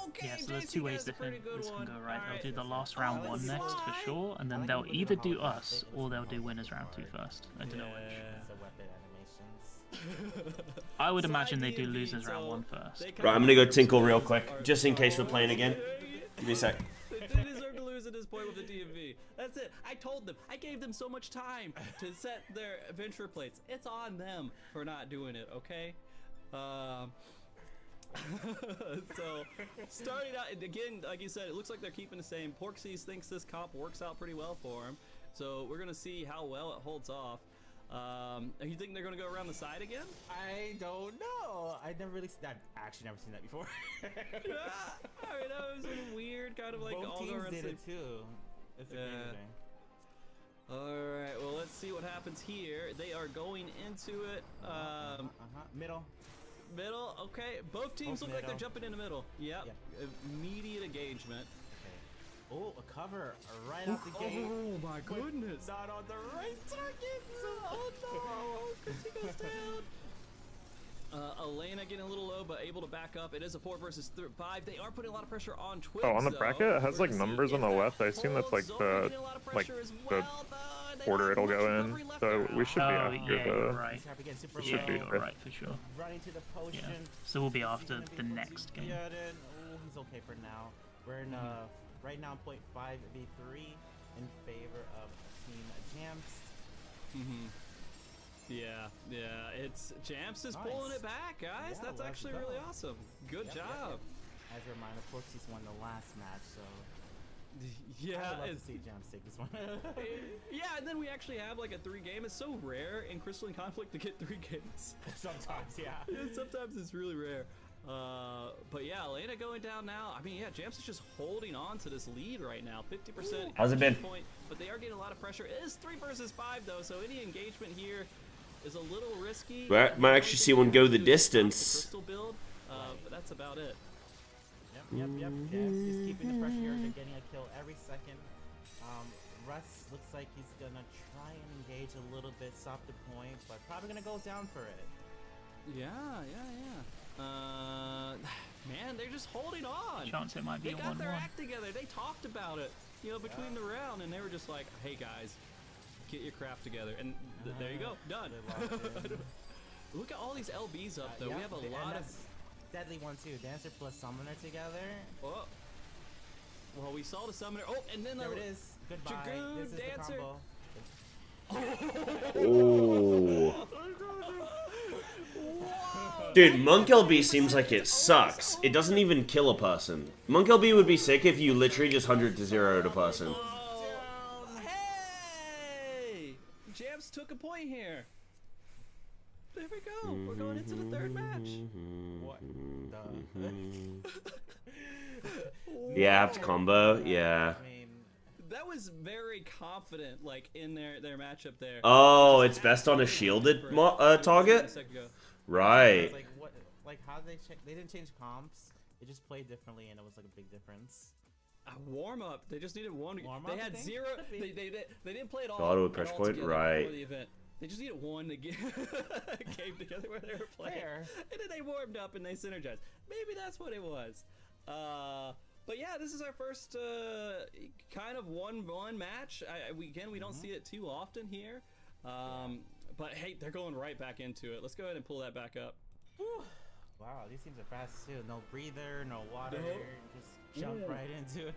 Okay, Yeah, so there's JC two ways has a this pretty can good one. go right. All They'll do the last round one next for sure, and then they'll either do us or they'll do winners round 2 first. I don't know which. I would imagine they do losers round 1 first. Right, I'm gonna go tinkle real quick, just in case we're playing again. Give me a sec. They deserve to lose at this point with the DMV. That's it. I told them. I gave them so much time to set their adventure plates. It's on them for not doing it, okay? So, starting out, and again, like you said, it looks like they're keeping the same. Porksies thinks this comp works out pretty well for him. So, we're going to see how well it holds off. You think they're going to go around the side again? I don't know. I've actually never seen that before. Yeah, I mean, that was a weird kind of like Both all teams around did the- it too. It's a crazy thing. Alright, well, let's see what happens here. They are going into it. Middle. Middle, okay. Both teams Both look like they're middle. jumping in the middle. Yep. Immediate engagement. Oh, a cover right out the gate. Oh my but goodness. Not on the right target. Oh no. He goes down. Elena getting a little low, but able to back up. It is a 4 versus 5. They are putting a lot of pressure on Twix. Oh, on the though. bracket, it has like numbers on the left. I assume that's like the order it'll go in. So we should be Oh, after yeah, you're right. We should be you're fifth. right for sure. Running to the potion. Yeah. So we'll be after the next game. Oh, he's okay for now. We're in right now 0.5 v3 in favor of Team Jamps. Yeah, it's Jamps is pulling it back, guys. Yeah, That's let's actually go. really awesome. Good job. As a reminder, of course, he's won the last match, so Yeah, I would love it's- to see Jamps take this one. Yeah, and then we actually have like a 3 game. It's so rare in Crystalline Conflict to get 3 games. Sometimes, yeah. Sometimes it's really rare. But yeah, Elena going down now. I mean, yeah, Jamps is just holding on to this lead right now. 50%. How's it been? Point, but they are getting a lot of pressure. It is 3 versus 5 though, so any engagement here is a little risky. Might actually see one go the distance. Crystal build, but that's about it. Yep. Jamps is keeping the pressure. They're getting a kill every second. Russ looks like he's gonna try and engage a little bit, stop the point, but probably gonna go down for it. Yeah. Man, they're just holding on. Chance it might be They a got their 1-1. act together. They talked about it, between the round, and they were just like, "Hey guys, get your crap together." And there you go, done. Look at all these LBs up though. We have a lot of deadly one too. Dancer plus Summoner together. Oh. Well, we saw the Summoner. Oh, and then There it is. Goodbye. Dragoon, This is Dancer. the combo. Oh. Dude, Monk LB seems like it sucks. It doesn't even kill a person. Monk LB would be sick if you literally just 100-0'd a person. Hey! Jamps took a point here. There we go. We're going into the 3rd match. What Yeah, have to combo. Yeah. That was very confident, like in their matchup there. Oh, it's best on a shielded target? Right. Like what? Like how they check? They didn't change comps. They just played differently, and it was like a big difference. A warm up. They just needed one. Warm They up, had you think? 0. They didn't play it all. Auto pressure all point, together right. Before the event. They just needed one to get came together where they were playing, Fair. and then they warmed up and they synergized. Maybe that's what it was. But yeah, this is our first kind of 1-1 match. We don't see it too often here. But hey, they're going right back into it. Let's go ahead and pull that back up. Wow, these teams are fast too. No breather, no water, just jump right into it.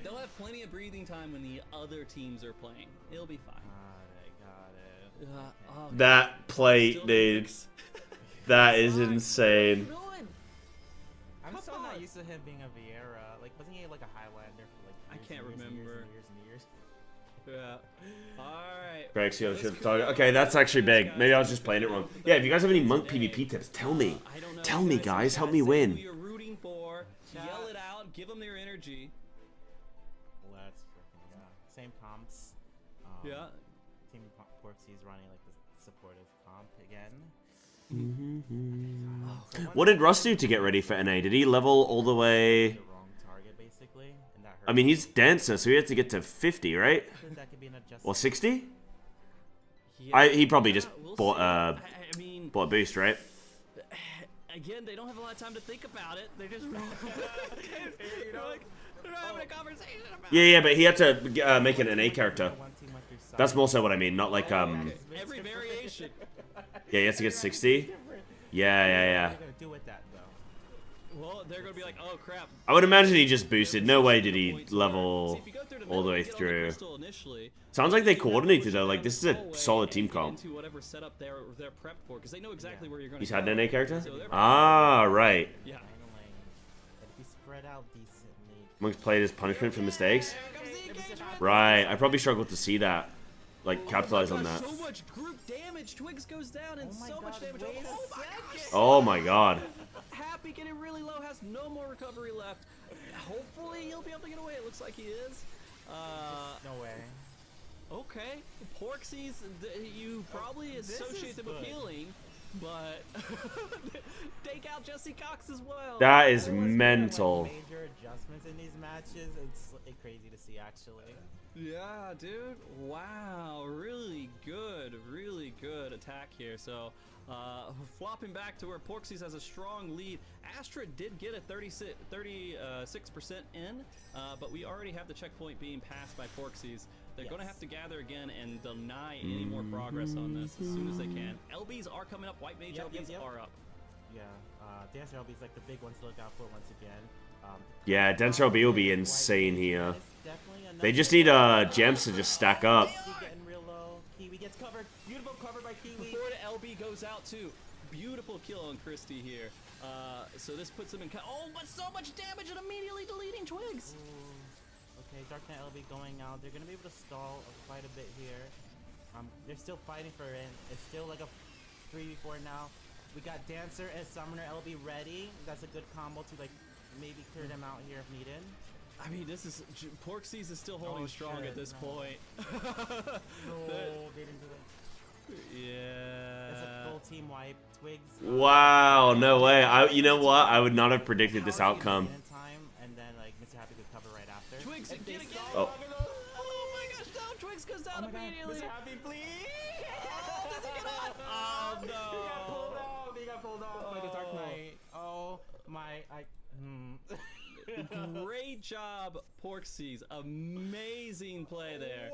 They'll have plenty of breathing time when the other teams are playing. It'll be fine. Got it. That plate, dude. That is insane. I'm still not used to him being a Vieira. Like, wasn't he like a Highlander for like years I can't and years remember. And years and years and years? Yeah. Alright. Greg's the other shit to talk. Okay, that's actually big. Maybe I was just playing it wrong. Yeah, if you guys have any monk PvP tips, tell me. Tell me, guys. Help me win. Who you're rooting for, yell it out, give them their energy. Let's freaking same comps. Yeah. Team Porksy's running like the supportive comp again. What did Russ do to get ready for NA? Did he level all the way? The wrong target, basically, and that hurt. I mean, he's dancer, so he had to get to 50, right? I think that could be an adjustment. Or 60? Yeah. He probably just We'll bought see. I mean, bought a boost, right? again, they don't have a lot of time to think about it. They're just they're not having a conversation about Yeah, but he had to make an NA character. That's more so what I mean, not like every variation. Yeah, he has to get 60. Yeah. Do with that though. Well, they're gonna be like, oh crap. I would imagine he just boosted. No way did he level all the way through. Sounds like they coordinated though. Like this is a solid team comp. Into whatever setup they're prepped for, because they know exactly where you're gonna. He's had an NA character. So Ah, right. Yeah. If you spread out decently. Monk's played as punishment for mistakes. Right. I probably struggled to see that. Like capitalize on that. So much group damage. Twigs goes down and so much damage. Oh my god. Happy getting really low, has no more recovery left. Hopefully he'll be able to get away. It looks like he is. No way. Okay, Porksy's, you probably associate them with healing, but take out Jesse Cox as well. That is mental. Major adjustments in these matches. It's crazy to see, actually. Yeah, dude. Wow, really good attack here. So, flopping back to where Porksy's has a strong lead. Astra did get a 36% in, but we already have the checkpoint being passed by Porksy's. They're going to have to gather again and deny any more progress on this as soon as they can. LBs are coming up. White Mage LBs are up. Yeah, Dancer LB's like the big ones to look out for once again. Yeah, Dancer LB will be insane here. They just need gems to just stack up. Getting real low. Kiwi gets covered. Beautiful cover by Kiwi. Before the LB goes out too. Beautiful kill on Christie here. So this puts him in. Oh, but so much damage and immediately deleting Twigs. Okay, Dark Knight LB going out. They're gonna be able to stall quite a bit here. They're still fighting for it. It's still like a 3v4 now. We got Dancer and Summoner LB ready. That's a good combo to like maybe clear them out here if needed. I mean, this is Porksy's is still holding strong at this point. They didn't do it. Yeah. That's a full team wipe. Twigs. Wow, no way. You know what? I would not have predicted this outcome. And then like Mr. Happy could cover right after. Twigs, get again. Oh. Oh my gosh, no! Twigs goes down immediately. Mr. Happy, please. Does he get up? Oh no! He got pulled off by the Dark Knight. Oh my! Great job, Porksy's. Amazing play there.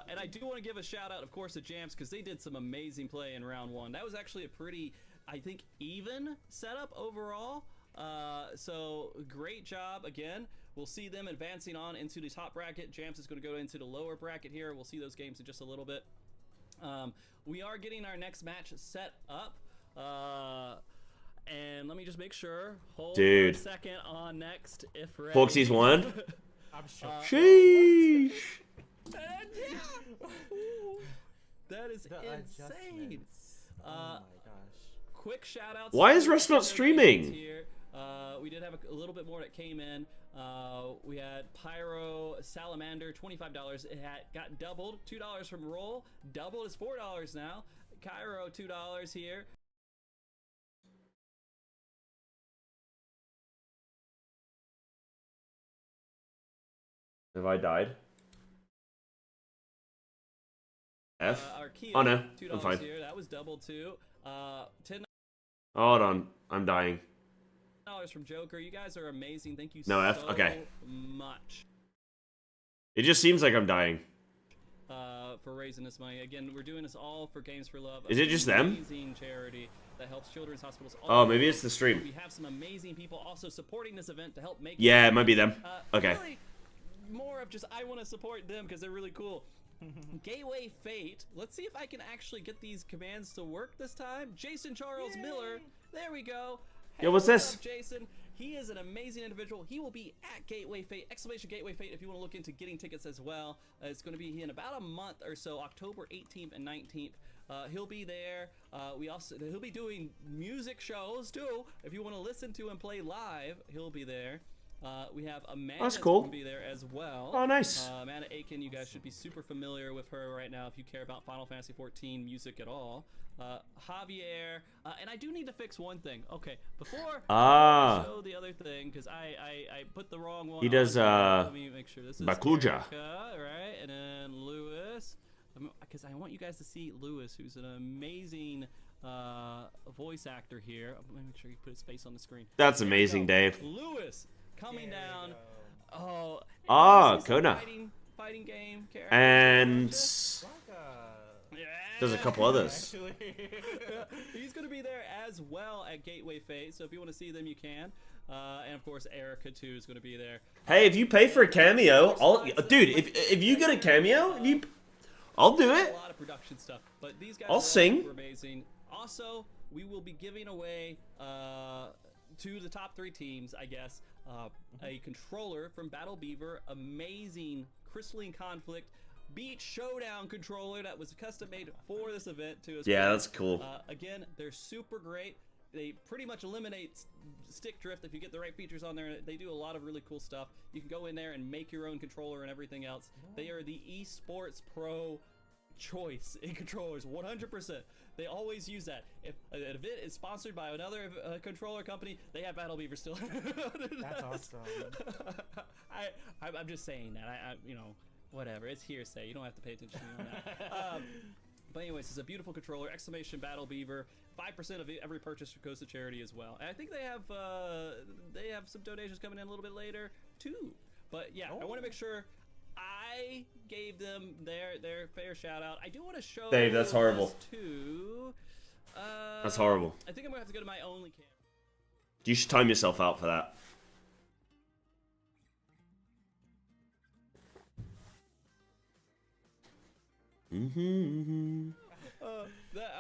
And I do want to give a shout out, of course, to Jams, because they did some amazing play in round one. That was actually a pretty, I think, even setup overall. So great job again. We'll see them advancing on into the top bracket. Jams is going to go into the lower bracket here. We'll see those games in just a little bit. We are getting our next match set up. And let me just make sure. Hold Dude. for a second on next if ready. Porksy's won. I'm sure. Sheesh. That is insane. Oh my gosh. Quick shout out. Why is Russ not streaming? Here. We did have a little bit more that came in. We had Pyro Salamander, $25. It got doubled. $2 from Roll. Doubled is $4 now. Cairo, $2 here. Have I died? F? Archaea, Oh no, $2 I'm fine. here. That was double too. $10. Hold on, I'm dying. from Joker. You guys are amazing. Thank you No so F? Okay. much. It just seems like I'm dying. For raising this money. Again, we're doing this all for Games for Love. Is it just them? Amazing charity that helps children's hospitals. Oh, maybe it's the stream. We have some amazing people also supporting this event to help make Yeah, it might be them. Okay. Really more of just I want to support them because they're really cool. Gateway Fate. Let's see if I can actually get these commands to work this time. Jason Charles Miller. There we go. Yo, what's this? Up, Jason? He is an amazing individual. He will be at Gateway Fate, !Gateway Fate, if you want to look into getting tickets as well. It's going to be in about a month or so, October 18th and 19th. He'll be there. He'll be doing music shows too. If you want to listen to him play live, he'll be there. We have Amanda That's cool. going to be there as well. Oh, nice. Amanda Aiken, you guys should be super familiar with her right now if you care about Final Fantasy XIV music at all. Javier, and I do need to fix one thing. Okay, before I show the other thing, because I put the wrong one. He does let me make sure this is Bakuja. Erica, right? And then Lewis, because I want you guys to see Lewis, who's an amazing voice actor here. Let me make sure you put his face on the screen. That's amazing, Dave. Lewis coming down. Oh, Kona. Fighting game character. And there's a couple others. He's going to be there as well at Gateway Fate, so if you want to see them, you can. And of course, Erica too is going to be there. Hey, if you pay for a cameo, dude, if you get a cameo, I'll do it. A lot of production stuff, but these guys I'll sing. Are amazing. Also, we will be giving away to the top 3 teams, I guess, a controller from Battle Beaver, amazing Crystalline Conflict Beat Showdown controller that was custom made for this event too. Yeah, that's cool. Again, they're super great. They pretty much eliminate stick drift if you get the right features on there. They do a lot of really cool stuff. You can go in there and make your own controller and everything else. They are the esports pro choice in controllers, 100%. They always use that. If an event is sponsored by another controller company, they have Battle Beaver still. That's awesome. I'm just saying that. I you know, whatever. It's hearsay. You don't have to pay attention to me on that. But anyways, it's a beautiful controller. ! Battle Beaver. 5% of every purchase goes to charity as well. And I think they have some donations coming in a little bit later too. But yeah, I want to make sure I gave them their fair shout out. I do want to show Dave, that's horrible. Too. That's horrible. I think I'm gonna have to go to my only camera. You should time yourself out for that.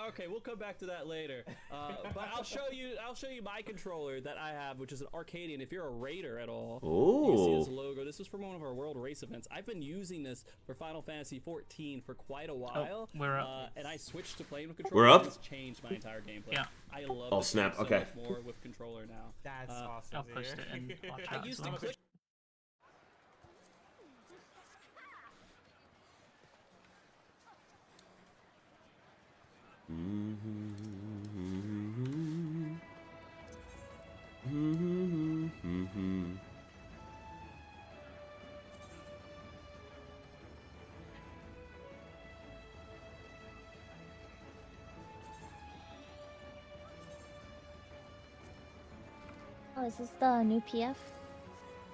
Okay, we'll come back to that later. But I'll show you my controller that I have, which is an Arcadian. If you're a raider at all, you can see this logo. This is from one of our World Race events. I've been using this for Final Fantasy XIV for quite a while. We're up. And I switched to playing with controller. We're up? It's changed my entire gameplay. Yeah. I love Oh, this snap. game Okay. so much more with controller now. That's awesome. I'll post it in our chat. I used to click. Oh, is this the new PF?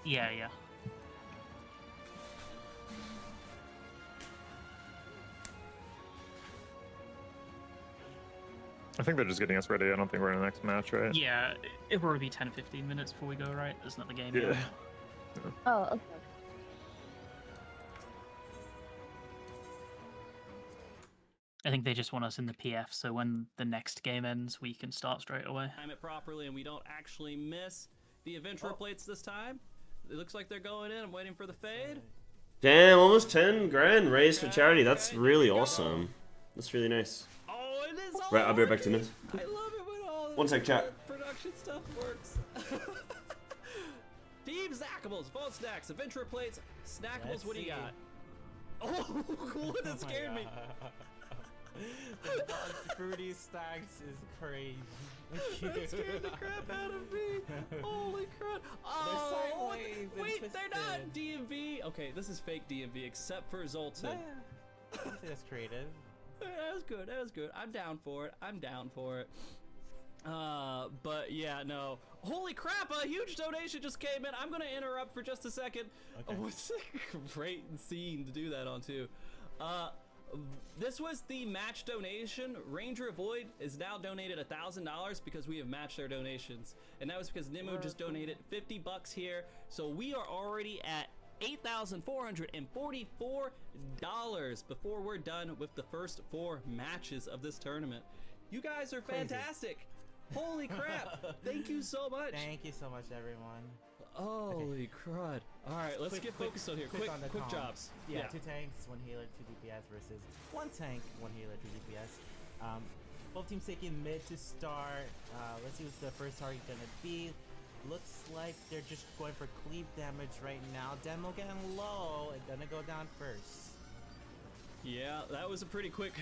Yeah. I think they're just getting us ready. I don't think we're in the next match, right? Yeah, it'll probably be 10-15 minutes before we go, right? There's not the game Yeah. yet. Oh, okay. I think they just want us in the PF, so when the next game ends, we can start straight away. Time it properly, and we don't actually miss the Adventurer plates this time. It looks like they're going in. I'm waiting for the fade. Damn, almost 10 grand raised for charity. That's really awesome. That's really nice. Oh, it is all Right, I'll be right back to this. I love it when all One sec, chat. production stuff works. Team Snackables, Vault Snacks, Adventurer plates, Snackables, Let's what do you see. got? Oh, cool, that scared me. The Bugs Fruity Stacks is crazy. That scared the crap out of me. Holy crap. Oh, wait, they're not DMV. Okay, this is fake DMV except for Zoltan. That's creative. That was good. I'm down for it. But yeah, no. Holy crap, a huge donation just came in. I'm going to interrupt for just a second. Okay. Oh, it's a great scene to do that on, too. This was the match donation. Ranger Void is now donated $1,000 because we have matched their donations. And that was because Nimue just donated $50 here. So we are already at $8,444 before we're done with the first 4 matches of this tournament. You guys are fantastic. Holy crap. Thank you so much. Thank you so much, everyone. Holy crud. All right, let's get focused on here. Quick jobs. Yeah, 2 tanks, 1 healer, 2 DPS versus 1 tank, 1 healer, 2 DPS. Both teams taking mid to start. Let's see what's the first target gonna be. Looks like they're just going for cleave damage right now. Demo getting low and gonna go down first. Yeah, that was a pretty quick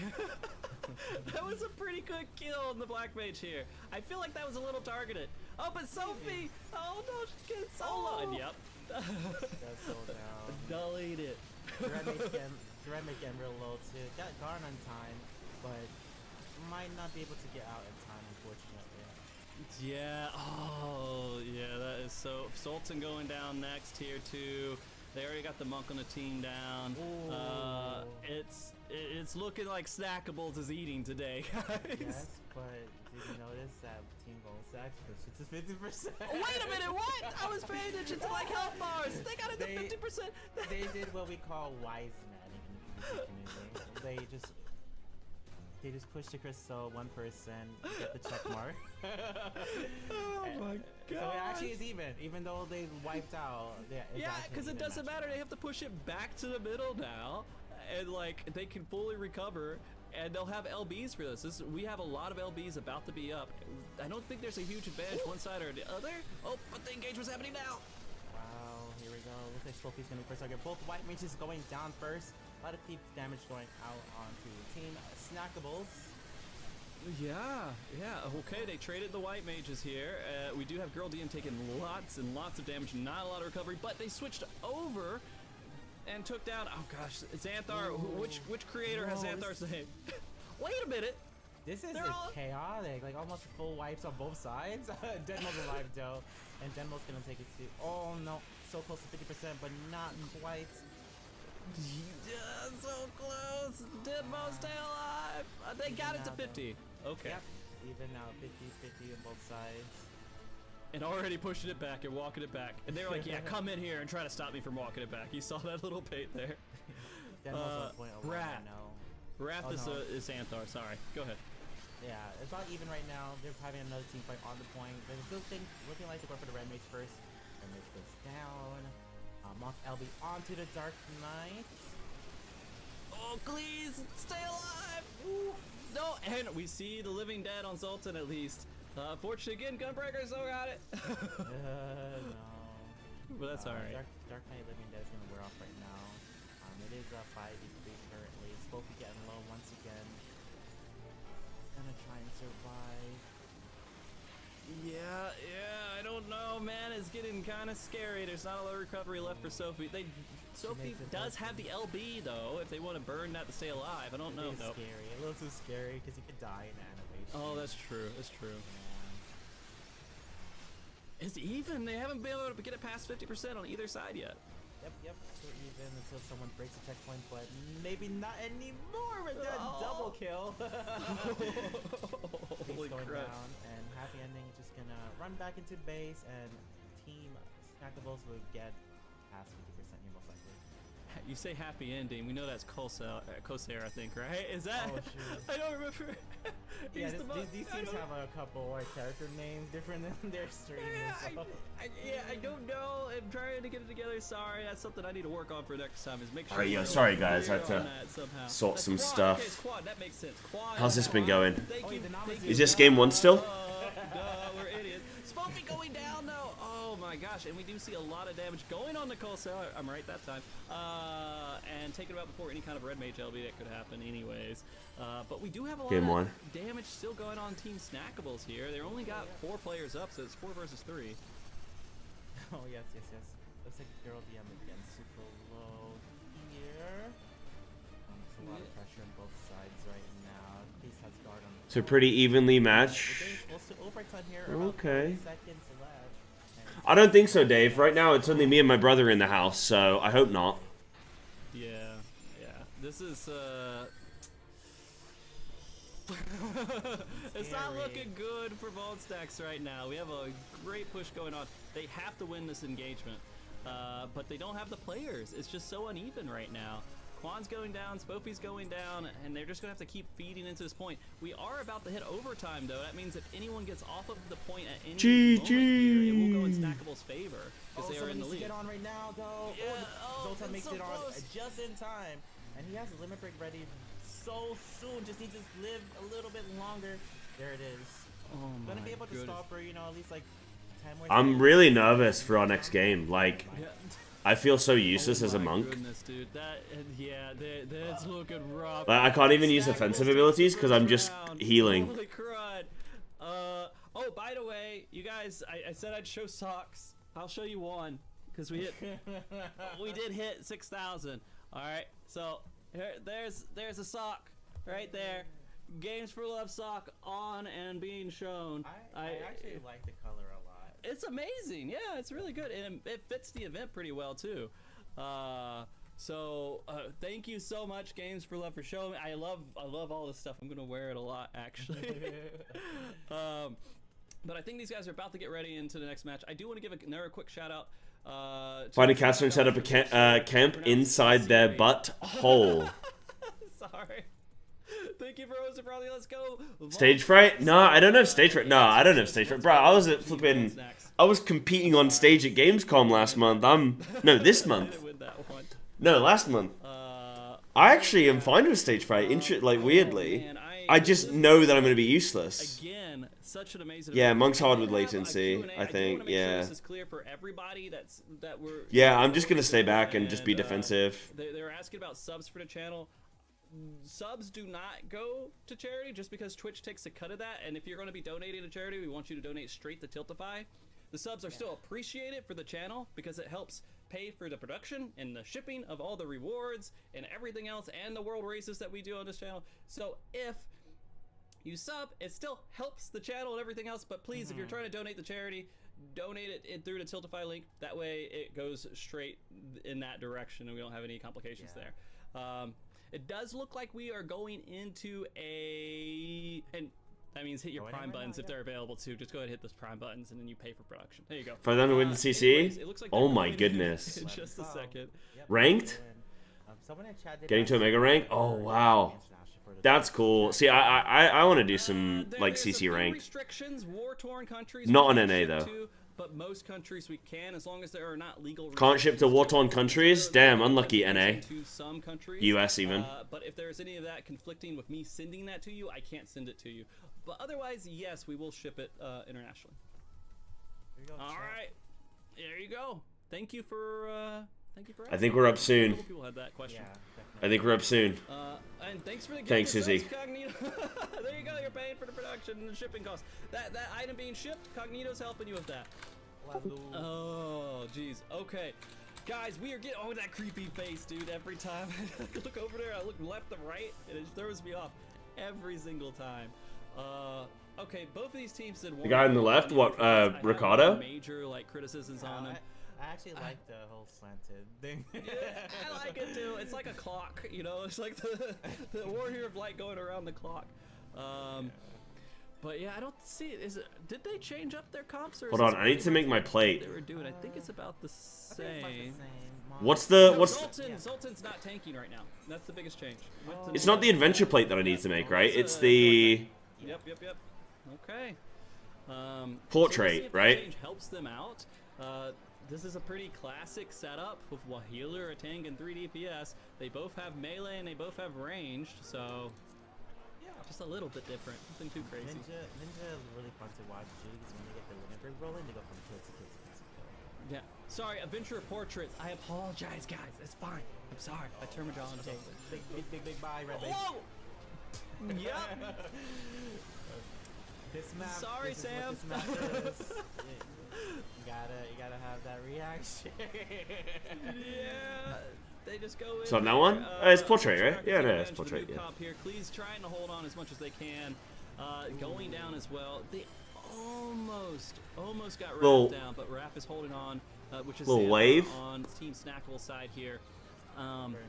that was a pretty quick kill on the Black Mage here. I feel like that was a little targeted. Oh, but Sophie! Oh no, she gets solo! And yep. That's so down. Delete it. The red mage getting real low too. Got Garn on time, but might not be able to get out in time, unfortunately. Yeah, oh yeah, that is so. Sultan going down next here too. They already got the monk on the team down. It's looking like Snackables is eating today, guys. Yes, but did you notice that Team Volsax pushed it to 50%? Wait a minute, what? I was paying attention to like health bars. They got it to 50%. They did what we call wise manning in the community. They just pushed the crystal, 1 person, get the check mark. Oh my god. So it actually is even though they wiped out. Yeah, because it doesn't matter. They have to push it back to the middle now. And like, they can fully recover. And they'll have LBs for this. We have a lot of LBs about to be up. I don't think there's a huge advantage one side or the other. Oh, but the engagement's happening now. Wow, here we go. Looks like Sophie's going to be first target. Both white mages going down first. A lot of deep damage going out onto Team Snackables. Yeah. Okay, they traded the white mages here. We do have Girl DM taking lots and lots of damage, not a lot of recovery, but they switched over and took down. Oh gosh, Xanthar. Which creator has Xanthar's name? Wait a minute. This is chaotic. Like almost full wipes on both sides. Denmo's alive though, and Denmo's gonna take it too. Oh no, so close to 50%, but not quite. Yeah, so close. Denmo stay alive. They got it to 50. Okay. Yep. Even now, 50-50 on both sides. And already pushing it back and walking it back. And they're like, yeah, come in here and try to stop me from walking it back. You saw that little bait there. Wrath is Xanthar. Sorry. Go ahead. Yeah, it's about even right now. They're having another team fight on the point. They're still looking like they're going for the red mage first. Red mage goes down. Monk LB onto the Dark Knight. Oh, please stay alive. Ooh. No, and we see the living dead on Zoltan at least. Fortunately, again, Gunbreaker still got it. No. But that's alright. Dark Knight Living Dead is going to wear off right now. It is a 5v3 currently. Spooky getting low once again. Gonna try and survive. Yeah, I don't know, man. It's getting kind of scary. There's not a lot of recovery left for Sophie. Sophie does have the LB though, if they want to burn that to stay alive. I don't know. It's scary. A little too scary because you could die in animation. Oh, that's true. That's true. Yeah. It's even. They haven't been able to get it past 50% on either side yet. Yep. Still even until someone breaks a checkpoint, but maybe not anymore with that double kill. He's going down, and happy ending is just gonna run back into base, and Team Snackables will get past 50% here most likely. You say happy ending. We know that's Corsair, I think, right? Is that? Oh, shoot. I don't remember. Yeah, these teams have a couple character names different than their streams. Yeah, I don't know. I'm trying to get it together. Sorry, that's something I need to work on for next time. Is make sure. Alright, sorry guys, I had to sort some stuff. Okay, Quad, that makes sense. Quad, How's this been going? Thank you. Is this game 1 still? We're idiots. Spooky going down though. Oh my gosh, and we do see a lot of damage going on the Corsair. I'm right that time. And taking it out before any kind of red mage LB that could happen anyways. But we do have a lot of damage still going on Team Snackables here. They only got 4 players up, so it's 4 versus 3. Oh yes. Looks like Girl DM again, super low here. There's a lot of pressure on both sides right now. Peace has guard on. So pretty evenly matched. The game's close to over. experts on here are about Okay. 40 seconds left. I don't think so, Dave. Right now, it's only me and my brother in the house, so I hope not. Yeah. This is it's not looking good for Vault Stacks right now. We have a great push going on. They have to win this engagement, but they don't have the players. It's just so uneven right now. Quan's going down, Spofy's going down, and they're just going to have to keep feeding into this point. We are about to hit overtime, though. That means if anyone gets off of the point at any moment here, it will go in Snackable's favor, because they are in the lead. Get on right now, though. Zoltan makes it on just in time, and he has a limit break ready so soon. Just needs to live a little bit longer. There it is. Gonna be able to stop for, you know, at least like 10 more I'm seconds. really nervous for our next game. Like, I feel so useless as a monk. Goodness, dude. That's looking rough. Like, I can't even use offensive abilities because I'm just healing. Holy crud. Oh, by the way, you guys, I said I'd show socks. I'll show you one, because we did hit 6,000. All right, so there's a sock right there. Games for Love sock on and being shown. I actually like the color a lot. It's amazing. Yeah, it's really good, and it fits the event pretty well too. So thank you so much, Games for Love, for showing me. I love all this stuff. I'm gonna wear it a lot, actually. But I think these guys are about to get ready into the next match. I do want to give another quick shout out. Find a caster and set up a camp inside their butt hole. Sorry. Thank you for hosting, Probably. Let's go. Stage fright? No, I don't have stage fright. No, I don't have stage fright. Bro, I was at flipping. I was competing on stage at Gamescom last month. No, this month. No, last month. I actually am fine with stage fright. Like, weirdly. I just know that I'm going to be useless. Again, such an amazing. Yeah, Monk's hard with latency, I think. Yeah. This is clear for everybody that we're. Yeah, I'm just going to stay back and just be defensive. They were asking about subs for the channel. Subs do not go to charity just because Twitch takes a cut of that, and if you're going to be donating to charity, we want you to donate straight to Tiltify. The subs are still appreciated for the channel because it helps pay for the production and the shipping of all the rewards and everything else and the world races that we do on this channel. So if you sub, it still helps the channel and everything else, but please, if you're trying to donate to charity, donate it through the Tiltify link. That way it goes straight in that direction and we don't have any complications there. It does look like we are going into and that means hit your prime buttons if they're available too. Just go ahead and hit those prime buttons and then you pay for production. There you go. For them to win the CC? Anyways, it looks like Oh they're my going goodness. in just a second. Ranked? Getting to a mega rank? Oh, wow. That's cool. See, I want to do some, like, CC ranked. Restrictions, war-torn countries. Not we on can't NA, ship though. to, but most countries we can, as long as there are not legal. Can't ship to war-torn countries? Damn, unlucky NA. To some countries. US even. But if there's any of that conflicting with me sending that to you, I can't send it to you. But otherwise, yes, we will ship it internationally. All right, there you go. Thank you for. I think we're up soon. People had that question. I think we're up soon. And thanks for the Thanks, Izzy. Cognito. There you go. You're paying for the production and the shipping costs. That item being shipped, Cognito's helping you with that. Oh, jeez. Okay, guys, we are getting that creepy face, dude. Every time I look over there, I look left and right, and it throws me off every single time. Okay, both of these teams did. The guy on the left, what? Ricardo? Major criticisms on him. I actually like the whole slanted thing. Yeah, I like it too. It's like a clock, you know. It's like the Warrior of Light going around the clock. But yeah, I don't see it. Did they change up their comps? Or Hold on, I need to make my plate. They were doing. I think it's about the same. What's the Zoltan's not tanking right now. That's the biggest change. It's not the adventure plate that I need to make, right? It's the Yep. Okay. Portrait, so right? Change helps them out. This is a pretty classic setup with a healer, a tank, and 3 DPS. They both have melee and they both have ranged, so yeah, just a little bit different. Nothing too crazy. Ninja is really fun to watch too, because when they get the limit break rolling, they go from kill to kill to kill to kill. Yeah. Sorry, Adventurer Portraits. I apologize, guys. It's fine. I'm sorry. I turned my jaw into something. Big bye, Red Base. Whoa! Yep. This map. Sorry, this Sam. Is what this map is. You gotta have that reaction. Yeah. They just go in. So on that one? It's portrait, right? Yeah, no, it's portrait. Yeah. Here. Cleese trying to hold on as much as they can. Going down as well. They almost got Little- Raph down, but Raph is holding on, which is little Sam wave. on Team Snackable side here. Very nice.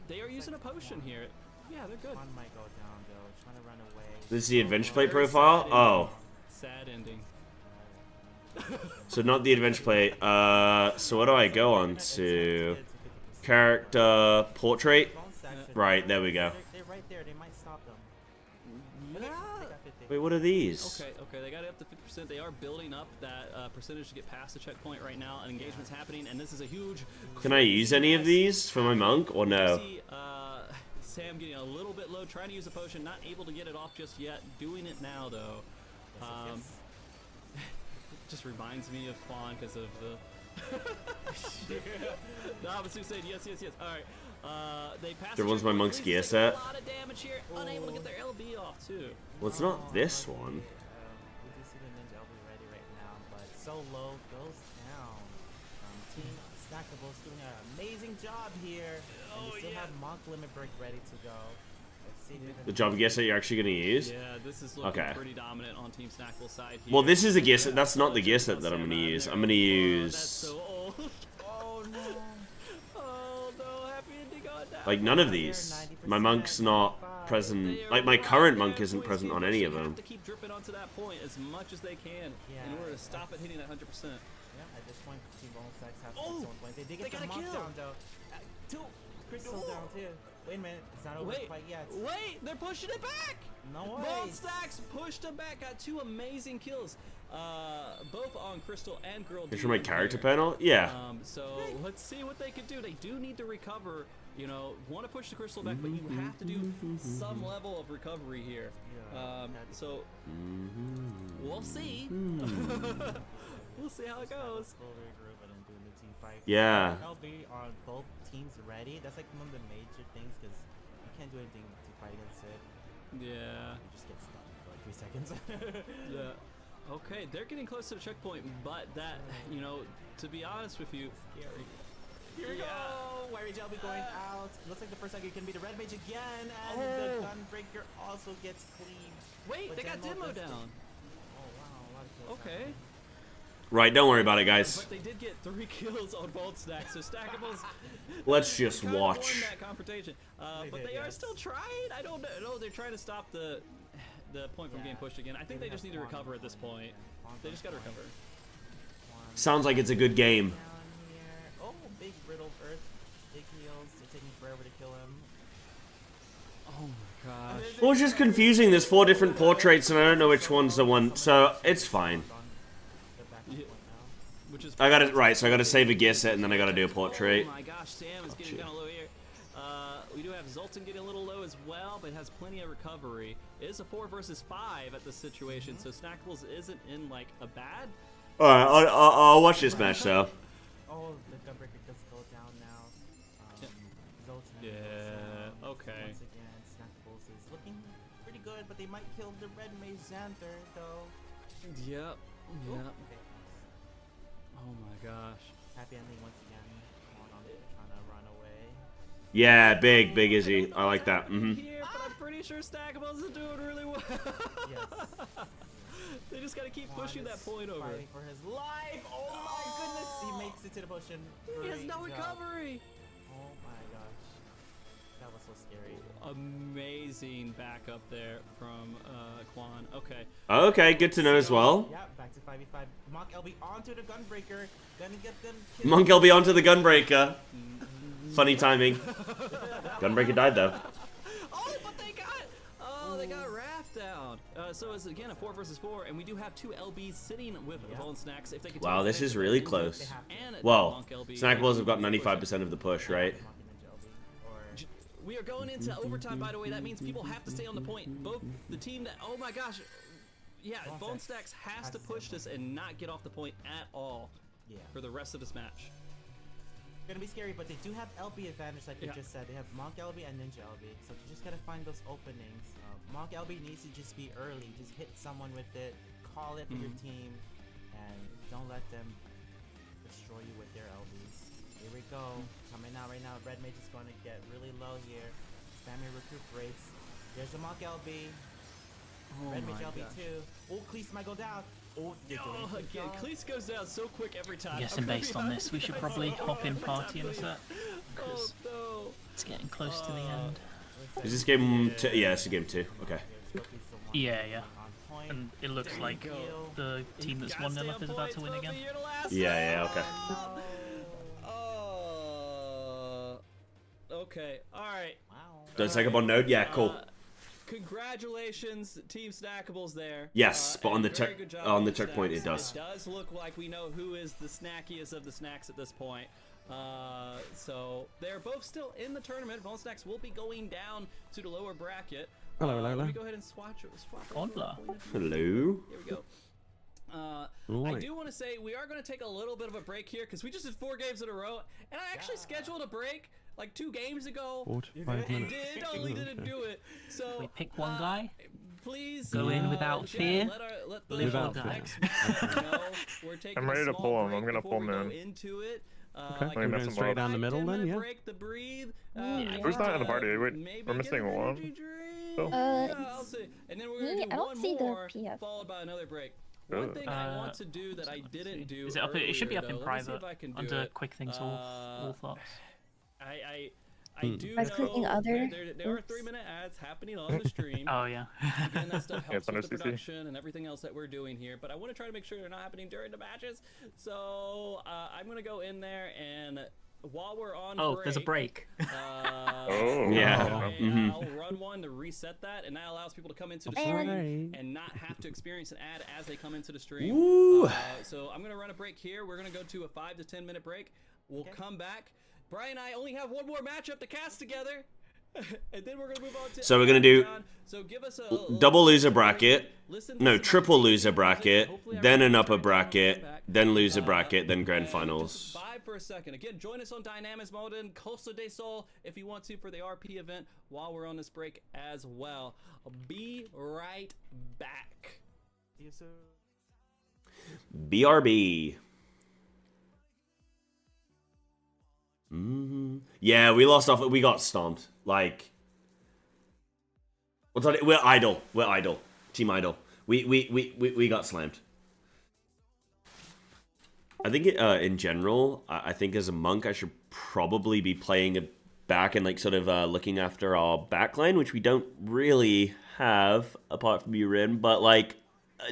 They are using a potion here. Yeah, they're good. One might go down though. Trying to run away. This is the adventure plate profile. Oh, Sad ending. so not the adventure plate. So what do I go on to? Character portrait. Right, there we go. They're right there. They might stop them. Wait, what are these? Okay, they got it up to 50%. They are building up that percentage to get past the checkpoint right now, and engagement's happening, and this is a huge... Can I use any of these for my monk or no? See, Sam getting a little bit low, trying to use a potion, not able to get it off just yet. Doing it now, though. Just reminds me of Quan because of the... No, I was saying yes. All right. They passed. There was my monk's gear set. A lot of damage here. Unable to get their LB off too. Well, it's not this one. We do see the Ninja LB ready right now, but so low goes down. Team Snackables doing an amazing job here. And we still have Monk Limit Break ready to go. Let's see if The job gear set you're actually gonna use? Yeah, this is looking Okay. pretty dominant on Team Snackable side here. Well, this is a gear set. That's not the gear set that I'm gonna use. I'm gonna use So old. Oh no. Oh no, happy ending on that. like none of these. My monk's not present. Like my current monk isn't present on any of them. Have to keep dripping onto that point as much as they can in order to stop it hitting that 100%. Yeah, at this point, Team Bone Stacks have Oh, its own point. They did get they the got a Monk kill. down though. Two crystals down too. Wait a minute, it's not over quite yet. Wait, they're pushing it back. No Bone way. Stacks pushed them back. Got two amazing kills, both on Crystal and Girl. Picture my Demon character here. panel? Yeah. So let's see what they could do. They do need to recover. You know, want to push the Crystal back, but you have to do some level of recovery here. So we'll see. We'll see how it goes. Yeah. LB on both teams ready. That's like one of the major things because you can't do anything to fight against it. Yeah. You just get stuck for like 3 seconds. Yeah. Okay, they're getting close to the checkpoint, but that, you know, to be honest with you, Scary. Here we go! Wiry LB going out. Looks like the first target can be the Red Mage again, and the Gunbreaker also gets cleaned. Wait, But they got Demo Demo does down. Oh wow, a lot of kills. Okay. Right, don't worry about it, guys. But they did get 3 kills on Vault Stack, so Stackables. Let's just kinda watch. won that confrontation. But they are still trying. I don't know. No, they're trying to stop the point from getting pushed again. I think they just need to recover at this point. They just got to recover. Sounds like it's a good game. Oh, big brittle earth. Big heals. They're taking forever to kill him. Oh my gosh. Well, it's just confusing. There's 4 different portraits, and I don't know which one's the one, so it's fine. Which is I got it right, so I got to save a gear set, and then I got to do a portrait. Oh my gosh, Sam is getting kind of low here. We do have Zoltan getting a little low as well, but has plenty of recovery. It is a 4 versus 5 at this situation, so Snackables isn't in like a bad. All right, I'll watch this match though. Oh, the Gunbreaker does go down now. Zoltan. Yeah. Okay. Once again, Snackables is looking pretty good, but they might kill the Red Mage Xanther though. Yep. Ooh, Yep. okay. Oh my gosh. Happy ending once again. On trying to run away. Yeah, big Izzy. I like that. Here, but I'm pretty sure Stackables is doing really well. Yes. They just gotta keep pushing that point over. Fighting for his life. Oh my goodness! He makes it to the potion. He has no Great job. recovery. Oh my gosh. That was so scary. Amazing backup there from Quan. Okay. Okay, good to know as well. Yeah, back to 5v5. Monk LB onto the Gunbreaker. Gonna get them killed. Monk LB onto the Gunbreaker. Funny timing. Gunbreaker died though. Oh, but they got Raph down. So it's again a 4 versus 4, and we do have 2 LBs sitting with Bone Snacks. If they can Wow, this is really close. Well, Snackables have got 95% of the push, right? We are going into overtime, by the way. That means people have to stay on the point. Both the team that, oh my gosh, yeah, Bone Stacks has to push this and not get off the point at all for the rest of this match. Gonna be scary, but they do have LB advantage, like we just said. They have Monk LB and Ninja LB, so you just gotta find those openings. Monk LB needs to just be early, just hit someone with it, call it for your team, and don't let them destroy you with their LBs. Here we go, coming out right now. Red Mage is going to get really low here. Spammy recuperates. There's a Monk LB. Red Mage my LB2. Oh, Cleese might go down. Oh, again, Cleese goes down so quick every time. I'm guessing based on this, we should probably hop in party in a sec. Oh no. It's getting close to the end. Is this game 2? Yeah, it's a game 2. Okay. Yeah. And it looks like the team that's 1-0 up is about to win again. Yeah, okay. Okay, alright. Don't take up on node? Yeah, cool. Congratulations, Team Snackables there. Yes, but on the very good job, on the Team checkpoint it Snacks. does. It does look like we know who is the snackiest of the snacks at this point. So they're both still in the tournament. Bone Snacks will be going down to the lower bracket. Hello. Let me go ahead and swap Hello. Here we go. I Right. do want to say we are going to take a little bit of a break here because we just did 4 games in a row, and I actually scheduled a break like 2 games ago. 45 minutes. Totally didn't do it. So we pick one guy. Please go in without fear. Let the Without next know we're taking I'm ready a to small pull him. break I'm gonna before pull we him go in. into it. Okay, Like we're going straight down the middle then, yeah? break to breathe. Who's not in the party? Wait, we're missing one. Oh. I'll see. And then we're gonna do I don't one see the more, PF. followed by another break. One thing I want to do that I didn't do. Is it up? It should be up in earlier, though. Let me see private if I can do under it. quick things all thoughts. I do By clicking know other? there are 3-minute ads happening on the stream. Oh yeah. Again, that stuff Yeah, helps it's under with the CC. production and everything else that we're doing here. But I want to try to make sure they're not happening during the matches. So I'm gonna go in there and while we're on Oh, there's a break. Oh. Yeah. I'll run one to reset that, and that allows people to come into the Alright. stream and not have to experience an ad as they come into the stream. Woo. So I'm gonna run a break here. We're gonna go to a 5 to 10 minute break. We'll come back. Brian and I only have one more matchup to cast together, and then we're gonna move on to. So we're gonna do So give us a double loser bracket. No, triple loser bracket, then an upper bracket, then loser bracket, then grand finals. Vibe for a second. Again, join us on Dynamis Modern, Costa del Sol, if you want to, for the RP event while we're on this break as well. I'll be right back. Yes, sir. BRB. Yeah, we lost off. We got stomped. Like, what's on it? We're idle. We're idle. Team idle. We got slammed. I think in general, I think as a monk, I should probably be playing it back and like sort of looking after our backline, which we don't really have apart from Urin. But like,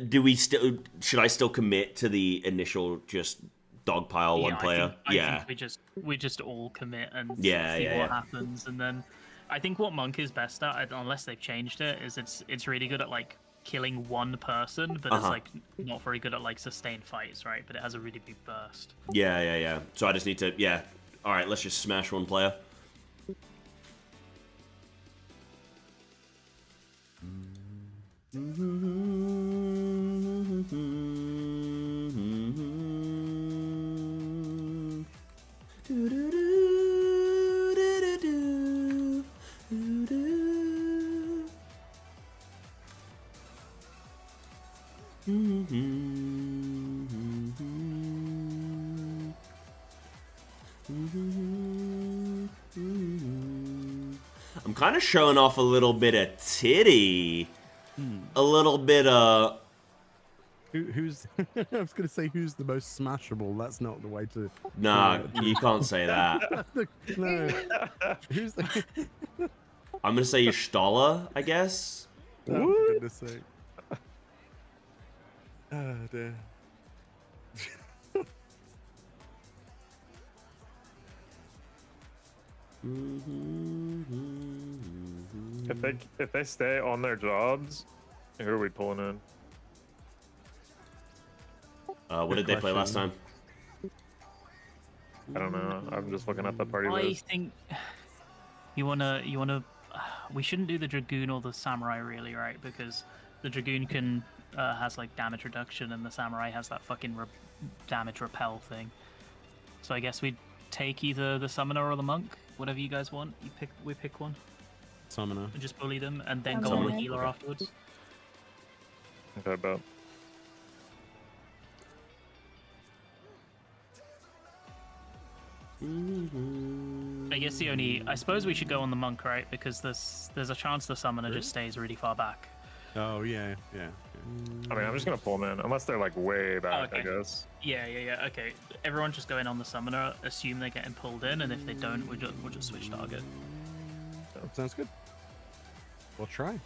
do we still? Should I still commit to the initial just dogpile one player? I think we just all commit and see what happens, and then I think what Monk is best at, unless they've changed it, is it's really good at like killing one person, but it's like not very good at like sustained fights, right? But it has a really big burst. Yeah. So I just need to, all right, let's just smash one player. I'm kind of showing off a little bit of titty. A little bit of... Who's... I was going to say who's the most smashable. That's not the way to... Nah, you can't say that. No. Who's the... I'm going to say Y'Shtala, I guess. Oh, for goodness sake. Oh, dear. If they stay on their jobs, who are we pulling in? What did they play last time? I don't know. I'm just looking at the party I list. think you wanna. We shouldn't do the Dragoon or the Samurai, really, right? Because the Dragoon can has like damage reduction, and the Samurai has that fucking damage repel thing. So I guess we'd take either the Summoner or the Monk, whatever you guys want. We pick one. Summoner. And just bully them, and then go on the healer afterwards. Okay, bet. I guess I suppose we should go on the Monk, right? Because there's a chance the Summoner just stays really far back. Oh yeah, yeah. I mean, I'm just gonna pull them in, unless they're like way back, okay. I guess. Yeah. Okay, everyone just go in on the summoner, assume they're getting pulled in, and if they don't, we'll just switch target. Sounds good. We'll try.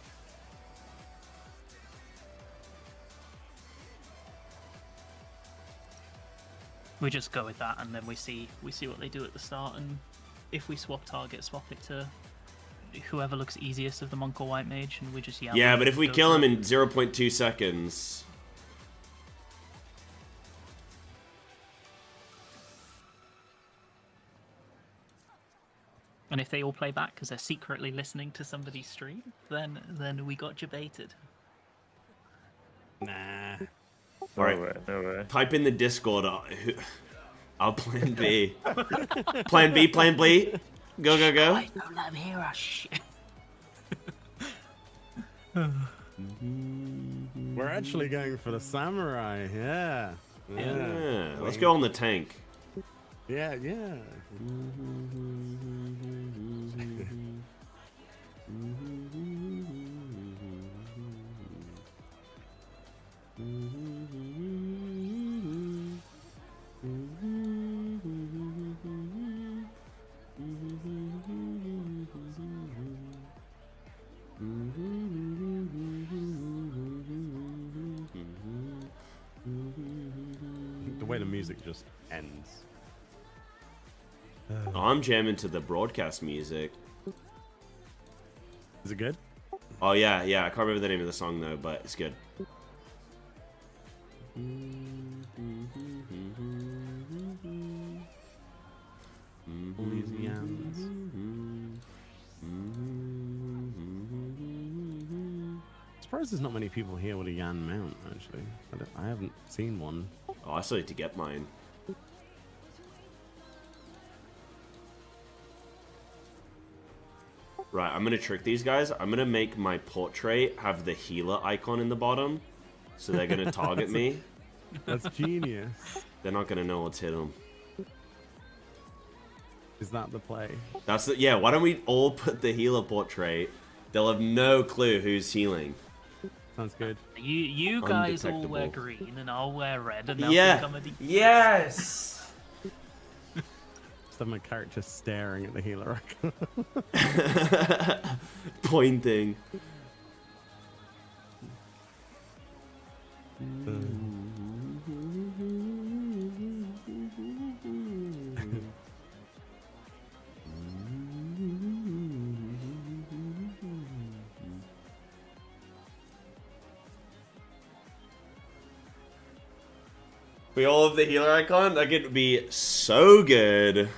We just go with that, and then we see what they do at the start, and if we swap target, swap it to whoever looks easiest of the monk or white mage, and we just yell. Yeah, but if we kill him in 0.2 seconds. And if they all play back because they're secretly listening to somebody's stream, then we got debated. Nah. All right. No way. Type in the Discord. I'll plan B. Plan B, plan B. Go. I don't let him hear us. Shit. We're actually going for the samurai. Yeah. Let's go on the tank. Yeah. The way the music just ends. Oh, I'm jamming to the broadcast music. Is it good? Oh yeah. I can't remember the name of the song though, but it's good. Surprised there's not many people here with a Yan mount, actually. I haven't seen one. Oh, I still need to get mine. Right, I'm gonna trick these guys. I'm gonna make my portrait have the healer icon in the bottom, so they're gonna target me. That's genius. They're not gonna know what's hit them. Is that the play? That's the yeah. Why don't we all put the healer portrait? They'll have no clue who's healing. Sounds good. You guys all wear green, and I'll wear red, and they'll become a Yes. Just have my character staring at the healer icon. Pointing. We all have the healer icon? That could be so good.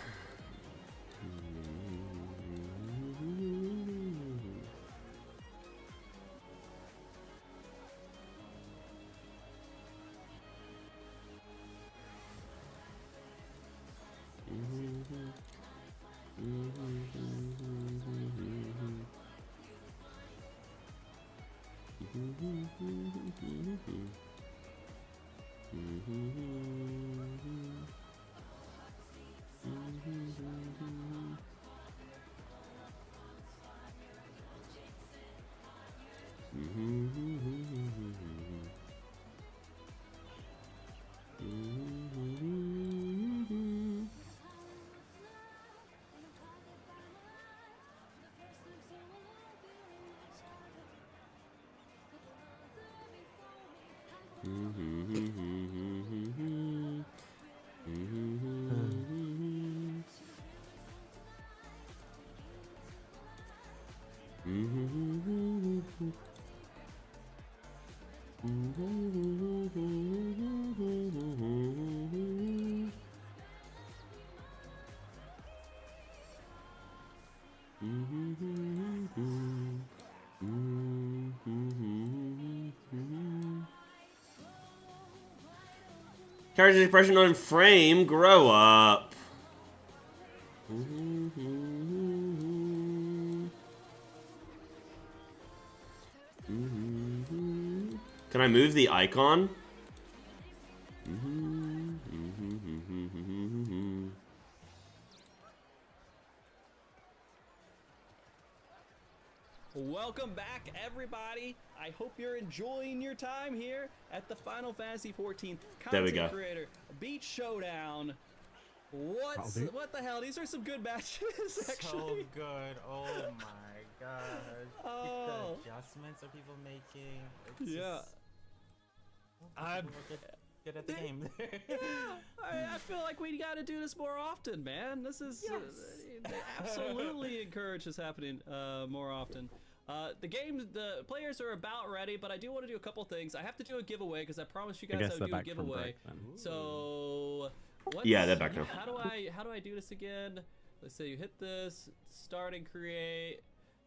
Character expression on frame, grow up. Can I move the icon? Welcome back, everybody. I hope you're enjoying your time here at the Final Fantasy XIV There we Content go. Creator Beach Showdown. What the hell? These are some good matches, actually. So good. Oh my gosh. Oh. The adjustments are people making. It's Yeah. just- I'm good at the game. Yeah, I feel like we got to do this more often, man. This is they absolutely encourage this happening more often. The players are about ready, but I do want to do a couple things. I have to do a giveaway because I promised you guys I would do a giveaway. So, Yeah, they're back now. How do I do this again? Let's say you hit this, start and create,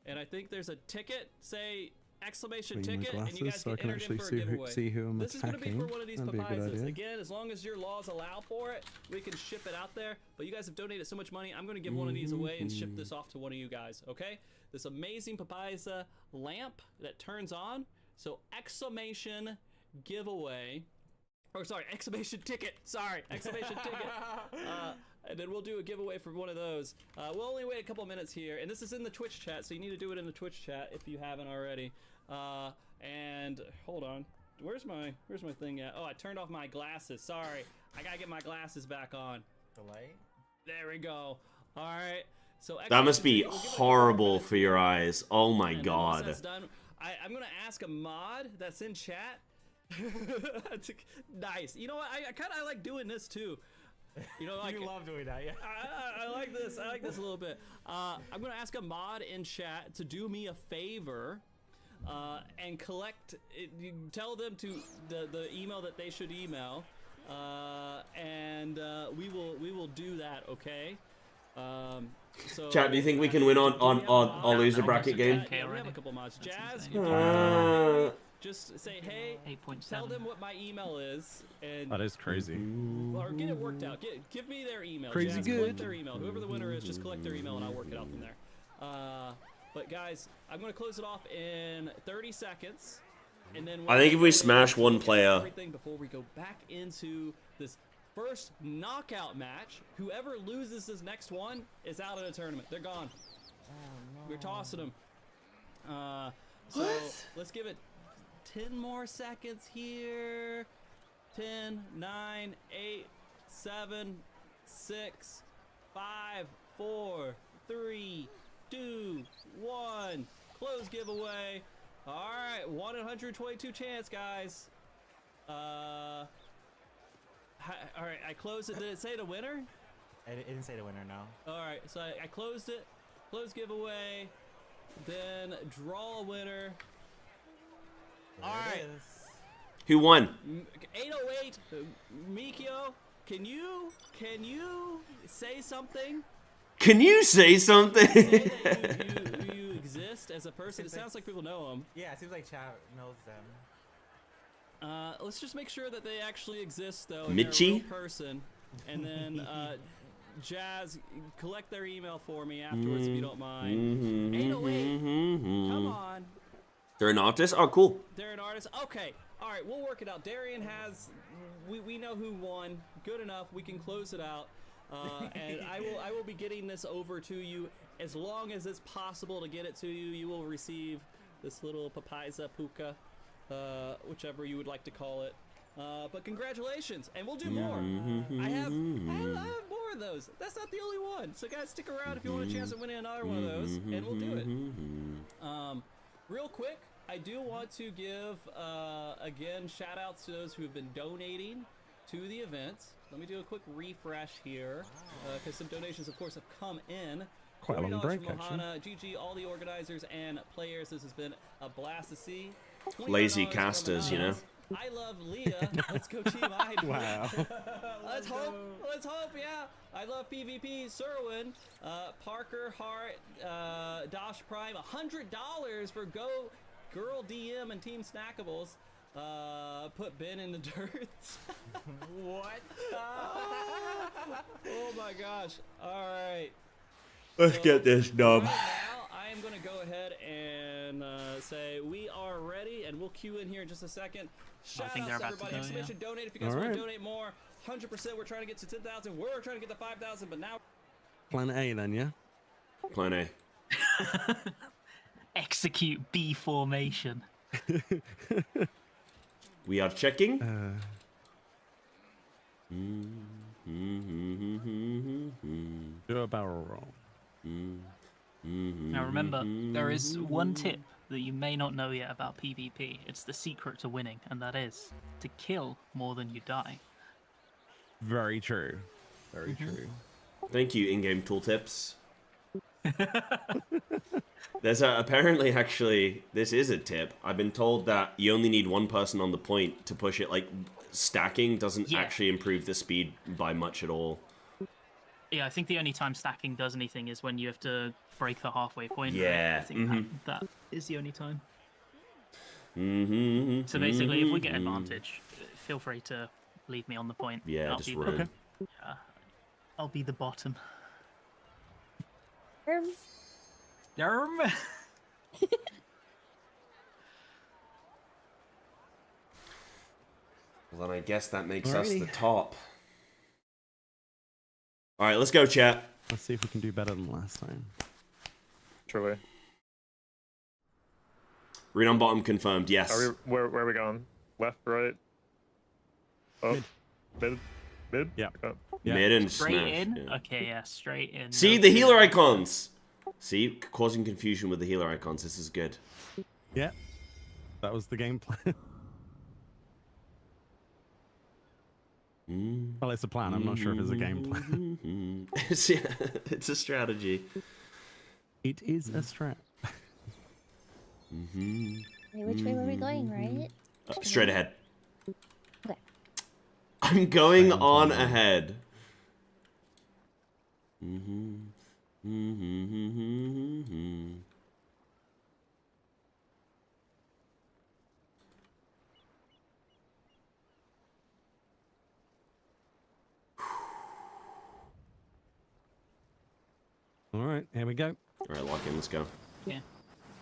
and I think there's a ticket. Say exclamation Clean my ticket, and you glasses guys so I get can entered actually in for a see giveaway. see who I'm This is going to be attacking. for one of these That'd be a good papayas. idea. Again, as long as your laws allow for it, we can ship it out there. But you guys have donated so much money, I'm going to give one of these away and ship this off to one of you guys, okay? This amazing papaya lamp that turns on. So exclamation giveaway. Or sorry, exclamation ticket. Sorry, exclamation ticket. And then we'll do a giveaway for one of those. We'll only wait a couple minutes here. And this is in the Twitch chat, so you need to do it in the Twitch chat if you haven't already. And hold on. Where's my thing at? Oh, I turned off my glasses. Sorry. I gotta get my glasses back on. The light? There we go. Alright. So That must be we'll give it a horrible for your eyes. Oh my and once god. that's done, I'm gonna ask a mod that's in chat. Nice. You know what? I like doing this too. You know, like You love doing that, yeah. I like this. I like this a little bit. I'm gonna ask a mod in chat to do me a favor. And collect. You tell them to the email that they should email, and we will do that. Okay. So Chat, do you think we can win on loser bracket game? Yeah, we have a couple mods. Jazz, if Uh, just say hey. Tell them what my email is, and That is crazy. or get it worked out. Give me their email. Crazy Jazz, good. Collect their email. Whoever the winner is, just collect their email, and I'll work it out from there. But guys, I'm gonna close it off in 30 seconds, and then I think if we smash one player, everything before we go back into this first knockout match, whoever loses this next one is out of the tournament. They're gone. We're tossing them. So let's give it 10 more seconds here. 10, 9, 8, 7, 6, 5, 4, 3, 2, 1. Close giveaway. All right, 1 in 122 chance, guys. All right, I closed it. Did it say the winner? It didn't say the winner, no. All right, so I closed it. Close giveaway. Then draw a winner. All right. who won? 808. Mikio, can you say something? Can you say something? Say that you exist as a person. It sounds like people know him. Yeah, it seems like chat knows them. Let's just make sure that they actually exist, though. Mitchie? And they're a real person. And then, Jazz, collect their email for me afterwards if you don't mind. 808. Come on. They're an artist? Oh, cool. They're an artist. Okay. All right, we'll work it out. Darian has. We know who won. Good enough. We can close it out. And I will be getting this over to you as long as it's possible to get it to you. You will receive this little papaya puka, whichever you would like to call it. But congratulations, and we'll do more. I have more of those. That's not the only one. So guys, stick around if you want a chance at winning another one of those, and we'll do it. Real quick, I do want to give again shout outs to those who have been donating to the event. Let me do a quick refresh here, because some donations, of course, have come in. Quite a long $40 break, from actually. Mohana, GG, all the organizers and players. This has been a blast to see. Lazy $25 from casters, you know. Anonymous. I love Leah. Let's go Team ID. Wow. Let's hope. Let's hope. Yeah. I love PvP. Serwin, Parker Hart, Dosh Prime. $100 for Go Girl DM and Team Snackables. Put Ben in the dirt. What? Oh my gosh. All right. Let's get this dub. Right now, I am going to go ahead and say we are ready, and we'll queue in here in just a second. Shout think out they're to about to everybody. go, Exclamation donate if you guys All want right. to donate more. 100%. We're trying to get to 10,000. We're trying to get to 5,000, but now. Planet A then, yeah? Plan A. Execute B formation. We are checking. Do a barrel roll. Now remember, there is one tip that you may not know yet about PvP. It's the secret to winning, and that is to kill more than you die. Very true. Very true. Thank you, in-game tooltips. There's apparently, actually, this is a tip. I've been told that you only need one person on the point to push it. Like, stacking doesn't actually improve the speed by much at all. Yeah, I think the only time stacking does anything is when you have to break the halfway point. Yeah. Right? I think that is the only time. So basically, if we get advantage, feel free to leave me on the point. Yeah, I'll just be run. I'll be the bottom. Well, then I guess that makes us the top. Alright, let's go, chat. Let's see if we can do better than last time. Truly. Read on bottom confirmed, yes. Where are we going? Left, right? Up? Mid? Yeah. Okay. Mid and Straight smash. in? Yeah. Okay, yeah, straight in. See, the healer icons! See, causing confusion with the healer icons. This is good. Yeah. That was the game plan. Well, it's a plan. I'm not sure if it's a game plan. It's a strategy. It is a strat. Wait, which way were we going, right? Straight ahead. Okay. I'm going on ahead. All right, here we go. All right, lock in. Let's go. Yeah.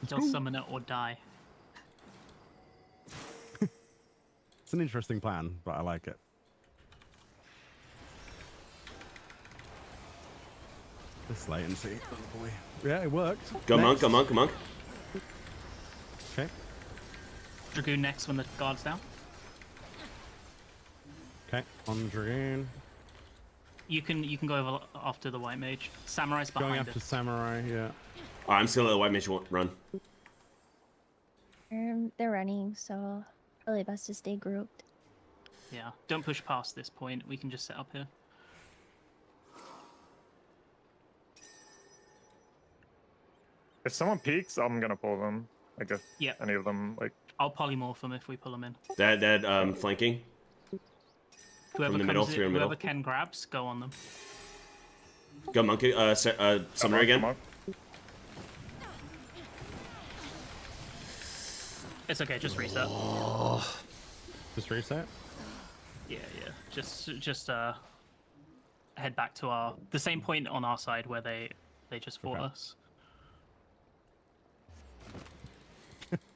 They'll summon it or die. It's an interesting plan, but I like it. This latency. Oh boy. Yeah, it worked. Go Next. monk, go monk, go monk. Okay. Dragoon next when the guard's down. Okay, on Dragoon. You can go over after the white mage. Samurai's behind Going after us. Samurai, yeah. Alright, I'm just gonna let the white mage run. They're running, so probably best to stay grouped. Yeah, don't push past this point. We can just set up here. If someone peeks, I'm gonna pull them. Like if Yeah. any of them like. I'll polymorph them if we pull them in. That flanking. Whoever From the middle, comes through in, the middle. whoever can grabs, go on them. Go monk. Summoner again. It's okay, just reset. Just reset? Yeah. Just head back to the same point on our side where they just fought us.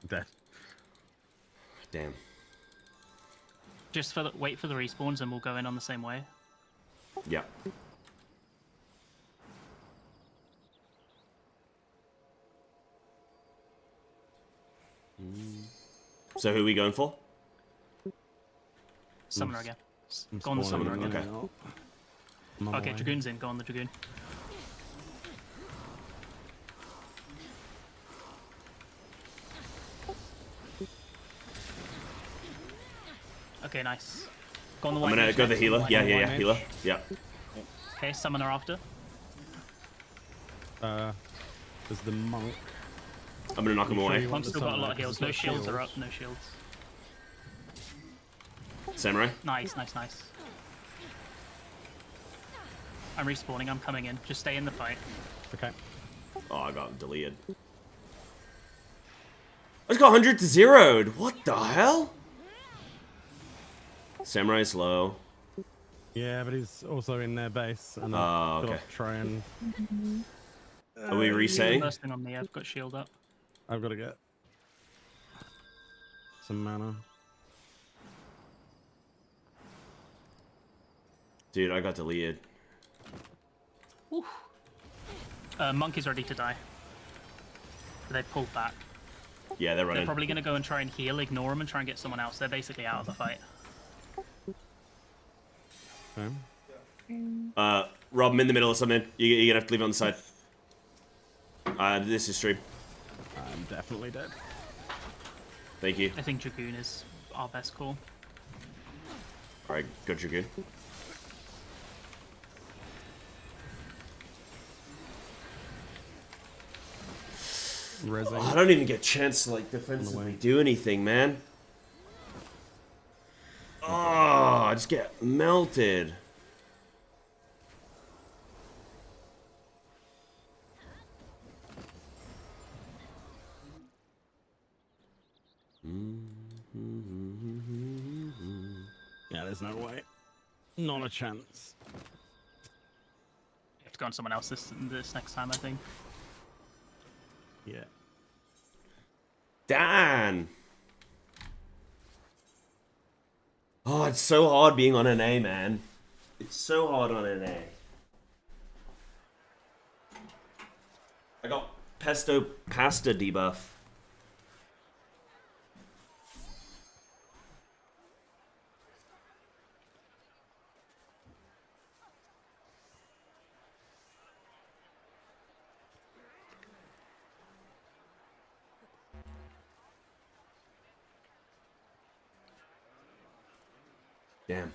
Dead. Damn. Just wait for the respawns and we'll go in on the same way. Yeah. So who are we going for? Summoner again. I'm Go on the spawning summoner again. now. I'm on Okay, my way. Dragoon's in. Go on the Dragoon. Okay, nice. Go on the white I'm gonna mage go the next, healer. white Yeah, mage. yeah, yeah. Healer. Yeah. Okay, summoner after. There's the monk. I'm gonna knock him away. Monk's still got a lot of heals. No shields are up. No shields. Samurai. Nice. I'm respawning. I'm coming in. Just stay in the fight. Okay. Oh, I got deleted. I just got 100 to 0'd. What the hell? Samurai's low. Yeah, but he's also in their base. And Oh, I've got okay. to try and... Are we resetting? First thing on me. I've got shield up. I've got to get some mana. Dude, I got deleted. Monk is ready to die. they pulled back. Yeah, they're running. They're probably going to go and try and heal, ignore them, and try and get someone else. They're basically out of the fight. Rob, I'm in the middle of something. You're gonna have to leave it on the side. This is stream. I'm definitely dead. Thank you. I think Dragoon is our best call. Alright, go Dragoon. Oh, I don't even get a chance to like defensively do anything, man. Oh, I just get melted. Yeah, there's no way. Not a chance. You have to go on someone else this next time, I think. Yeah. Dan! Oh, it's so hard being on an A, man. It's so hard on an A. I got pesto pasta debuff. Damn.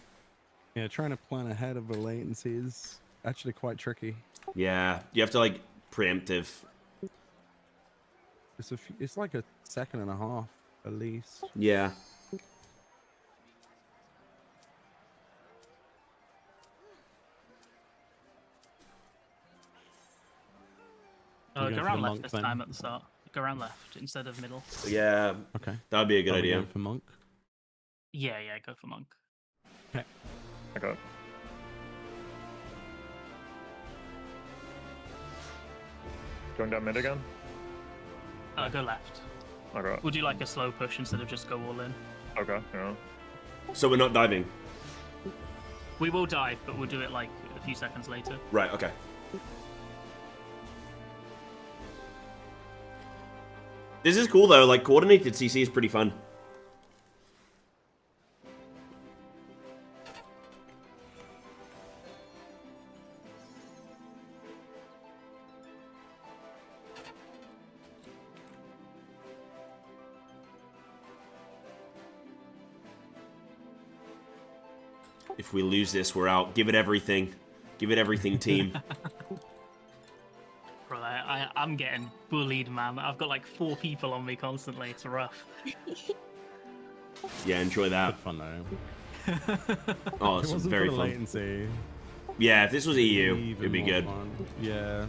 Yeah, trying to plan ahead of the latency is actually quite tricky. Yeah, you have to like preemptive. It's like a second and a half at least. Yeah. Go around left this time at the start. Go around left instead of middle. Yeah. Okay. That would be a good idea. Going for monk. Yeah, go for monk. Okay. I got it. Going down mid again? Go left. Okay. Would you like a slow push instead of just go all in? Okay, yeah. So we're not diving? We will dive, but we'll do it like a few seconds later. Right, okay. This is cool though, like coordinated CC is pretty fun. If we lose this, we're out. Give it everything. Give it everything, team. Bro, I'm getting bullied, man. I've got like 4 people on me constantly. It's rough. Yeah, enjoy that. Good fun though. Oh, it's very for the fun. Latency. Yeah, if this was EU, it'd be good. Fun. Yeah.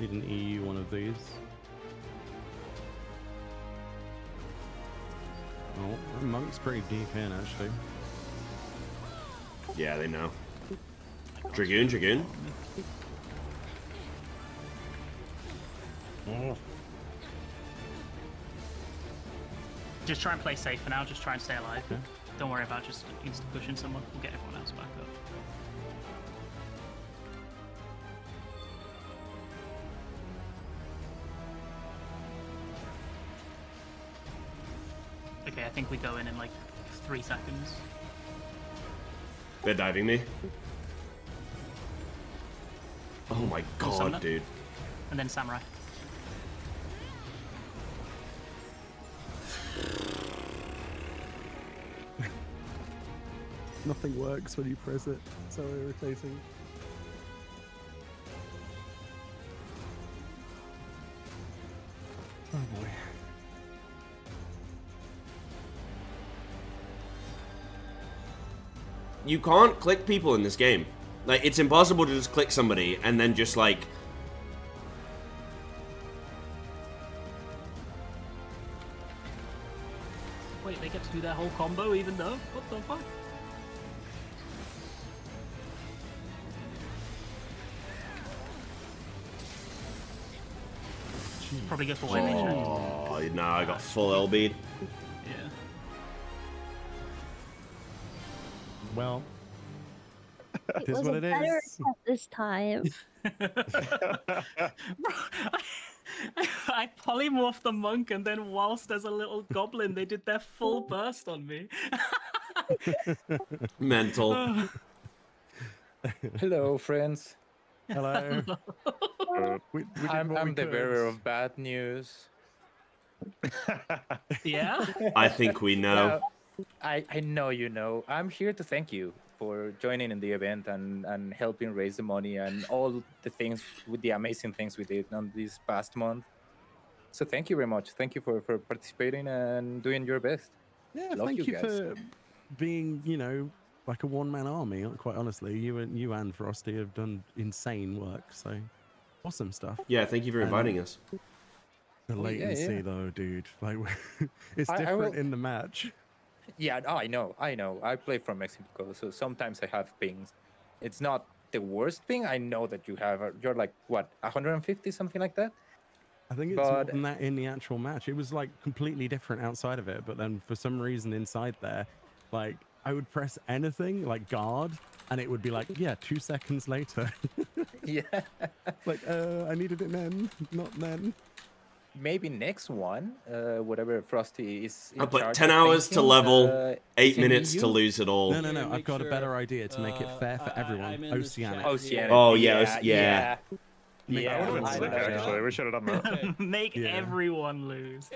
Need an EU one of these. Oh, the monk's pretty deep in actually. Yeah, they know. Dragoon. Oh. Just try and play safe for now. Just try and stay alive. Okay. Don't worry about just insta pushing someone. We'll get everyone else back up. Okay, I think we go in like 3 seconds. They're diving me. Oh my god, dude. And then Samurai. Nothing works when you press it. So irritating. Oh boy. You can't click people in this game. Like, it's impossible to just click somebody and then just, like... Wait, they get to do their whole combo even though? What the fuck? Probably go for white mage. Oh, no, I got full LB'd. Yeah. Well, Wait, it is was what it it better is. Yes. At this time. I polymorphed the monk, and then whilst there's a little goblin, they did their full burst on me. Mental. Hello, friends. Hello. I'm the bearer of bad news. Yeah? I think we know. I know you know. I'm here to thank you for joining in the event and helping raise the money and all the things with the amazing things we did on this past month. So thank you very much. Thank you for participating and doing your best. Yeah, Love thank you guys. for being, you know, like a one-man army. Quite honestly, you and Frosty have done insane work. So awesome stuff. Yeah, thank you for inviting us. The Oh, yeah, latency, yeah. though, dude. Like, it's I different will- in the match. Yeah, I know. I play from Mexico, so sometimes I have pings. It's not the worst ping. I know that you're like, what, 150, something like that? I think it's more But- than that in the actual match. It was like completely different outside of it, but then for some reason inside there, like I would press anything like guard, and it would be like, yeah, 2 seconds later. Yeah. Like, I needed it then, not then. Maybe next one, whatever Frosty is. I in put charge 10 of hours to thinking, level, 8 send minutes you- to lose it all. No, I've got a better idea to make it fair for everyone. Oceanic. Oceanic. Oh, yeah, yeah. Yeah, That would have I been sick, know. actually. We should have done that. Make Yeah. everyone lose.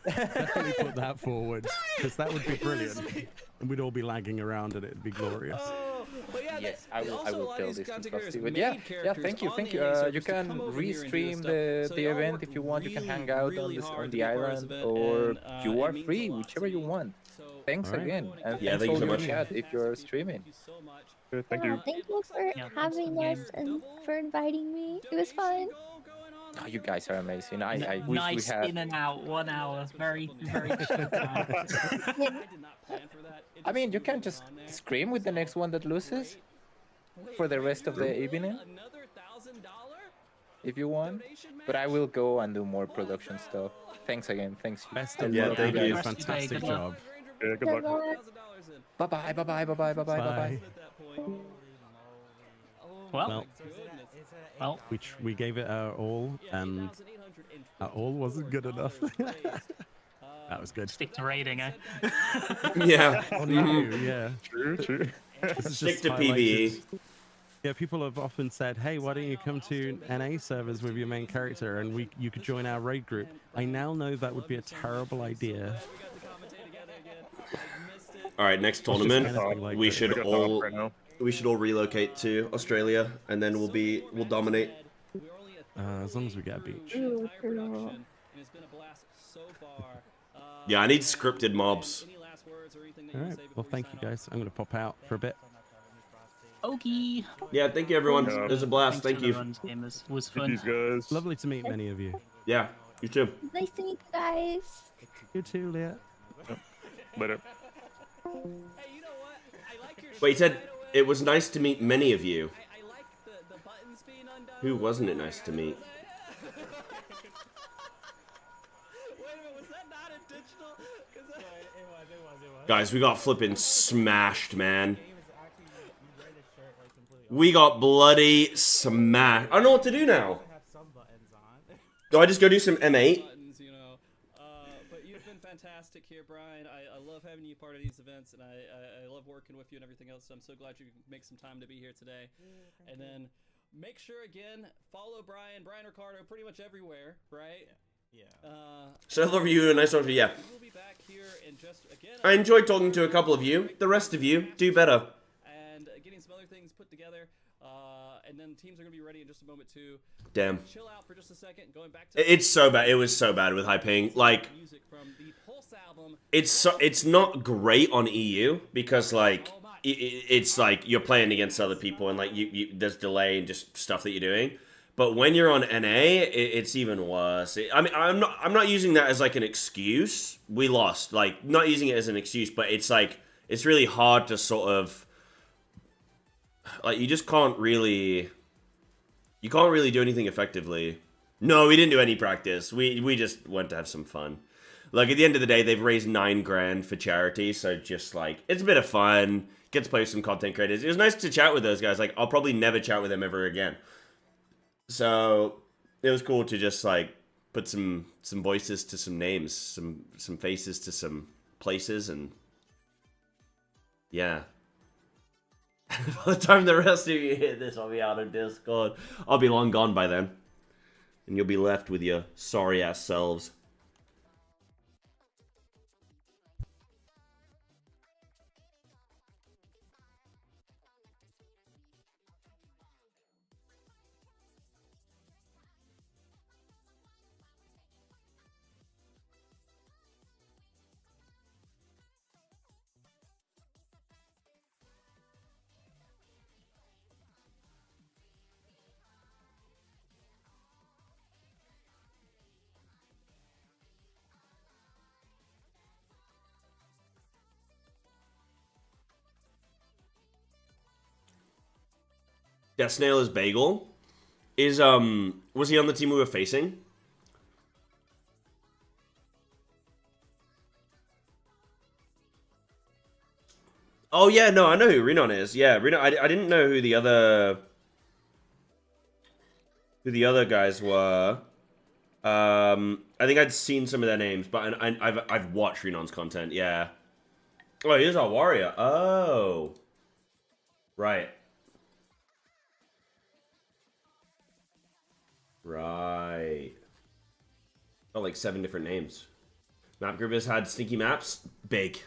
Definitely put that forward, because that would be brilliant. And we'd all be lagging around and it'd be glorious. But yeah, Yes, I will. I also a will lot tell of these this to content Frosty. creators But made yeah, characters thank you. on the You NA servers you to can come over here and do restream this stuff. the So y'all event worked if you want. You can hang really, out really on hard the to be part of this island, event, or and, you it are means free, a lot whichever you want. Thanks Alright. again, and Yeah, thanks thank you for so your much. chat if you're streaming. Thank you. Thank you for having us and for inviting me. It was fun. Oh, you guys are amazing. I wish Nice we had. in and out, 1 hour. Very, very short time. I mean, you can just scream with the next one that loses for the rest of the evening if you want. But I will go and do more production stuff. Thanks again. Thanks. Best of Yeah, luck. thank did you. a fantastic Good luck. job. Yeah, good luck. Bye bye. Bye bye. Bye bye. Bye bye. Bye bye. Well, Well, we gave it our all, and our all wasn't good enough. That was good. stick to raiding, eh? Yeah. On you, yeah. True, true. This is Stick just to highlighted- PvE. Yeah, people have often said, "Hey, why don't you come to NA servers with your main character, and you could join our raid group?" I now know that would be a terrible idea. All right, next It's just tournament, anything like we that. should We got that all up right now. relocate to Australia, and then we'll dominate. As long as we get a beach. Ooh, cool. Yeah, I need scripted mobs. All right. Well, thank you guys. I'm gonna pop out for a bit. Okie. Yeah, thank you everyone. Yeah. It was a blast. Thanks Thank for you. the runs, gamers. Was These fun. guys. Lovely to meet many of you. Yeah, you too. Nice to meet you guys. You too, Leah. Later. Wait, you said it was nice to meet many of you. Who wasn't it nice to meet? Guys, we got flipping smashed, man. We got bloody smashed. I don't know what to do now. Do I just go do some M8? But you've been fantastic here, Brian. I love having you part of these events, and I love working with you and everything else. So I'm so glad you could make some time to be here today. And then make sure again, follow Brian Ricardo, pretty much everywhere, right? Yeah. So I love you, and nice talking to you. Yeah. We'll be back here in just again. I enjoyed talking to a couple of you. The rest of you, do better. And getting some other things put together. And then teams are gonna be ready in just a moment too. Damn. Chill out for just a second. Going back to It's so bad. It was so bad with high ping. Like, music from the Pulse album. it's not great on EU because like it's like you're playing against other people and like there's delay and just stuff that you're doing. But when you're on NA, it's even worse. I mean, I'm not using that as like an excuse. We lost. Like, not using it as an excuse, but it's like it's really hard to sort of like you can't really do anything effectively. No, we didn't do any practice. We just went to have some fun. Like, at the end of the day, they've raised $9 grand for charity, so just like it's a bit of fun. get to play with some content creators. It was nice to chat with those guys. Like, I'll probably never chat with them ever again. So it was cool to just like put some voices to some names, some faces to some places, and yeah. By the time the rest of you hear this, I'll be out of Discord. I'll be long gone by then. And you'll be left with your sorry-ass selves. Yeah, Snail is Bagel. Was he on the team we were facing? Oh yeah, no, I know who Renon is. Yeah, Renon. I didn't know who the other guys were. I think I'd seen some of their names, but I've watched Renon's content. Yeah. Oh, here's our warrior. Oh, right. Right. Oh, like 7 different names. Map group has had sneaky maps. Big.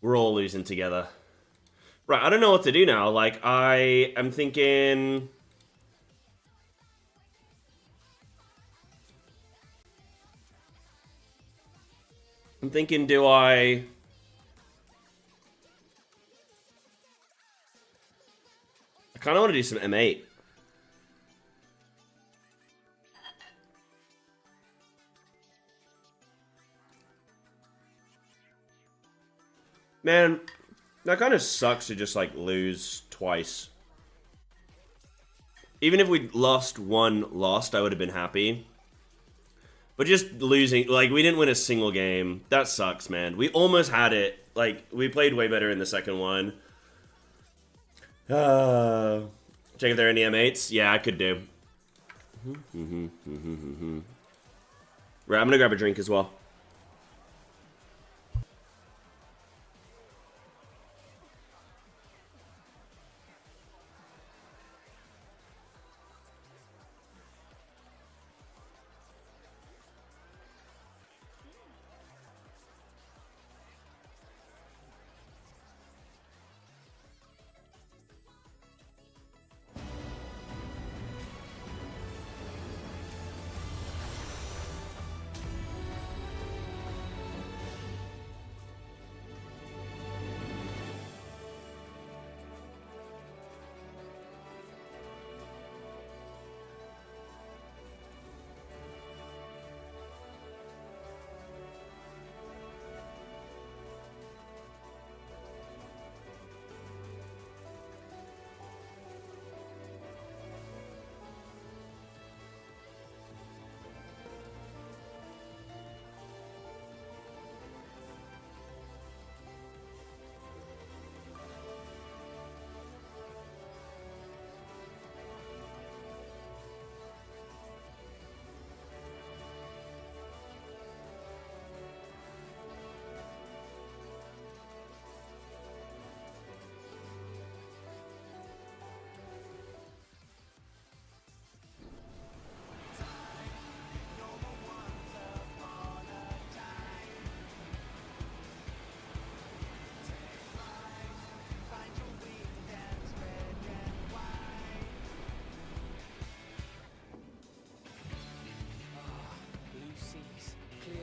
We're all losing together. Right, I don't know what to do now. Like, I am thinking... do I... I kind of want to do some M8. Man, that kind of sucks to just, like, lose twice. Even if we lost one lost, I would have been happy. But just losing, like, we didn't win a single game. That sucks, man. We almost had it. Like, we played way better in the second one. Check if there are any M8s. Yeah, I could do. Right, I'm gonna grab a drink as well.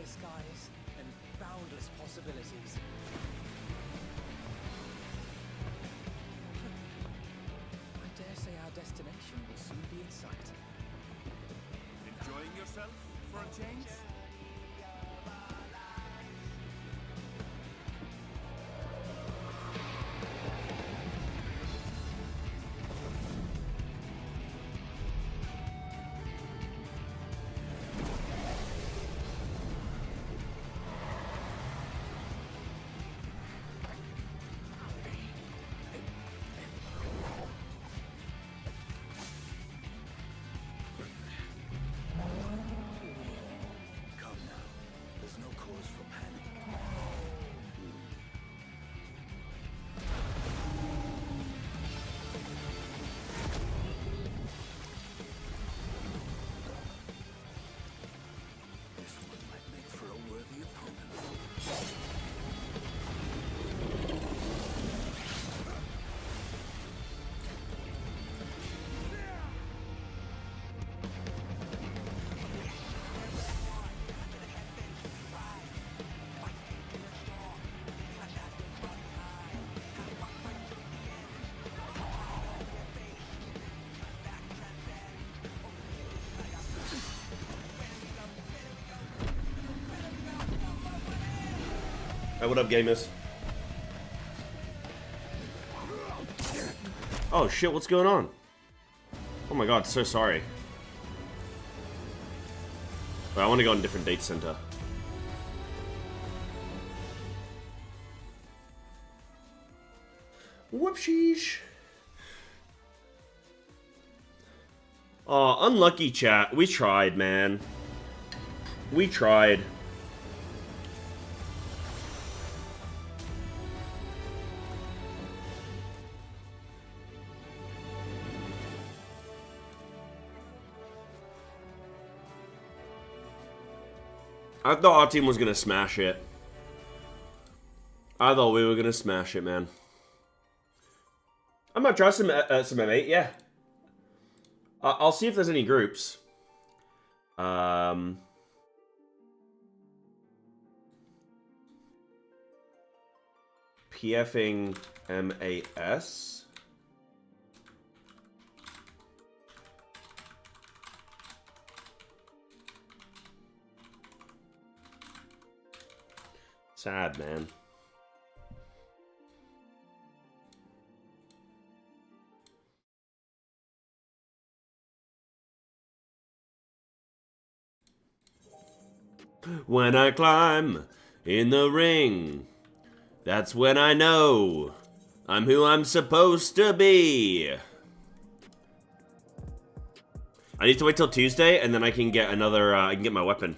Skies and boundless possibilities. I dare say our destination will soon be in sight. Enjoying yourself for a change? Hey, what up, gamers? Oh shit, what's going on? Oh my god, so sorry. Wait, I want to go in a different data center. Whoopsies. Oh, unlucky chat. We tried, man. We tried. I thought our team was gonna smash it. I thought we were gonna smash it, man. I might try some M8, yeah. I'll see if there's any groups. PFing MAS. Sad, man. When I climb in the ring, that's when I know I'm who I'm supposed to be. I need to wait till Tuesday, and then I can get another, I can get my weapon.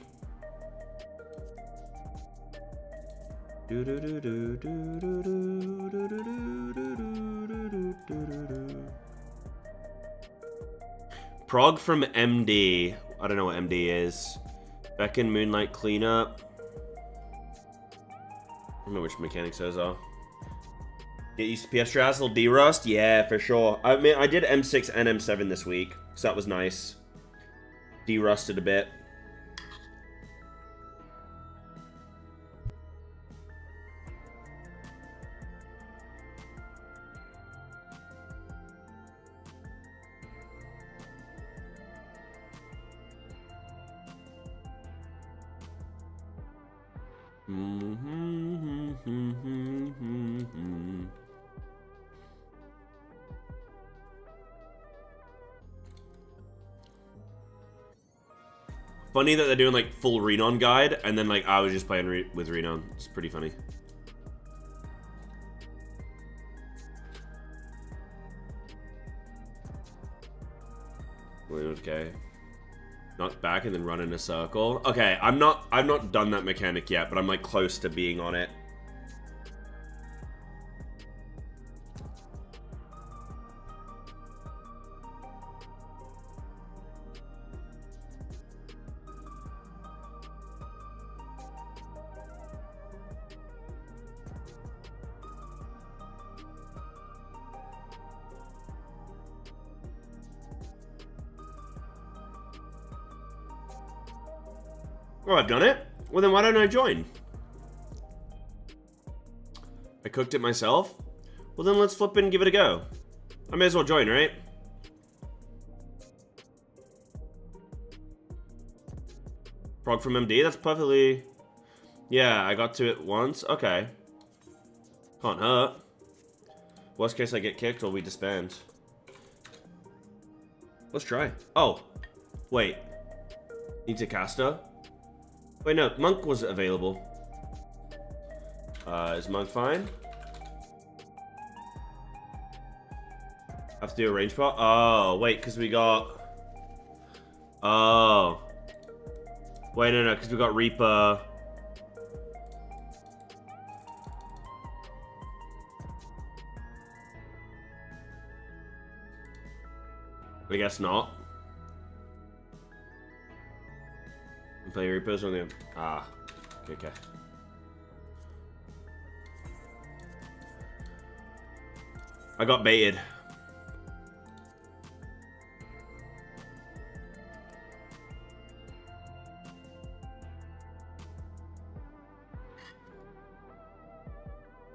Prog from MD. I don't know what MD is. Beckon Moonlight Cleanup. I don't know which mechanics those are. Get used to PS Strazzle, D-Rust? Yeah, for sure. I mean, I did M6 and M7 this week, so that was nice. D-Rusted a bit. Funny that they're doing like full Renon guide, and then like I was just playing with Renon. It's pretty funny. Okay. Knock back and then run in a circle. Okay, I've not done that mechanic yet, but I'm like close to being on it. Oh, I've done it? Well, then why don't I join? I cooked it myself? Well, then let's flip it and give it a go. I may as well join, right? Prog from MD? That's perfectly... Yeah, I got to it once. Okay. Can't hurt. Worst case, I get kicked or we disband. Let's try. Oh. Wait. Needs a caster? Wait, no. Monk was available. Is Monk fine? Have to do a range part? Oh, wait, because we got... Oh. Wait, no, because we got Reaper. I guess not. Play Reapers on the... Ah. Okay. I got baited.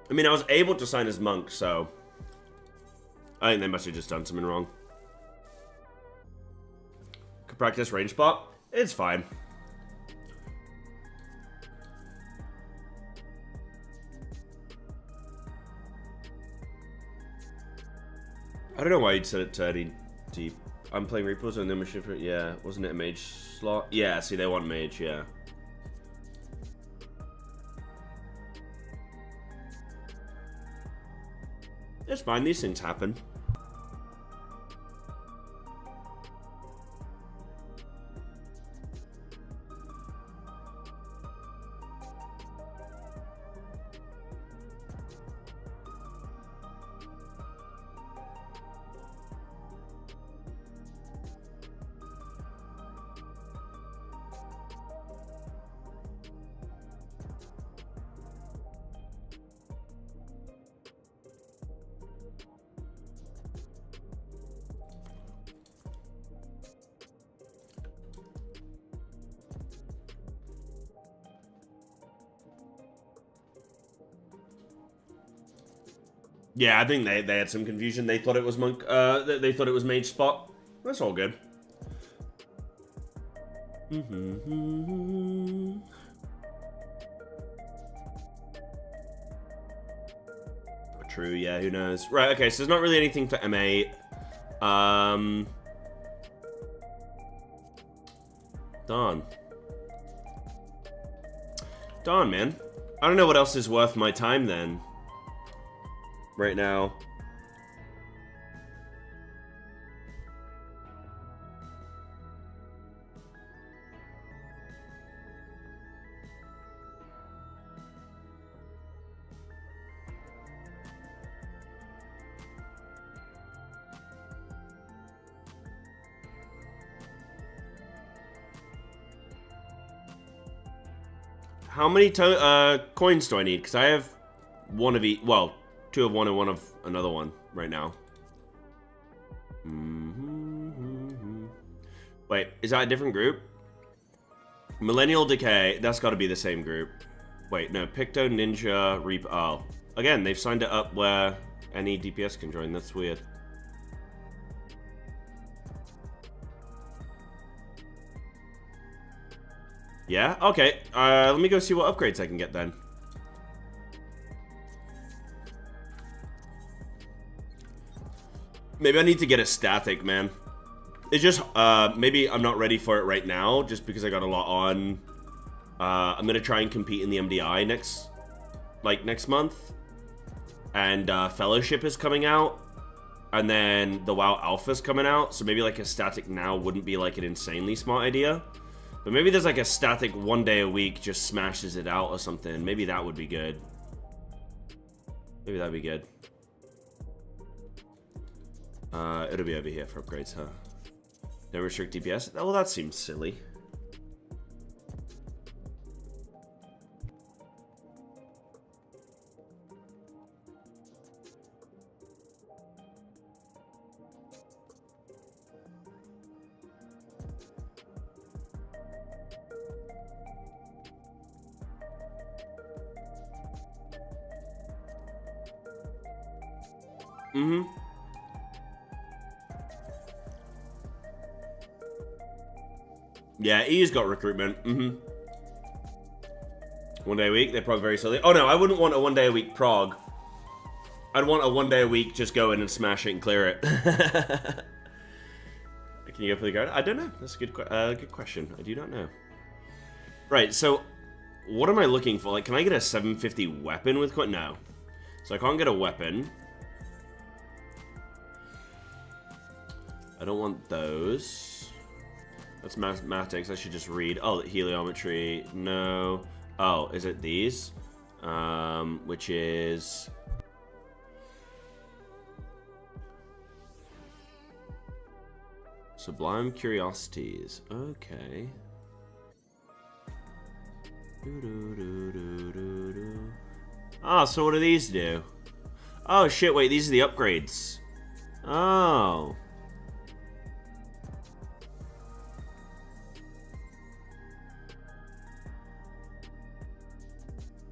I mean, I was able to sign as monk, so I think they must have just done something wrong. Could practice range spot. It's fine. I don't know why you'd set it to any deep. I'm playing Reapers and then we should. Yeah, wasn't it a mage slot? Yeah, see, they want mage, yeah. It's fine, these things happen. Yeah, I think they had some confusion. They thought it was monk. They thought it was mage spot. That's all good. True. Yeah. Who knows? Right. Okay. So there's not really anything for M8. Darn. Darn, man. I don't know what else is worth my time then. Right now. How many coins do I need? Because I have one of each. Well, 2 of one and 1 of another one right now. Wait, is that a different group? Millennial Decay, that's got to be the same group. Wait, no, Picto, Ninja, Reap. Oh, again, they've signed it up where any DPS can join. That's weird. Yeah? Okay, let me go see what upgrades I can get then. Maybe I need to get a static, man. It's just, maybe I'm not ready for it right now, just because I got a lot on. I'm gonna try and compete in the MDI next month. And, Fellowship is coming out. And then the WoW Alpha's coming out, so maybe like a static now wouldn't be like an insanely smart idea. But maybe there's like a static 1 day a week just smashes it out or something. Maybe that would be good. Maybe that'd be good. It'll be over here for upgrades, huh? Don't restrict DPS? Oh, well, that seems silly. Mm-hmm. Yeah, E's got recruitment. Mm-hmm. 1 day a week, they prog very silly. Oh no, I wouldn't want a 1 day a week prog. I'd want a 1 day a week just go in and smash it and clear it. Can you go for the guard? I don't know. That's a good question. I do not know. Right, so what am I looking for? Like, can I get a 750 weapon with coin? No. So I can't get a weapon. I don't want those. That's mathematics. I should just read. Oh, heliometry. No. Oh, is it these? Which is... Sublime Curiosities. Okay. Ah, so what do these do? Oh, shit, wait, these are the upgrades. Oh.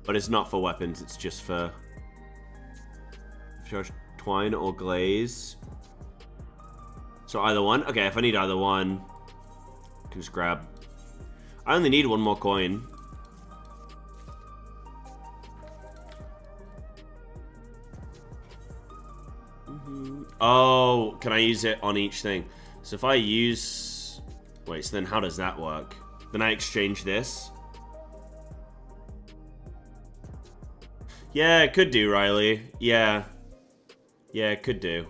But it's not for weapons, it's just for Charge twine or glaze. So either one? Okay, if I need either one, I can just grab. I only need one more coin. Oh, can I use it on each thing? So if I use... Wait, so then how does that work? Then I exchange this? Yeah, it could do, Riley. Yeah. Yeah, it could do.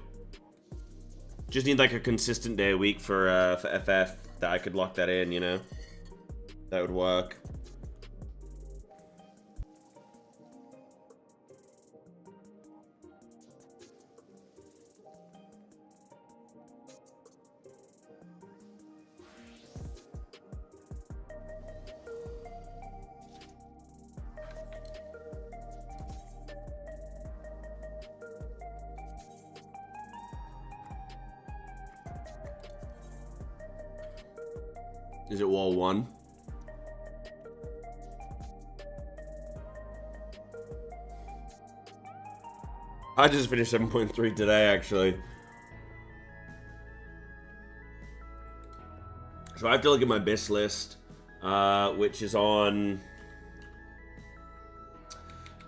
Just need like a consistent day a week for FF that I could lock that in, you know? That would work. Is it wall 1? I just finished 7.3 today, actually. So I have to look at my BIS list, which is on...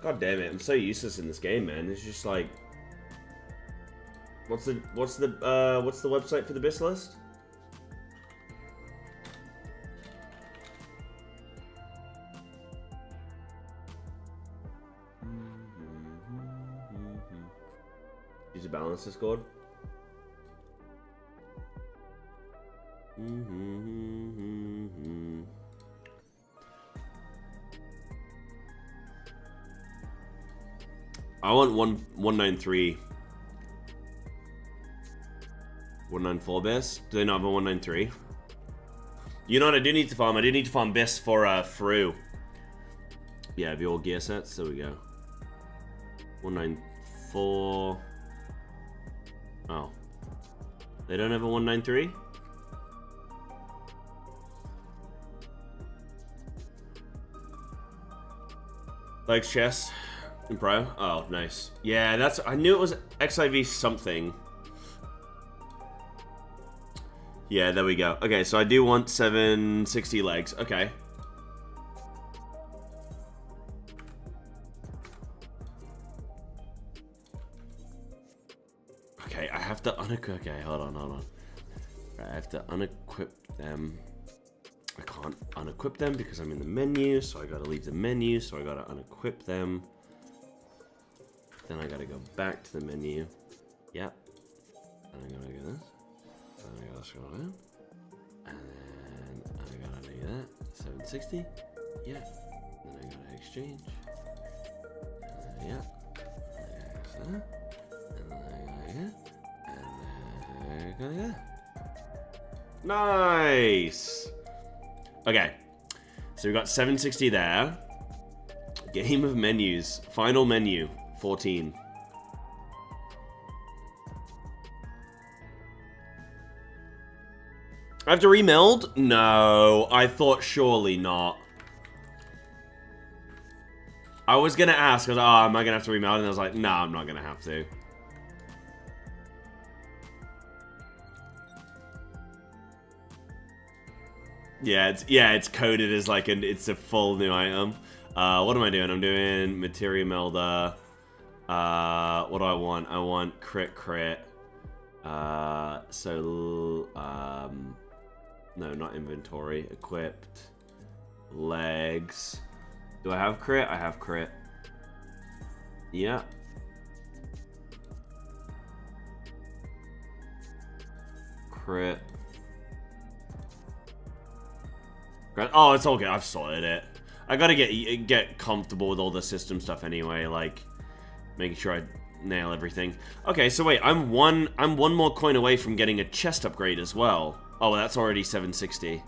God damn it, I'm so useless in this game, man. It's just like... What's the website for the BIS list? Use a balance Discord. I want 193. 194 BIS? Do they not have a 193? You know what I do need to farm? I do need to farm BIS for Fru. Yeah, the old gear sets. There we go. 194. Oh. They don't have a 193? Like chess in Pro? Oh, nice. Yeah, that's... I knew it was XIV something. Yeah, there we go. Okay, so I do want 760 legs. Okay. Okay, I have to unequip... Okay, hold on. Right, I have to unequip them. I can't unequip them because I'm in the menu, so I gotta leave the menu, so I gotta unequip them. Then I gotta go back to the menu. Yep. And I'm gonna do this. And I gotta scroll down. And then I gotta do that. 760. Yeah. Then I gotta exchange. Yeah. And then I gotta go. Nice! Okay. So we've got 760 there. Game of menus. Final menu. 14. I have to remeld? No, I thought surely not. I was gonna ask, I was like, oh, am I gonna have to remeld? And I was like, no, I'm not gonna have to. Yeah, it's coded as like it's a full new item. What am I doing? I'm doing materia melder. What do I want? I want crit. No, not inventory. Equipped. Legs. Do I have crit? I have crit. Yeah. Crit. Oh, it's all good. I've sorted it. I gotta get comfortable with all the system stuff anyway, like making sure I nail everything. Okay, so wait, I'm one more coin away from getting a chest upgrade as well. Oh, that's already 760.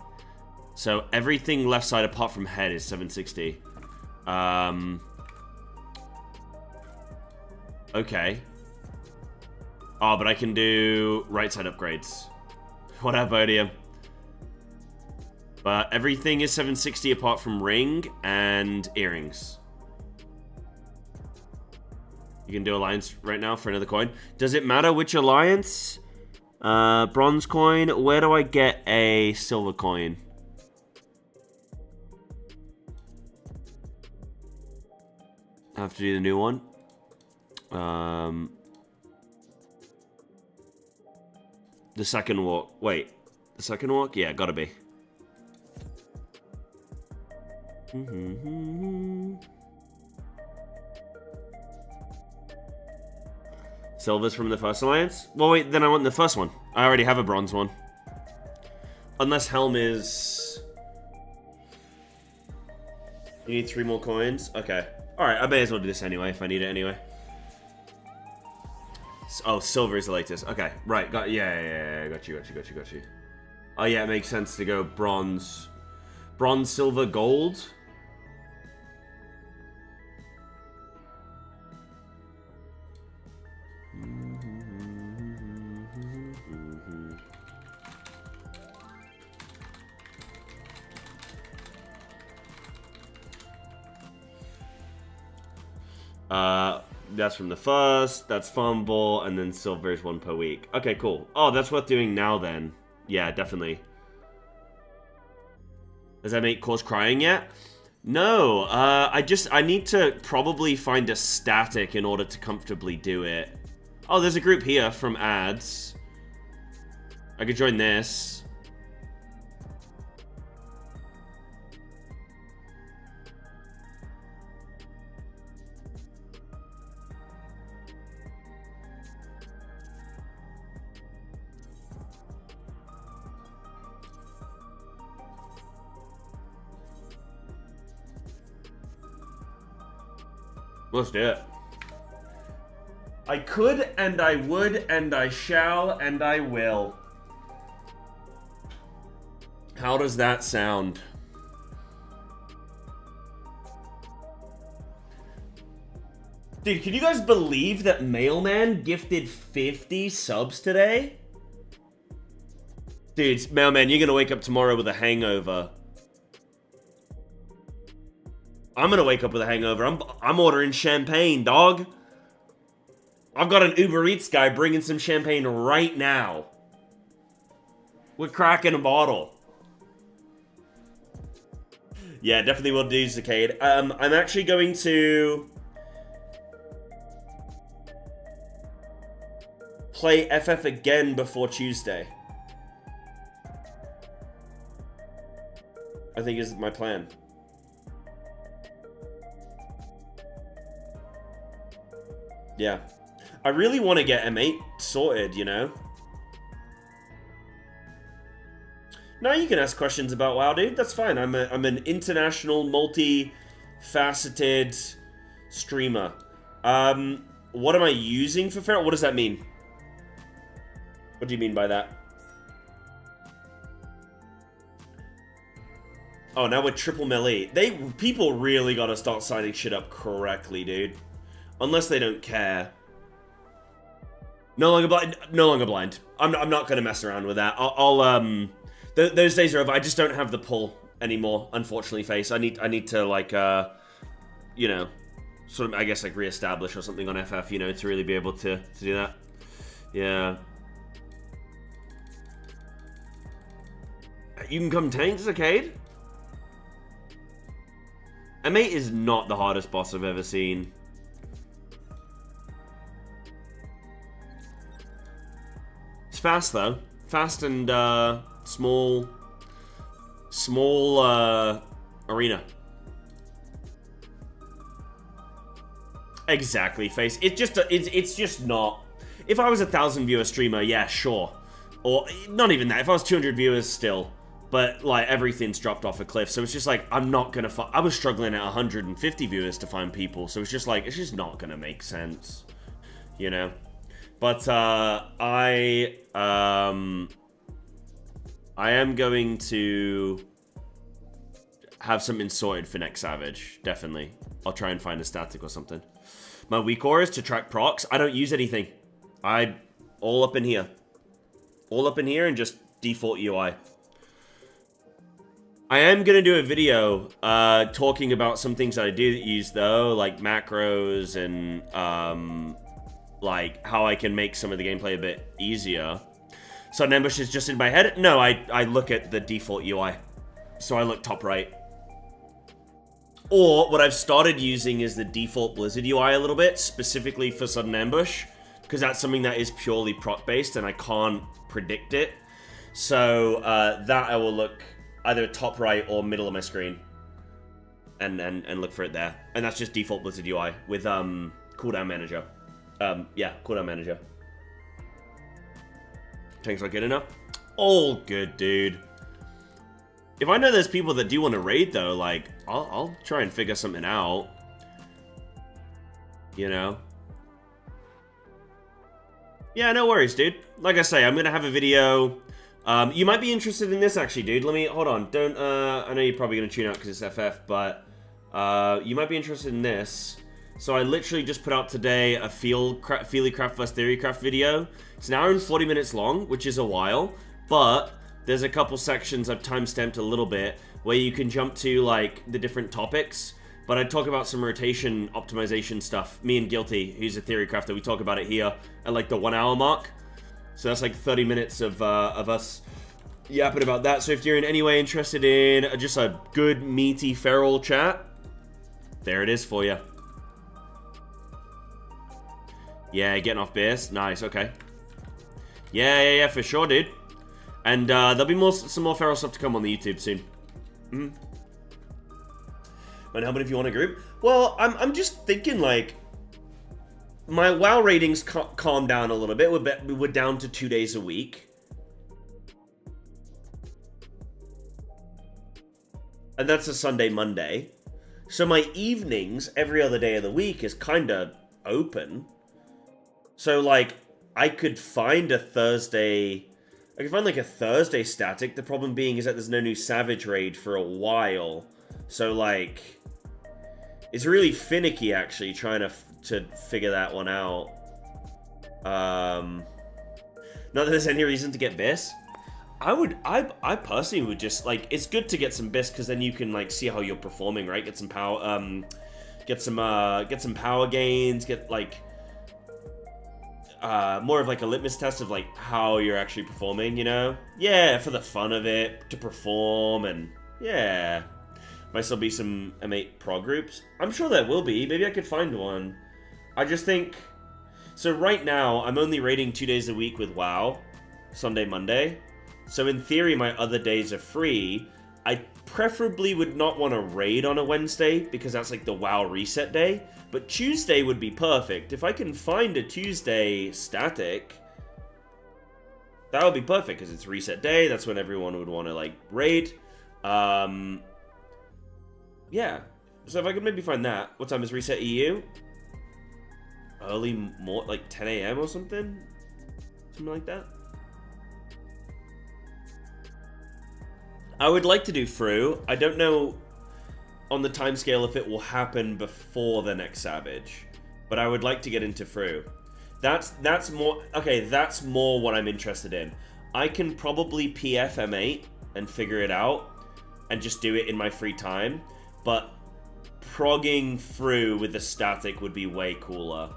So everything left side apart from head is 760. Okay. Oh, but I can do right side upgrades. What up, Odium? But everything is 760 apart from ring and earrings. You can do alliance right now for another coin. Does it matter which alliance? Bronze coin. Where do I get a silver coin? I have to do the new one. The second walk. Wait. The second walk? Yeah, gotta be. Silver's from the first alliance? Well, wait, then I want the first one. I already have a bronze one. Unless Helm is... You need 3 more coins? Okay. Alright, I may as well do this anyway, if I need it anyway. Oh, silver is the latest. Okay, right. Got yeah. Got you. Oh yeah, it makes sense to go bronze. Bronze, silver, gold. That's from the first, that's fumble, and then silver is 1 per week. Okay, cool. Oh, that's worth doing now then. Yeah, definitely. Does that make Cause crying yet? No, I need to probably find a static in order to comfortably do it. Oh, there's a group here from ads. I could join this. Let's do it. I could, and I would, and I shall, and I will. How does that sound? Dude, can you guys believe that Mailman gifted 50 subs today? Dude, Mailman, you're gonna wake up tomorrow with a hangover. I'm gonna wake up with a hangover. I'm ordering champagne, dog. I've got an Uber Eats guy bringing some champagne right now. We're cracking a bottle. Yeah, definitely will do, Zacade. I'm actually going to play FF again before Tuesday. I think is my plan. Yeah. I really want to get M8 sorted, you know? No, you can ask questions about WoW, dude. That's fine. I'm an international, multi-faceted streamer. What am I using for Feral? What does that mean? What do you mean by that? Oh, now we're triple melee. People really gotta start signing shit up correctly, dude. Unless they don't care. No longer blind. No longer blind. I'm not gonna mess around with that. Those days are over. I just don't have the pull anymore. Unfortunately, Face. I need to like you know, sort of I guess like reestablish or something on FF. You know, to really be able to do that. Yeah. You can come tank, Zacade. M8 is not the hardest boss I've ever seen. It's fast though. Fast and small arena. Exactly, Face. It's just not. If I was a 1,000 viewer streamer, yeah, sure. Or not even that. If I was 200 viewers, still. But like everything's dropped off a cliff, so it's just like I'm not gonna. I was struggling at 150 viewers to find people, so it's just like it's just not gonna make sense, you know. But I am going to have something sorted for next Savage. Definitely, I'll try and find a static or something. My weak aura is to track procs. I don't use anything. All up in here, and just default UI. I am going to do a video talking about some things that I do use, though, like macros and like how I can make some of the gameplay a bit easier. Sudden Ambush is just in my head? No, I look at the default UI. So I look top right. Or what I've started using is the default Blizzard UI a little bit, specifically for Sudden Ambush, because that's something that is purely proc-based and I can't predict it. So that I will look either top right or middle of my screen and look for it there. And that's just default Blizzard UI with cooldown manager. Yeah, cooldown manager. Tanks not good enough? All good, dude. If I know there's people that do want to raid, though, like, I'll try and figure something out. You know? Yeah, no worries, dude. Like I say, I'm going to have a video. You might be interested in this, actually, dude. Let me, hold on. Don't, I know you're probably going to tune out because it's FF, but you might be interested in this. So I literally just put out today a Feelycraft vs. Theorycraft video. It's an hour and 40 minutes long, which is a while, but there's a couple sections I've timestamped a little bit where you can jump to, like, the different topics. But I talk about some rotation optimization stuff. Me and Guilty, who's a theory crafter, we talk about it here at, like, the 1 hour mark. So that's, like, 30 minutes of us yapping about that. So if you're in any way interested in just a good, meaty, feral chat, there it is for you. Yeah, getting off base. Nice, okay. Yeah, for sure, dude. And there'll be some more feral stuff to come on the YouTube soon. And how about if you want a group? Well, I'm just thinking, like, my WoW ratings calmed down a little bit. We're down to 2 days a week. And that's a Sunday, Monday. So my evenings, every other day of the week, is kind of open. So, like, I could find a Thursday... I can find, like, a Thursday static. The problem being is that there's no new Savage raid for a while. So, like... It's really finicky, actually, trying to figure that one out. Not that there's any reason to get BIS. I personally would just, like... It's good to get some BIS, because then you can, like, see how you're performing, right? Get some power... Get some power gains, get, like... more of like a litmus test of like how you're actually performing, you know? Yeah, for the fun of it, to perform, and yeah. Might still be some M8 Pro groups. I'm sure there will be. Maybe I could find one. I just think... So right now, I'm only raiding 2 days a week with WoW. Sunday, Monday. So in theory, my other days are free. I preferably would not want to raid on a Wednesday, because that's like the WoW reset day. But Tuesday would be perfect. If I can find a Tuesday static, that would be perfect, because it's reset day. That's when everyone would want to, like, raid. Yeah. So if I could maybe find that. What time is reset EU? Early, like 10 a.m. or something? Something like that. I would like to do Fru. I don't know on the timescale if it will happen before the next Savage, but I would like to get into Fru. That's more... Okay, that's more what I'm interested in. I can probably PF M8 and figure it out and just do it in my free time, but progging Fru with the static would be way cooler.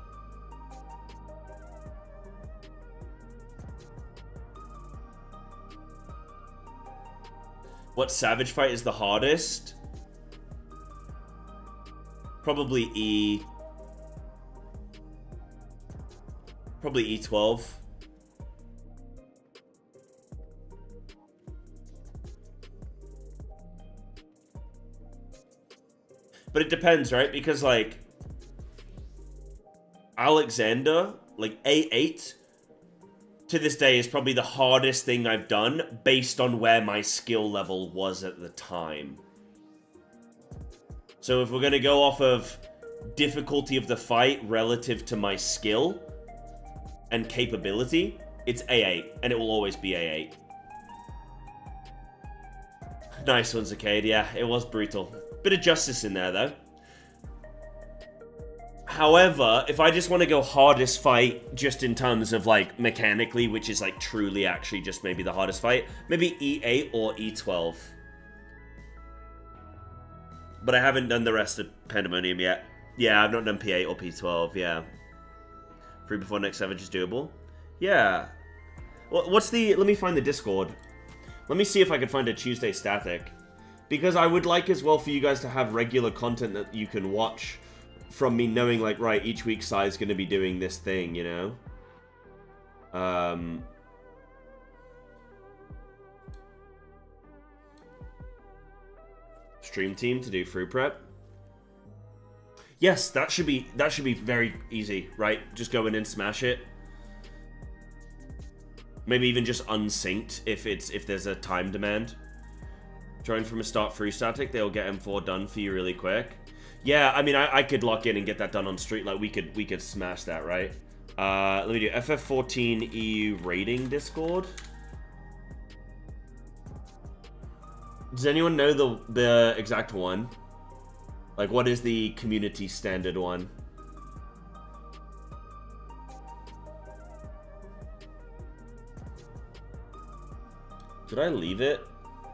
What Savage fight is the hardest? Probably E. Probably E12. But it depends, right? Because, like, Alexander, like, A8, to this day is probably the hardest thing I've done based on where my skill level was at the time. So if we're going to go off of difficulty of the fight relative to my skill and capability, it's A8, and it will always be A8. Nice one, Zacade. Yeah, it was brutal. Bit of justice in there, though. However, if I just want to go hardest fight, just in terms of, like, mechanically, which is, like, truly actually just maybe the hardest fight, maybe E8 or E12. But I haven't done the rest of Pandemonium yet. Yeah, I've not done P8 or P12, yeah. Free before next Savage is doable. Yeah. What's the... Let me find the Discord. Let me see if I can find a Tuesday static. Because I would like as well for you guys to have regular content that you can watch from me knowing, like, right, each week Sai's going to be doing this thing, you know? Stream team to do free prep. Yes, that should be very easy, right? Just go in and smash it. Maybe even just unsynced if there's a time demand. Join from a start free static, they'll get M4 done for you really quick. Yeah, I mean I could lock in and get that done on street. Like we could smash that, right? Let me do FF14 EU rating Discord. Does anyone know the exact one? Like, what is the community standard one? Did I leave it?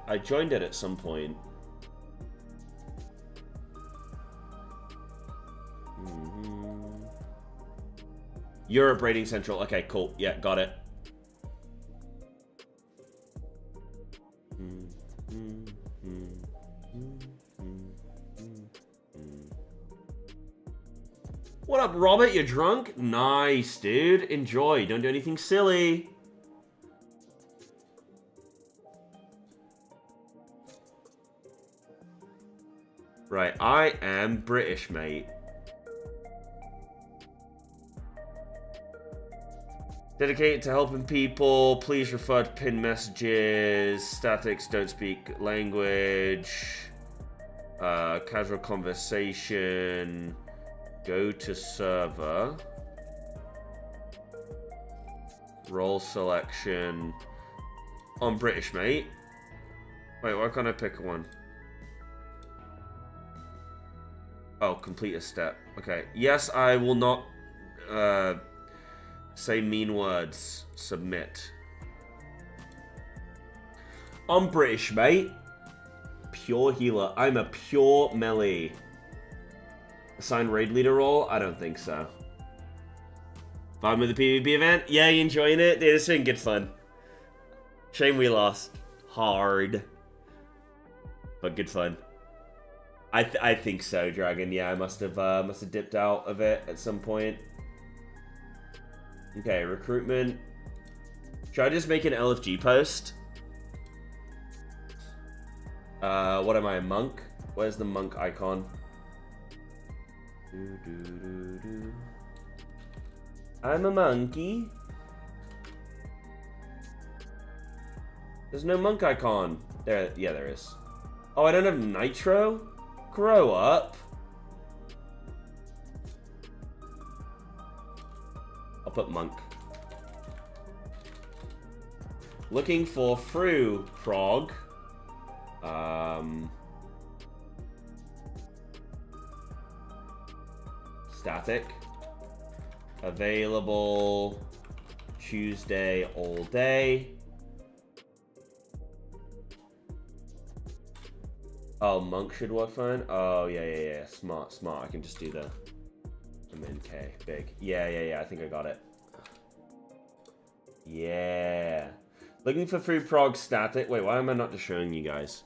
I joined it at some point. Europe Rating Central. Okay, cool. Yeah, got it. What up, Robert? You drunk? Nice, dude. Enjoy. Don't do anything silly. Right, I am British, mate. Dedicated to helping people. Please refer to pinned messages. Statics don't speak language. Casual conversation. Go to server. Role selection. I'm British, mate. Wait, why can't I pick one? Oh, complete a step. Okay. Yes, I will not say mean words. Submit. I'm British, mate. Pure healer. I'm a pure melee. Assign raid leader role? I don't think so. Vibe with the PvP event? Yeah, you enjoying it? Dude, it's been good fun. Shame we lost. Hard. But good fun. I think so, Dragon. Yeah, I must have dipped out of it at some point. Okay, recruitment. Should I just make an LFG post? What am I, a monk? Where's the monk icon? I'm a monkey. There's no monk icon. There, yeah, there is. Oh, I don't have nitro? Grow up. I'll put monk. Looking for Fru Prog. Static. Available Tuesday all day. Oh, monk should work fine. Oh, yeah. Smart. I can just do the MNK. Big. Yeah. I think I got it. Yeah. Looking for Fru Prog static. Wait, why am I not just showing you guys?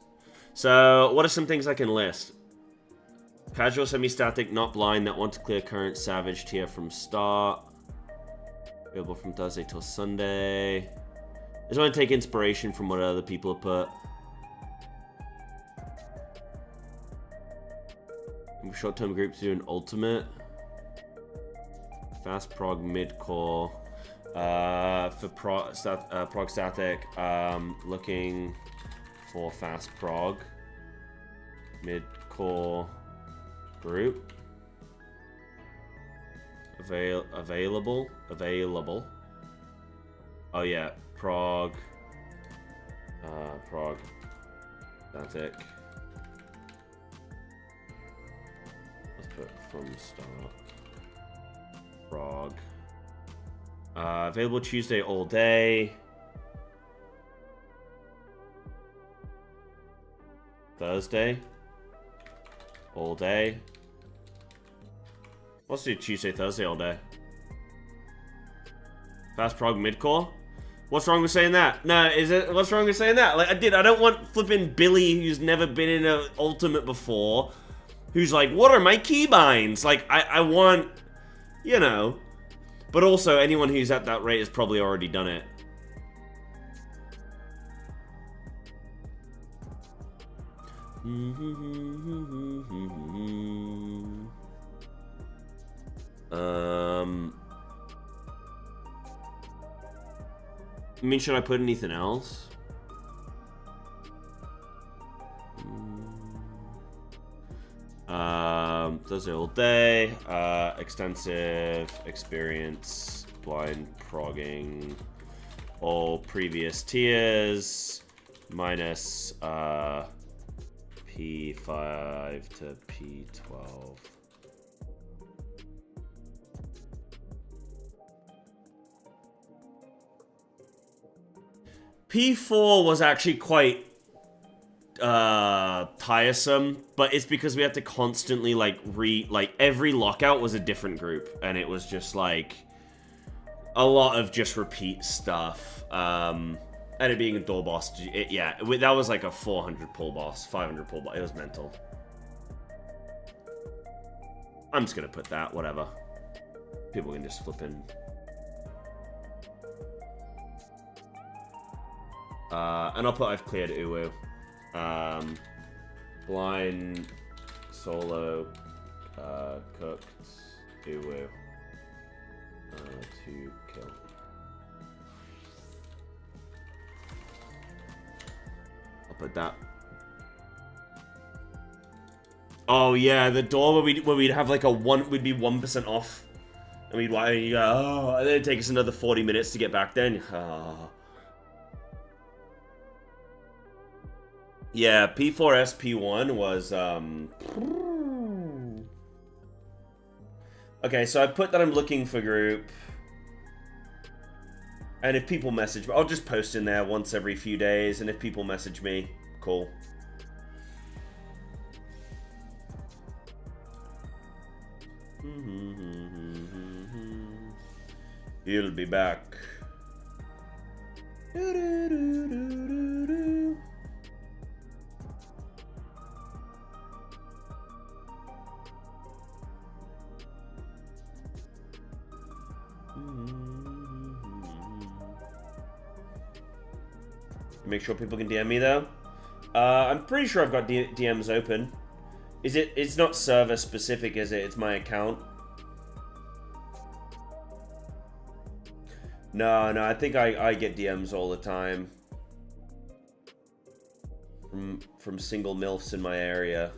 So, what are some things I can list? Casual semi-static, not blind, that want to clear current Savage tier from start. Available from Thursday till Sunday. I just want to take inspiration from what other people have put. Short-term groups do an ultimate. Fast prog mid-core. For prog static, looking for fast prog mid-core group. Available. Oh yeah, prog static. Let's put from start. Prog. Available Tuesday all day. Thursday. all day. Let's do Tuesday, Thursday all day. Fast prog mid-core? What's wrong with saying that? No, is it? What's wrong with saying that? Like, I don't want flipping Billy, who's never been in an Ultimate before, who's like, what are my keybinds? Like, I want, you know. But also, anyone who's at that rate has probably already done it. I mean, should I put anything else? Thursday all day, extensive experience, blind progging, all previous tiers, minus P5 to P12. P4 was actually quite tiresome, but it's because we had to constantly like every lockout was a different group, and it was just like a lot of just repeat stuff. And it being a door boss, that was like a 400 pull boss, 500 pull boss. It was mental. I'm just gonna put that, whatever. People can just flip in. And I'll put I've cleared Uwu. Blind, solo, cooked, Uwu. To kill. I'll put that. Oh yeah, the door where we'd have like we'd be 1% off, and we'd go, oh, and then it'd take us another 40 minutes to get back then. Oh. Yeah, P4S P1 was okay, so I put that I'm looking for group. And if people message me, I'll just post in there once every few days, and if people message me, cool. He'll be back. Make sure people can DM me though. I'm pretty sure I've got DMs open. It's not server specific, is it? It's my account. No, I think I get DMs all the time. From single MILFs in my area.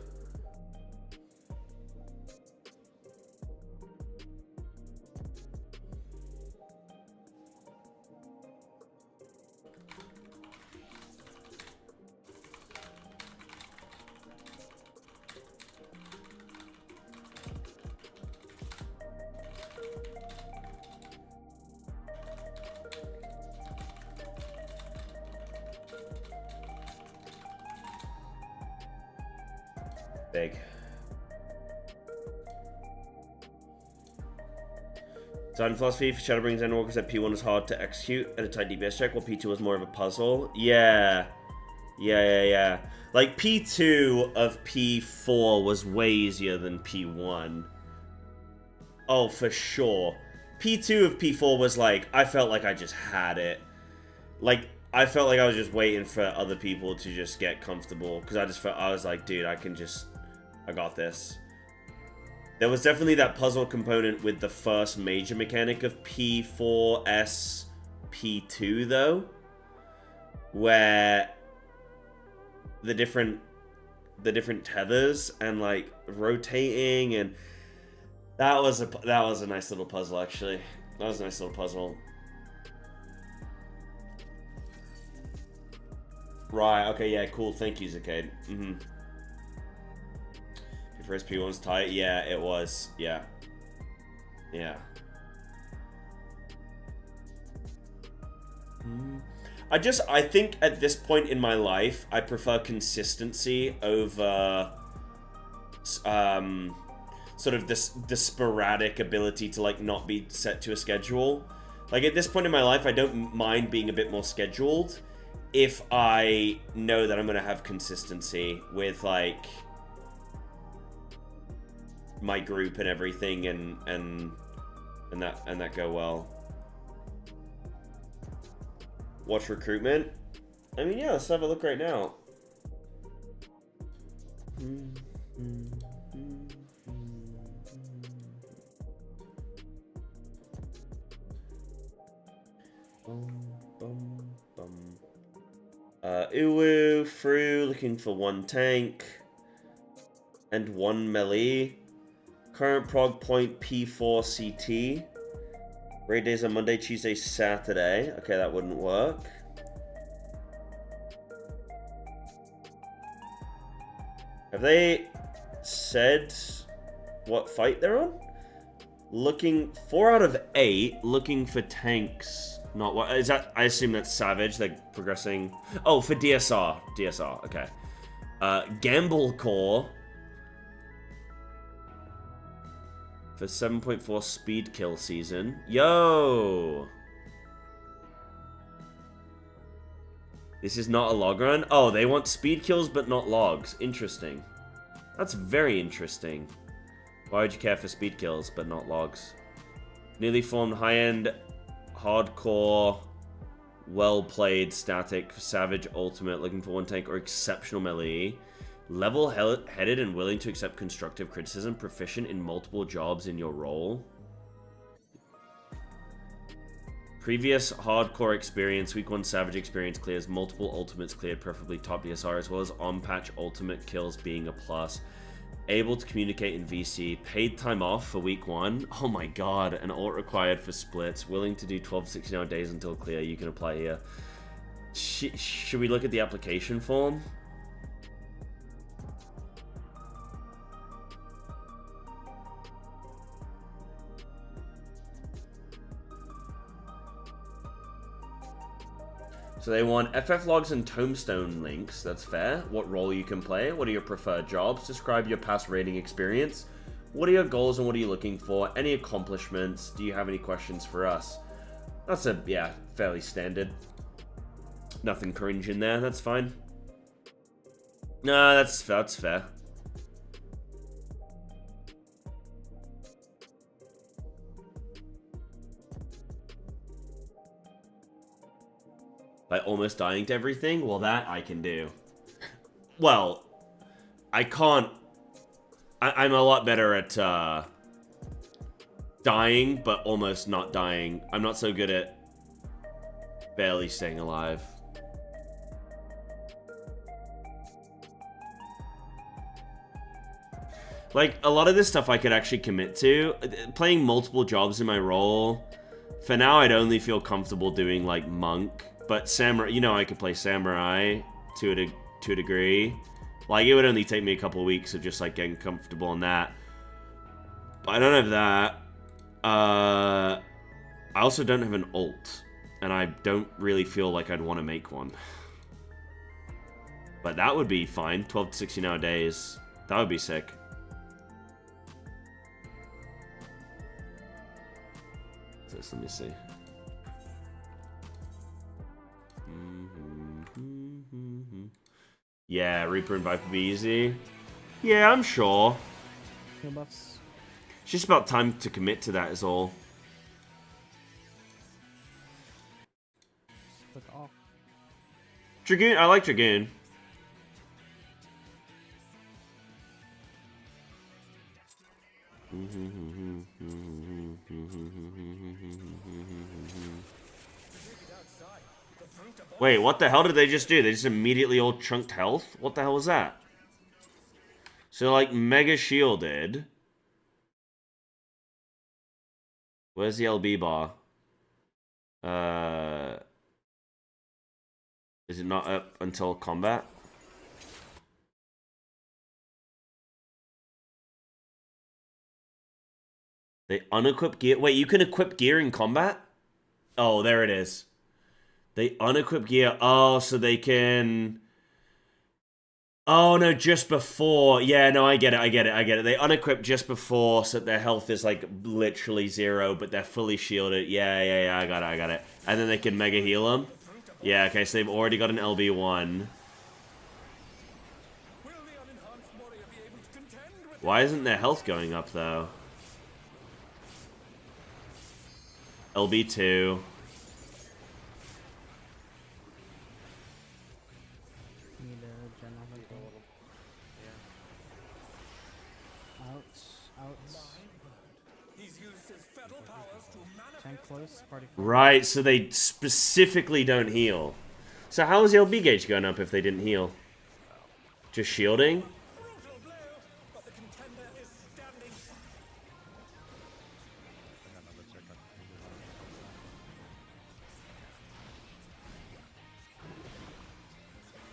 Big. Design philosophy for Shadowbring's Endwalker said P1 was hard to execute at a tight DPS check, while P2 was more of a puzzle. Yeah. Like, P2 of P4 was way easier than P1. Oh, for sure. P2 of P4 was like, I felt like I just had it. Like, I felt like I was just waiting for other people to just get comfortable, because I was like, dude, I got this. There was definitely that puzzle component with the first major mechanic of P4S P2 though, where the different tethers and like rotating, and that was a nice little puzzle actually. That was a nice little puzzle. Right, okay, yeah, cool. Thank you, Zakade. Your first P1 was tight? Yeah, it was. Yeah. I think at this point in my life, I prefer consistency over sort of the sporadic ability to like not be set to a schedule. Like at this point in my life, I don't mind being a bit more scheduled if I know that I'm gonna have consistency with like my group and everything, and that go well. Watch recruitment. I mean, yeah, let's have a look right now. Uwu, Fru, looking for 1 tank and 1 melee. Current prog point P4 CT. Raid days on Monday, Tuesday, Saturday. Okay, that wouldn't work. Have they said what fight they're on? Looking 4 out of 8. Looking for tanks. Not what is that? I assume that's Savage. They're progressing. Oh, for DSR. DSR. Okay. Gamble Core for 7.4 speed kill season. Yo. This is not a log run? Oh, they want speed kills but not logs. Interesting. That's very interesting. Why would you care for speed kills but not logs? Newly formed high-end, hardcore, well-played static, Savage Ultimate, looking for 1 tank or exceptional melee. Level-headed and willing to accept constructive criticism, proficient in multiple jobs in your role. Previous hardcore experience, week 1 Savage experience clears, multiple ultimates cleared, preferably top DSR, as well as on-patch ultimate kills being a plus. Able to communicate in VC, paid time off for week 1. Oh my god, an ult required for splits, willing to do 12 to 16 days until clear. You can apply here. Should we look at the application form? So they want FF logs and tombstone links. That's fair. What role you can play? What are your preferred jobs? Describe your past raiding experience. What are your goals and what are you looking for? Any accomplishments? Do you have any questions for us? That's yeah, fairly standard. Nothing cringe in there. That's fine. Nah, that's fair. By almost dying to everything? Well, that I can do. Well, I can't... I'm a lot better at dying, but almost not dying. I'm not so good at barely staying alive. Like, a lot of this stuff I could actually commit to. Playing multiple jobs in my role. For now, I'd only feel comfortable doing, like, monk. But samurai, you know, I could play samurai to a degree. Like, it would only take me a couple of weeks of just, like, getting comfortable on that. But I don't have that. I also don't have an ult. And I don't really feel like I'd want to make one. But that would be fine. 12 to 16 hour days. That would be sick. So let me see. Yeah, Reaper and Viper be easy. Yeah, I'm sure. It's just about time to commit to that is all. Dragoon, I like Dragoon. Wait, what the hell did they just do? They just immediately all chunked health? What the hell was that? So, like, mega shielded. Where's the LB bar? Is it not up until combat? They unequip gear. Wait, you can equip gear in combat? Oh, there it is. They unequip gear. Oh, so they can... Oh, no, just before. Yeah, no, I get it. They unequip just before, so their health is, like, literally 0, but they're fully shielded. Yeah, I got it. And then they can mega heal them. Yeah, okay, so they've already got an LB1. Why isn't their health going up, though? LB2. Right, so they specifically don't heal. So how is the LB gauge going up if they didn't heal? Just shielding?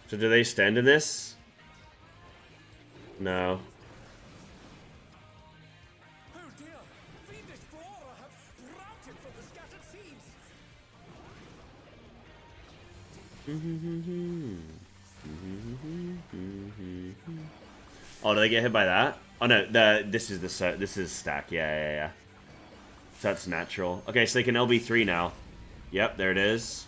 So do they stand in this? No. Oh, do they get hit by that? Oh no, this is stack. Yeah. So that's natural. Okay, so they can LB3 now. Yep, there it is.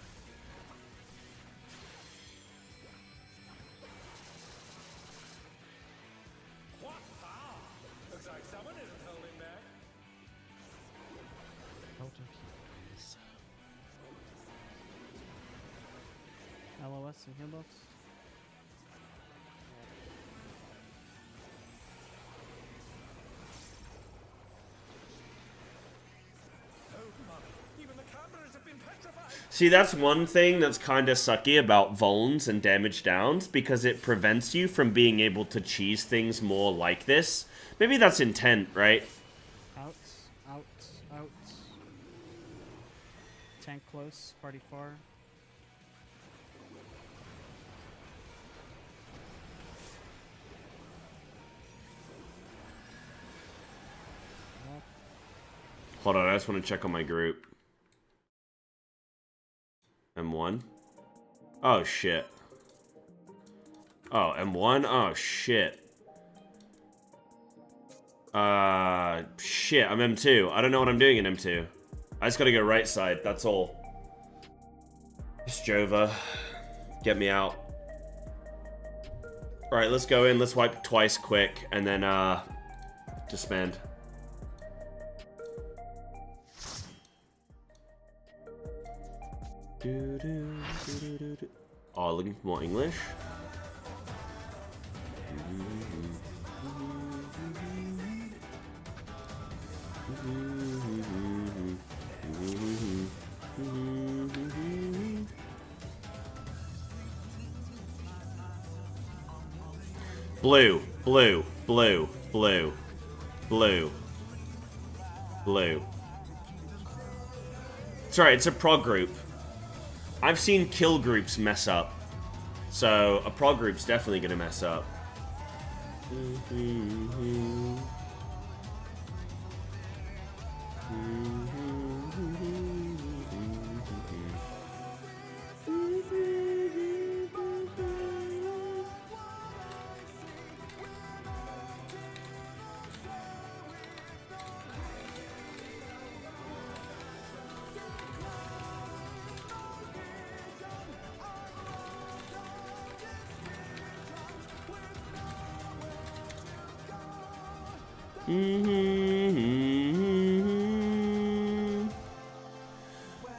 LOS and heal buffs. See, that's one thing that's kind of sucky about vulns and damage downs, because it prevents you from being able to cheese things more like this. Maybe that's intent, right? Out. Tank close, party far. Hold on, I just want to check on my group. M1? Oh, shit. Oh, M1? Oh, shit. Shit, I'm M2. I don't know what I'm doing in M2. I just gotta go right side, that's all. It's Jova. Get me out. Alright, let's go in, let's wipe twice quick, and then, disband. Oh, looking for more English? Blue, blue, blue, blue, blue, blue. Sorry, it's a prog group. I've seen kill groups mess up. So, a prog group's definitely gonna mess up.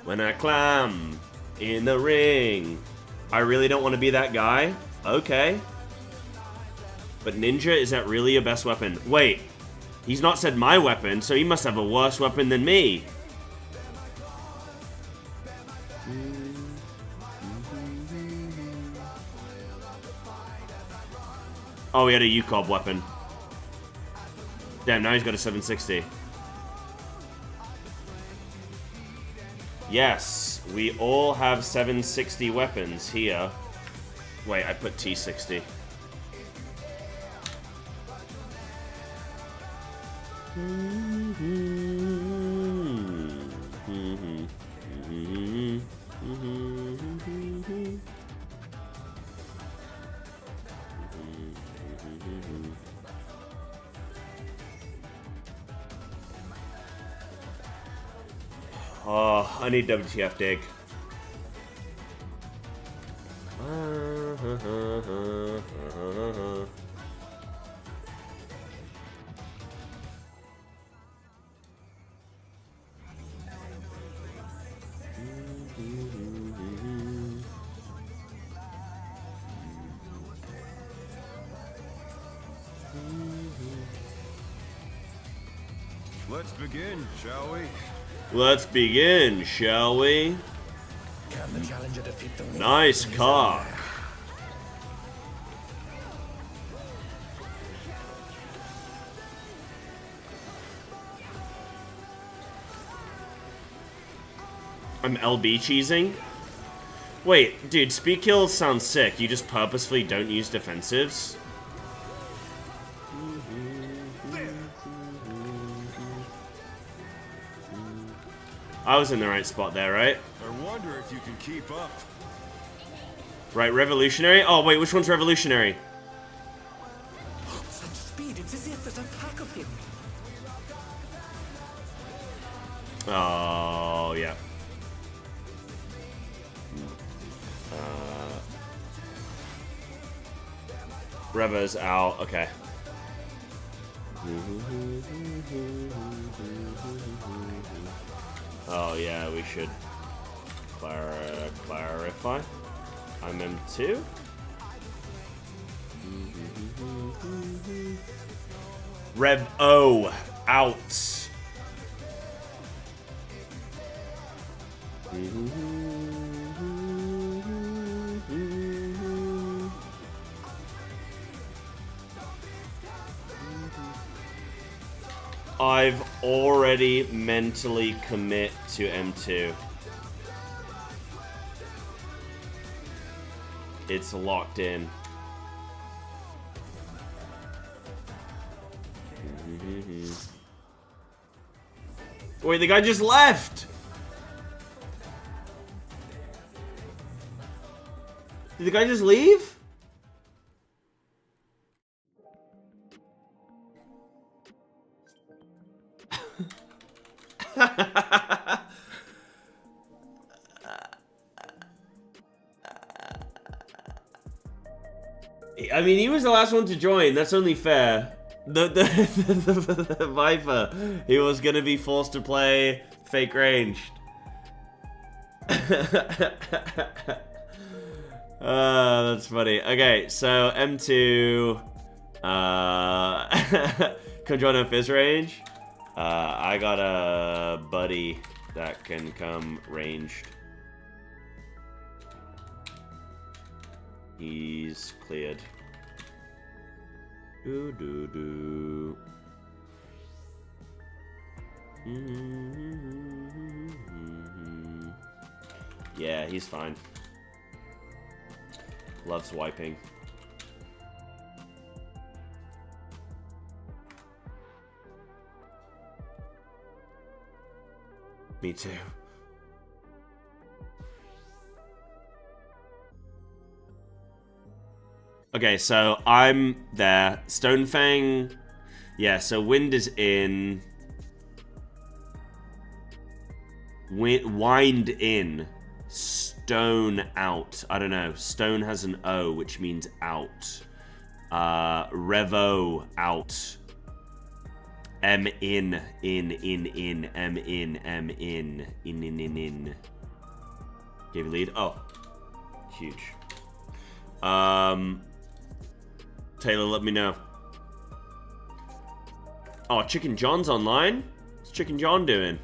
When I climb in the ring, I really don't want to be that guy. Okay. But ninja, is that really your best weapon? Wait, he's not said my weapon, so he must have a worse weapon than me. Oh, he had a UCOB weapon. Damn, now he's got a 760. Yes, we all have 760 weapons here. Wait, I put T60. Oh, I need WTF dig. Let's begin, shall we? Let's begin, shall we? Can the challenger defeat the wolf? Nice cock. I'm LB cheesing? Wait, dude, speed kills sounds sick. You just purposefully don't use defensives? I was in the right spot there, right? I wonder if you can keep up. Right, revolutionary? Oh, wait, which one's revolutionary? Such speed, it's as if there's a pack of him. Oh, yeah. Reva's out, okay. Oh yeah, we should clarify. I'm M2. Rev O out. I've already mentally commit to M2. It's locked in. Wait, the guy just left! Did the guy just leave? I mean, he was the last one to join. That's only fair. The Viper, he was gonna be forced to play fake ranged. That's funny. Okay, so M2, come join up Fizz range. I got a buddy that can come ranged. He's cleared. Do do do. Yeah, he's fine. Loves wiping. Me too. Okay, so I'm there. Stonefang. Yeah, so Wind is in. Wind in. Stone out. I don't know. Stone has an O, which means out. Revo out. M in. M in. Gave you lead. Oh. Huge. Taylor, let me know. Oh, Chicken John's online? What's Chicken John doing?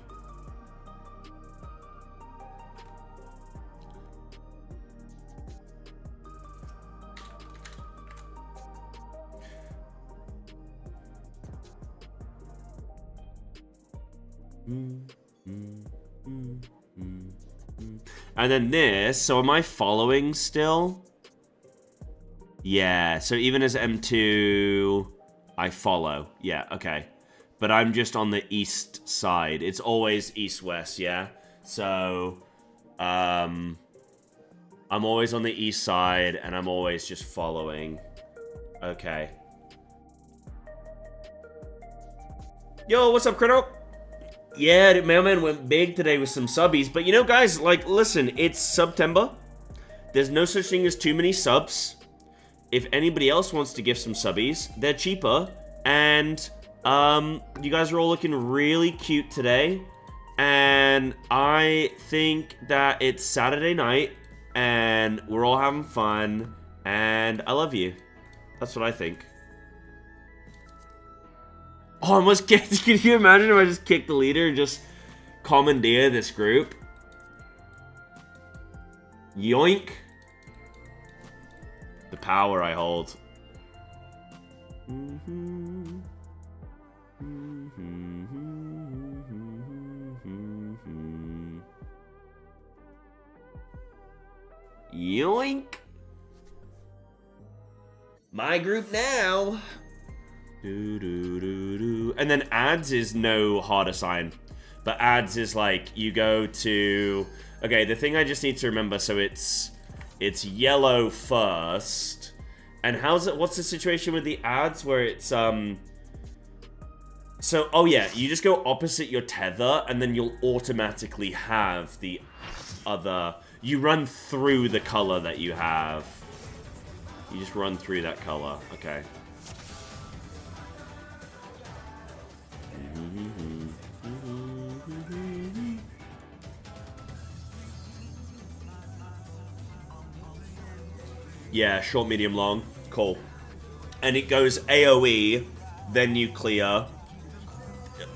And then this, so am I following still? Yeah, so even as M2, I follow. Yeah, okay. But I'm just on the east side. It's always east-west, yeah? So, I'm always on the east side, and I'm always just following. Okay. Yo, what's up, Crito? Yeah, Mailman went big today with some subbies. But you know, guys, like, listen, it's September. There's no such thing as too many subs. If anybody else wants to give some subbies, they're cheaper. And you guys are all looking really cute today. And I think that it's Saturday night. And we're all having fun. And I love you. That's what I think. Oh, I almost kicked. Can you imagine if I just kicked the leader and just commandeer this group? Yoink. The power I hold. Yoink. My group now. And then ads is no hard assign. But ads is like, you go to... Okay, the thing I just need to remember, so it's yellow first. And what's the situation with the ads where it's, So, oh yeah, you just go opposite your tether, and then you'll automatically have the other... You run through the color that you have. You just run through that color, okay. Yeah, short, medium, long. Cool. And it goes AoE, then nuclear.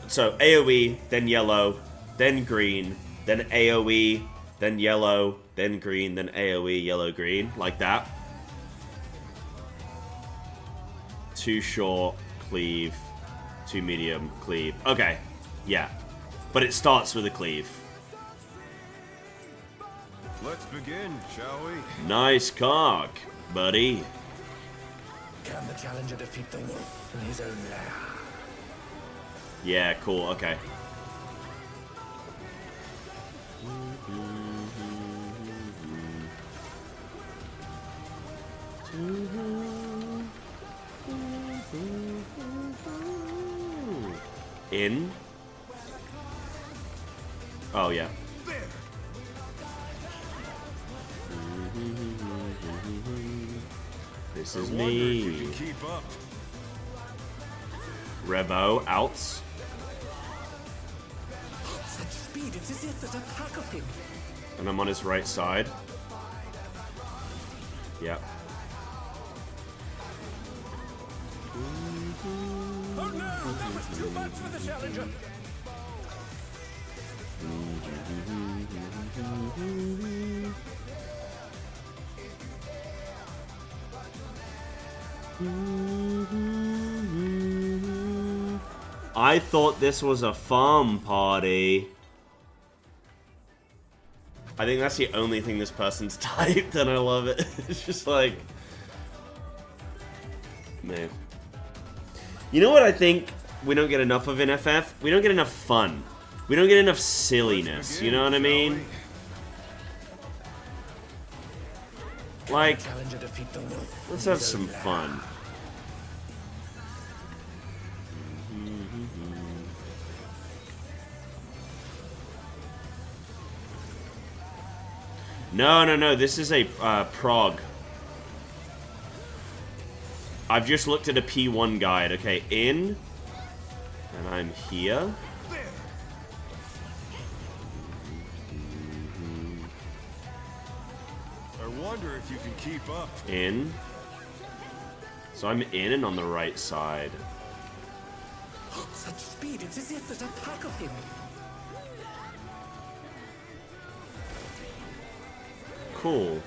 So AoE, then yellow, then green, then AoE, then yellow, then green, then AoE, yellow, green. Like that. Too short, cleave. Too medium, cleave. Okay. Yeah. But it starts with a cleave. Let's begin, shall we? Nice cock, buddy. Can the challenger defeat the wolf in his own lair? Yeah, cool, okay. In? Oh, yeah. This is me. Revo, outs. Such speed, it's as if there's a pack of him. And I'm on his right side. Yeah. Oh no, that was too much for the challenger. I thought this was a farm party. I think that's the only thing this person's typed, and I love it. It's just like... Man. You know what I think we don't get enough of in FF? We don't get enough fun. We don't get enough silliness, you know what I mean? Like, let's have some fun. No, this is a prog. I've just looked at a P1 guide. Okay, in. And I'm here. I wonder if you can keep up. In. So I'm in and on the right side. Such speed, it's as if there's a pack of him. Cool.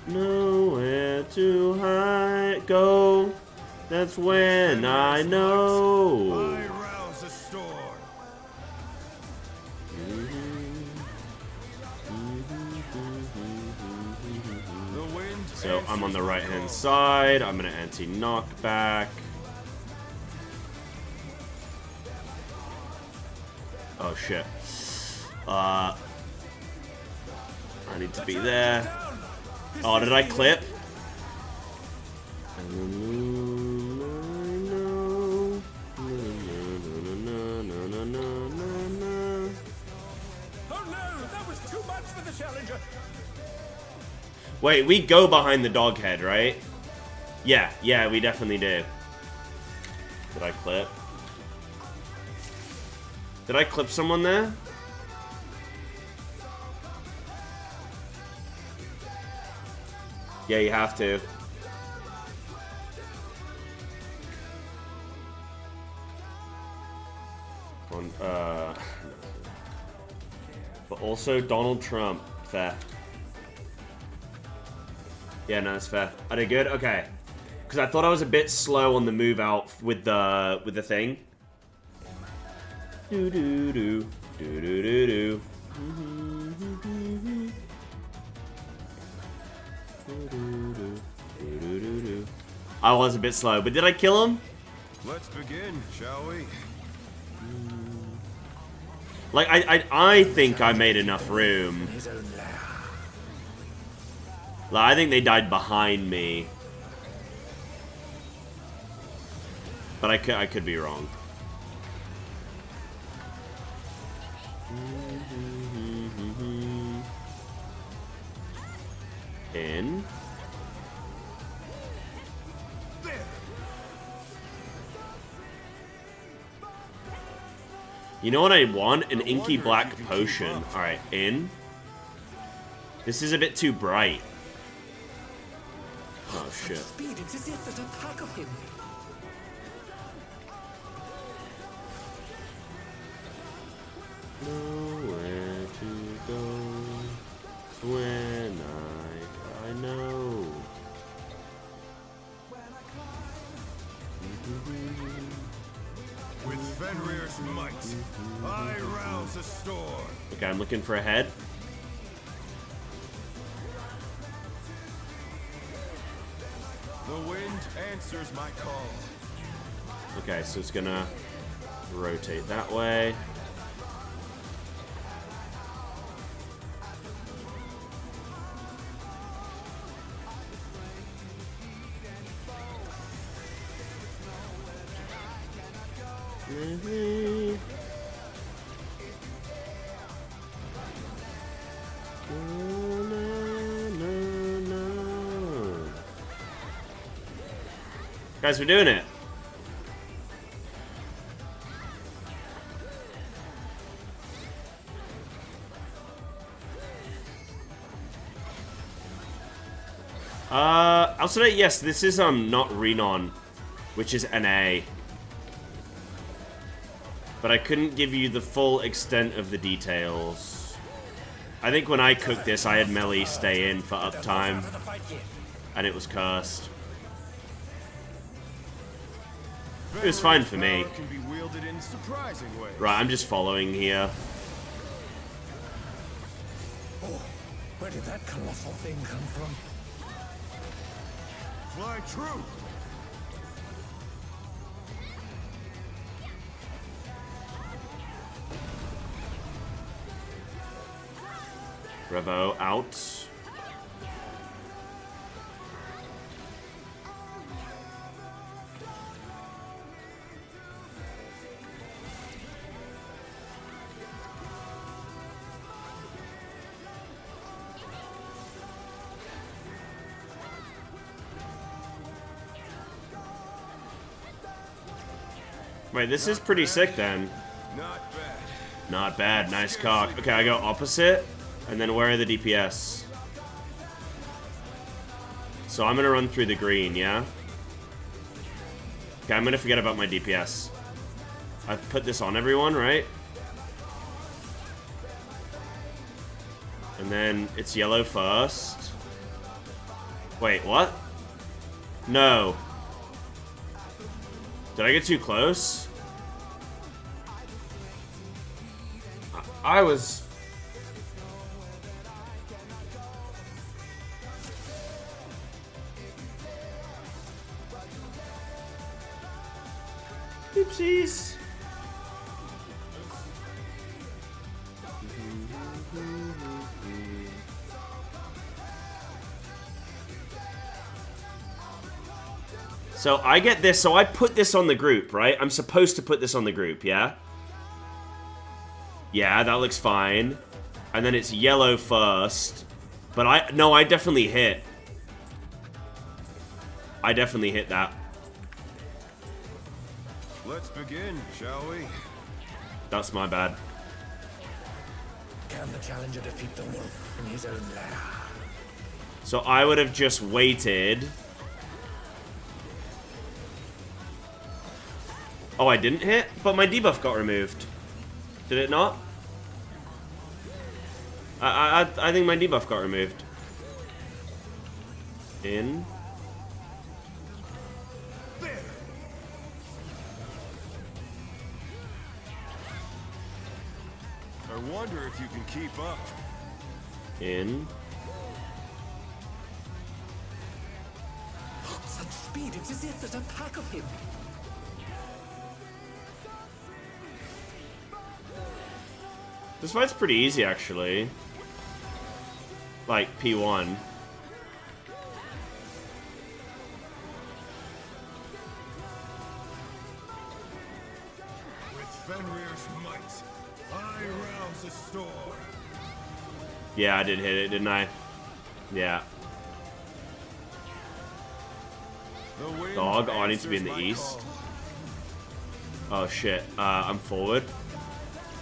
Nowhere to hide, go. That's when I know. So I'm on the right hand side. I'm gonna anti-knockback. Oh shit. I need to be there. Oh, did I clip? Oh no, that was too much for the challenger. Wait, we go behind the dog head, right? Yeah, we definitely do. Did I clip? Did I clip someone there? Yeah, you have to. But also Donald Trump. Fair. Yeah, no, that's fair. I did good? Okay. Because I thought I was a bit slow on the move out with the thing. Do do do do do do do. I was a bit slow, but did I kill him? Let's begin, shall we? Like, I think I made enough room. Like, I think they died behind me. But I could be wrong. In. You know what I want? An inky black potion. Alright, in. This is a bit too bright. Oh shit. Speed, it's as if there's a pack of him. Nowhere to go when I know. With Fenrir's might, I rouse the storm. Okay, I'm looking for a head. The wind answers my call. Okay, so it's gonna rotate that way. Guys, we're doing it. Also, yes, this is not Renon, which is an A. But I couldn't give you the full extent of the details. I think when I cooked this, I had Melly stay in for uptime, and it was cursed. It was fine for me. Can be wielded in surprising ways. Right, I'm just following here. Oh, where did that colossal thing come from? Fly true. Revo out. Wait, this is pretty sick then. Not bad. Not bad. Nice cock. Okay, I go opposite. And then where are the DPS? So I'm gonna run through the green, yeah? Okay, I'm gonna forget about my DPS. I've put this on everyone, right? And then it's yellow first. Wait, what? No. Did I get too close? I was... Oopsies. So I get this, so I put this on the group, right? I'm supposed to put this on the group, yeah? Yeah, that looks fine. And then it's yellow first. But I definitely hit. I definitely hit that. Let's begin, shall we? That's my bad. Can the challenger defeat the wolf in his own lair? So I would have just waited. Oh, I didn't hit? But my debuff got removed. Did it not? I think my debuff got removed. In. I wonder if you can keep up. In. Such speed, it's as if there's a pack of him. This fight's pretty easy, actually. Like, P1. With Fenrir's might, I rouse the storm. Yeah, I did hit it, didn't I? Yeah. Dog, oh, I need to be in the east. Oh, shit. I'm forward.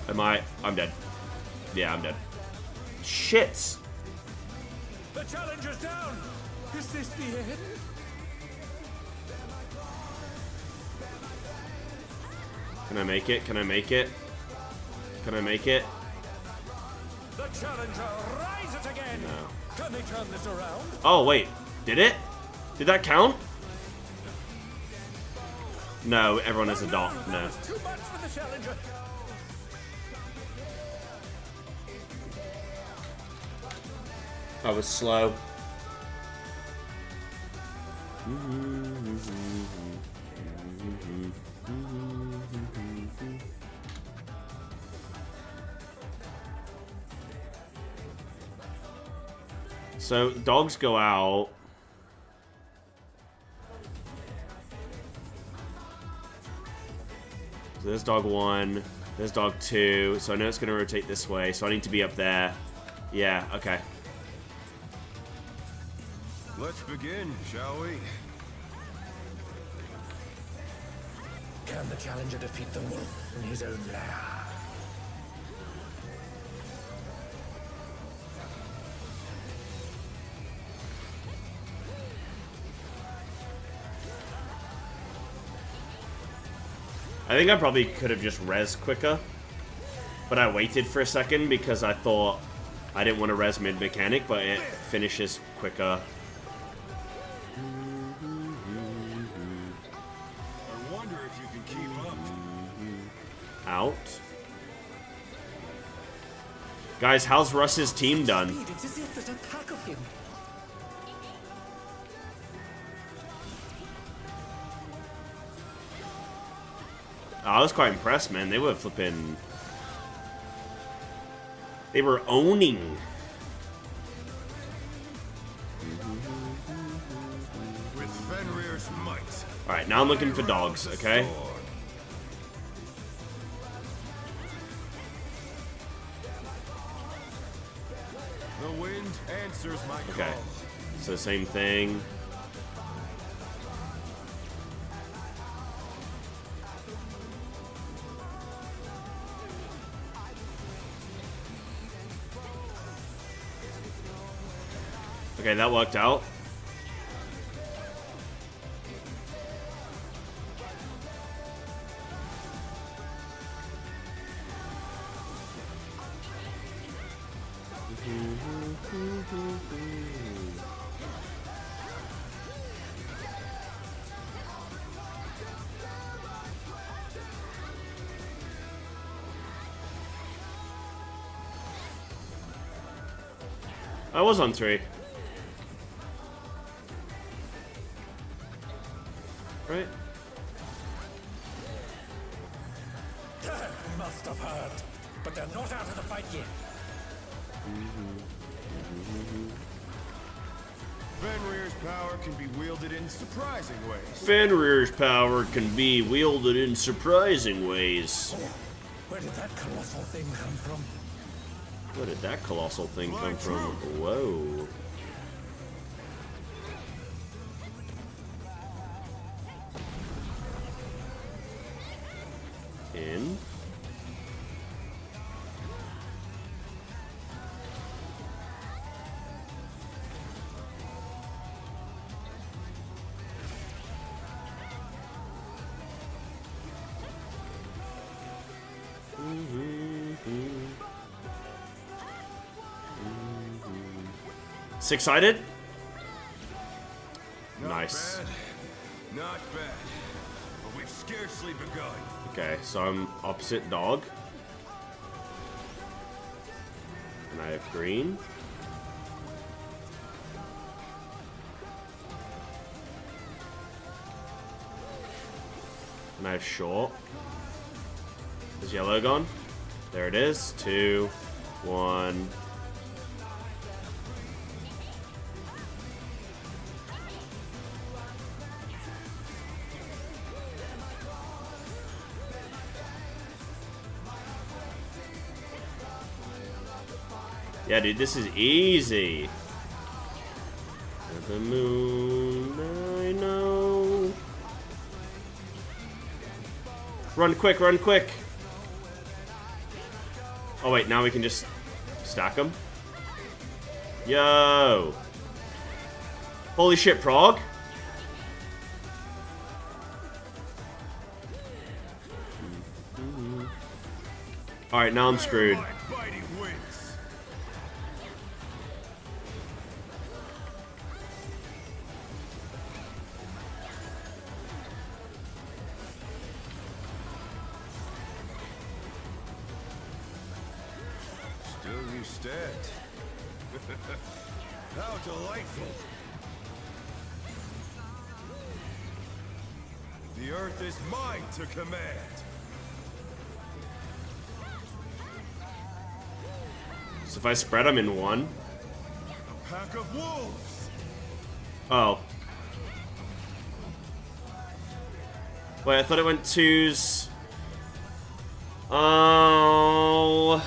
Am I? I'm dead. Yeah, I'm dead. Shit! The challenger's down! Is this the end? Can I make it? Can I make it? Can I make it? The challenger rises again! No. Can they turn this around? Oh, wait. Did it? Did that count? No, everyone has a dot. No. Too much for the challenger! I was slow. So, dogs go out. So there's dog 1. There's dog 2. So I know it's going to rotate this way. So I need to be up there. Yeah, okay. Let's begin, shall we? Can the challenger defeat the wolf in his own lair? I think I probably could have just res quicker. But I waited for a second because I thought I didn't want to res mid-mechanic, but it finishes quicker. I wonder if you can keep up. Out. Guys, how's Russ's team done? It's as if there's a pack of him. I was quite impressed, man. They were flipping... They were owning. With Fenrir's might. Alright, now I'm looking for dogs, okay? The wind answers my call. Okay. So same thing. Okay, that worked out. I was on 3. Right? Must have heard, but they're not out of the fight yet. Fenrir's power can be wielded in surprising ways. Fenrir's power can be wielded in surprising ways. Where did that colossal thing come from? Where did that colossal thing come from? Whoa. In. Six-sided? Nice. Not bad. But we've scarcely begun. Okay, so I'm opposite dog. And I have green. And I have short. Is yellow gone? There it is. 2, 1. Yeah, dude, this is easy. The moon, I know. Run quick, run quick. Oh wait, now we can just stack them. Yo. Holy shit, Prague. Alright, now I'm screwed. How delightful! The earth is mine to command. So if I spread them in one. A pack of wolves. Oh. Wait, I thought it went twos. Oh.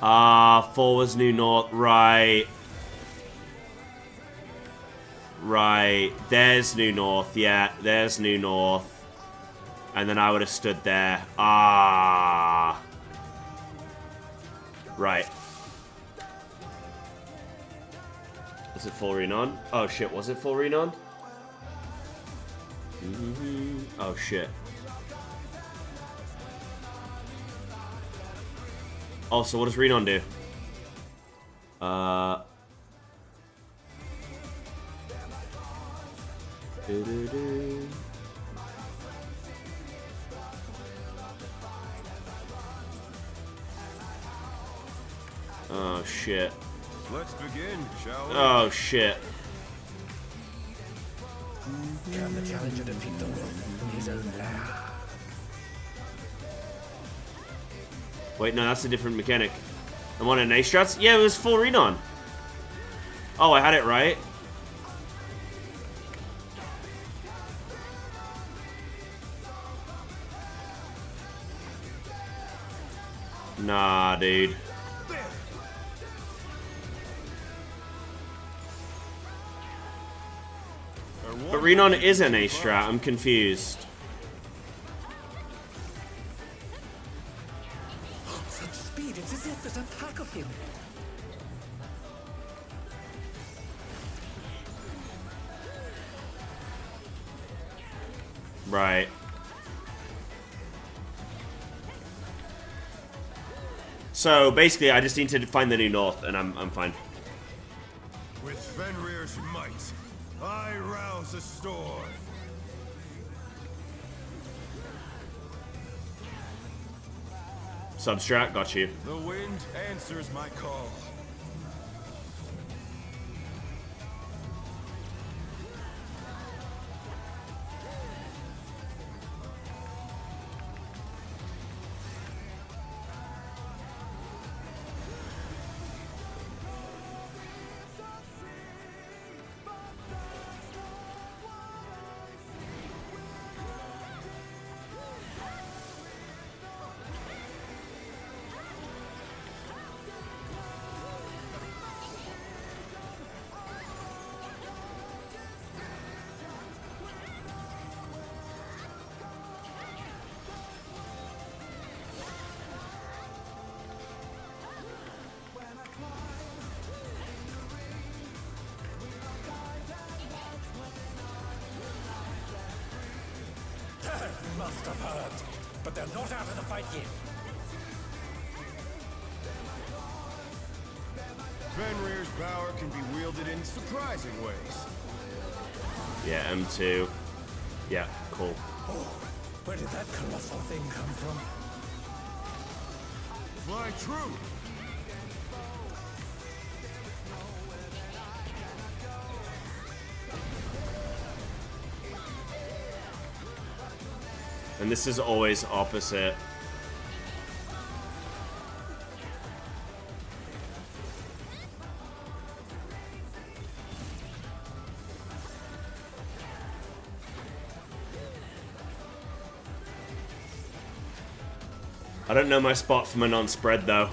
Ah, 4 was New North, right. Right, there's New North, yeah, there's New North. And then I would have stood there. Ah. Right. Was it full Renon? Oh shit, was it full Renon? Oh shit. Oh, so what does Renon do? Oh shit. Let's begin, shall we? Oh shit. Can the challenger defeat the wolf in his own lair? Wait, no, that's a different mechanic. I'm on an A strats? Yeah, it was full Renon. Oh, I had it right. Nah, dude. But Renon is an A strat. I'm confused. Such speed, it's as if there's a pack of him. Right. So basically, I just need to find the New North, and I'm fine. With Fenrir's might, I rouse a storm. Substrat, got you. The wind answers my call. must have heard, but they're not out of the fight yet. Fenrir's power can be wielded in surprising ways. Yeah, M2. Yeah, cool. Oh, where did that colossal thing come from? Fly true. And this is always opposite. I don't know my spot for my non-spread though.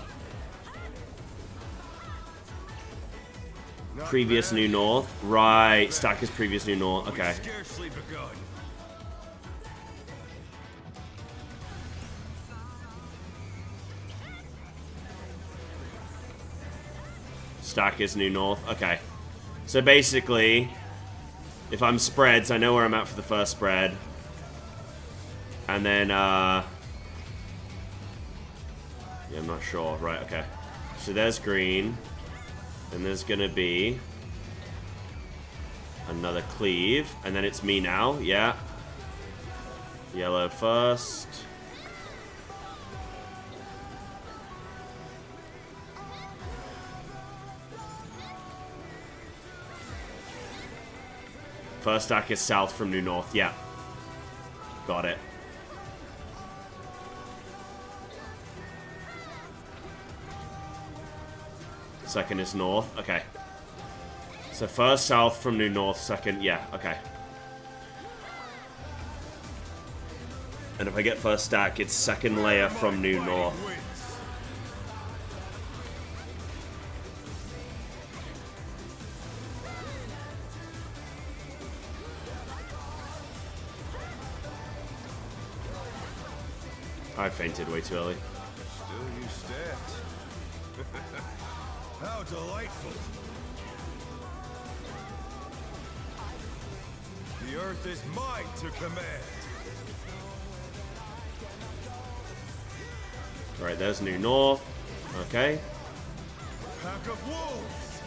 Previous New North. Right, stack is previous New North. Okay. Scarcely begun. Stack is New North. Okay. So basically, if I'm spreads, I know where I'm at for the first spread. And then, yeah, I'm not sure. Right, okay. So there's green. And there's gonna be another cleave. And then it's me now. Yeah. Yellow first. First stack is south from New North. Yeah. Got it. Second is north. Okay. So first south from New North. Second. Yeah. Okay. And if I get first stack, it's second layer from New North. I fainted way too early. Still you stand. How delightful. The earth is mine to command. Alright, there's New North. Okay. Pack of wolves.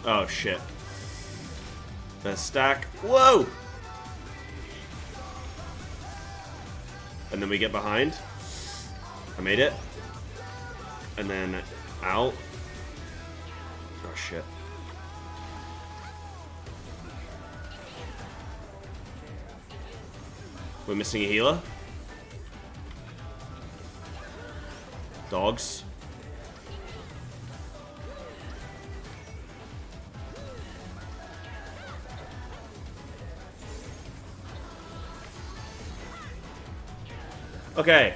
Oh shit. There's stack. Whoa! And then we get behind. I made it. And then out. Oh shit. We're missing a healer. Dogs. Okay.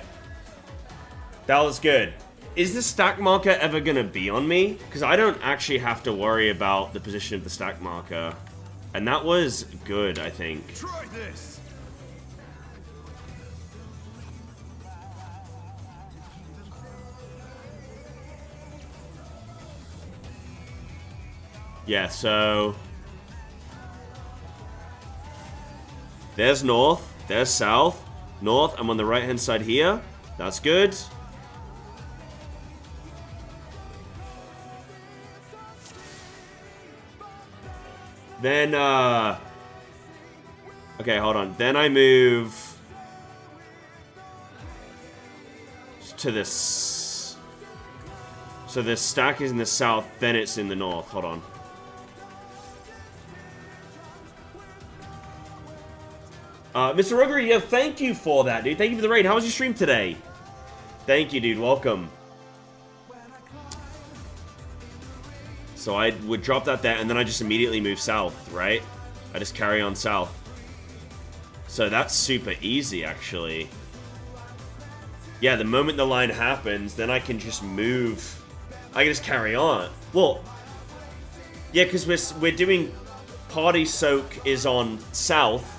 That was good. Is the stack marker ever gonna be on me? Because I don't actually have to worry about the position of the stack marker. And that was good, I think. Try this. Yeah, so there's north, there's south. North, I'm on the right hand side here. That's good. Then, okay, hold on. Then I move to this. So the stack is in the south, then it's in the north. Hold on. Mr. Ruggery, yeah, thank you for that, dude. Thank you for the raid. How was your stream today? Thank you, dude. Welcome. So I would drop that there, and then I just immediately move south, right? I just carry on south. So that's super easy, actually. Yeah, the moment the line happens, then I can just move. I can just carry on. Well, yeah, because we're doing party soak is on south,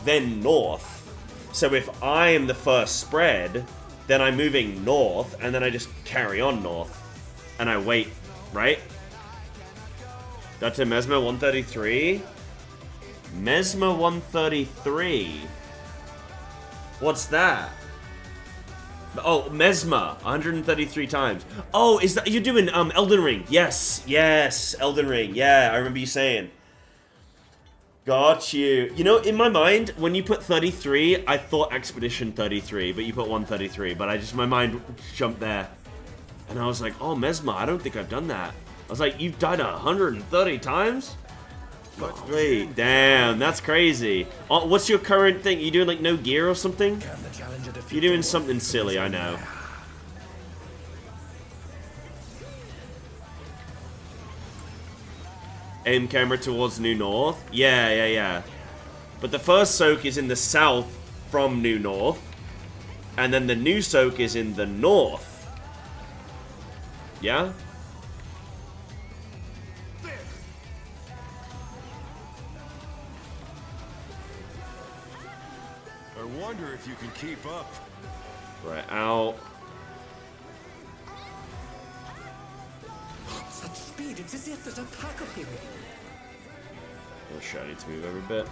then north. So if I am the first spread, then I'm moving north, and then I just carry on north. And I wait, right? Dr. Mesmer 133. Mesmer 133. What's that? Oh, Mesmer 133 times. Oh, is that you're doing Elden Ring? Yes, yes, Elden Ring. Yeah, I remember you saying. Got you. You know, in my mind, when you put 33, I thought Expedition 33, but you put 133. But my mind jumped there, and I was like, oh, Mesmer. I don't think I've done that. I was like, you've died 130 times? Golly, damn, that's crazy. What's your current thing? You doing like no gear or something? You're doing something silly, I know. Aim camera towards New North? Yeah. But the first soak is in the south from New North. And then the new soak is in the north. Yeah? I wonder if you can keep up. Right, out. Such speed, it's as if there's a pack of people. Oh shit, I need to move every bit.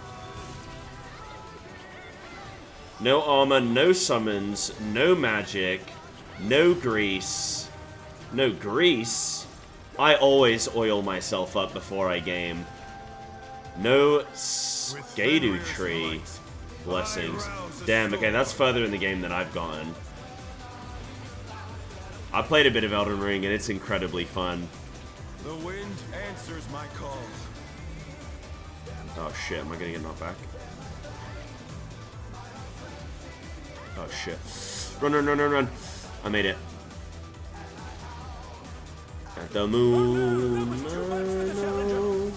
No armor, no summons, no magic, no grease. No grease? I always oil myself up before I game. No Skadu tree. Blessings. Damn, okay, that's further in the game than I've gotten. I played a bit of Elden Ring and it's incredibly fun. The wind answers my calls. Oh shit, am I gonna get knocked back? Oh shit. Run. I made it. At the moon. No.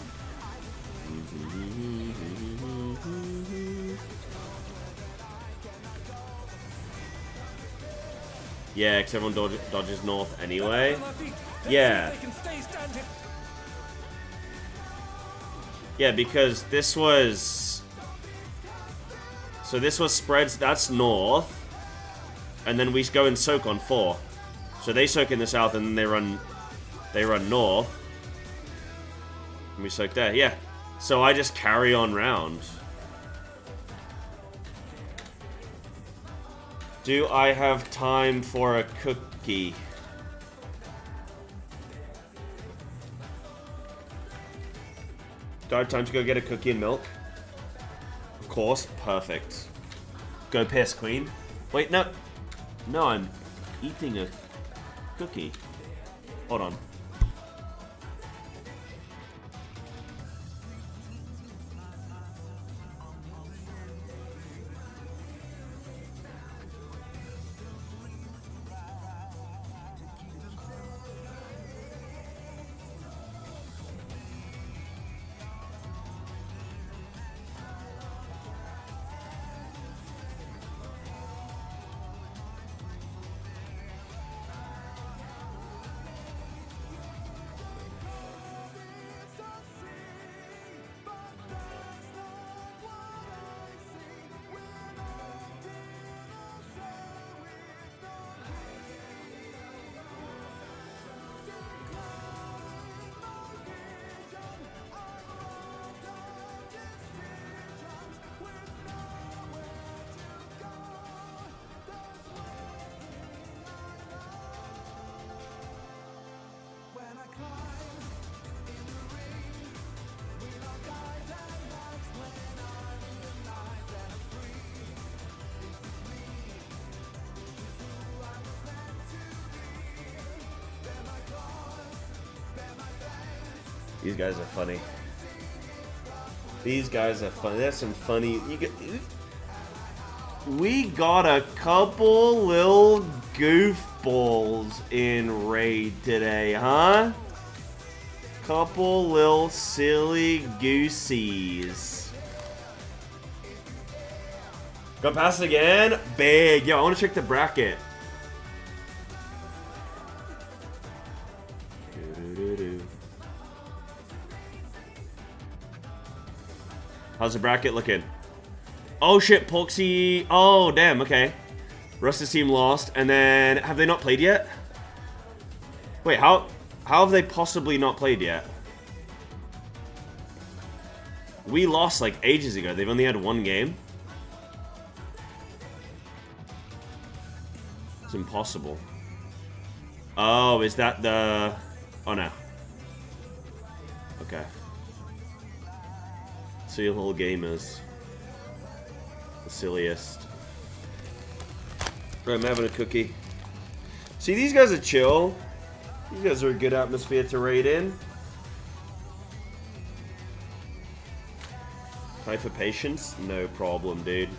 Yeah, because everyone dodges north anyway. Yeah. Yeah, because this was... So this was spreads, that's north. And then we go and soak on 4. So they soak in the south and then they run north. And we soak there, yeah. So I just carry on round. Do I have time for a cookie? Do I have time to go get a cookie and milk? Of course, perfect. Go piss, queen. Wait, no. No, I'm eating a cookie. Hold on. These guys are funny. These guys are funny. That's some funny. We got a couple little goofballs in raid today, huh? Couple little silly goosies. Got past it again? Big. Yo, I want to check the bracket. How's the bracket looking? Oh shit, Polksy. Oh damn, okay. Russ's team lost, and then have they not played yet? Wait, how have they possibly not played yet? We lost like ages ago. They've only had one game. It's impossible. Oh, is that the... Oh, no. Okay. Seal Hall Gamers. The silliest. Right, I'm having a cookie. See, these guys are chill. These guys are a good atmosphere to raid in. High for patience? No problem, dude.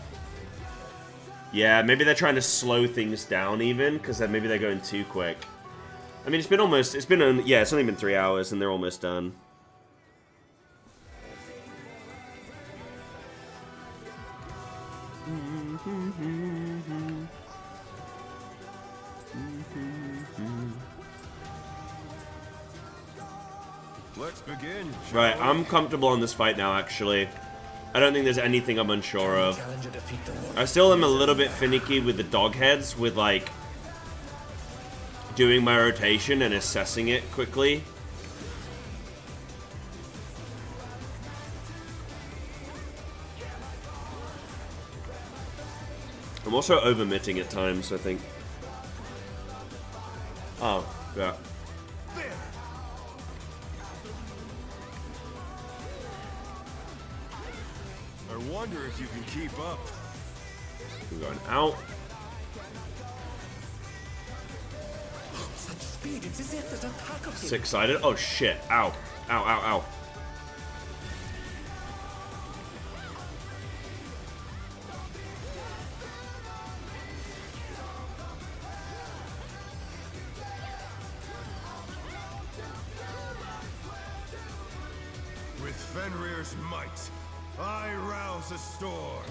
Yeah, maybe they're trying to slow things down even, because maybe they're going too quick. I mean, it's only been 3 hours and they're almost done. Let's begin. Right, I'm comfortable on this fight now, actually. I don't think there's anything I'm unsure of. I still am a little bit finicky with the dog heads, with like doing my rotation and assessing it quickly. I'm also overmitting at times, I think. Oh, yeah. I wonder if you can keep up. We're going out. Such speed, it's as if there's a pack of them. Six-sided. Oh shit. Ow. Ow, ow, ow. With Fenrir's might, I rouse a storm.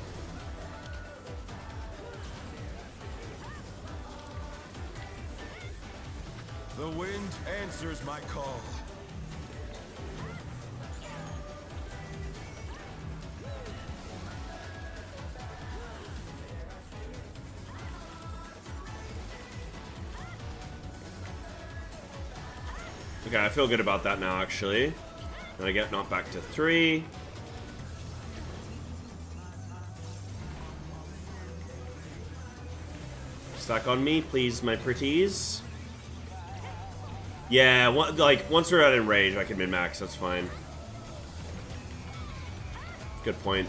The wind answers my call. Okay, I feel good about that now, actually. And I get knocked back to 3. Stack on me, please, my pretties. Yeah, once we're out in rage, I can min-max, that's fine. Good point.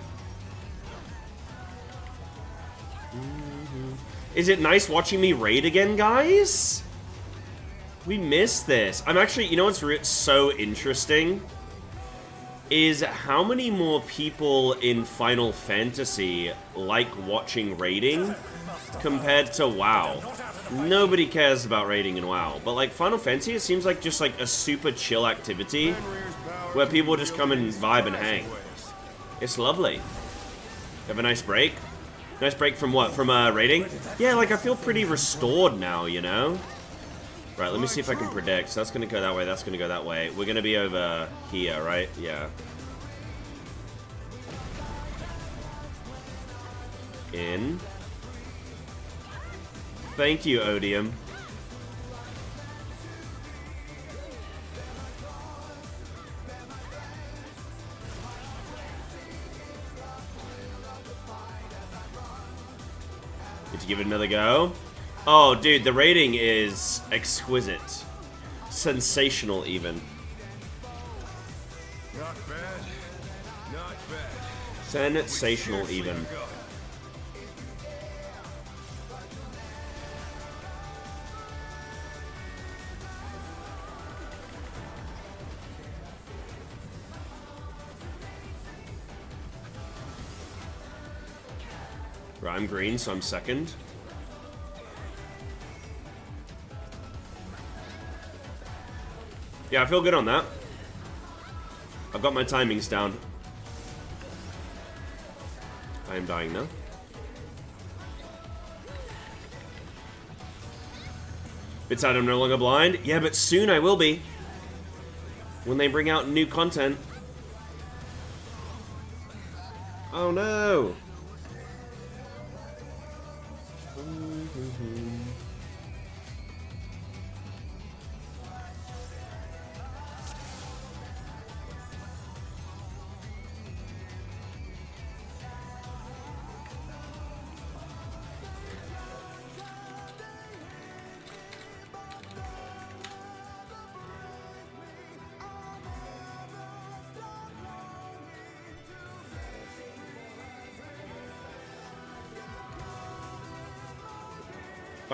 Is it nice watching me raid again, guys? We missed this. I'm actually, you know what's so interesting? Is how many more people in Final Fantasy like watching raiding compared to WoW. Nobody cares about raiding in WoW, but like Final Fantasy, it seems like just like a super chill activity where people just come and vibe and hang. It's lovely. Have a nice break. Nice break from what? From raiding? Yeah, like I feel pretty restored now, you know? Right, let me see if I can predict. So that's gonna go that way, that's gonna go that way. We're gonna be over here, right? Yeah. In. Thank you, Odium. Did you give it another go? Oh, dude, the rating is exquisite. Sensational, even. Not bad. Not bad. Sensational, even. Right, I'm green, so I'm second. Yeah, I feel good on that. I've got my timings down. I am dying now. It's out, I'm no longer blind. Yeah, but soon I will be. When they bring out new content. Oh no!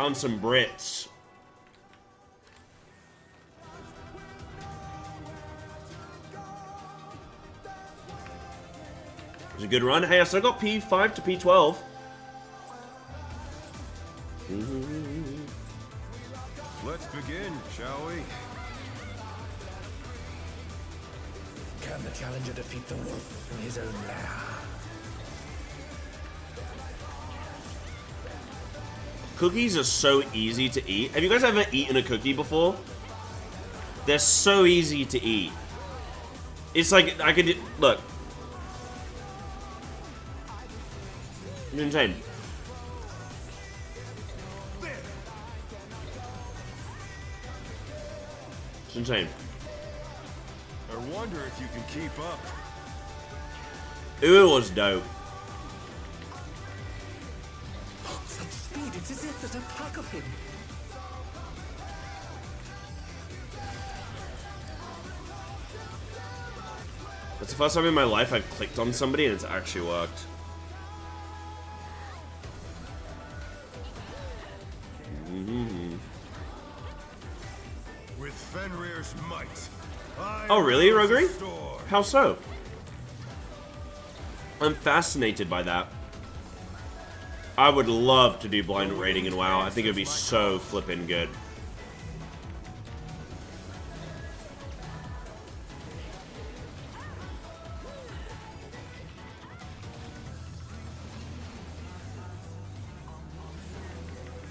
Found some Brits. It was a good run. Hey, I still got P5 to P12. Let's begin, shall we? Can the challenger defeat the wolf in his own lair? Cookies are so easy to eat. Have you guys ever eaten a cookie before? They're so easy to eat. It's like, I could, look. It's insane. It's insane. I wonder if you can keep up. Ooh, it was dope. Such speed, it's as if there's a pack of him. That's the first time in my life I've clicked on somebody and it's actually worked. With Fenrir's might. Oh really, Rogri? How so? I'm fascinated by that. I would love to do blind rating in WoW. I think it would be so flippin' good.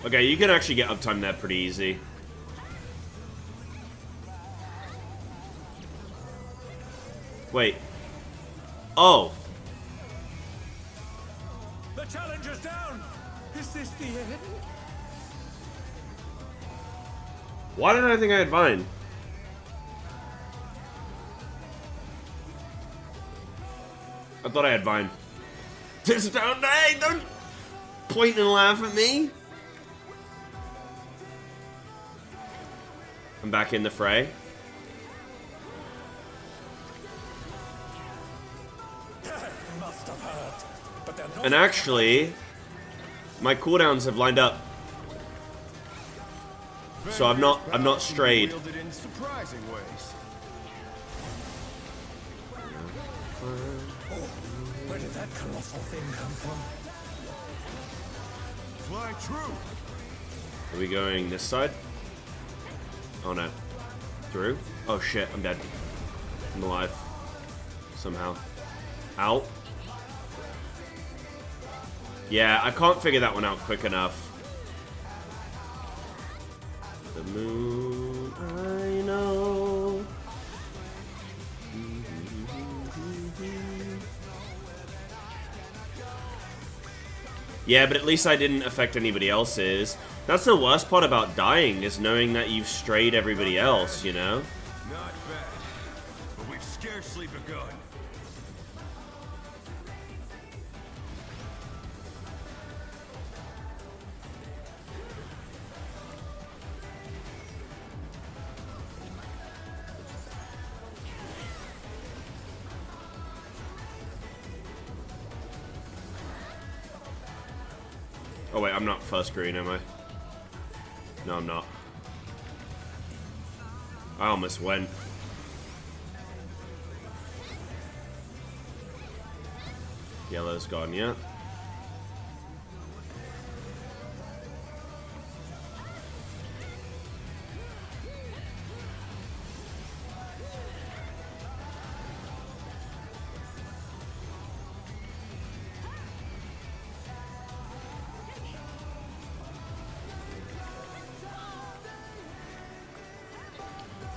Okay, you can actually get uptime there pretty easy. Wait. Oh. The challenger's down! Is this the end? Why did I think I had Vine? I thought I had Vine. Just don't, hey, don't point and laugh at me. I'm back in the fray. Must have hurt, but they're not. And actually, my cooldowns have lined up. So I've not strayed. Wielded in surprising ways. Oh, where did that colossal thing come from? Fly true. Are we going this side? Oh no. Through? Oh shit, I'm dead. I'm alive. Somehow. Out. Yeah, I can't figure that one out quick enough. The moon, I know. Yeah, but at least I didn't affect anybody else's. That's the worst part about dying, is knowing that you've strayed everybody else, you know? Not bad, but we've scarcely begun. Oh wait, I'm not first green, am I? No, I'm not. I almost went. Yellow's gone, yeah.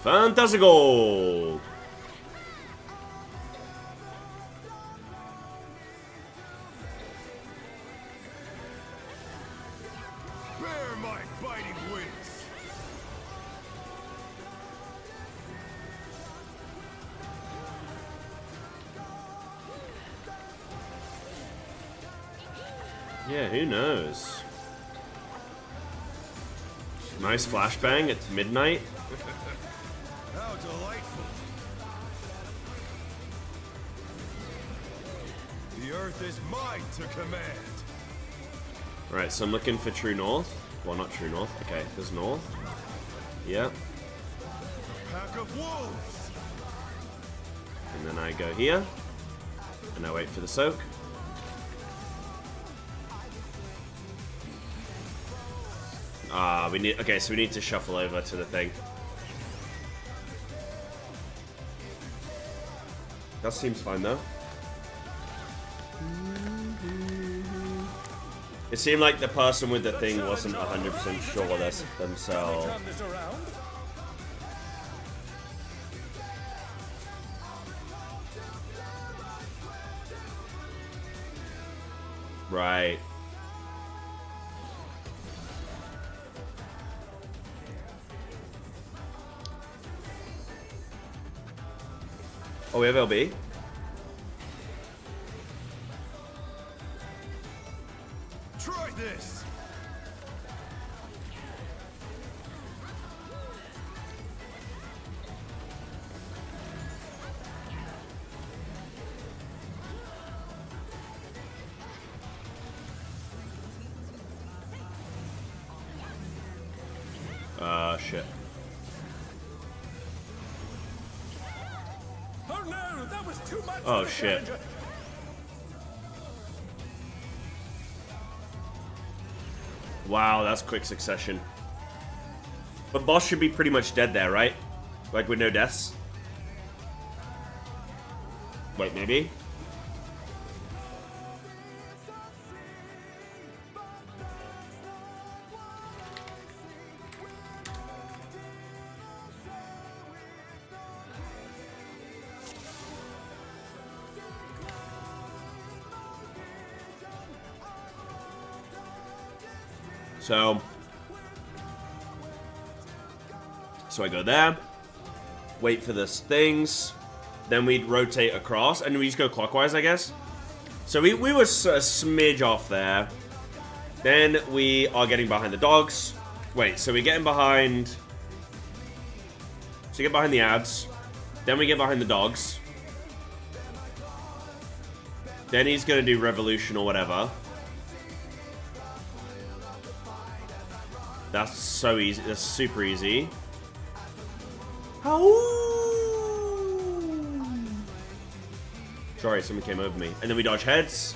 Fantastical! Bear my biting wings. Yeah, who knows? Nice flashbang at midnight. How delightful. The earth is mine to command. Alright, so I'm looking for True North. Well, not true north. Okay, there's north. Yeah. Pack of wolves. And then I go here. And I wait for the soak. Ah, we need... Okay, so we need to shuffle over to the thing. That seems fine, though. It seemed like the person with the thing wasn't 100% sure themselves. Right. Oh, we have LB? Try this. Shit. Oh no, that was too much. Oh shit. Wow, that's quick succession. But boss should be pretty much dead there, right? Like with no deaths? Wait, maybe? So I go there, wait for this things, then we'd rotate across, and we just go clockwise, I guess. So we were a smidge off there. Then we are getting behind the dogs. Wait, so we're getting behind... So we get behind the ads. Then we get behind the dogs. Then he's going to do revolution or whatever. That's so easy. That's super easy. Sorry, someone came over me. And then we dodge heads.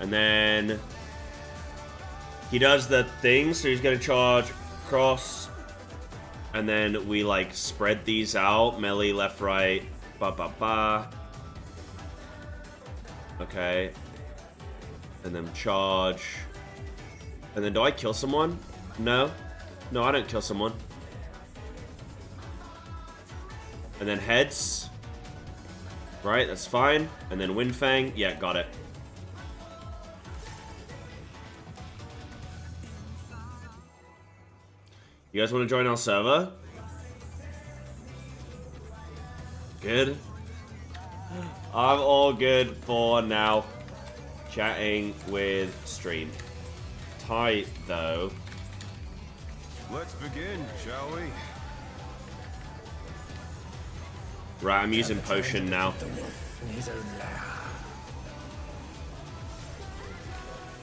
And then he does the thing, so he's gonna charge cross. And then we like spread these out. Melee, left, right, ba ba ba. Okay. And then charge. And then do I kill someone? No. No, I don't kill someone. And then heads. Right, that's fine. And then Wind Fang. Yeah, got it. You guys want to join our server? Good. I'm all good for now. Chatting with stream. Tight, though. Let's begin, shall we? Right, I'm using potion now.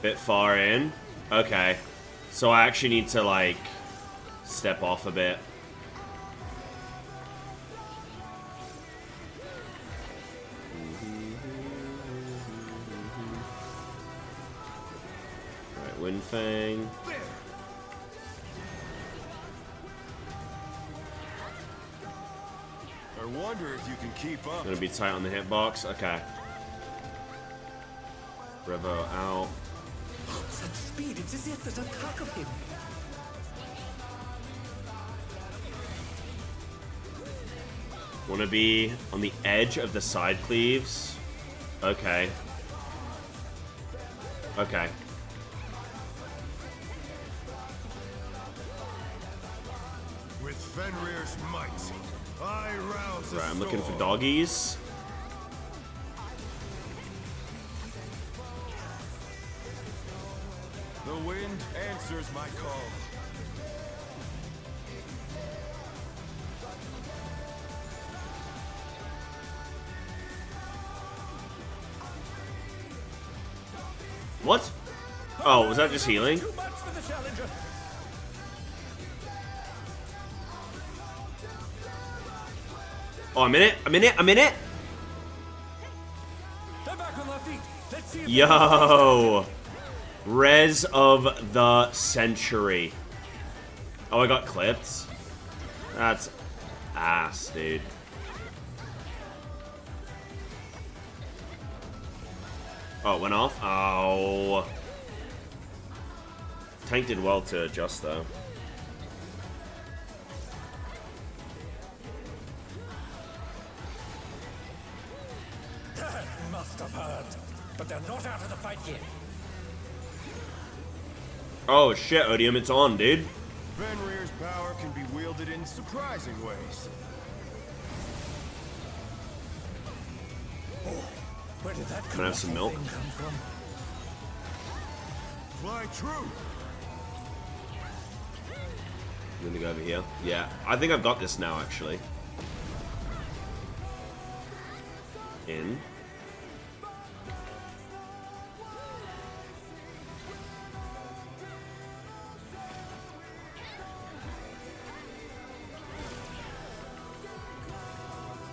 Bit far in. Okay. So I actually need to, like, step off a bit. Right, Wind Fang. I wonder if you can keep up. Gonna be tight on the hitbox. Okay. Revo out. Such speed, it's as if there's a pack of him. Wanna be on the edge of the side cleaves. Okay. Okay. With Fenrir's might, I rouse Right, I'm looking for doggies. The wind answers my call. What? Oh, was that just healing? Oh, I'm in it. I'm in it. I'm in it. Yo. Res of the century. Oh, I got clipped. That's ass, dude. Oh, it went off? Oh. Tank did well to adjust, though. Must have heard, but they're not out of the fight yet. Oh, shit, Odium, it's on, dude. Fenrir's power can be wielded in surprising ways. Oh, where did that I'm gonna have some milk. come from? Fly true. I'm gonna go over here. Yeah, I think I've got this now, actually. In.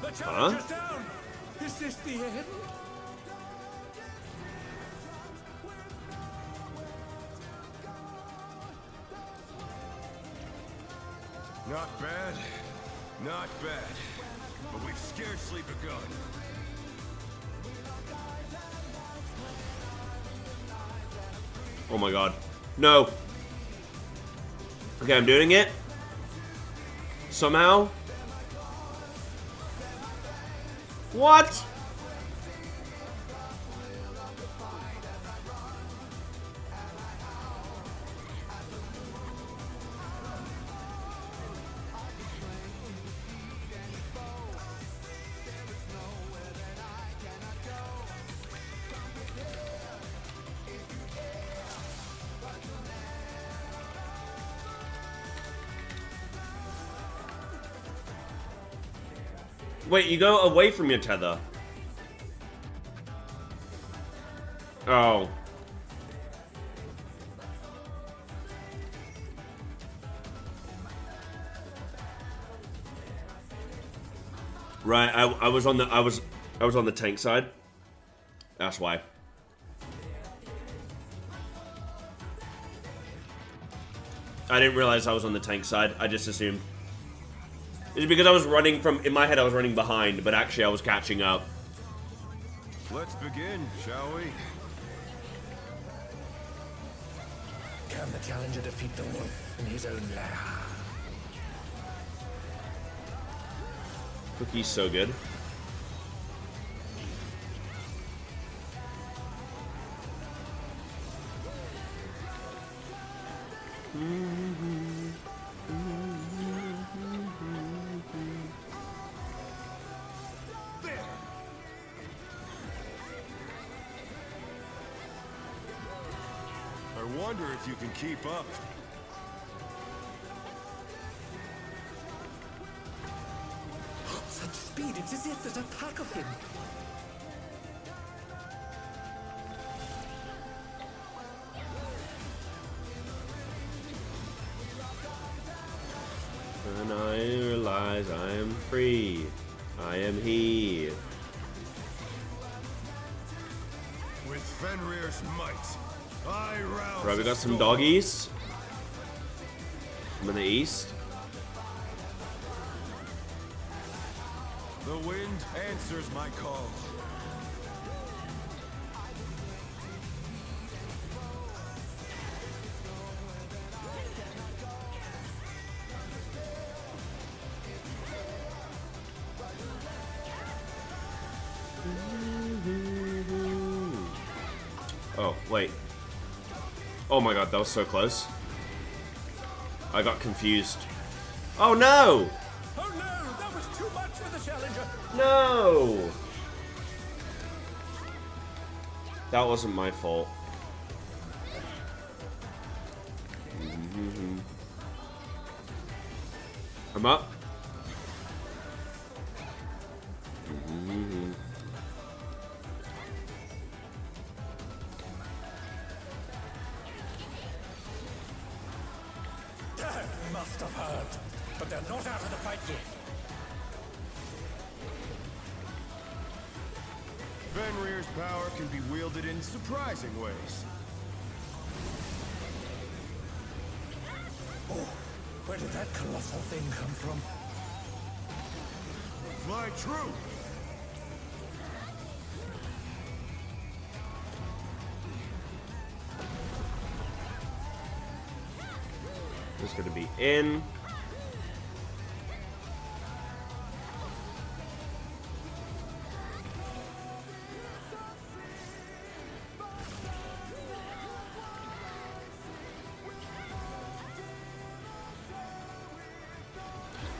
The Huh? challenger's down. Is this the end? Not bad. Not bad. But we've scarcely begun. Oh my god. No. Okay, I'm doing it. Somehow. What? Wait, you go away from your tether. Oh. Right, I was on the I was on the tank side. That's why. I didn't realize I was on the tank side. I just assumed. It's because I was running from, in my head I was running behind, but actually I was catching up. Let's begin, shall we? Can the challenger defeat the wolf in his own lair? Cookie's so good. I wonder if you can keep up. Such speed, it's as if there's a pack of him. And I realize I am free. I am he. With Fenrir's might, I rouse. Right, we got some doggies. I'm in the east. The wind answers my call. Oh, wait. Oh my god, that was so close. I got confused. Oh no! Oh no, that was too much for the challenger. No! That wasn't my fault. I'm up. must have heard, but they're not out of the fight yet. Fenrir's power can be wielded in surprising ways. Oh, where did that colossal thing come from? Fly true! Just gonna be in.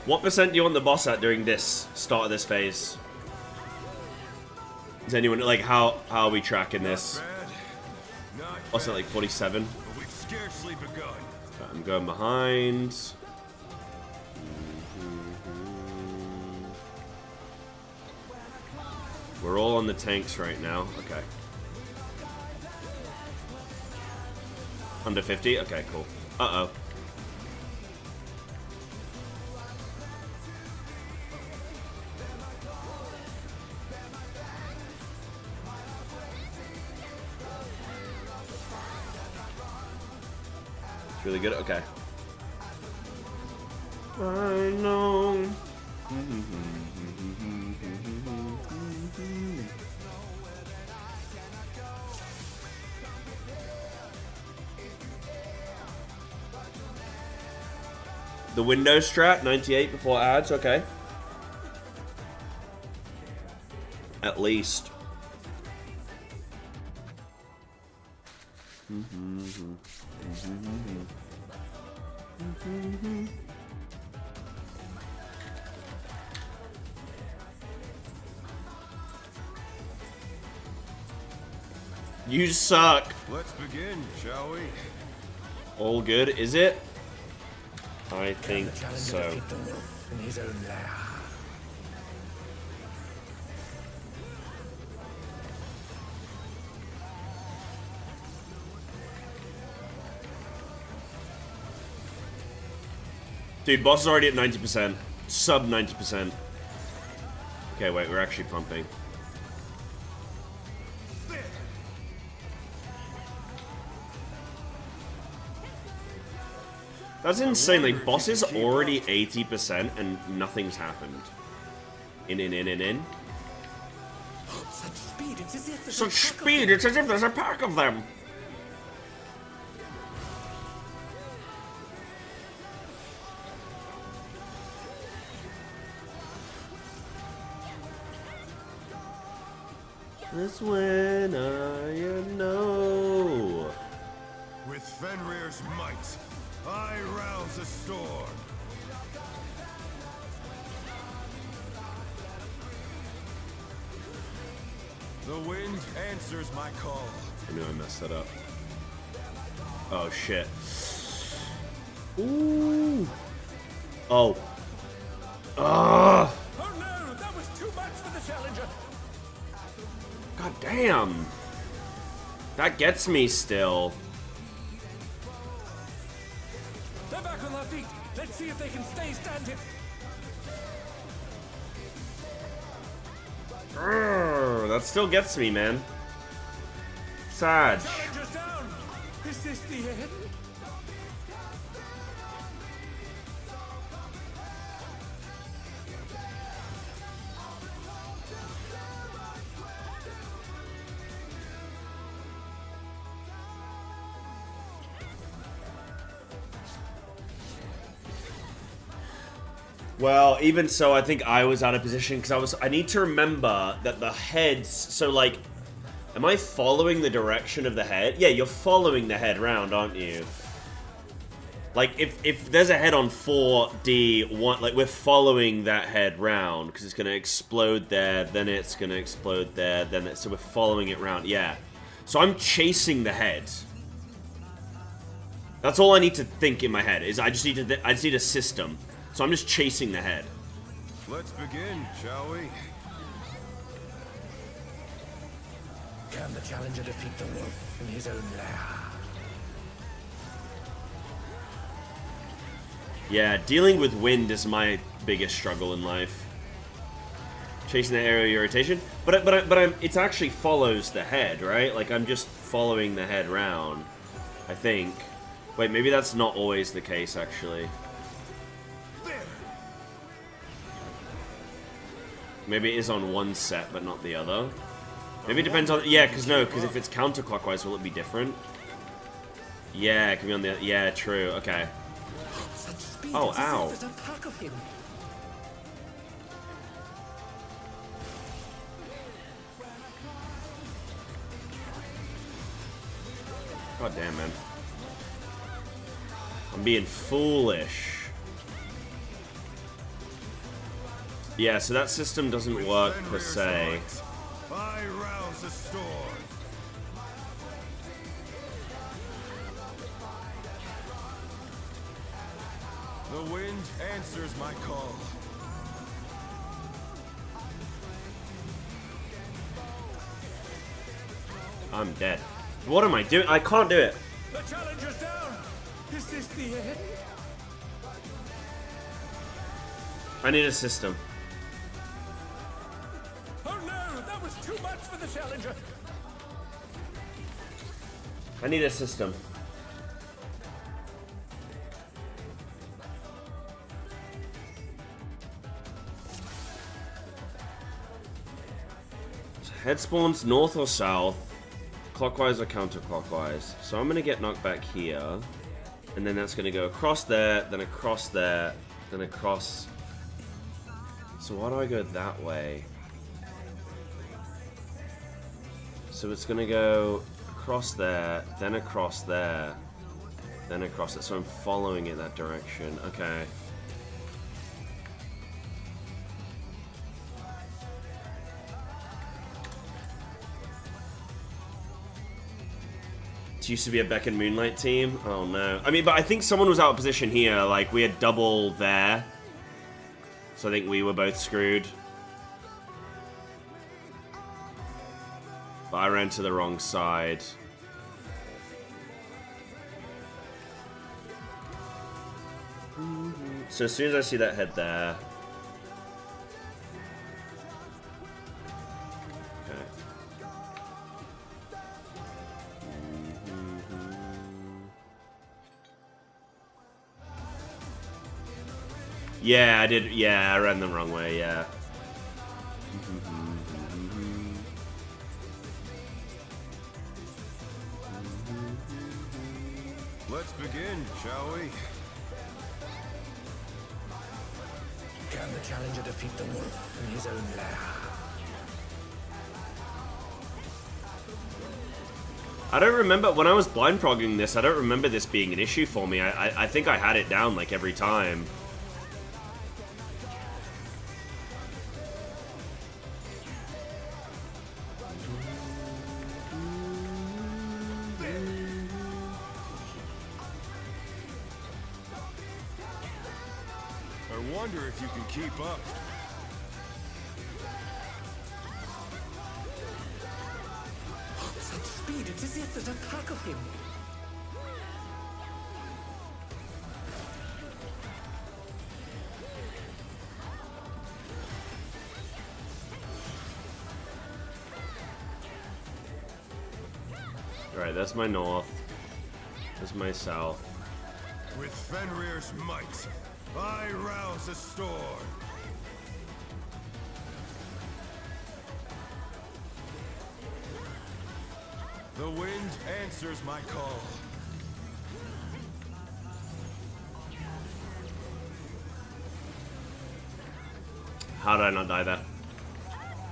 What percent do you want the boss at during this start of this phase? Is anyone like how are we tracking this? Also like 47. But we've scarcely begun. I'm going behind. We're all on the tanks right now. Okay. Under 50? Okay, cool. Uh-oh. It's really good? Okay. I know. The Windows strat, 98 before ads, okay. At least. You suck. Let's begin, shall we? All good, is it? I think so. In his own lair. Dude, boss is already at 90%. Sub 90%. Okay, wait, we're actually pumping. That's insane, like, boss is already 80% and nothing's happened. In. Such speed, it's as if there's Such speed, it's as if there's a pack of them! That's when I know. With Fenrir's might, I rouse a storm. The wind answers my call. I knew I messed that up. Oh shit. Ooh. Oh. Ugh. Oh no, that was too much for the challenger. God damn. That gets me still. They're back on their feet. Let's see if they can stay standing. That still gets me, man. Sad. Challenger's down. Is this the end? Well, even so, I think I was out of position because I need to remember that the heads, so like, am I following the direction of the head? Yeah, you're following the head round, aren't you? Like, if there's a head on 4D1, like, we're following that head round because it's going to explode there, then it's going to explode there, then so we're following it round, yeah. So I'm chasing the head. That's all I need to think in my head, is I just need a system. So I'm just chasing the head. Let's begin, shall we? Can the challenger defeat the wolf in his own lair? Yeah, dealing with wind is my biggest struggle in life. Chasing the area of irritation, but it actually follows the head, right? Like I'm just following the head round, I think. Wait, maybe that's not always the case, actually. Maybe it is on one set, but not the other. Maybe it depends on... Yeah, because if it's counterclockwise, will it be different? Yeah, it can be on the... Yeah, true. Okay. Oh, ow. God damn, man. I'm being foolish. Yeah, so that system doesn't work per se. I rouse the storm. The wind answers my call. I'm dead. What am I doing? I can't do it. The challenger's down. Is this the end? I need a system. Oh no, that was too much for the challenger. I need a system. So head spawns north or south, clockwise or counterclockwise. So I'm gonna get knocked back here, and then that's gonna go across there, then across there, then across. So why do I go that way? So it's gonna go across there, then across there, then across it. So I'm following it that direction. Okay. It used to be a Beck and Moonlight team. Oh no. I mean, but I think someone was out of position here. Like, we had double there. So I think we were both screwed. But I ran to the wrong side. So as soon as I see that head there... Okay. Yeah, I did. Yeah, I ran the wrong way, yeah. Let's begin, shall we? Can the challenger defeat the wolf in his own lair? I don't remember, when I was blind progging this, I don't remember this being an issue for me. I think I had it down, like, every time. I wonder if you can keep up. Such speed, it's as if there's a pack of him. Alright, that's my north. That's my south. With Fenrir's might, I rouse the storm. The wind answers my call. How did I not die there?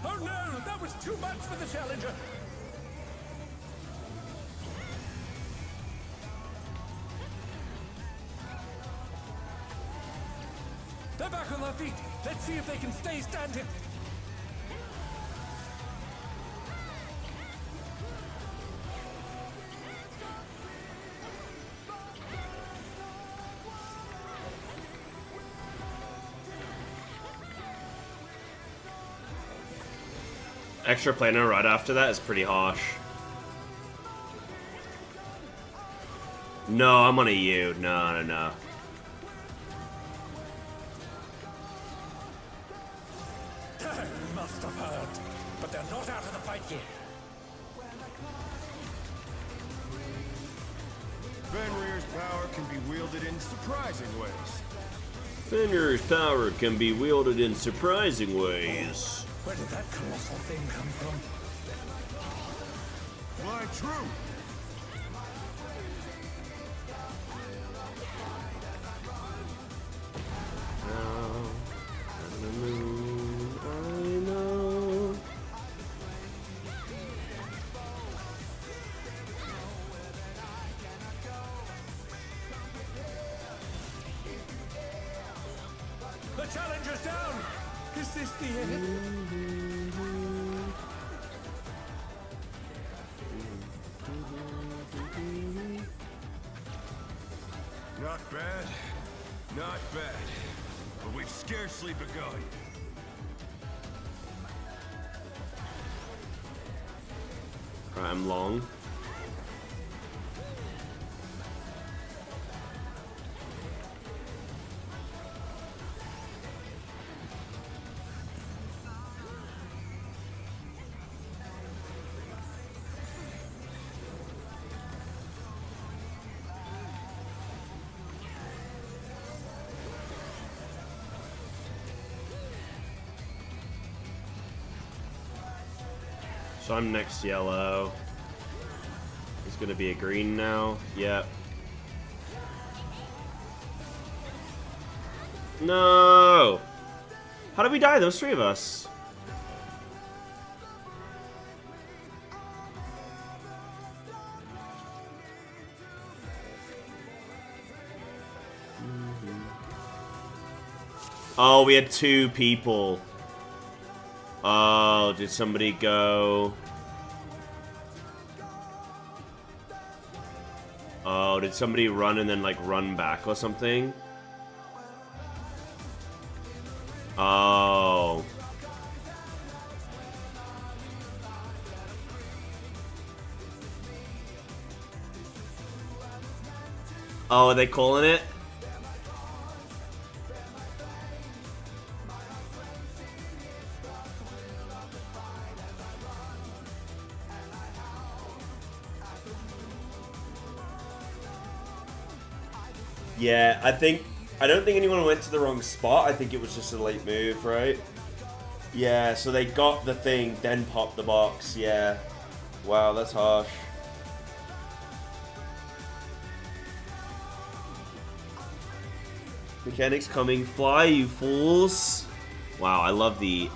Oh no, that was too much for the challenger. They're back on their feet. Let's see if they can stay standing. Extra planar right after that is pretty harsh. No, I'm on a U. No. have heard, but they're not out of the fight yet. Fenrir's power can be wielded in surprising ways. Fenrir's power can be wielded in surprising ways. Where did that colossal thing come from? Fly true! The challenger's down! Is this the end? Not bad. Not bad. But we've scarcely begun. I'm long. So I'm next yellow. It's gonna be a green now. Yep. No! How did we die? There was 3 of us. Oh, we had 2 people. Oh, did somebody go? Oh, did somebody run and then, like, run back or something? Oh. Oh, are they calling it? Yeah, I don't think anyone went to the wrong spot. I think it was just a late move, right? Yeah, so they got the thing, then popped the box. Yeah. Wow, that's harsh. Mechanics coming. Fly, you fools. Wow, I love the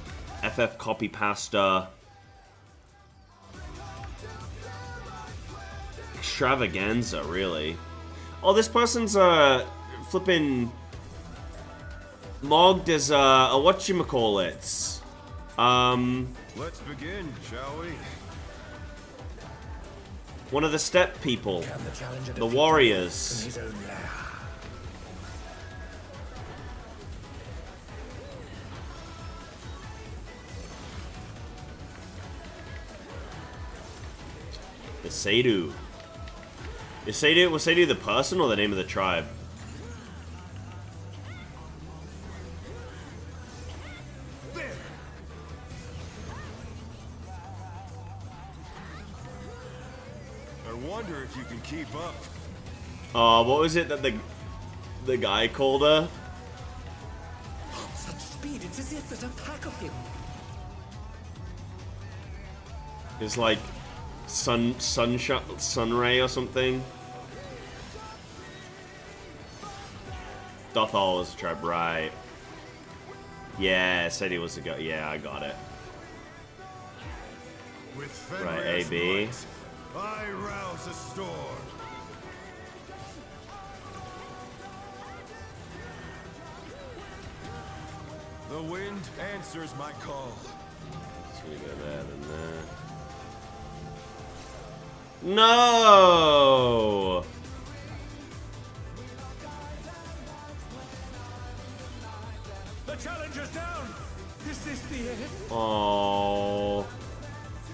FF copy pasta. Extravaganza, really. Oh, this person's flipping mogged as a whatchamacallit. Let's begin, shall we? One of the step people. The warriors. The Seidu. Was Seidu the person or the name of the tribe? I wonder if you can keep up. Oh, what was it that the guy called her? Such speed, it's as if there's a pack of him. It's like Sunray or something. Dothal was a tribe, right? Yeah, said he was a go. Yeah, I got it. With Right, AB. might, I rouse a storm. The wind answers my call. So we go that and that. No! The challenger's down. Is this the end? Oh,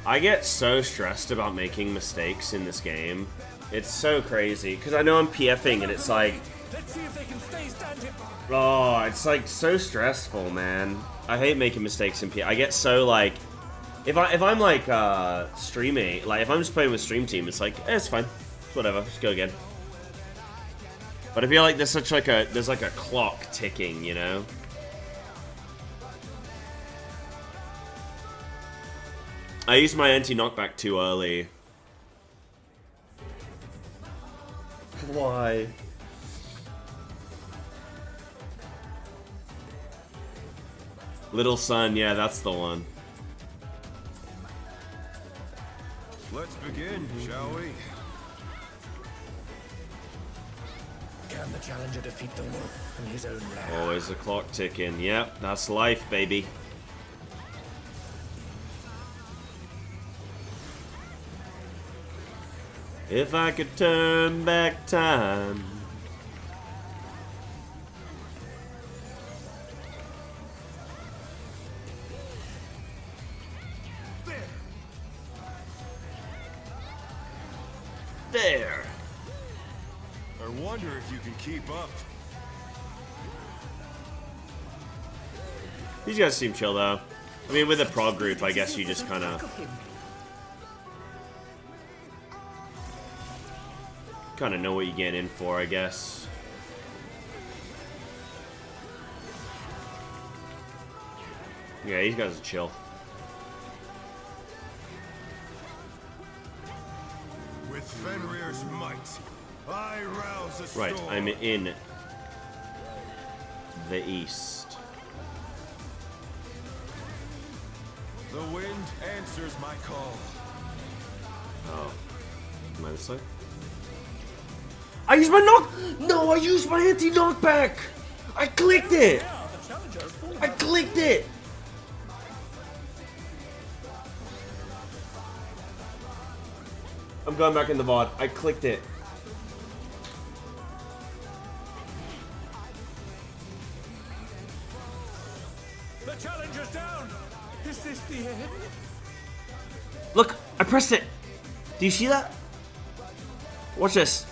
I get so stressed about making mistakes in this game. It's so crazy because I know I'm PFing and it's like, Let's see if they can stay standing. oh, it's like so stressful, man. I hate making mistakes in P. I get so like, if I'm like streaming, like if I'm just playing with Stream Team, it's like it's fine, it's whatever, just go again. But I feel like there's such like a clock ticking, you know. I used my anti-knockback too early. Why? Little Sun, yeah, that's the one. Let's begin, shall we? Can the challenger defeat the wolf in his own lair? Always the clock ticking. Yep, that's life, baby. If I could turn back time. There. I wonder if you can keep up. These guys seem chill though. I mean, with a prog group, I guess you just kind of know what you get in for, I guess. Yeah, these guys are chill. With Fenrir's might, I rouse a Right, storm. I'm in the east. The wind answers my call. Oh, am I this side? I used my knock. No, I used my anti-knockback. I clicked it. I clicked it. I'm going back in the VOD. I clicked it. The challenger's down. Is this the end? Look, I pressed it. Do you see that? Watch this.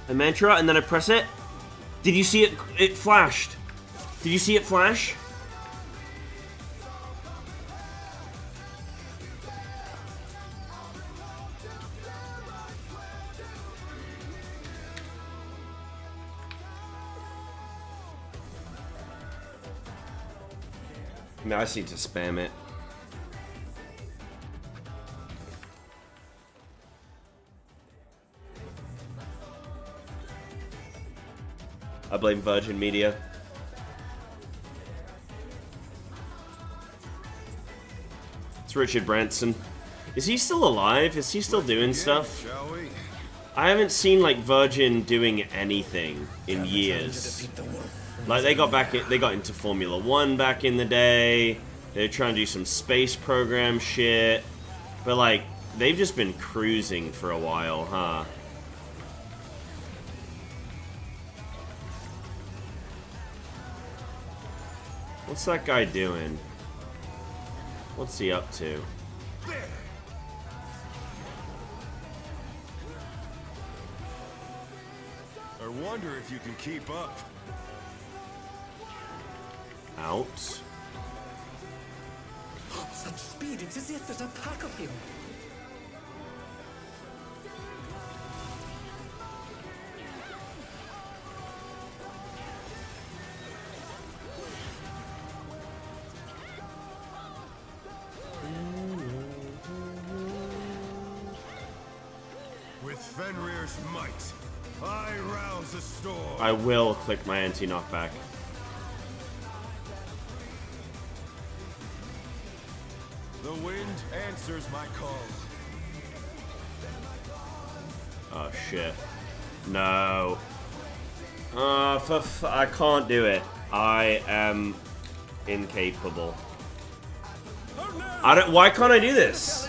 A mantra, and then I press it. Did you see it? It flashed. Did you see it flash? No, I just need to spam it. I blame Virgin Media. It's Richard Branson. Is he still alive? Is he still doing stuff? I haven't seen like Virgin doing anything in years. Like they got into Formula 1 back in the day. They're trying to do some space program shit. But like they've just been cruising for a while, huh? What's that guy doing? What's he up to? I wonder if you can keep up. Out. Such speed, it's as if there's a pack of him. With Fenrir's might, I rouse a storm. I will click my anti-knockback. The wind answers my call. Oh shit. No. I can't do it. I am incapable. Why can't I do this?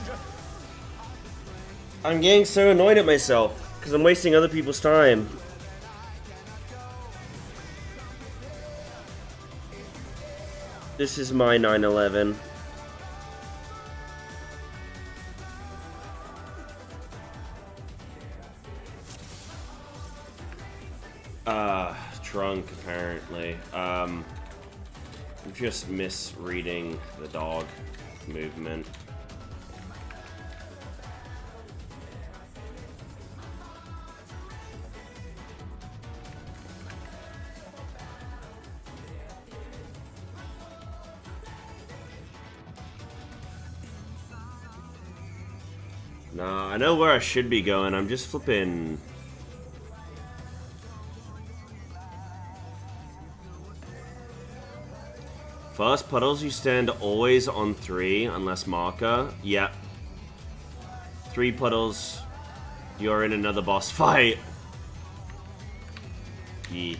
I'm getting so annoyed at myself because I'm wasting other people's time. This is my 9/11. Trunk, apparently. apparently. I'm just misreading the dog movement. Nah, I know where I should be going. I'm just flipping. First puddles, you stand always on 3 unless marker. Yep. 3 puddles, you're in another boss fight. Yeah.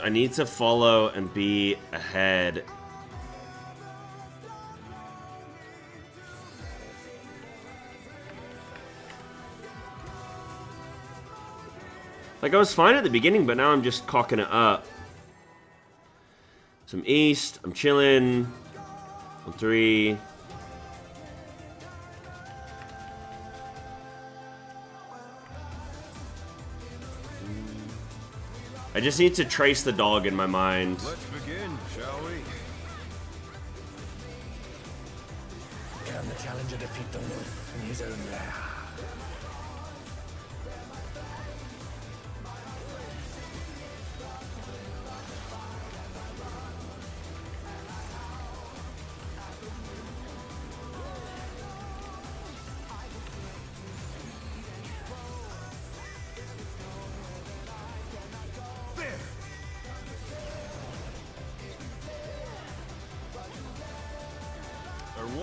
I need to follow and be ahead. Like, I was fine at the beginning, but now I'm just cocking it up. Some east, I'm chilling. On 3. I just need to trace the dog in my mind. Let's begin, shall we? Can the challenger defeat the wolf in his own lair?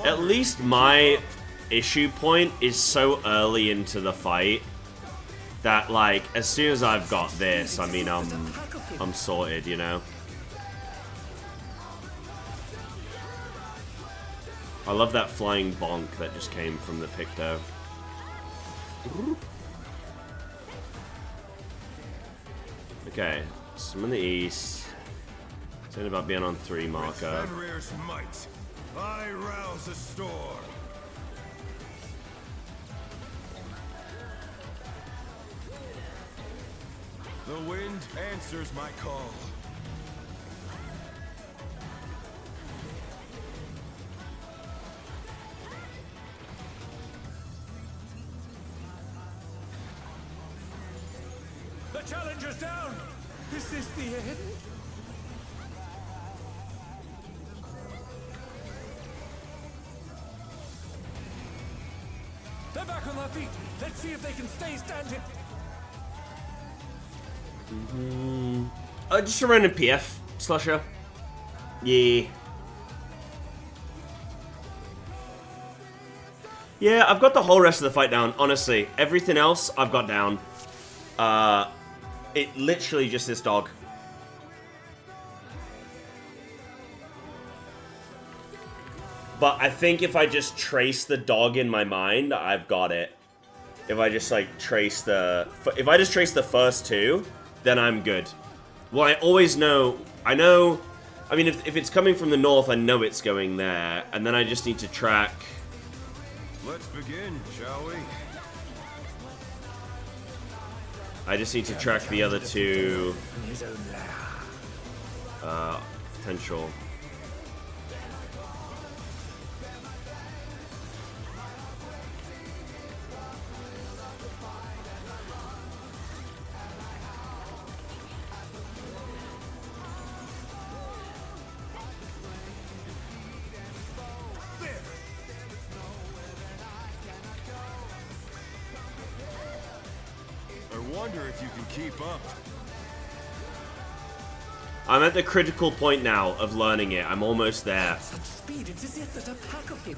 At least my issue point is so early into the fight that, like, as soon as I've got this, I mean, I'm sorted, you know? I love that flying bonk that just came from the Picto. Okay, so I'm in the east. It's about being on 3 marker. With Fenrir's might, I rouse a storm. The wind answers my call. The challenger's down! Is this the end? They're back on their feet. Let's see if they can stay standing. Just a random PF slusher. Yeah. Yeah, I've got the whole rest of the fight down, honestly. Everything else, I've got down. It literally just this dog. But I think if I just trace the dog in my mind, I've got it. If I just, like, trace the... If I just trace the first 2, then I'm good. Well, I always know... I know... I mean, if it's coming from the north, I know it's going there. And then I just need to track... Let's begin, shall we? I just need to track the other 2... potential... I wonder if you can keep up. I'm at the critical point now of learning it. I'm almost there. Such speed, it's as if there's a pack of him.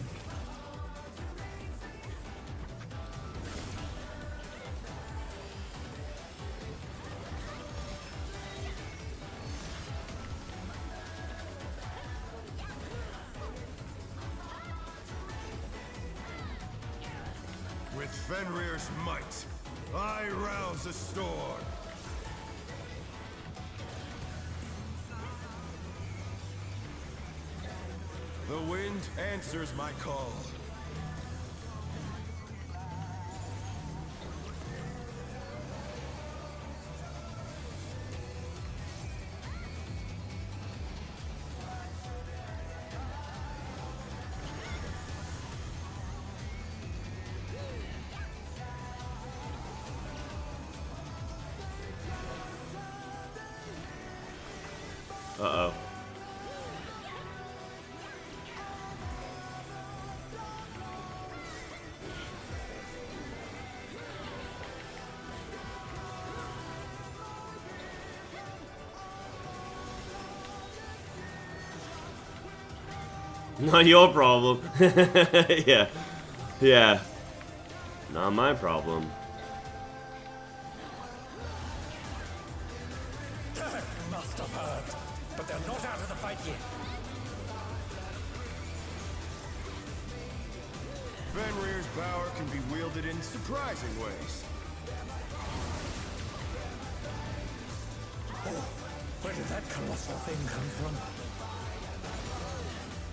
With Fenrir's might, I rouse a storm. The wind answers my call. Uh-oh. Not your problem. Yeah. Yeah. Not my problem. Must have hurt, but they're not out of the fight yet. Fenrir's power can be wielded in surprising ways. Oh, where did that colossal thing come from?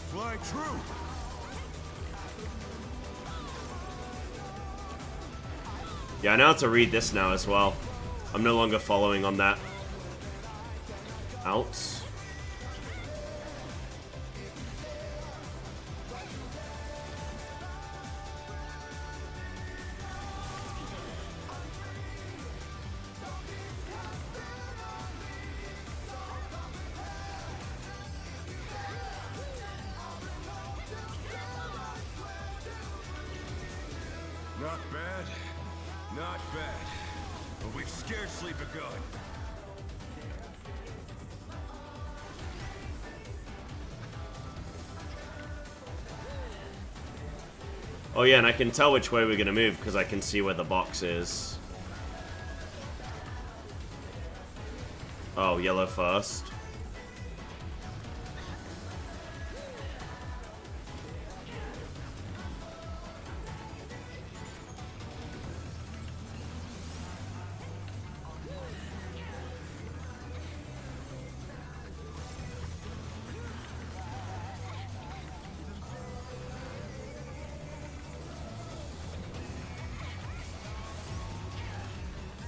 Fly true! Yeah, I know how to read this now as well. I'm no longer following on that. Out. Not bad. Not bad. But we've scarcely begun. Oh yeah, and I can tell which way we're gonna move because I can see where the box is. Oh, yellow first.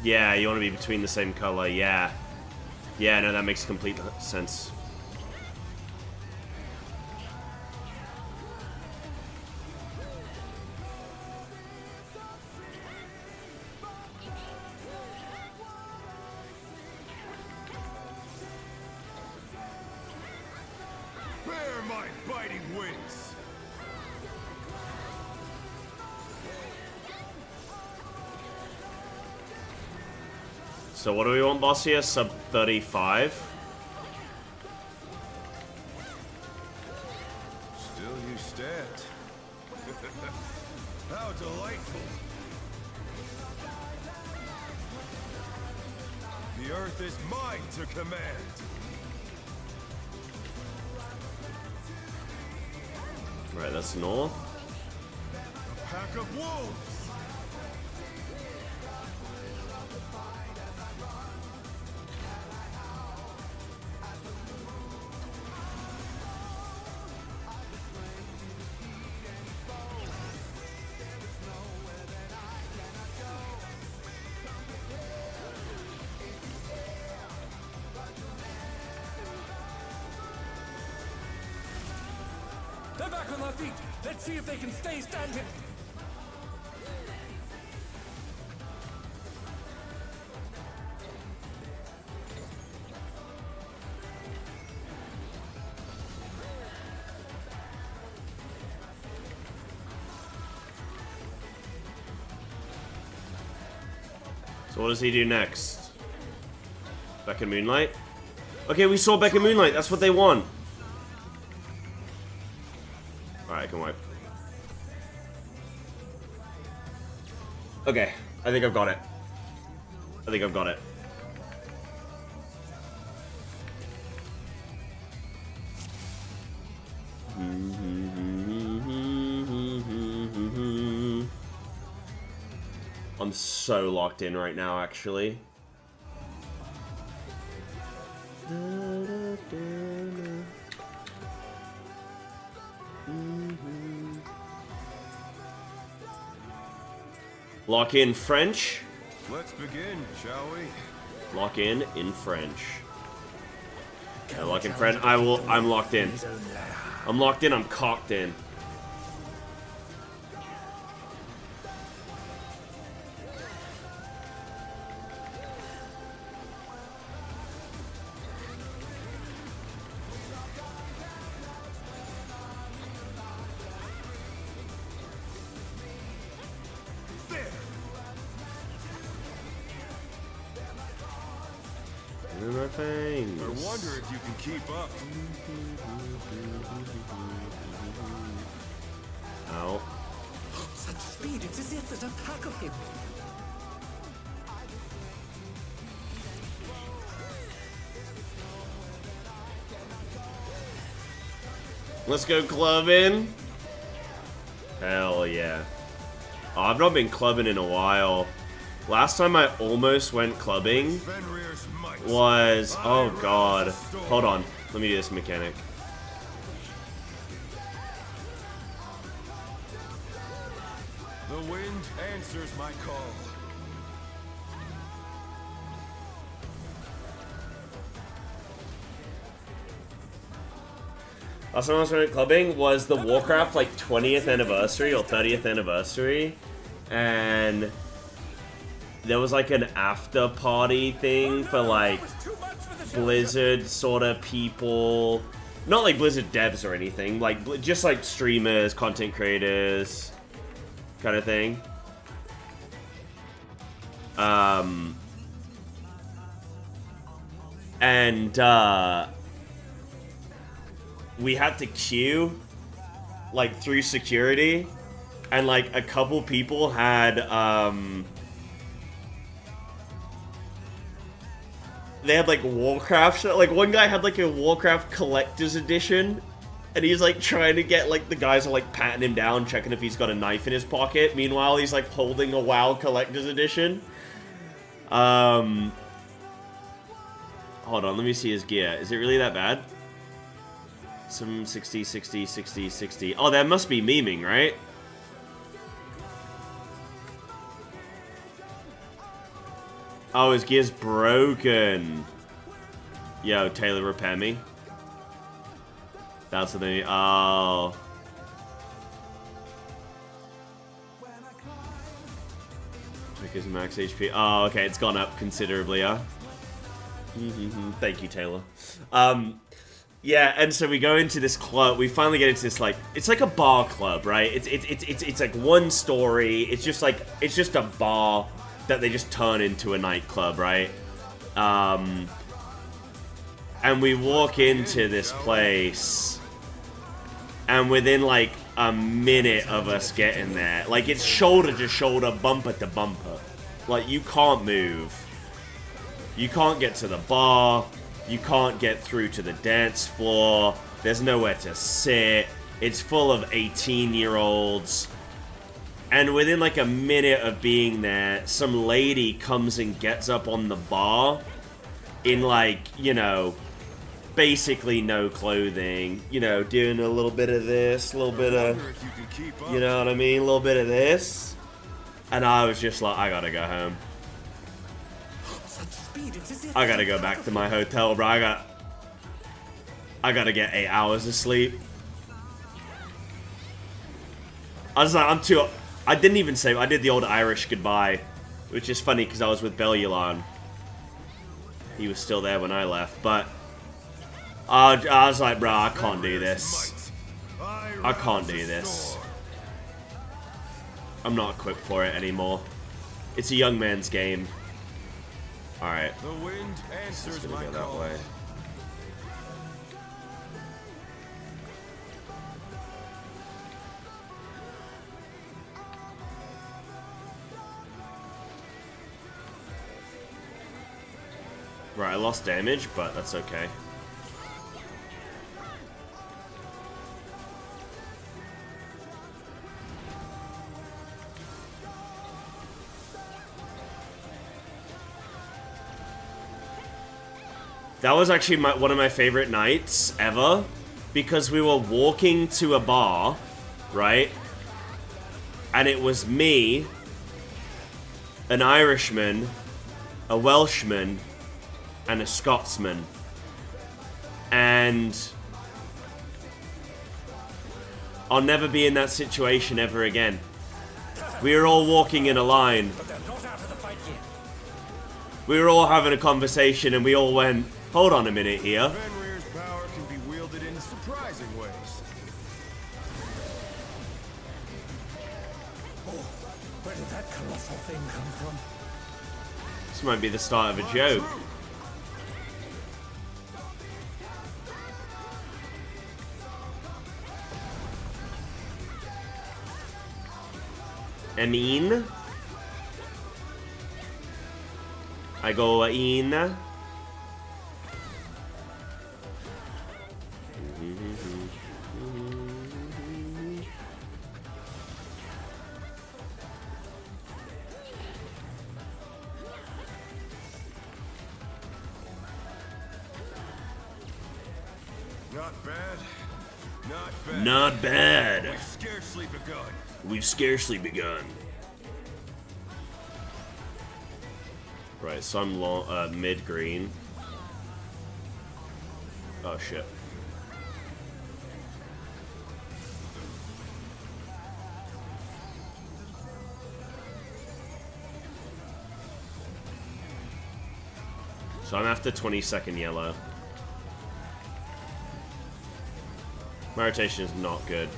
Yeah, you want to be between the same color, yeah. Yeah, no, that makes complete sense. Bear my biting wings! So what do we want, boss here? Sub 35? Still you stand. How delightful! The earth is mine to command! Right, that's north. A pack of wolves! They're back on their feet. Let's see if they can stay standing. So what does he do next? Beck and Moonlight? Okay, we saw Beck and Moonlight. That's what they want. Alright, I can wipe. Okay, I think I've got it. I think I've got it. I'm so locked in right now, actually. Lock in French. Let's begin, shall we? Lock in French. Yeah, lock in French. I'm locked in. I'm locked in, I'm cocked in. fangs. I wonder if you can keep up. Ow. Such speed, it's as if there's a pack of him. Let's go clubbing. Hell yeah. Oh, I've not been clubbing in a while. Last time I almost went clubbing was... Oh god. Hold on. Let me do this mechanic. The wind answers my call. Last time I went clubbing was the Warcraft like 20th anniversary or 30th anniversary, and there was like an after party thing for like Blizzard sort of people, not like Blizzard devs or anything, like just like streamers, content creators, kind of thing. We had to queue, like, through security, and, like, a couple people had, they had, like, Warcraft, like, one guy had, like, a Warcraft Collector's Edition, and he's, like, trying to get, like, the guys are, like, patting him down, checking if he's got a knife in his pocket. Meanwhile, he's, like, holding a WoW Collector's Edition. Hold on, let me see his gear. Is it really that bad? Some 60, 60, 60, 60. Oh, that must be memeing, right? Oh, his gear's broken. Yo, Taylor, repair me. That's the thing. Oh. Check his max HP. Oh, okay, it's gone up considerably, huh? Thank you, Taylor. Yeah, and so we go into this club. We finally get into this, like, it's like a bar club, right? It's like one story. It's just a bar that they just turn into a nightclub, right? And we walk into this place, and within like a minute of us getting there, like, it's shoulder to shoulder, bumper to bumper. Like, you can't move. You can't get to the bar. You can't get through to the dance floor. There's nowhere to sit. It's full of 18-year-olds. And within like a minute of being there, some lady comes and gets up on the bar in, like, you know, basically no clothing. You know, doing a little bit of this, a little bit of, you know what I mean? A little bit of this. And I was just like, I gotta go home. I gotta go back to my hotel, bro. I gotta get 8 hours of sleep. I was like, I didn't even say, I did the old Irish goodbye, which is funny because I was with Belulon. He was still there when I left, but I was like, bro, I can't do this. I can't do this. I'm not equipped for it anymore. It's a young man's game. Alright. The wind answers my go that call. way. Right, I lost damage, but that's okay. That was actually one of my favorite nights ever, because we were walking to a bar, right? And it was me, an Irishman, a Welshman, and a Scotsman. And I'll never be in that situation ever again. We were all walking in a line. We were all having a conversation and we all went, hold on a minute here. Fenrir's power can be wielded in surprising ways. Oh, where did that colossal thing come from? This might be the start of a joke. Emin. I go in. Not bad. Not bad. Not bad. We've scarcely begun. We've scarcely begun. Right, so I'm mid-green. Oh, shit. So I'm after 22nd yellow. My rotation is not good.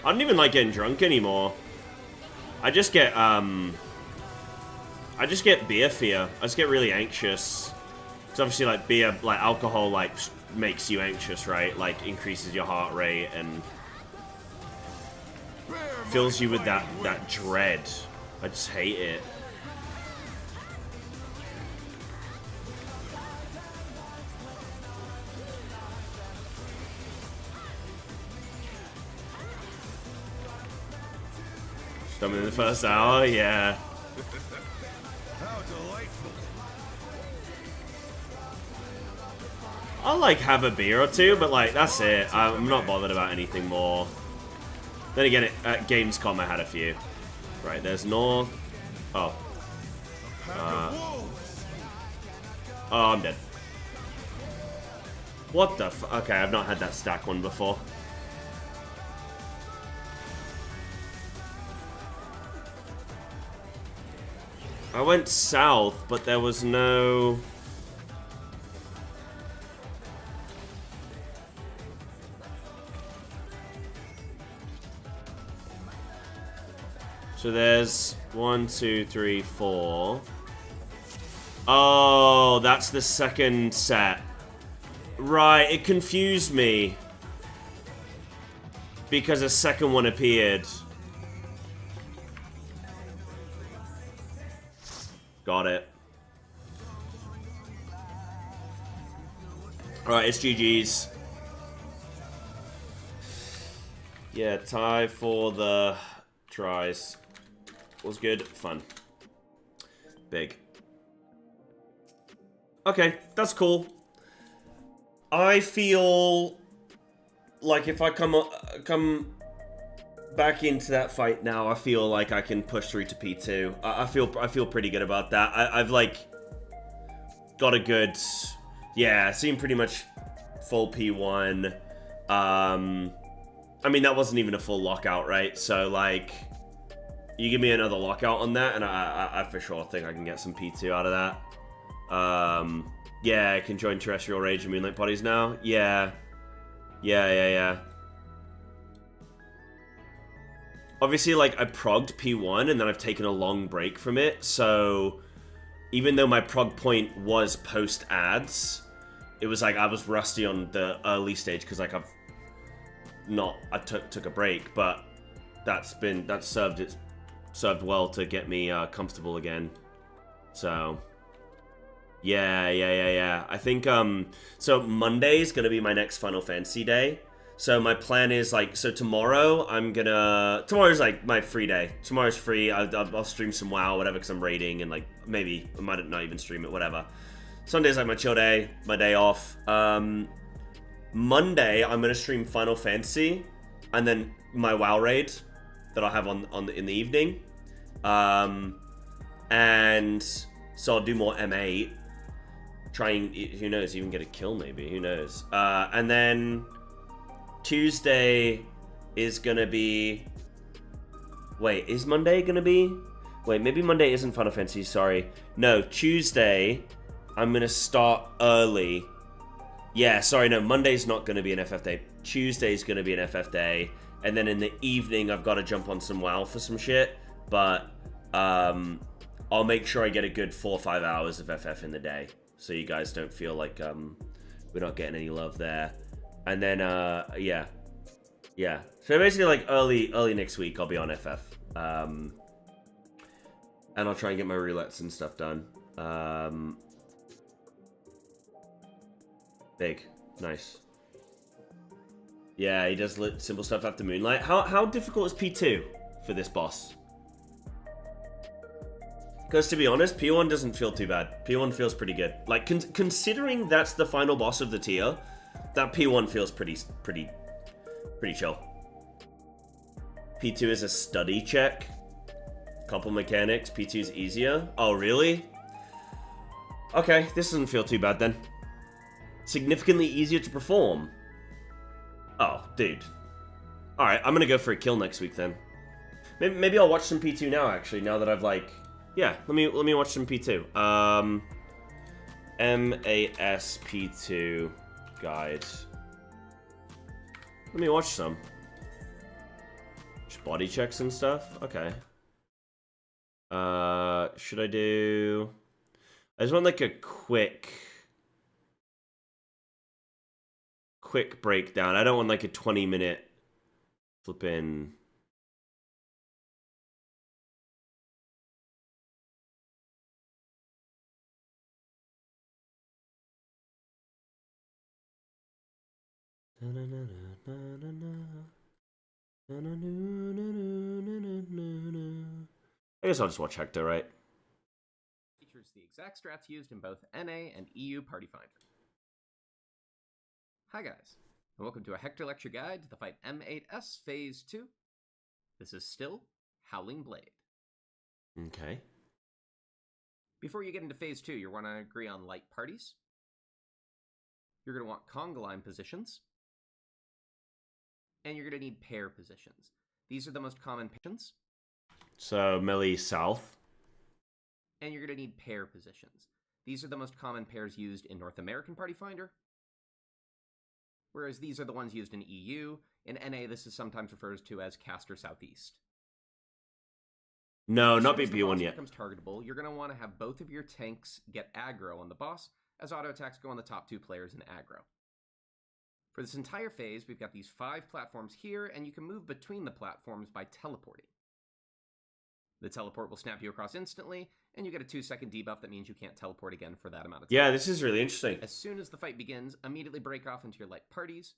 I don't even like getting drunk anymore. I just get beer fear. I just get really anxious. Because obviously, like, beer, like, alcohol, like, makes you anxious, right? Like, increases your heart rate and fills you with that dread. I just hate it. Coming in the first hour, yeah. How delightful. I'll, like, have a beer or two, but, like, that's it. I'm not bothered about anything more. Then again, at Gamescom I had a few. Right, there's North. Oh. Oh, I'm dead. What the f- Okay, I've not had that stack one before. I went south, but there was no... So there's 1, 2, 3, 4. Oh, that's the second set. Right, it confused me. Because a second one appeared. Got it. Alright, it's GG's. Yeah, tie for the tries. Was good. Fun. Big. Okay, that's cool. I feel like if I come back into that fight now, I feel like I can push through to P2. I feel pretty good about that. I've like got a good, yeah, seen pretty much full P1. I mean, that wasn't even a full lockout, right? So like, you give me another lockout on that, and I for sure think I can get some P2 out of that. Yeah, I can join Terrestrial Rage and Moonlight Bodies now. Yeah. Obviously, like, I progged P1, and then I've taken a long break from it, so even though my prog point was post-ads, it was like I was rusty on the early stage, because, like, I took a break, but that's served well to get me comfortable again. So yeah. I think so Monday's gonna be my next Final Fantasy day. So my plan is like, so tomorrow's like my free day. Tomorrow's free. I'll stream some WoW, whatever, because I'm raiding, and like maybe I might not even stream it, whatever. Sunday's like my chill day, my day off. Monday I'm gonna stream Final Fantasy, and then my WoW raid that I'll have in the evening. And so I'll do more M8. Trying, who knows, even get a kill maybe, who knows. And then Tuesday is gonna be... Wait, is Monday gonna be? Wait, maybe Monday isn't Final Fantasy, sorry. No, Tuesday, I'm gonna start early. Yeah, sorry, no, Monday's not gonna be an FF day. Tuesday's gonna be an FF day. And then in the evening, I've got to jump on some WoW for some shit. But I'll make sure I get a good 4 or 5 hours of FF in the day, so you guys don't feel like we're not getting any love there. And then yeah. So basically, like early next week, I'll be on FF, and I'll try and get my roulettes and stuff done. Big, nice. Yeah, he does simple stuff after Moonlight. How difficult is P2 for this boss? Because to be honest, P1 doesn't feel too bad. P1 feels pretty good. Like, considering that's the final boss of the tier, that P1 feels pretty chill. P2 is a study check. Couple mechanics. P2 is easier. Oh, really? Okay, this doesn't feel too bad then. Significantly easier to perform. Oh, dude. Alright, I'm gonna go for a kill next week then. Maybe I'll watch some P2 now, actually, now that I've, like... Yeah, let me watch some P2. MAS P2 guide. Let me watch some. Just body checks and stuff? Okay. Should I do... I just want, like, a quick breakdown. I don't want, like, a 20-minute flippin'... I guess I'll just watch Hector, right? Features the exact strats used in both NA and EU Party Finder. Hi guys, and welcome to a Hector lecture guide to the fight M8S Phase 2. This is still Howling Blade. Okay. Before you get into Phase 2, you want to agree on light parties. You're going to want conga line positions. And you're going to need pair positions. These are the most common positions. So, melee south. And you're going to need pair positions. These are the most common pairs used in North American Party Finder. Whereas these are the ones used in EU. In NA, this is sometimes referred to as caster southeast. No, not BP1 yet. As the boss becomes targetable, you're going to want to have both of your tanks get aggro on the boss, as auto attacks go on the top 2 players in aggro. For this entire phase, we've got these 5 platforms here, and you can move between the platforms by teleporting. The teleport will snap you across instantly, and you get a 2-second debuff that means you can't teleport again for that amount of time. Yeah, this is really interesting. As soon as the fight begins, immediately break off into your light parties.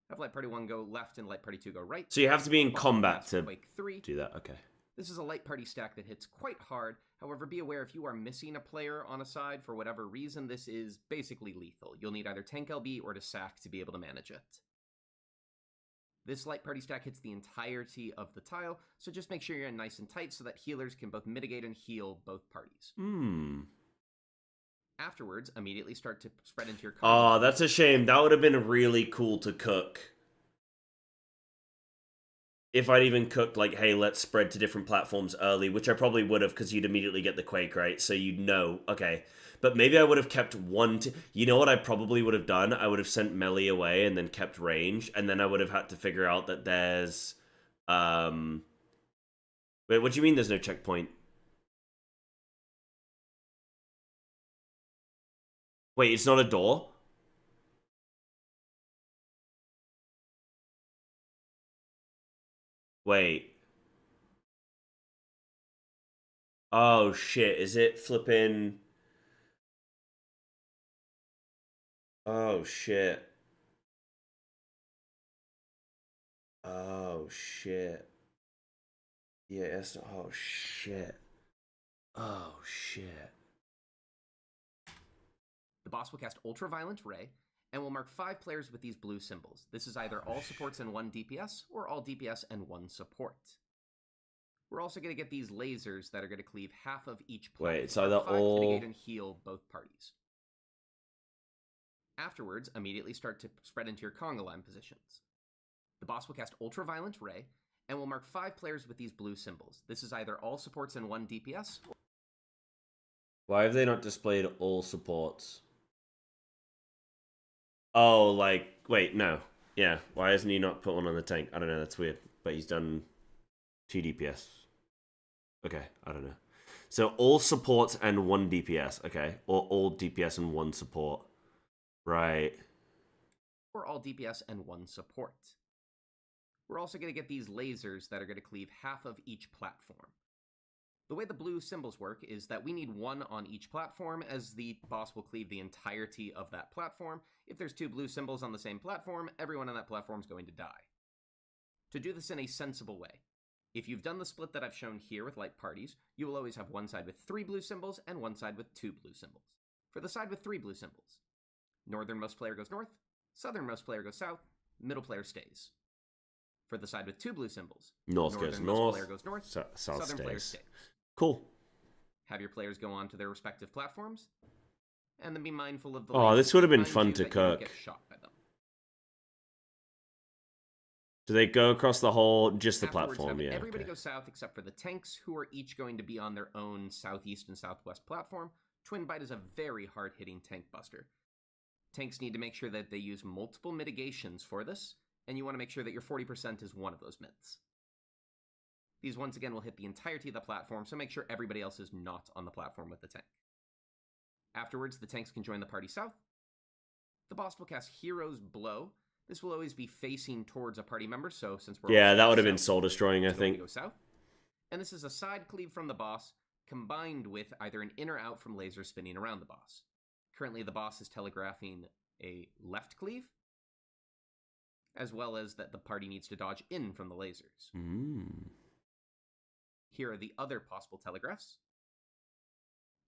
Have light party 1 go left and light party 2 go right. So you have to be in combat to Quake 3. do that, okay. This is a light party stack that hits quite hard. However, be aware if you are missing a player on a side for whatever reason, this is basically lethal. You'll need either tank LB or to sack to be able to manage it. This light party stack hits the entirety of the tile, so just make sure you're in nice and tight so that healers can both mitigate and heal both parties. Afterwards, immediately start to spread into your... Oh, that's a shame. That would have been really cool to cook. If I'd even cooked, like, hey, let's spread to different platforms early, which I probably would have, because you'd immediately get the Quake, right? So you'd know, okay. But maybe I would have kept one... You know what I probably would have done? I would have sent melee away and then kept range, and then I would have had to figure out that there's... Wait, what do you mean there's no checkpoint? Wait, it's not a door? Wait. Oh, shit. Is it flipping... Oh, shit. Oh, shit. Yeah, it's... Oh, shit. Oh, shit. The boss will cast Ultraviolent Ray, and will mark 5 players with these blue symbols. This is either all supports and 1 DPS, or all DPS and 1 support. We're also going to get these lasers that are going to cleave half of each platform. Wait, it's either 5 all... to mitigate and heal both parties. Afterwards, immediately start to spread into your conga line positions. The boss will cast Ultraviolent Ray, and will mark 5 players with these blue symbols. This is either all supports and 1 DPS. Why have they not displayed all supports? Oh, like, wait, no. Yeah, why hasn't he not put one on the tank? I don't know, that's weird. But he's done 2 DPS. Okay, I don't know. So all supports and 1 DPS. Okay, or all DPS and 1 support. Right. Or all DPS and 1 support. We're also going to get these lasers that are going to cleave half of each platform. The way the blue symbols work is that we need 1 on each platform, as the boss will cleave the entirety of that platform. If there's 2 blue symbols on the same platform, everyone on that platform is going to die. To do this in a sensible way, if you've done the split that I've shown here with light parties, you will always have one side with 3 blue symbols and one side with 2 blue symbols. For the side with 3 blue symbols, northernmost player goes north, southernmost player goes south, middle player stays. For the side with 2 blue symbols, North goes north, player goes north, south southern player stays. stays. Cool. Have your players go on to their respective platforms, and then be mindful of the. Oh, this would have been lasers fun behind to you that you don't cook. get shot by them. Do they go across the whole, just the Afterwards, platform? have Yeah. everybody Okay. go south except for the tanks, who are each going to be on their own southeast and southwest platform. Twin Bite is a very hard-hitting tank buster. Tanks need to make sure that they use multiple mitigations for this, and you want to make sure that your 40% is one of those mids. These once again will hit the entirety of the platform, so make sure everybody else is not on the platform with the tank. Afterwards, the tanks can join the party south. The boss will cast Hero's Blow. This will always be facing towards a party member, so since we're Yeah, all that would have been south, soul destroying, I it's going to think. go south. And this is a side cleave from the boss, combined with either an in or out from lasers spinning around the boss. Currently, the boss is telegraphing a left cleave, as well as that the party needs to dodge in from the lasers. Here are the other possible telegraphs.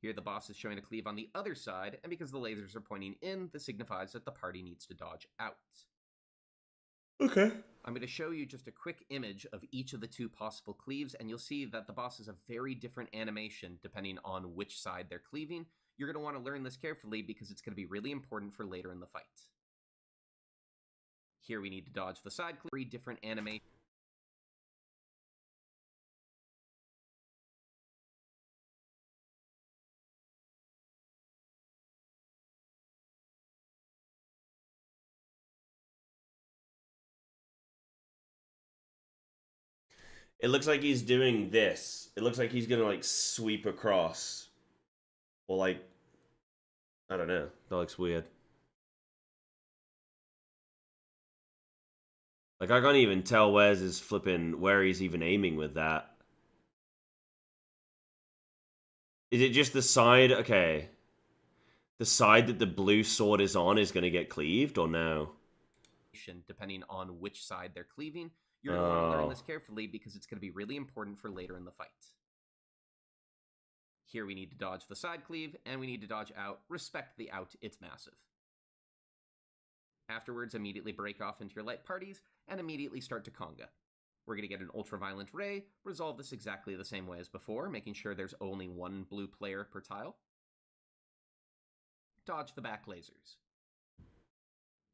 Here the boss is showing a cleave on the other side, and because the lasers are pointing in, this signifies that the party needs to dodge out. Okay. I'm going to show you just a quick image of each of the 2 possible cleaves, and you'll see that the boss has a very different animation depending on which side they're cleaving. You're going to want to learn this carefully because it's going to be really important for later in the fight. Here we need to dodge the side cleave. 3 different animations. It looks like he's doing this. It looks like he's gonna like sweep across. Or like, I don't know. That looks weird. Like I can't even tell where he's even aiming with that. Is it just the side? Okay. The side that the blue sword is on is gonna get cleaved or no? Depending on which side they're cleaving. You're going to want to learn this carefully because it's going to be really important for later in the fight. Here we need to dodge the side cleave, and we need to dodge out. Respect the out, it's massive. Afterwards, immediately break off into your light parties, and immediately start to conga. We're going to get an ultraviolent ray, resolve this exactly the same way as before, making sure there's only 1 blue player per tile. Dodge the back lasers.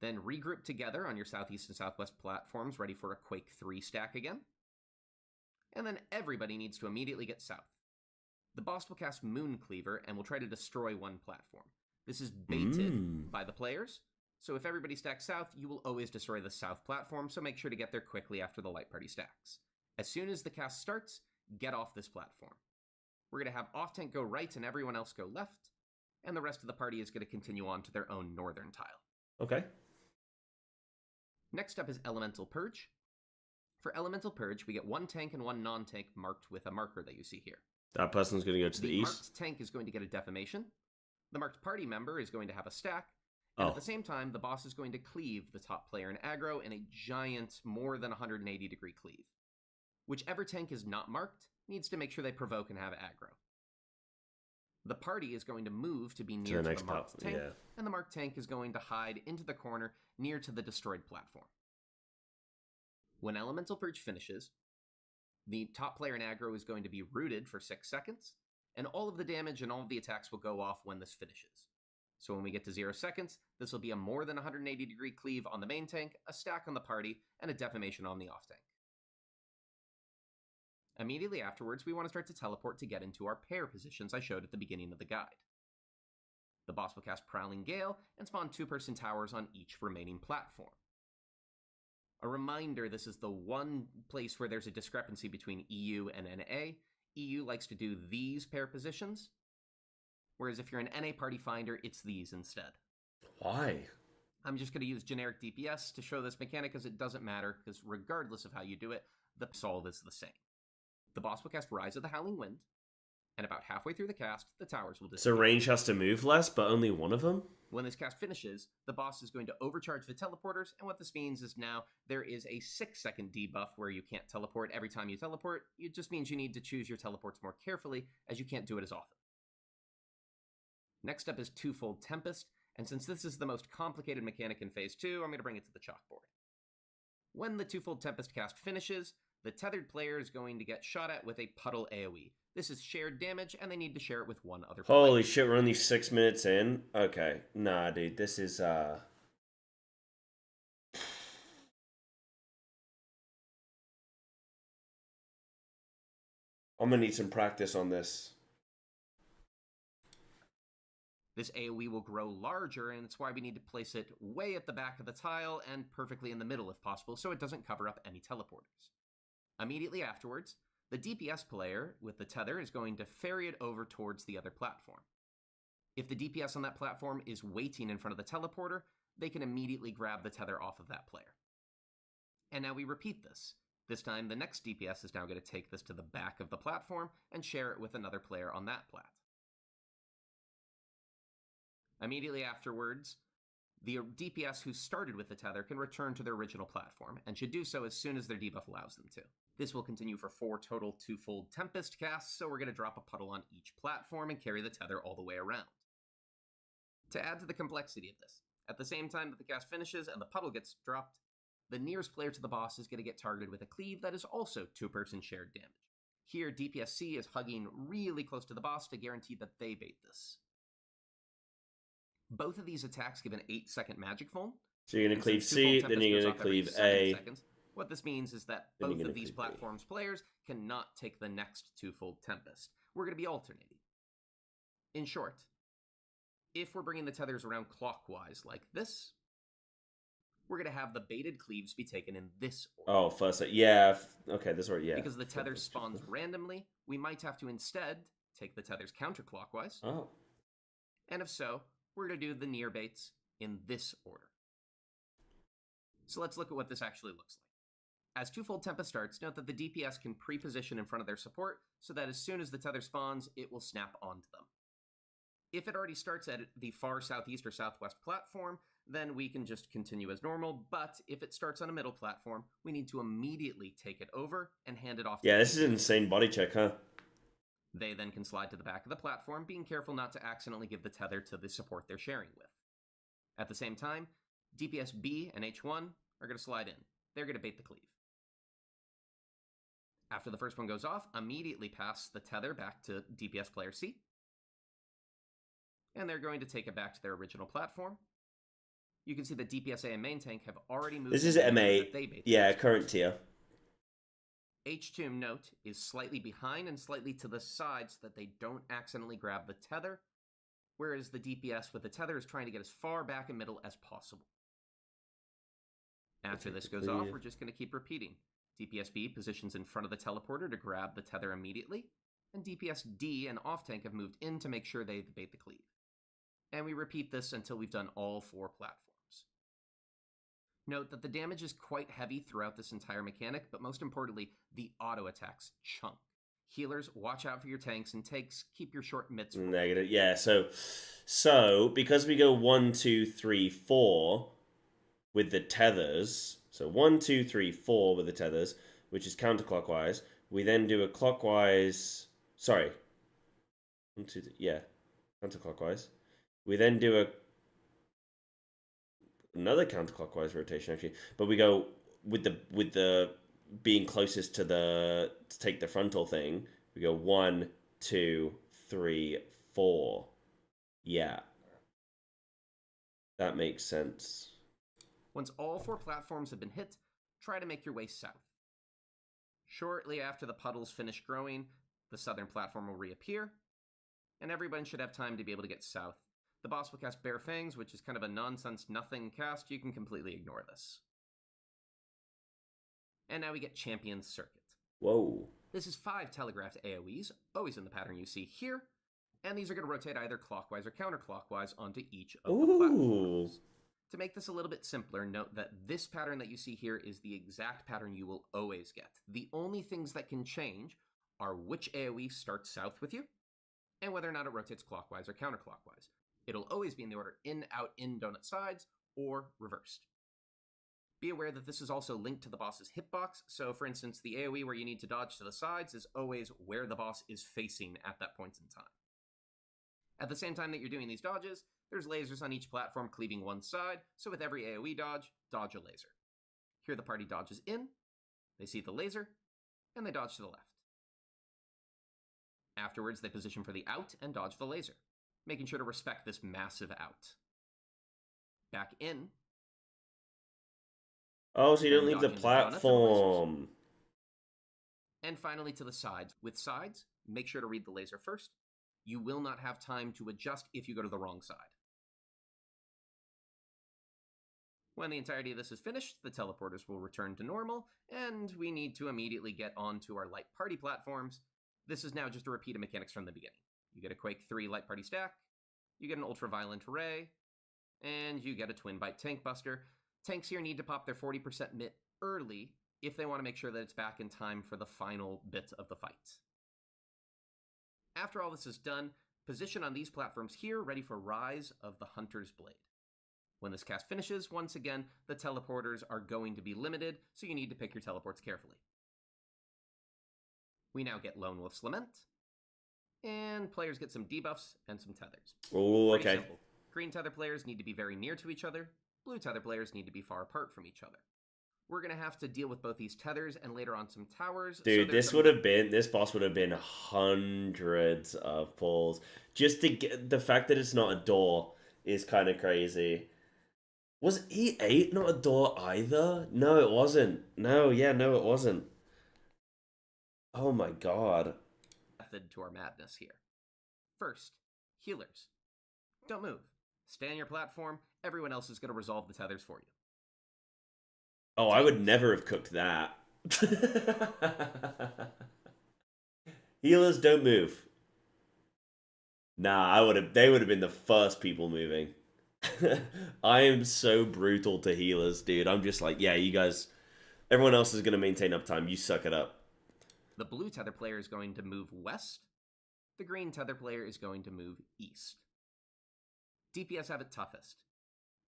Then regroup together on your southeast and southwest platforms, ready for a Quake 3 stack again. And then everybody needs to immediately get south. The boss will cast Moon Cleaver and will try to destroy 1 platform. This is baited by the players, so if everybody stacks south, you will always destroy the south platform, so make sure to get there quickly after the light party stacks. As soon as the cast starts, get off this platform. We're going to have off-tank go right and everyone else go left, and the rest of the party is going to continue on to their own northern tile. Okay. Next up is Elemental Purge. For Elemental Purge, we get 1 tank and 1 non-tank marked with a marker that you see here. That person's going to go to the east? The marked tank is going to get a Defamation. The marked party member is going to have a stack. And at the same time, the boss is going to cleave the top player in aggro in a giant, more than 180-degree cleave. Whichever tank is not marked needs to make sure they provoke and have aggro. The party is going to move to be near to the marked tank, and the marked tank is going to hide into the corner near to the destroyed platform. When Elemental Purge finishes, the top player in aggro is going to be rooted for 6 seconds, and all of the damage and all of the attacks will go off when this finishes. So when we get to 0 seconds, this will be a more than 180-degree cleave on the main tank, a stack on the party, and a defamation on the off tank. Immediately afterwards, we want to start to teleport to get into our pair positions I showed at the beginning of the guide. The boss will cast Prowling Gale and spawn 2-person towers on each remaining platform. A reminder, this is the one place where there's a discrepancy between EU and NA. EU likes to do these pair positions, whereas if you're an NA party finder, it's these instead. Why? I'm just going to use generic DPS to show this mechanic, because it doesn't matter, because regardless of how you do it, the solve is the same. The boss will cast Rise of the Howling Wind, and about halfway through the cast, the towers will disappear. So range has to move less, but only one of them? When this cast finishes, the boss is going to overcharge the teleporters, and what this means is now there is a 6-second debuff where you can't teleport every time you teleport. It just means you need to choose your teleports more carefully, as you can't do it as often. Next up is Twofold Tempest, and since this is the most complicated mechanic in Phase 2, I'm going to bring it to the chalkboard. When the Twofold Tempest cast finishes, the tethered player is going to get shot at with a puddle AoE. This is shared damage, and they need to share it with one other player. Holy shit, we're only 6 minutes in? Okay. Nah, dude, this is, I'm gonna need some practice on this. This AoE will grow larger, and it's why we need to place it way at the back of the tile and perfectly in the middle if possible, so it doesn't cover up any teleporters. Immediately afterwards, the DPS player with the tether is going to ferry it over towards the other platform. If the DPS on that platform is waiting in front of the teleporter, they can immediately grab the tether off of that player. And now we repeat this. This time, the next DPS is now going to take this to the back of the platform and share it with another player on that plat. Immediately afterwards, the DPS who started with the tether can return to their original platform, and should do so as soon as their debuff allows them to. This will continue for 4 total Twofold Tempest casts, so we're going to drop a puddle on each platform and carry the tether all the way around. To add to the complexity of this, at the same time that the cast finishes and the puddle gets dropped, the nearest player to the boss is going to get targeted with a cleave that is also 2-person shared damage. Here, DPS-C is hugging really close to the boss to guarantee that they bait this. Both of these attacks give an 8-second magic foam. So you're going to cleave C, then you're going to cleave A. What this means is that both of these platforms' players cannot take the next Twofold Tempest. We're going to be alternating. In short, if we're bringing the tethers around clockwise like this, we're going to have the baited cleaves be taken in this order. Oh, first, yeah. Okay, this order, yeah. Because the tether spawns randomly, we might have to instead take the tethers counterclockwise. Oh. And if so, we're going to do the near baits in this order. So let's look at what this actually looks like. As Twofold Tempest starts, note that the DPS can pre-position in front of their support so that as soon as the tether spawns, it will snap onto them. If it already starts at the far southeast or southwest platform, then we can just continue as normal, but if it starts on a middle platform, we need to immediately take it over and hand it off to Yeah, this is an insane body check, huh? They then can slide to the back of the platform, being careful not to accidentally give the tether to the support they're sharing with. At the same time, DPS B and H1 are going to slide in. They're going to bait the cleave. After the first one goes off, immediately pass the tether back to DPS player C. And they're going to take it back to their original platform. You can see that DPS A and main tank have already moved. This is MA. Yeah, current tier. H2, note, is slightly behind and slightly to the side so that they don't accidentally grab the tether, whereas the DPS with the tether is trying to get as far back and middle as possible. After this goes off, we're just going to keep repeating. DPS B positions in front of the teleporter to grab the tether immediately, and DPS D and off-tank have moved in to make sure they bait the cleave. And we repeat this until we've done all 4 platforms. Note that the damage is quite heavy throughout this entire mechanic, but most importantly, the auto attacks chunk. Healers, watch out for your tanks, and takes, keep your short mitts. Negative, yeah. So because we go 1, 2, 3, 4 with the tethers, so 1, 2, 3, 4 with the tethers, which is counterclockwise. We then do a clockwise. Sorry. 1, 2, 3, yeah, counterclockwise. We then do another counterclockwise rotation actually, but we go with the being closest to take the frontal thing. We go 1, 2, 3, 4. Yeah, that makes sense. Once all 4 platforms have been hit, try to make your way south. Shortly after the puddles finish growing, the southern platform will reappear, and everyone should have time to be able to get south. The boss will cast Bare Fangs, which is kind of a nonsense nothing cast. You can completely ignore this. And now we get Champions Circuit. Whoa. This is 5 telegraphed AoEs, always in the pattern you see here, and these are going to rotate either clockwise or counterclockwise onto each of the platforms. To make this a little bit simpler, note that this pattern that you see here is the exact pattern you will always get. The only things that can change are which AoE starts south with you, and whether or not it rotates clockwise or counterclockwise. It'll always be in the order in, out, in, donut sides, or reversed. Be aware that this is also linked to the boss's hitbox, so for instance, the AoE where you need to dodge to the sides is always where the boss is facing at that point in time. At the same time that you're doing these dodges, there's lasers on each platform cleaving one side, so with every AoE dodge, dodge a laser. Here the party dodges in, they see the laser, and they dodge to the left. Afterwards, they position for the out and dodge the laser, making sure to respect this massive out. Back in. Oh, so you don't leave the platform. And finally to the sides. With sides, make sure to read the laser first. You will not have time to adjust if you go to the wrong side. When the entirety of this is finished, the teleporters will return to normal, and we need to immediately get onto our light party platforms. This is now just a repeat of mechanics from the beginning. You get a Quake 3 light party stack, you get an ultraviolent ray, and you get a twin bite tank buster. Tanks here need to pop their 40% MIT early if they want to make sure that it's back in time for the final bit of the fight. After all this is done, position on these platforms here, ready for Rise of the Hunter's Blade. When this cast finishes, once again, the teleporters are going to be limited, so you need to pick your teleports carefully. We now get Lone Wolf's Lament, and players get some debuffs and some tethers. Oh, okay. Simple. Green tether players need to be very near to each other, blue tether players need to be far apart from each other. We're going to have to deal with both these tethers and later on some towers. Dude, this boss would have been hundreds of pulls. Just to get the fact that it's not a door is kind of crazy. Was E8 not a door either? No, it wasn't. No, it wasn't. Oh my god. Method to our madness here. First, healers. Don't move. Stay on your platform. Everyone else is going to resolve the tethers for you. Oh, I would never have cooked that. Healers don't move. Nah, they would have been the first people moving. I am so brutal to healers, dude. I'm just like, yeah, you guys, everyone else is going to maintain uptime. You suck it up. The blue tether player is going to move west. The green tether player is going to move east. DPS have it toughest.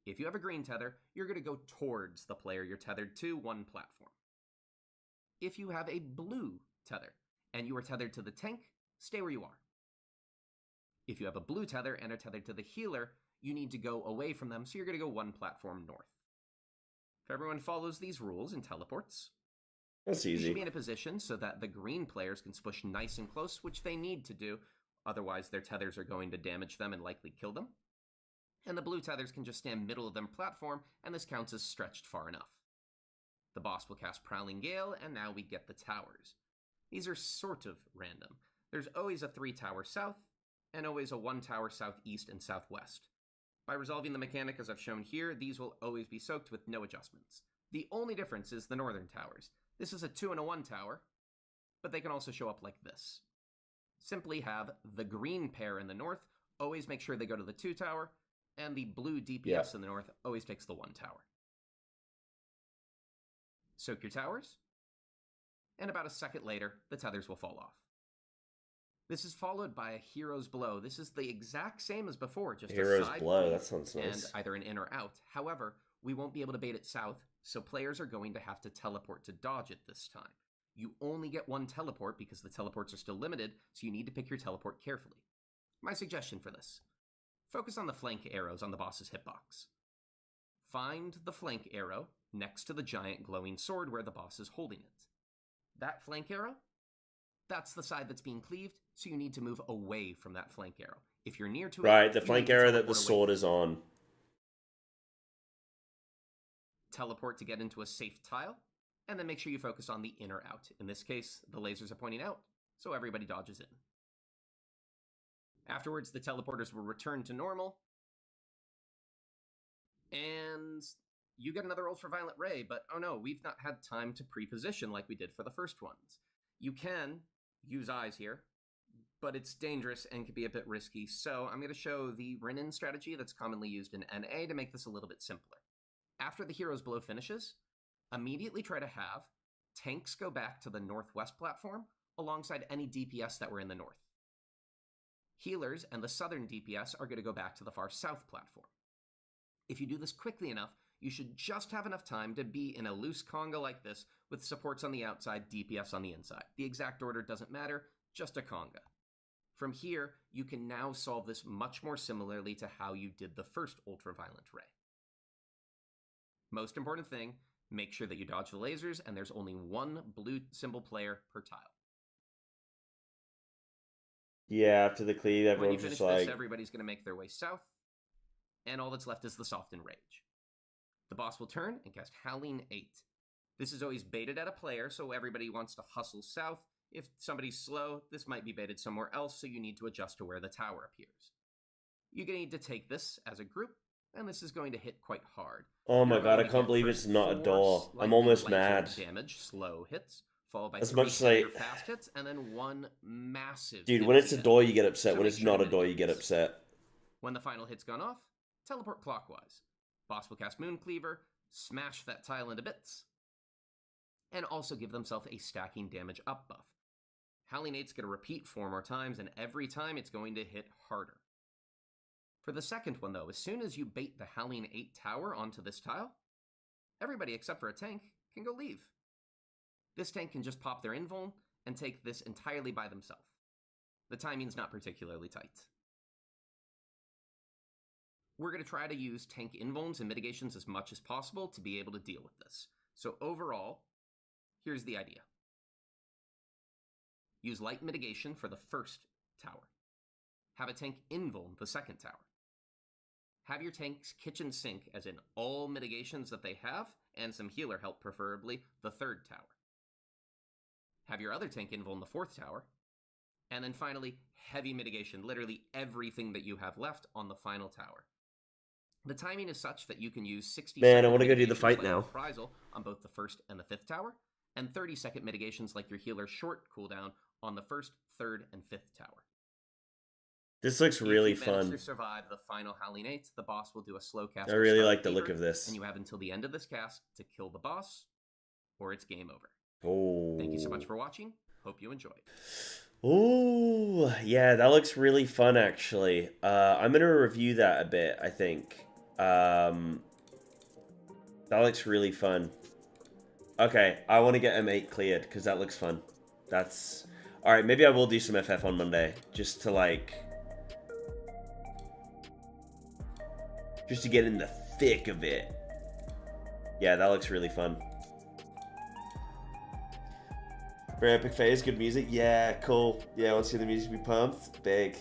If you have a green tether, you're going to go towards the player you're tethered to one platform. If you have a blue tether and you are tethered to the tank, stay where you are. If you have a blue tether and are tethered to the healer, you need to go away from them, so you're going to go one platform north. If everyone follows these rules and teleports, that's easy. You should be in a position so that the green players can spush nice and close, which they need to do, otherwise their tethers are going to damage them and likely kill them. And the blue tethers can just stand middle of their platform, and this counts as stretched far enough. The boss will cast Prowling Gale, and now we get the towers. These are sort of random. There's always a 3-tower south, and always a 1-tower southeast and southwest. By resolving the mechanic as I've shown here, these will always be soaked with no adjustments. The only difference is the northern towers. This is a 2 and a 1 tower, but they can also show up like this. Simply have the green pair in the north always make sure they go to the 2 tower, and the blue DPS in the north always takes the 1 tower. Soak your towers, and about a second later, the tethers will fall off. This is followed by a Hero's Blow. This is the exact same as before, just Hero's a side Blow, play that sounds nice. And either an in or out. However, we won't be able to bait it south, so players are going to have to teleport to dodge it this time. You only get 1 teleport because the teleports are still limited, so you need to pick your teleport carefully. My suggestion for this: focus on the flank arrows on the boss's hitbox. Find the flank arrow next to the giant glowing sword where the boss is holding it. That flank arrow, that's the side that's being cleaved, so you need to move away from that flank arrow. If you're near to it, right, the flank arrow that the sword is on. Teleport to get into a safe tile, and then make sure you focus on the in or out. In this case, the lasers are pointing out, so everybody dodges in. Afterwards, the teleporters will return to normal, and you get another ultraviolet ray, but oh no, we've not had time to pre-position like we did for the first ones. You can use eyes here, but it's dangerous and can be a bit risky, so I'm going to show the Renin strategy that's commonly used in NA to make this a little bit simpler. After the Heroes Below finishes, immediately try to have tanks go back to the northwest platform alongside any DPS that were in the north. Healers and the southern DPS are going to go back to the far south platform. If you do this quickly enough, you should just have enough time to be in a loose conga like this with supports on the outside, DPS on the inside. The exact order doesn't matter, just a conga. From here, you can now solve this much more similarly to how you did the first Ultraviolent Ray. Most important thing, make sure that you dodge the lasers and there's only one blue symbol player per tile. Yeah, after the cleave, When you everyone's finish just like... this, everybody's going to make their way south, and all that's left is the Soften Rage. The boss will turn and cast Howling 8. This is always baited at a player, so everybody wants to hustle south. If somebody's slow, this might be baited somewhere else, so you need to adjust to where the tower appears. You're going to need to take this as a group, and this is going to hit quite hard. Oh my You're god, I going to can't get believe first it's not a 4 door. I'm slightly almost lighter mad. Damage, slow hits, followed by As 3 much as I- heavier fast hits, and then 1 massive Dude, hit when at it's a the end. door, you get upset. So When make it's sure not a to door, you get upset. When the final hit's gone off, teleport clockwise. Boss will cast Moon Cleaver, smash that tile into bits, and also give themselves a stacking damage up buff. Howling 8's going to repeat 4 more times, and every time it's going to hit harder. For the second one, though, as soon as you bait the Howling 8 tower onto this tile, everybody except for a tank can go leave. This tank can just pop their invuln and take this entirely by themselves. The timing's not particularly tight. We're going to try to use tank invulns and mitigations as much as possible to be able to deal with this. So overall, here's the idea. Use light mitigation for the first tower. Have a tank invuln the second tower. Have your tanks kitchen sink, as in all mitigations that they have, and some healer help preferably, the third tower. Have your other tank invuln the fourth tower. And then finally, heavy mitigation, literally everything that you have left on the final tower. The timing is such that you can use 60 Man, I want to go do the fight now. Reprisal on both the first and the fifth tower, and 30-second mitigations like your healer's short cooldown on the first, third, and fifth tower. This looks really If you manage fun. to survive the final Howling 8, the boss will do a slow cast. I of really Scarlet like the look Fever, of this. And you have until the end of this cast to kill the boss, or it's game over. Oh. Thank you so much for watching. Hope you enjoyed. Ooh, yeah, that looks really fun, actually. I'm going to review that a bit, I think. That looks really fun. Okay, I want to get M8 cleared, because that looks fun. That's... Alright, maybe I will do some FF on Monday, just to, like... Just to get in the thick of it. Yeah, that looks really fun. Very epic phase, good music. Yeah, cool. Yeah, I want to see the music be pumped. Big.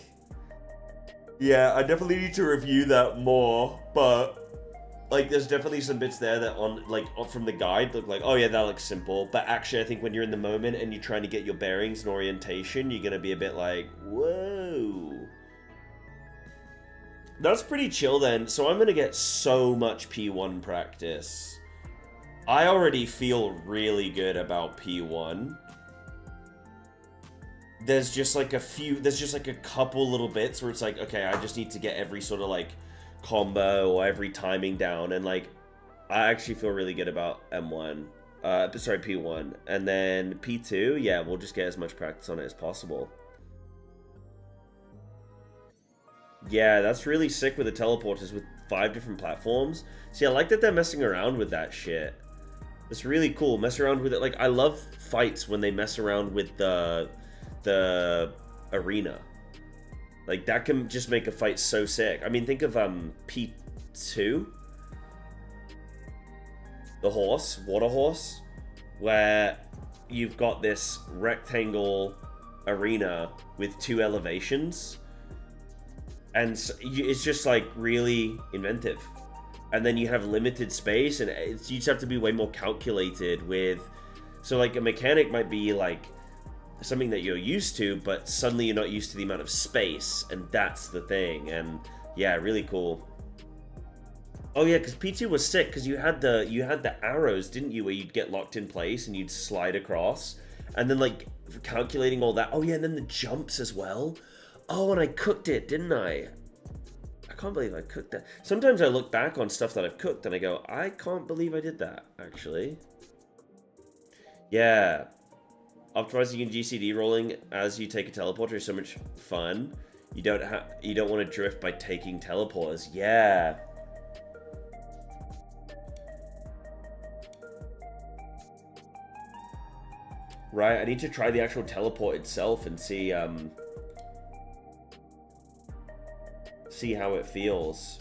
Yeah, I definitely need to review that more, but like there's definitely some bits there that from the guide look like, oh yeah, that looks simple. But actually I think when you're in the moment and you're trying to get your bearings and orientation, you're gonna be a bit like, whoa. That's pretty chill then. So I'm gonna get so much P1 practice. I already feel really good about P1. There's just like a couple little bits where it's like, okay, I just need to get every sort of like combo or every timing down, and like I actually feel really good about M1. Sorry, P1. And then P2, yeah, we'll just get as much practice on it as possible. Yeah, that's really sick with the teleporters with 5 different platforms. See, I like that they're messing around with that shit. It's really cool. Mess around with it. Like, I love fights when they mess around with the arena. Like, that can just make a fight so sick. I mean, think of P2. The horse, water horse, where you've got this rectangle arena with 2 elevations. And it's just like really inventive. And then you have limited space, and you just have to be way more calculated with. So like a mechanic might be like something that you're used to, but suddenly you're not used to the amount of space, and that's the thing. And yeah, really cool. Oh yeah, because P2 was sick because you had the arrows, didn't you, where you'd get locked in place and you'd slide across, and then like calculating all that. Oh yeah, and then the jumps as well. Oh, and I cooked it, didn't I? I can't believe I cooked that. Sometimes I look back on stuff that I've cooked and I go, I can't believe I did that, actually. Yeah. Optimizing and GCD rolling as you take a teleporter is so much fun. You don't want to drift by taking teleporters. Yeah. Right, I need to try the actual teleport itself and see how it feels.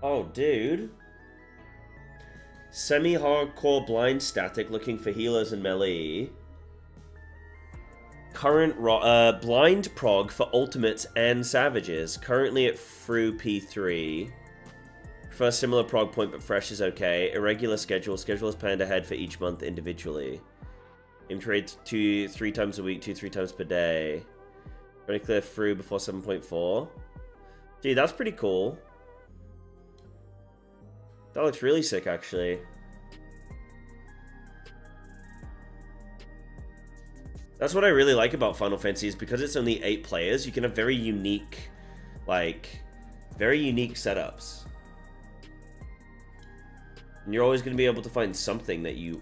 Oh, dude. Semi-hardcore blind static looking for healers and melee. Current blind prog for ultimates and savages. Currently at through P3. First similar prog point but fresh is okay. Irregular schedule. Schedule is planned ahead for each month individually. Aim trades 2-3 times a week, 2-3 times per day. Ready to clear through before 7.4. Dude, that's pretty cool. That looks really sick, actually. That's what I really like about Final Fantasy, is because it's only 8 players, you can have very unique, very unique setups. And you're always going to be able to find something that you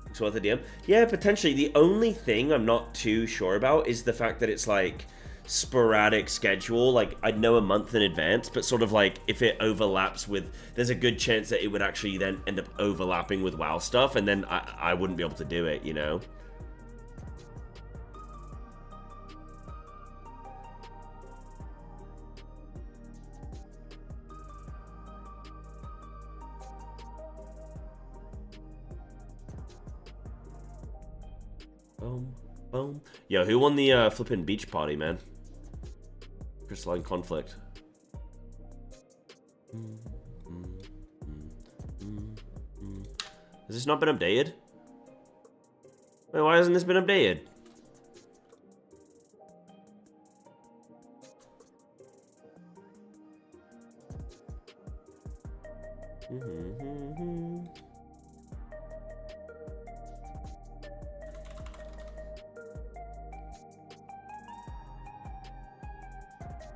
it's worth a DM. Yeah, potentially. The only thing I'm not too sure about is the fact that it's like sporadic schedule. Like, I'd know a month in advance, but sort of like if it overlaps with, there's a good chance that it would actually then end up overlapping with WoW stuff, and then I wouldn't be able to do it, you know? Boom, boom. Yo, who won the flippin' beach party, man? Crystalline Conflict. Has this not been updated? Wait, why hasn't this been updated?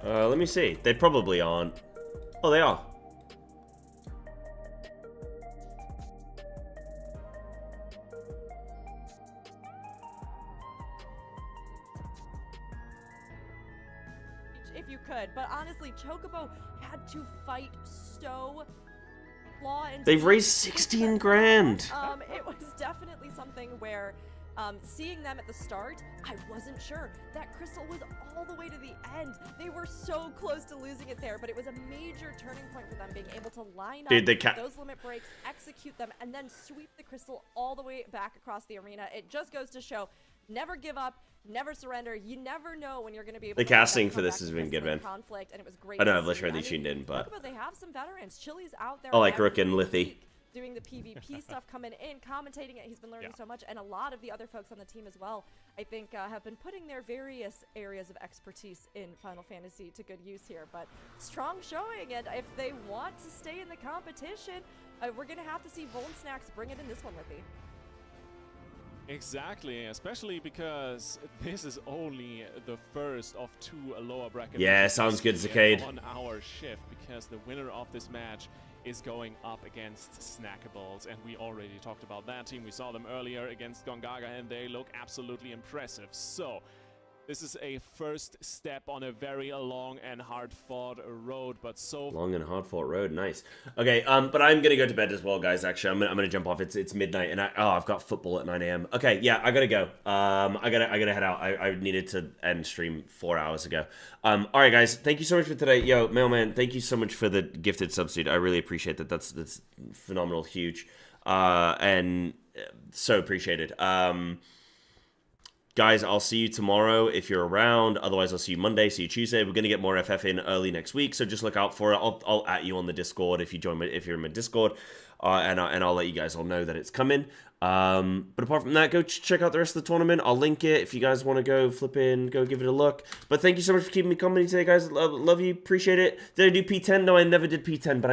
Let me see. They probably aren't. Oh, they are. If you could, but honestly, Chocobo had to fight so claw and they've raised 16 grand. It was definitely something where seeing them at the start, I wasn't sure. That crystal was all the way to the end. They were so close to losing it there, but it was a major turning point for them, being able to line up those limit breaks, execute them, and then sweep the crystal all the way back across the arena. It just goes to show, never give up, never surrender. You never know when you're going to be able the to casting for this has been good, man. Conflict, and it was great. I don't have literally tuned in, but they have some veterans. Chili's out there. I like Rook and Lithy. Doing the PvP stuff, coming in, commentating it. He's been learning so much, and a lot of the other folks on the team as well, I think, have been putting their various areas of expertise in Final Fantasy to good use here. But strong showing, and if they want to stay in the competition, we're going to have to see Volsnax bring it in this one, Lippy. Exactly, especially because this is only the first of 2 lower bracket. Yeah, sounds good, Zacade. On our shift, because the winner of this match is going up against Snackables, and we already talked about that team. We saw them earlier against Gongaga, and they look absolutely impressive. So this is a first step on a very long and hard-fought road, but so long and hard-fought road. Nice. Okay, but I'm gonna go to bed as well, guys. Actually, I'm gonna jump off. It's midnight, and I've got football at 9 a.m. Okay, yeah, I gotta go. I gotta head out. I needed to end stream 4 hours ago. All right, guys. Thank you so much for today. Yo, Mailman, thank you so much for the gifted substitute. I really appreciate that. That's phenomenal, huge, and so appreciated. Guys, I'll see you tomorrow if you're around. Otherwise, I'll see you Monday, see you Tuesday. We're going to get more FF in early next week, so just look out for it. I'll at you on the Discord if you're in my Discord, and I'll let you guys all know that it's coming. But apart from that, go check out the rest of the tournament. I'll link it if you guys want to go flip in, go give it a look. But thank you so much for keeping me company today, guys. Love you, appreciate it. Did I do P10? No, I never did P10, but